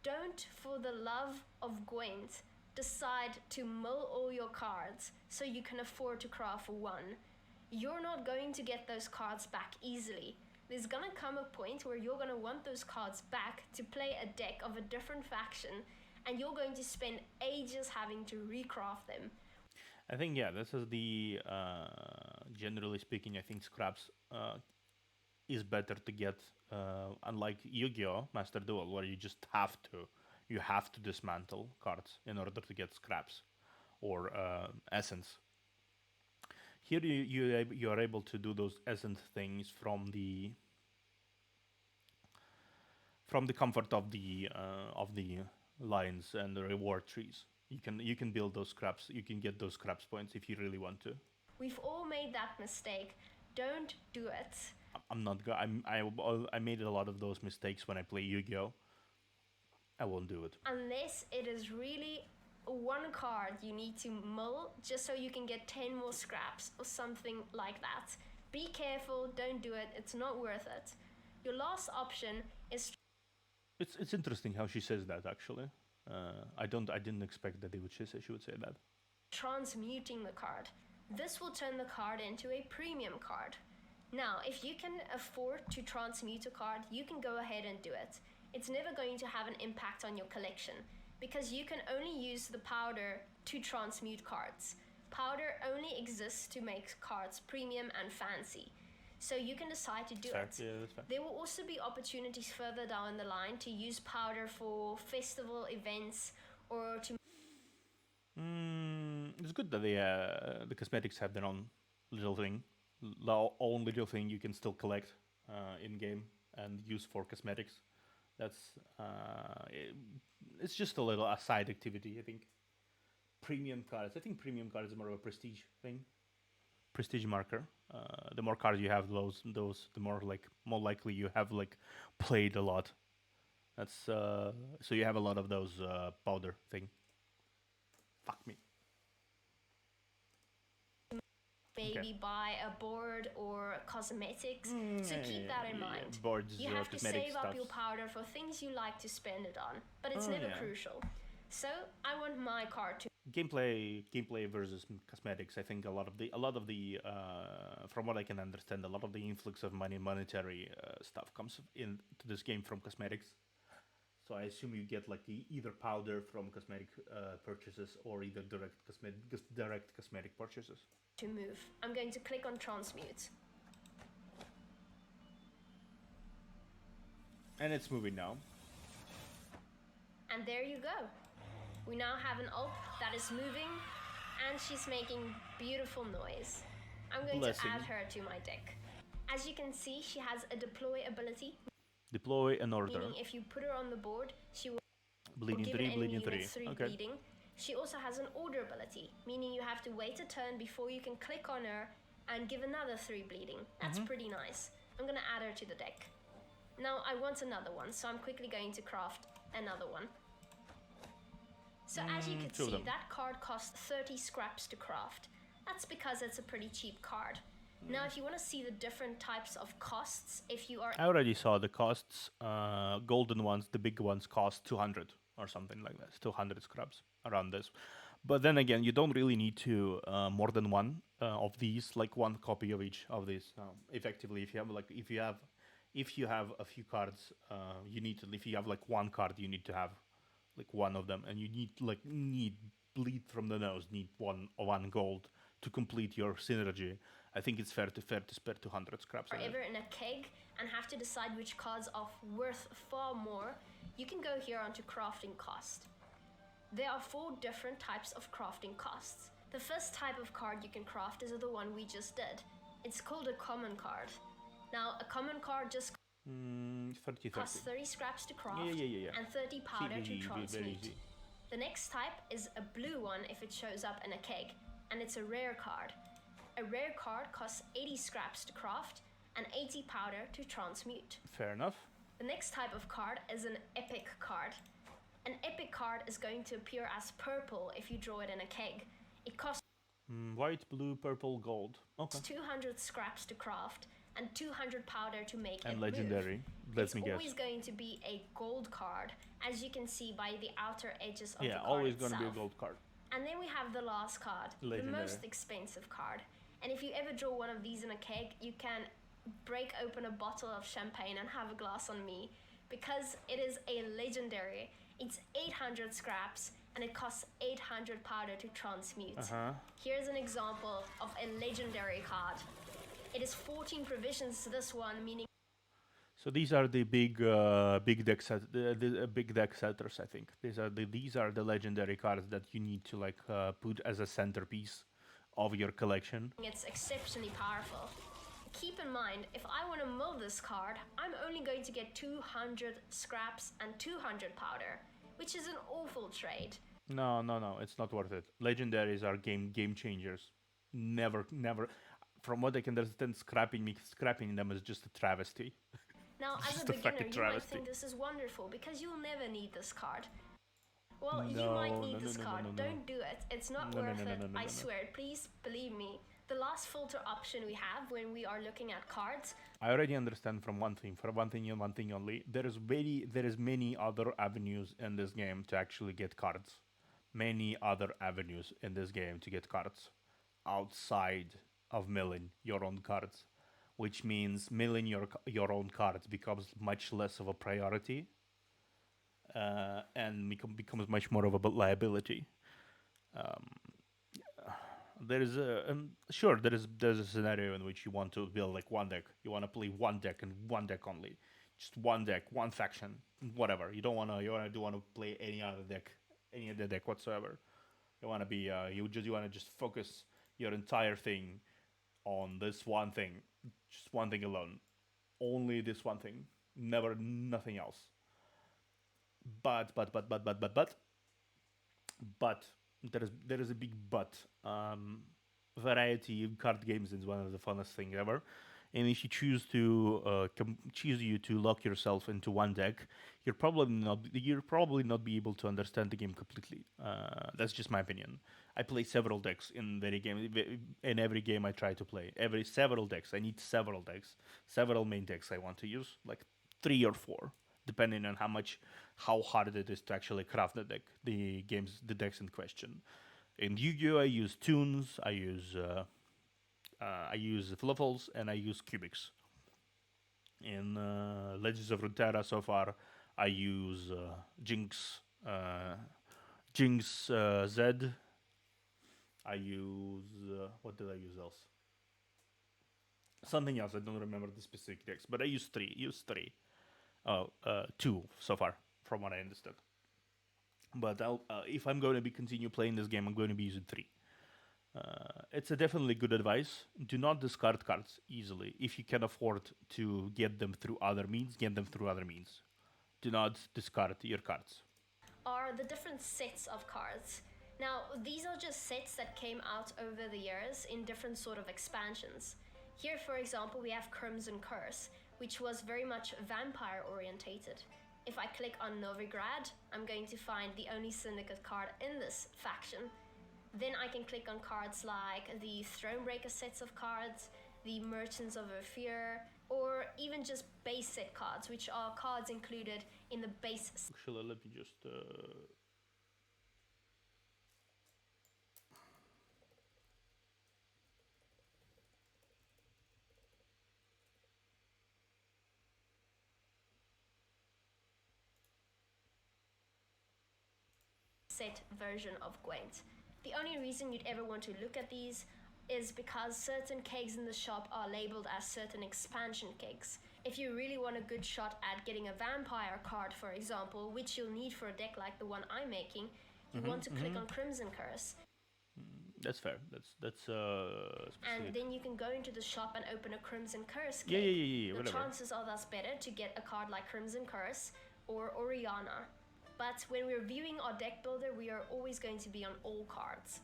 don't, for the love of Gwent, decide to mull all your cards so you can afford to craft one. You're not going to get those cards back easily. There's gonna come a point where you're gonna want those cards back to play a deck of a different faction, and you're going to spend ages having to recraft them. I think, yeah, this is the, generally speaking, I think scraps is better to get, unlike Yu-Gi-Oh! Master Duel, where you just have to dismantle cards in order to get scraps or essence. Here you are able to do those essence things from the from the comfort of the lines and the reward trees. You can build those scraps. You can get those scraps points if you really want to. We've all made that mistake. Don't do it. I'm not. I made a lot of those mistakes when I play Yu-Gi-Oh. I won't do it. Unless it is really one card you need to mill just so you can get 10 more scraps or something like that. Be careful, don't do it, it's not worth it. Your last option is... It's interesting how she says that, actually. I didn't expect that she would say that. transmuting the card. This will turn the card into a premium card. Now, if you can afford to transmute a card, you can go ahead and do it. It's never going to have an impact on your collection because you can only use the powder to transmute cards. Powder only exists to make cards premium and fancy. So you can decide to do it. Yeah, that's fair. There will also be opportunities further down the line to use powder for festival events or to... It's good that the cosmetics have their own little thing. Own little thing you can still collect in game and use for cosmetics. That's it's just a side activity, I think. Premium cards. I think premium cards is more of a prestige thing. Prestige marker. The more cards you have, those the more likely you have played a lot. That's so you have a lot of those powder thing. Fuck me. Maybe buy a board or cosmetics. So keep that in mind. Boards, you have to save up stuffs. your powder for things you like to spend it on, but it's never crucial. So I want my card to gameplay versus cosmetics. I think a lot of the from what I can understand, a lot of the influx of monetary stuff comes into this game from cosmetics. So I assume you get either powder from cosmetic purchases or either direct cosmetic purchases. to move. I'm going to click on transmute. And it's moving now. And there you go. We now have an ult that is moving and she's making beautiful noise. I'm going to add her to my deck. As you can see, she has a deploy ability. Deploy an order. Meaning if you put her on the board, she will Bleeding give 3, an bleeding enemy 3. unit 3 bleeding. She also has an order ability, meaning you have to wait a turn before you can click on her and give another 3 bleeding. That's pretty nice. I'm going to add her to the deck. Now I want another one, so I'm quickly going to craft another one. So as you can see, that card costs 30 scraps to craft. That's because it's a pretty cheap card. Now if you want to see the different types of costs, if you are... I already saw the costs. Golden ones, the big ones, cost 200 or something like that. 200 scraps around this. But then again, you don't really need to more than one of these, like one copy of each of these. Effectively, if you have a few cards, you need to. If you have one card, you need to have one of them, and you need bleed from the nose. Need one gold to complete your synergy. I think it's fair to spare 200 scraps. Ever in a keg and have to decide which cards are worth far more, you can go here onto crafting cost. There are 4 different types of crafting costs. The first type of card you can craft is the one we just did. It's called a common card. Now, a common card just 30. costs 30 scraps to craft and 30 powder to transmute. The next type is a blue one if it shows up in a keg, and it's a rare card. A rare card costs 80 scraps to craft and 80 powder to transmute. Fair enough. The next type of card is an epic card. An epic card is going to appear as purple if you draw it in a keg. It costs white, blue, purple, gold. Okay. 200 scraps to craft and 200 powder to make it And legendary. move. Let me guess. It's always going to be a gold card, as you can see by the outer edges of the card always itself. going to be a gold card. And then we have the last card, Legendary. the most expensive card. And if you ever draw one of these in a keg, you can break open a bottle of champagne and have a glass on me, because it is a legendary. It's 800 scraps and it costs 800 powder to transmute. Here's an example of a legendary card. It is 14 provisions to this one, meaning... So these are the big deck big deck setters, I think. These are the legendary cards that you need to put as a centerpiece of your collection. It's exceptionally powerful. keep in mind, if I want to mill this card, I'm only going to get 200 scraps and 200 powder, which is an awful trade. No, it's not worth it. Legendaries are game changers. Never. From what I can understand, scrapping them is just a travesty. Now, as a Just a beginner, fucking you might travesty. think this is wonderful because you'll never need this card. Well, you No, might no, need no, this no, no, card. no, no. Don't do it. It's not No, no, worth no, no, it. no, no, I no. swear. Please believe me. The last filter option we have when we are looking at cards. I already understand from one thing, for one thing and one thing only. There is many other avenues in this game to actually get cards. Many other avenues in this game to get cards outside of milling your own cards, which means milling your own cards becomes much less of a priority, and becomes much more of a liability. There is a sure there's a scenario in which you want to build like one deck. You want to play one deck and one deck only, just one deck, one faction, whatever. You don't want to play any other deck whatsoever. You want to be you want to just focus your entire thing on this one thing, just one thing alone, only this one thing, never nothing else. But there is a big but. Variety in card games is one of the funnest thing ever, and if you choose to choose you to lock yourself into one deck, you're probably not be able to understand the game completely. That's just my opinion. I play several decks in very game. In every game I try to play, every several decks. I need several decks, several main decks I want to use, like 3 or 4, depending on how hard it is to actually craft the decks in question. In Yu-Gi-Oh, I use tunes, I use fluffles, and I use cubics. In Legends of Runeterra, so far, I use Jinx Z. I use what did I use else? Something else. I don't remember the specific decks, but I use three. Oh, 2 so far, from what I understood. But if I'm going to be continue playing this game, I'm going to be using 3. It's a definitely good advice. Do not discard cards easily. If you can afford to get them through other means, get them through other means. Do not discard your cards. Are the different sets of cards. Now, these are just sets that came out over the years in different sort of expansions. Here, for example, we have Crimson Curse, which was very much vampire orientated. If I click on Novigrad, I'm going to find the only syndicate card in this faction. Then I can click on cards like the Thronebreaker sets of cards, the Merchants of Ophir, or even just base set cards, which are cards included in the base. Actually, let me just set version of Gwent. The only reason you'd ever want to look at these is because certain kegs in the shop are labeled as certain expansion kegs. If you really want a good shot at getting a vampire card, for example, which you'll need for a deck like the one I'm making, you want to click on Crimson Curse. That's fair. That's specific. And then you can go into the shop and open a Crimson Curse keg. Yeah, The whatever. chances are thus better to get a card like Crimson Curse or Oriana. But when we're viewing our deck builder, we are always going to be on all cards.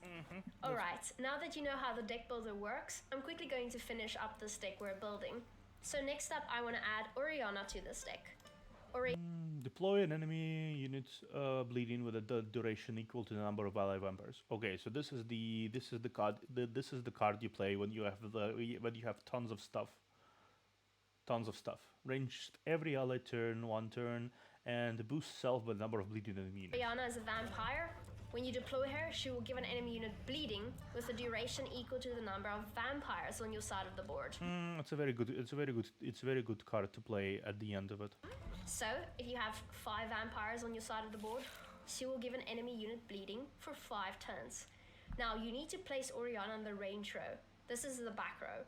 Alright, now that you know how the deck builder works, I'm quickly going to finish up this deck we're building. So next up, I want to add Oriana to this deck. Deploy an enemy unit bleeding with a duration equal to the number of ally vampires. Okay, so this is the card you play when you have tons of stuff. Ranged every ally turn, 1 turn, and boosts self by the number of bleeding enemy units. Oriana is a vampire. When you deploy her, she will give an enemy unit bleeding with a duration equal to the number of vampires on your side of the board. It's a very good card to play at the end of it. So, if you have 5 vampires on your side of the board, she will give an enemy unit bleeding for 5 turns. Now, you need to place Oriana on the range row. This is the back row.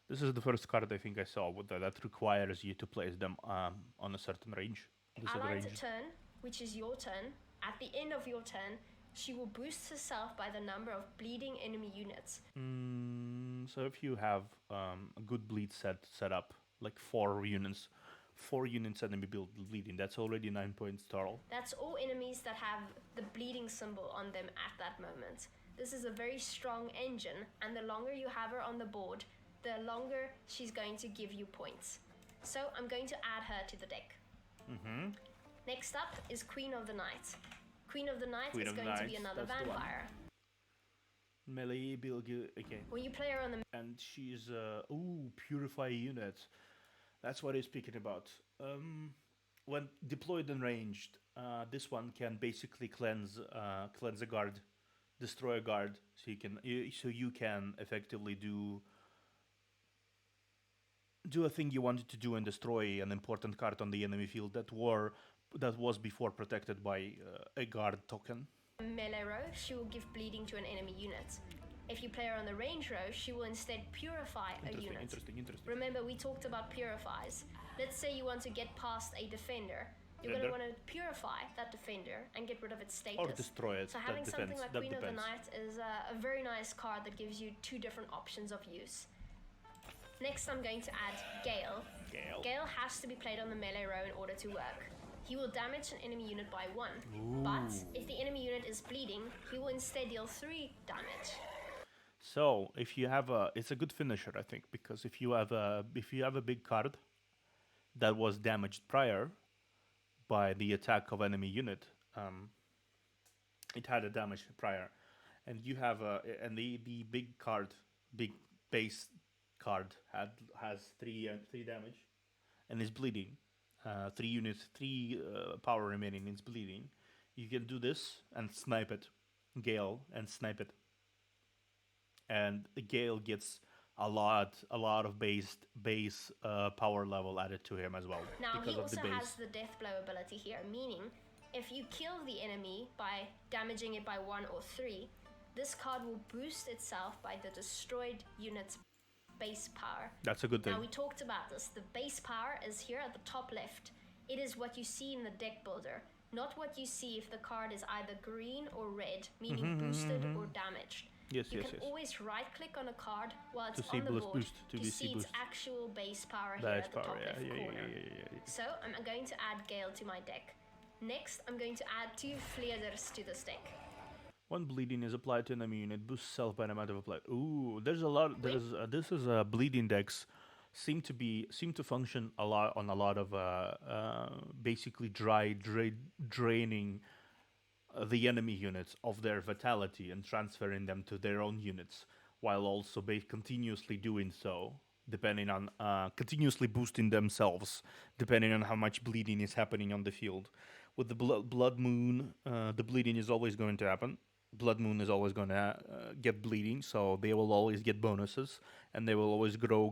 This is the first card I think I saw that requires you to place them on a certain range. Allied turn, which is your turn, at the end of your turn, she will boost herself by the number of bleeding enemy units. So if you have a good bleed set up, like 4 units enemy build bleeding, that's already 9 points total. That's all enemies that have the bleeding symbol on them at that moment. This is a very strong engine, and the longer you have her on the board, the longer she's going to give you points. So I'm going to add her to the deck. Next up is Queen of the Night. Queen of the Night is going to be another vampire. Melee build, okay. When you play her on the And she's purify unit. That's what he's speaking about. When deployed and ranged, this one can basically cleanse a guard, destroy a guard, so you can effectively do a thing you wanted to do and destroy an important card on the enemy field that was before protected by a guard token. melee row, she will give bleeding to an enemy unit. If you play her on the range row, she will instead purify a unit. Interesting. Remember, we talked about purifies. Let's say you want to get past a defender. You're going to want to purify that defender and get rid of its status. Or destroy it. So having something like Queen of the Night is a very nice card that gives you 2 different options of use. Next, I'm going to add Gale. Gale has to be played on the melee row in order to work. He will damage an enemy unit by 1. But if the enemy unit is bleeding, he will instead deal 3 damage. So if you have it's a good finisher, I think, because if you have a big card that was damaged prior by the attack of enemy unit, it had a damage prior, and you have the big base card has 3 damage, and is bleeding. 3 units, 3 power remaining, it's bleeding. You can do this and snipe it, Gale, and snipe it. And Gale gets a lot of base power level added to him as well. Now he also has the death blow ability here, meaning if you kill the enemy by damaging it by 1 or 3, this card will boost itself by the destroyed unit's base power. That's a good thing. Now we talked about this. The base power is here at the top left. It is what you see in the deck builder, not what you see if the card is either green or red, meaning boosted or damaged. You can always right-click on a card while it's on the board to see its actual base power here at the top left corner. So I'm going to add Gale to my deck. Next, I'm going to add 2 Fleerders to this deck. 1 bleeding is applied to enemy unit, boosts self by an amount of applied. Ooh, there's a lot. This is bleeding decks seem to function a lot on a lot of basically draining the enemy units of their vitality and transferring them to their own units, while also continuously doing so, depending on continuously boosting themselves, depending on how much bleeding is happening on the field. With the blood moon, the bleeding is always going to happen. Blood moon is always going to get bleeding, so they will always get bonuses, and they will always grow,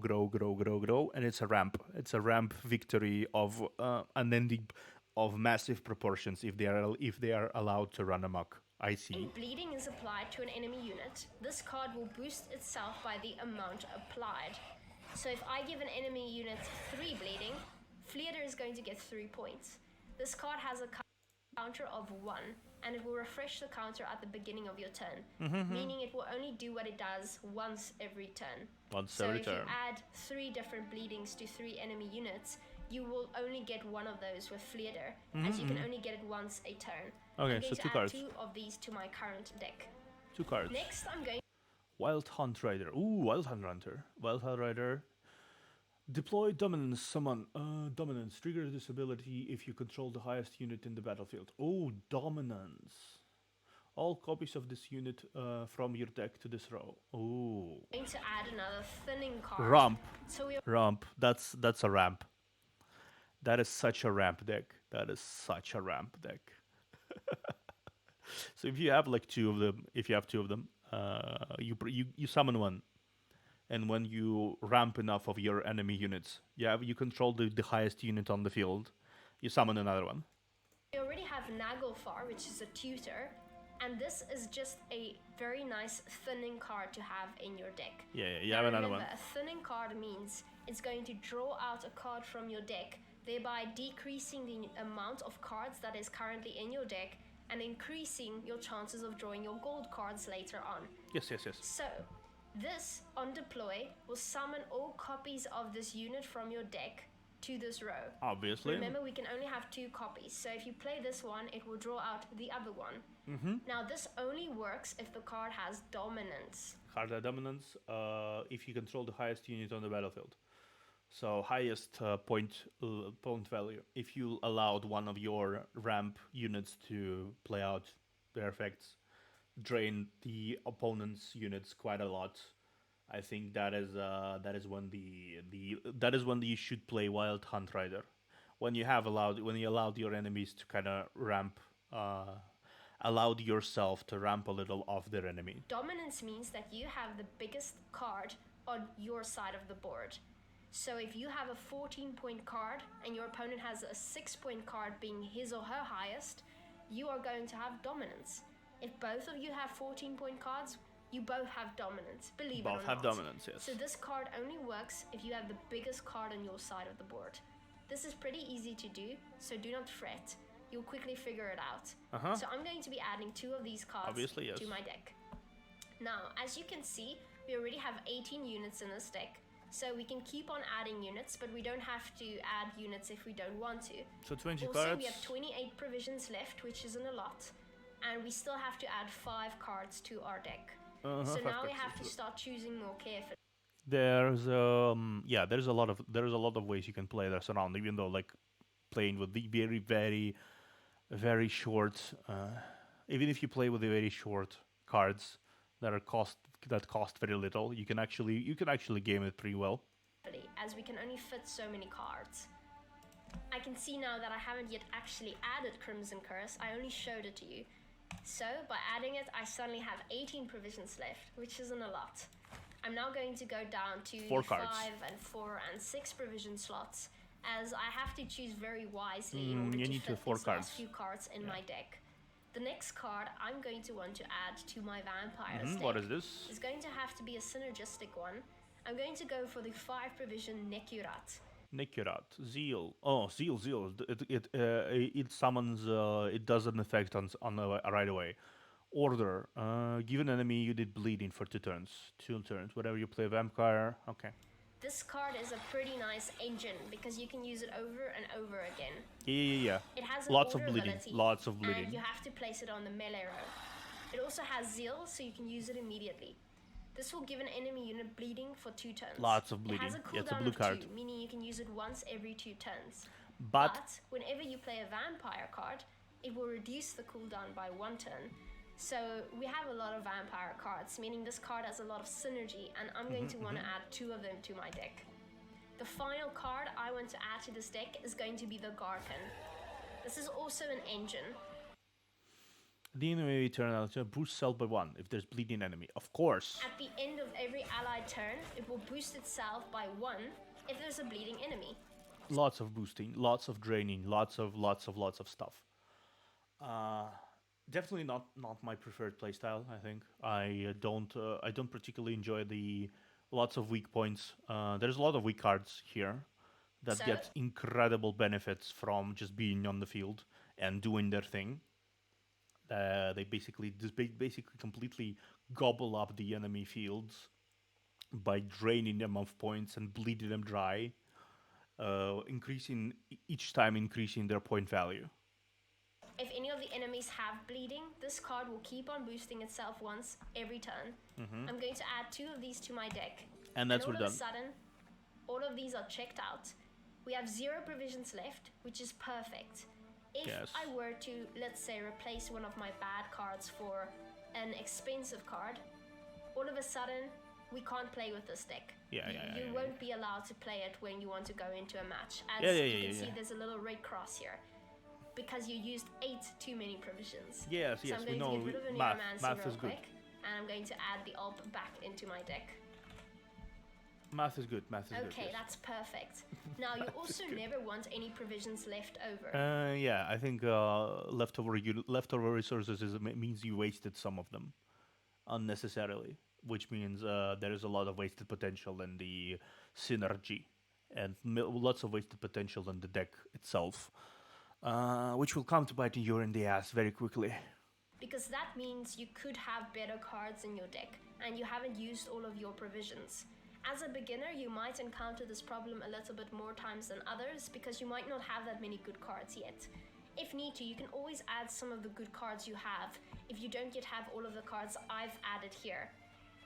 and it's a ramp. It's a ramp victory of unending of massive proportions if they are allowed to run amok. I see. If bleeding is applied to an enemy unit, this card will boost itself by the amount applied. So if I give an enemy unit 3 bleeding, Fleerder is going to get 3 points. This card has a counter of 1, and it will refresh the counter at the beginning of your turn, meaning it will only do what it does once every turn. So if you add 3 different bleedings to 3 enemy units, you will only get 1 of those with Fleerder, as you can only get it once a turn. Okay, I'm going so to 2 add cards. 2 of these to my current deck. 2 cards. Next, I'm going Wild Hunt Rider. Ooh, Wild Hunt Rider. Wild Hunt Rider. Deploy Dominance. Summon Dominance. Trigger this ability if you control the highest unit in the battlefield. Oh, Dominance. All copies of this unit from your deck to this row. Oh. going to add another thinning card. Ramp. So we Ramp. That's a ramp. That is such a ramp deck. That is such a ramp deck. So if you have like 2 of them, you summon 1, and when you ramp enough of your enemy units, you control the highest unit on the field, you summon another one. We already have Naglfar, which is a tutor, and this is just a very nice thinning card to have in your deck. Yeah, you have another one. A thinning card means it's going to draw out a card from your deck, thereby decreasing the amount of cards that is currently in your deck and increasing your chances of drawing your gold cards later on. Yes. So, This, on deploy, will summon all copies of this unit from your deck to this row. Obviously. Remember, we can only have 2 copies, so if you play this one, it will draw out the other one. Now, this only works if the card has dominance. Card dominance if you control the highest unit on the battlefield. So highest point value. If you allowed one of your ramp units to play out their effects, drain the opponent's units quite a lot. I think that is when you should play Wild Hunt Rider. When you allowed your enemies to kind of ramp, allowed yourself to ramp a little off their enemy. Dominance means that you have the biggest card on your side of the board. So if you have a 14-point card and your opponent has a 6-point card being his or her highest, you are going to have dominance. If both of you have 14-point cards, you both have dominance, believe it or not. Both have dominance, yes. So this card only works if you have the biggest card on your side of the board. This is pretty easy to do, so do not fret. You'll quickly figure it out. So I'm going to be adding 2 of these cards to my deck. Now, as you can see, we already have 18 units in this deck. So we can keep on adding units, but we don't have to add units if we don't want to. So 20 also, cards. We have 28 provisions left, which isn't a lot. And we still have to add 5 cards to our deck. So now we have to start choosing more carefully. There's there's a lot of ways you can play this around, even though like playing with the very, very, very short even if you play with the very short cards that cost very little, you can actually game it pretty well. As we can only fit so many cards. I can see now that I haven't yet actually added Crimson Curse, I only showed it to you. So by adding it, I suddenly have 18 provisions left, which isn't a lot. I'm now going to go down to 4 cards. 5 and 4 and 6 provision slots, as I have to choose very wisely in order to fit these last few cards in my deck. The next card I'm going to want to add to my vampires deck. What is this? Is going to have to be a synergistic one. I'm going to go for the 5 provision Nekurat. Nekurat, Zeal. Oh, Zeal. It summons. It does an effect on right away. Order. Give an enemy unit bleeding for 2 turns. 2 turns. Whatever you play, vampire. Okay. This card is a pretty nice engine because you can use it over and over again. Yeah. It has lots of bleeding. And you have to place it on the melee row. It also has Zeal, so you can use it immediately. This will give an enemy unit bleeding for 2 turns. Lots of bleeding. It has a cooldown it's a blue card. 2, meaning you can use it once every 2 turns. But whenever you play a vampire card, it will reduce the cooldown by 1 turn. So we have a lot of vampire cards, meaning this card has a lot of synergy, and I'm going to want to add 2 of them to my deck. The final card I want to add to this deck is going to be the Garkin. This is also an engine. The enemy turn out to boost self by 1 if there's bleeding enemy. Of course. At the end of every allied turn, it will boost itself by 1 if there's a bleeding enemy. Lots of boosting, lots of draining, lots of stuff. Definitely not my preferred playstyle. I think I don't particularly enjoy the lots of weak points. There's a lot of weak cards here that get incredible benefits from just being on the field and doing their thing. They basically completely gobble up the enemy fields by draining them of points and bleeding them dry, increasing their point value. If any of the enemies have bleeding, this card will keep on boosting itself once every turn. I'm going to add 2 of these to my deck. And that's all what done. All of a sudden, all of these are checked out. We have 0 provisions left, which is perfect. If I were to, let's say, replace one of my bad cards for an expensive card, all of a sudden, we can't play with this deck. You won't be allowed to play it when you want to go into a match. As you can see, there's a little red cross here. Because you used 8 too many provisions. Yes, so I'm going we know. to get rid of a Neuromancer real quick, and I'm going to add the Alp back into my deck. Math is good. Okay, that's perfect. Now you also never want any provisions left over. I think leftover resources means you wasted some of them unnecessarily, which means there is a lot of wasted potential in the synergy, and lots of wasted potential in the deck itself. Which will come to bite you in the ass very quickly. because that means you could have better cards in your deck and you haven't used all of your provisions. As a beginner, you might encounter this problem a little bit more times than others because you might not have that many good cards yet. If need to, you can always add some of the good cards you have if you don't yet have all of the cards I've added here.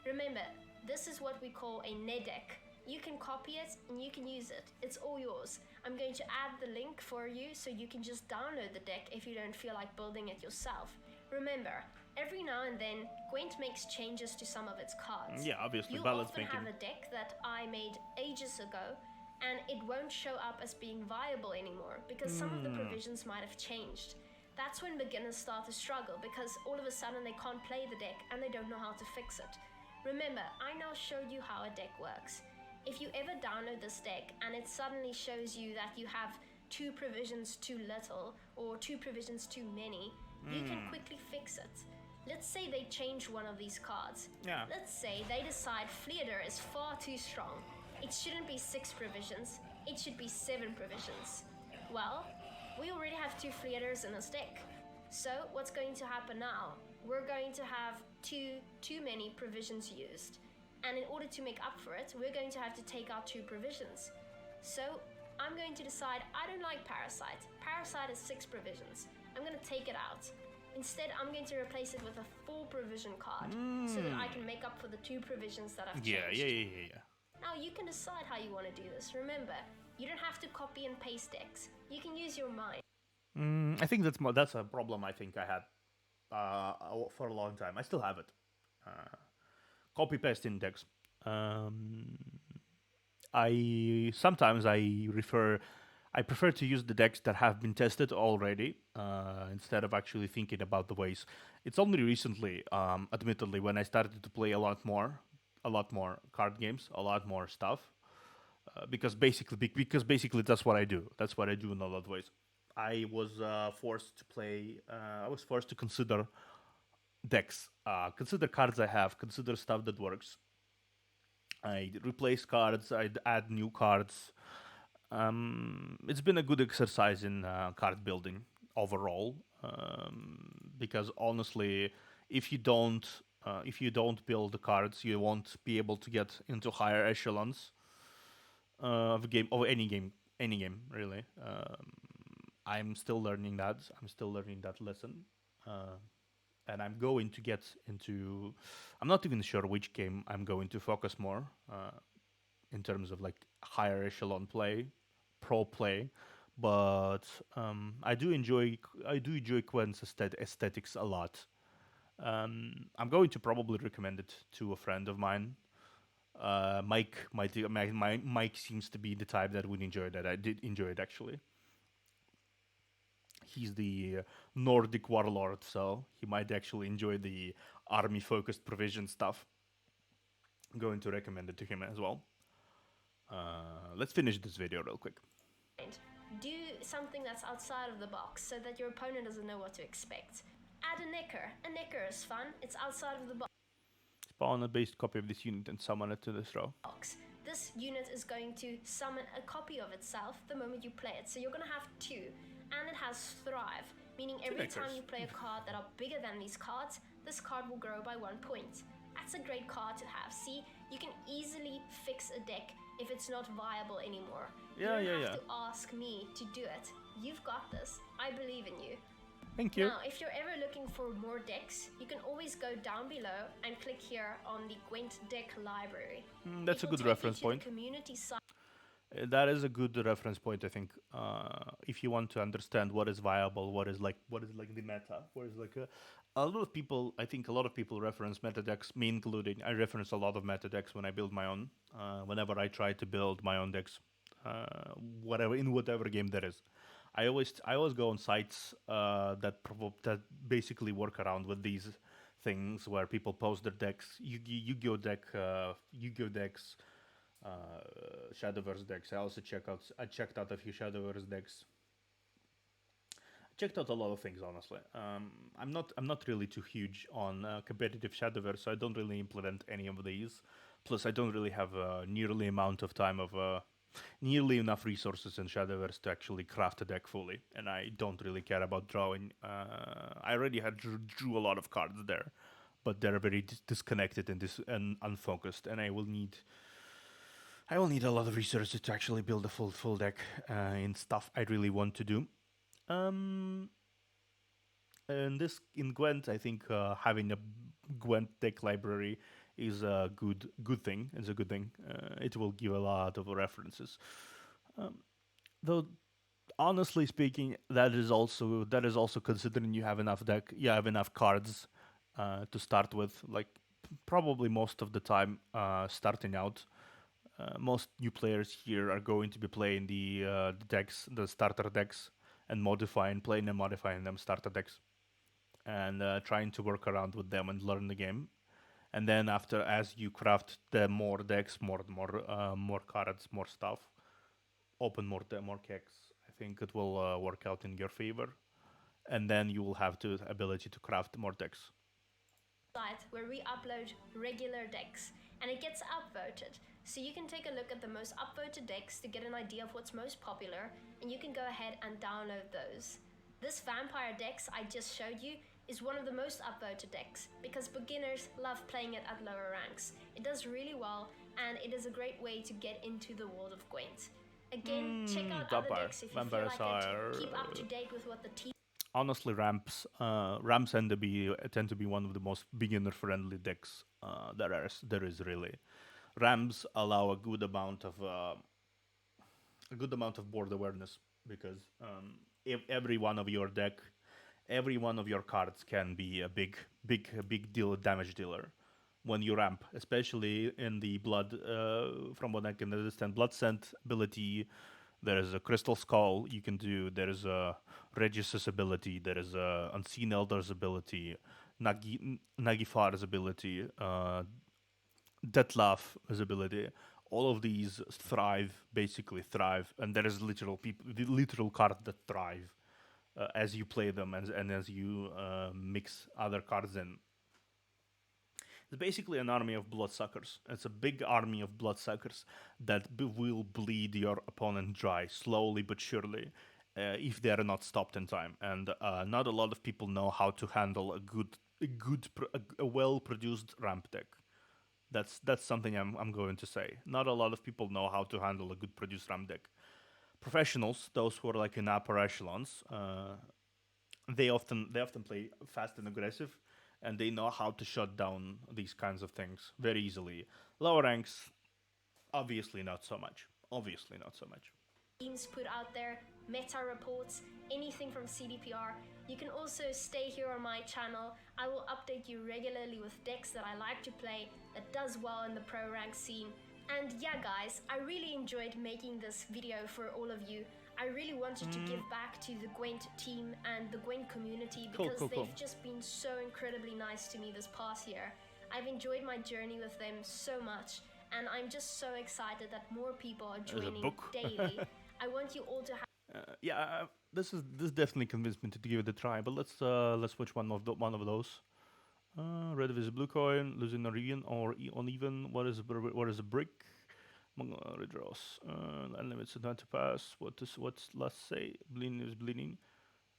Remember, this is what we call a NEDEC. You can copy it and you can use it. It's all yours. I'm going to add the link for you so you can just download the deck if you don't feel like building it yourself. Remember, every now and then, Gwent makes changes to some of its cards. Yeah, obviously, You'll balance often making. have a deck that I made ages ago, and it won't show up as being viable anymore because some of the provisions might have changed. That's when beginners start to struggle because all of a sudden they can't play the deck and they don't know how to fix it. Remember, I now showed you how a deck works. If you ever download this deck and it suddenly shows you that you have 2 provisions too little or 2 provisions too many, you can quickly fix it. Let's say they change one of these cards. Yeah. Let's say they decide Fleader is far too strong. It shouldn't be 6 provisions, it should be 7 provisions. Well, we already have 2 Fleaders in this deck. So what's going to happen now? We're going to have too many provisions used. And in order to make up for it, we're going to have to take out 2 provisions. So I'm going to decide I don't like Parasite. Parasite is 6 provisions. I'm going to take it out. Instead, I'm going to replace it with a 4 provision card so that I can make up for the 2 provisions that I've changed. Yeah. Now you can decide how you want to do this. Remember, you don't have to copy and paste decks. You can use your mind. I think that's a problem I think I had for a long time. I still have it. Copy paste index. I sometimes I prefer to use the decks that have been tested already instead of actually thinking about the ways. It's only recently, admittedly, when I started to play a lot more card games, a lot more stuff. Because basically that's what I do. That's what I do in a lot of ways. I was forced to play. I was forced to consider decks, consider cards I have, consider stuff that works. I'd replace cards, I'd add new cards. It's been a good exercise in card building overall, because honestly, if you don't build the cards, you won't be able to get into higher echelons of a game, of any game really. I'm still learning that. I'm still learning that lesson. And I'm going to get into. I'm not even sure which game I'm going to focus more in terms of like higher echelon play, pro play, but I do enjoy Quen's aesthetics a lot. I'm going to probably recommend it to a friend of mine. Mike seems to be the type that would enjoy that. I did enjoy it actually. He's the Nordic warlord, so he might actually enjoy the army-focused provision stuff. I'm going to recommend it to him as well. Let's finish this video real quick. Do something that's outside of the box so that your opponent doesn't know what to expect. Add a Necker. A Necker is fun. It's outside of the box. Spawn a based copy of this unit and summon it to this row. This unit is going to summon a copy of itself the moment you play it. So you're going to have 2. And it has Thrive, meaning every time you play a card that are bigger than these cards, this card will grow by 1 point. That's a great card to have. See, you can easily fix a deck if it's not viable anymore. You don't have to ask me to do it. You've got this. I believe in you. Thank you. Now, if you're ever looking for more decks, you can always go down below and click here on the Gwent deck library. That's a good reference point. Community site. That is a good reference point, I think. If you want to understand what is viable, what is like the meta, what is like a lot of people. I think a lot of people reference meta decks, me including. I reference a lot of meta decks when I build my own. Whenever I try to build my own decks, whatever game there is, I always go on sites that basically work around with these things where people post their decks. Yu-Gi-Oh decks. Shadowverse decks. I checked out a few Shadowverse decks. I checked out a lot of things, honestly. I'm not really too huge on competitive Shadowverse, so I don't really implement any of these. Plus, I don't really have a nearly amount of time of nearly enough resources in Shadowverse to actually craft a deck fully, and I don't really care about drawing. I already had drew a lot of cards there, but they're very disconnected and unfocused, and I will need a lot of resources to actually build a full deck in stuff I really want to do. Um, and this in Gwent, I think having a Gwent deck library is a good thing. It's a good thing. It will give a lot of references. Though honestly speaking, that is also considering you have enough cards to start with. Like probably most of the time, starting out, most new players here are going to be playing the decks, the starter decks, and playing and modifying them starter decks, and trying to work around with them and learn the game. And then after, as you craft the more decks, more cards, more stuff, open more decks, I think it will work out in your favor. And then you will have the ability to craft more decks. Site where we upload regular decks and it gets upvoted. So you can take a look at the most upvoted decks to get an idea of what's most popular, and you can go ahead and download those. This vampire decks I just showed you is one of the most upvoted decks because beginners love playing it at lower ranks. It does really well and it is a great way to get into the world of Gwent. Again, check out other decks if you feel like it. Keep up to date with what the team. Honestly, ramps tend to be one of the most beginner friendly decks there is really. Ramps allow a good amount of board awareness because if every one of your cards can be a big deal damage dealer when you ramp, especially in the blood. From what I can understand, blood scent ability. There is a crystal skull you can do. There is a Regis's ability. There is a unseen elder's ability. Nagifar's ability. Detlaf's ability. All of these basically thrive, and there is literal cards that thrive as you play them and as you mix other cards in. It's basically an army of bloodsuckers. It's a big army of bloodsuckers that will bleed your opponent dry slowly but surely if they are not stopped in time. And not a lot of people know how to handle a well-produced ramp deck. That's something I'm going to say. Not a lot of people know how to handle a good produced ramp deck. Professionals, those who are like in upper echelons, they often play fast and aggressive, and they know how to shut down these kinds of things very easily. Lower ranks, obviously not so much. Obviously not so much. Teams put out their meta reports, anything from CDPR. You can also stay here on my channel. I will update you regularly with decks that I like to play that does well in the pro rank scene. And yeah guys, I really enjoyed making this video for all of you. I really wanted to give back to the Gwent team and the Gwent community because they've just been so incredibly nice to me this past year. I've enjoyed my journey with them so much, and I'm just so excited that more people are joining daily. I want you all to have. This definitely convinced me to give it a try. But let's switch one of those. Red is a blue coin, losing a region or uneven. What is a brick? Redraws. Unlimited time to pass. What's last say? Bleeding is bleeding.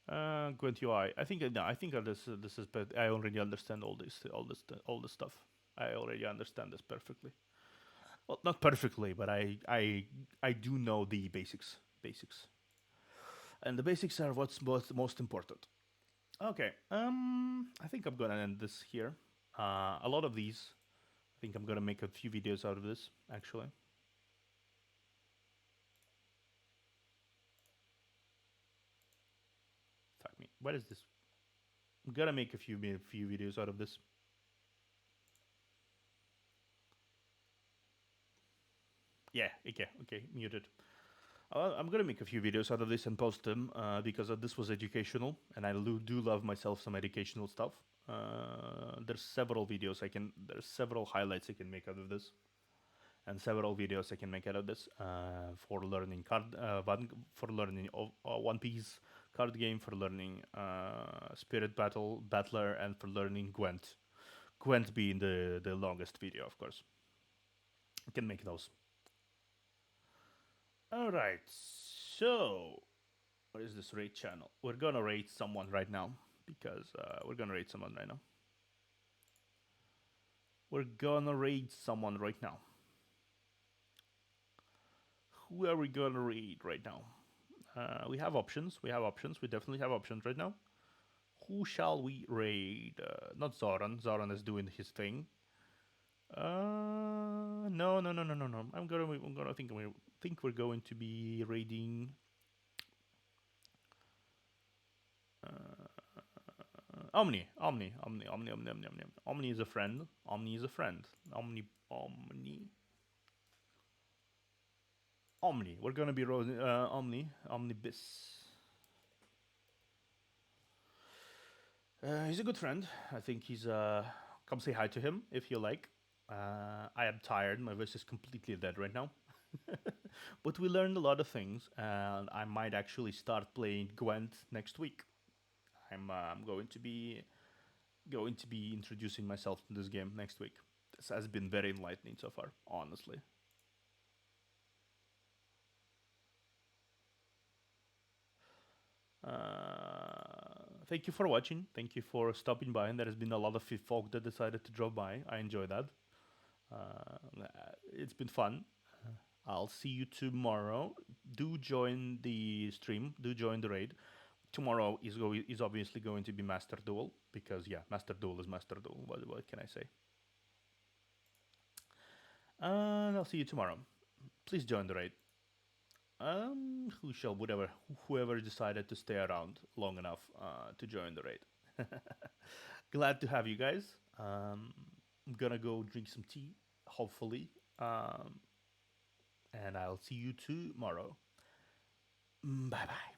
Gwent UI. I think this is. But I already understand all this stuff. I already understand this perfectly. Well, not perfectly, but I do know the basics. And the basics are what's most important. Okay. I think I'm gonna end this here. A lot of these. I think I'm gonna make a few videos out of this actually. Fuck me. What is this? I'm gonna make a few videos out of this. Yeah, okay, muted. I'm gonna make a few videos out of this and post them because this was educational, and I do love myself some educational stuff. There's several highlights I can make out of this, and several videos I can make out of this for learning One Piece card game, for learning Spirit Battler, and for learning Gwent. Gwent being the longest video, of course. I can make those. All right. So, what is this raid channel? We're gonna raid someone right now because we're gonna raid someone right now. We're gonna raid someone right now. Who are we gonna raid right now? We have options. We have options. We definitely have options right now. Who shall we raid? Not Zoran. Zoran is doing his thing. No, no, no, no, no, no. I'm gonna think we're going to be raiding. Omni. Omni is a friend. Omni is a friend. Omni. We're gonna be Omni. Omnibus. He's a good friend. I think he's. Come say hi to him if you like. I am tired. My voice is completely dead right now. But we learned a lot of things, and I might actually start playing Gwent next week. I'm going to be introducing myself to this game next week. This has been very enlightening so far, honestly. Thank you for watching. Thank you for stopping by. And there has been a lot of folk that decided to drop by. I enjoy that. It's been fun. I'll see you tomorrow. Do join the stream. Do join the raid. Tomorrow is obviously going to be Master Duel because yeah, Master Duel is Master Duel. What can I say? And I'll see you tomorrow. Please join the raid. Whoever decided to stay around long enough to join the raid. Glad to have you guys. I'm gonna go drink some tea, hopefully, and I'll see you tomorrow. Bye bye.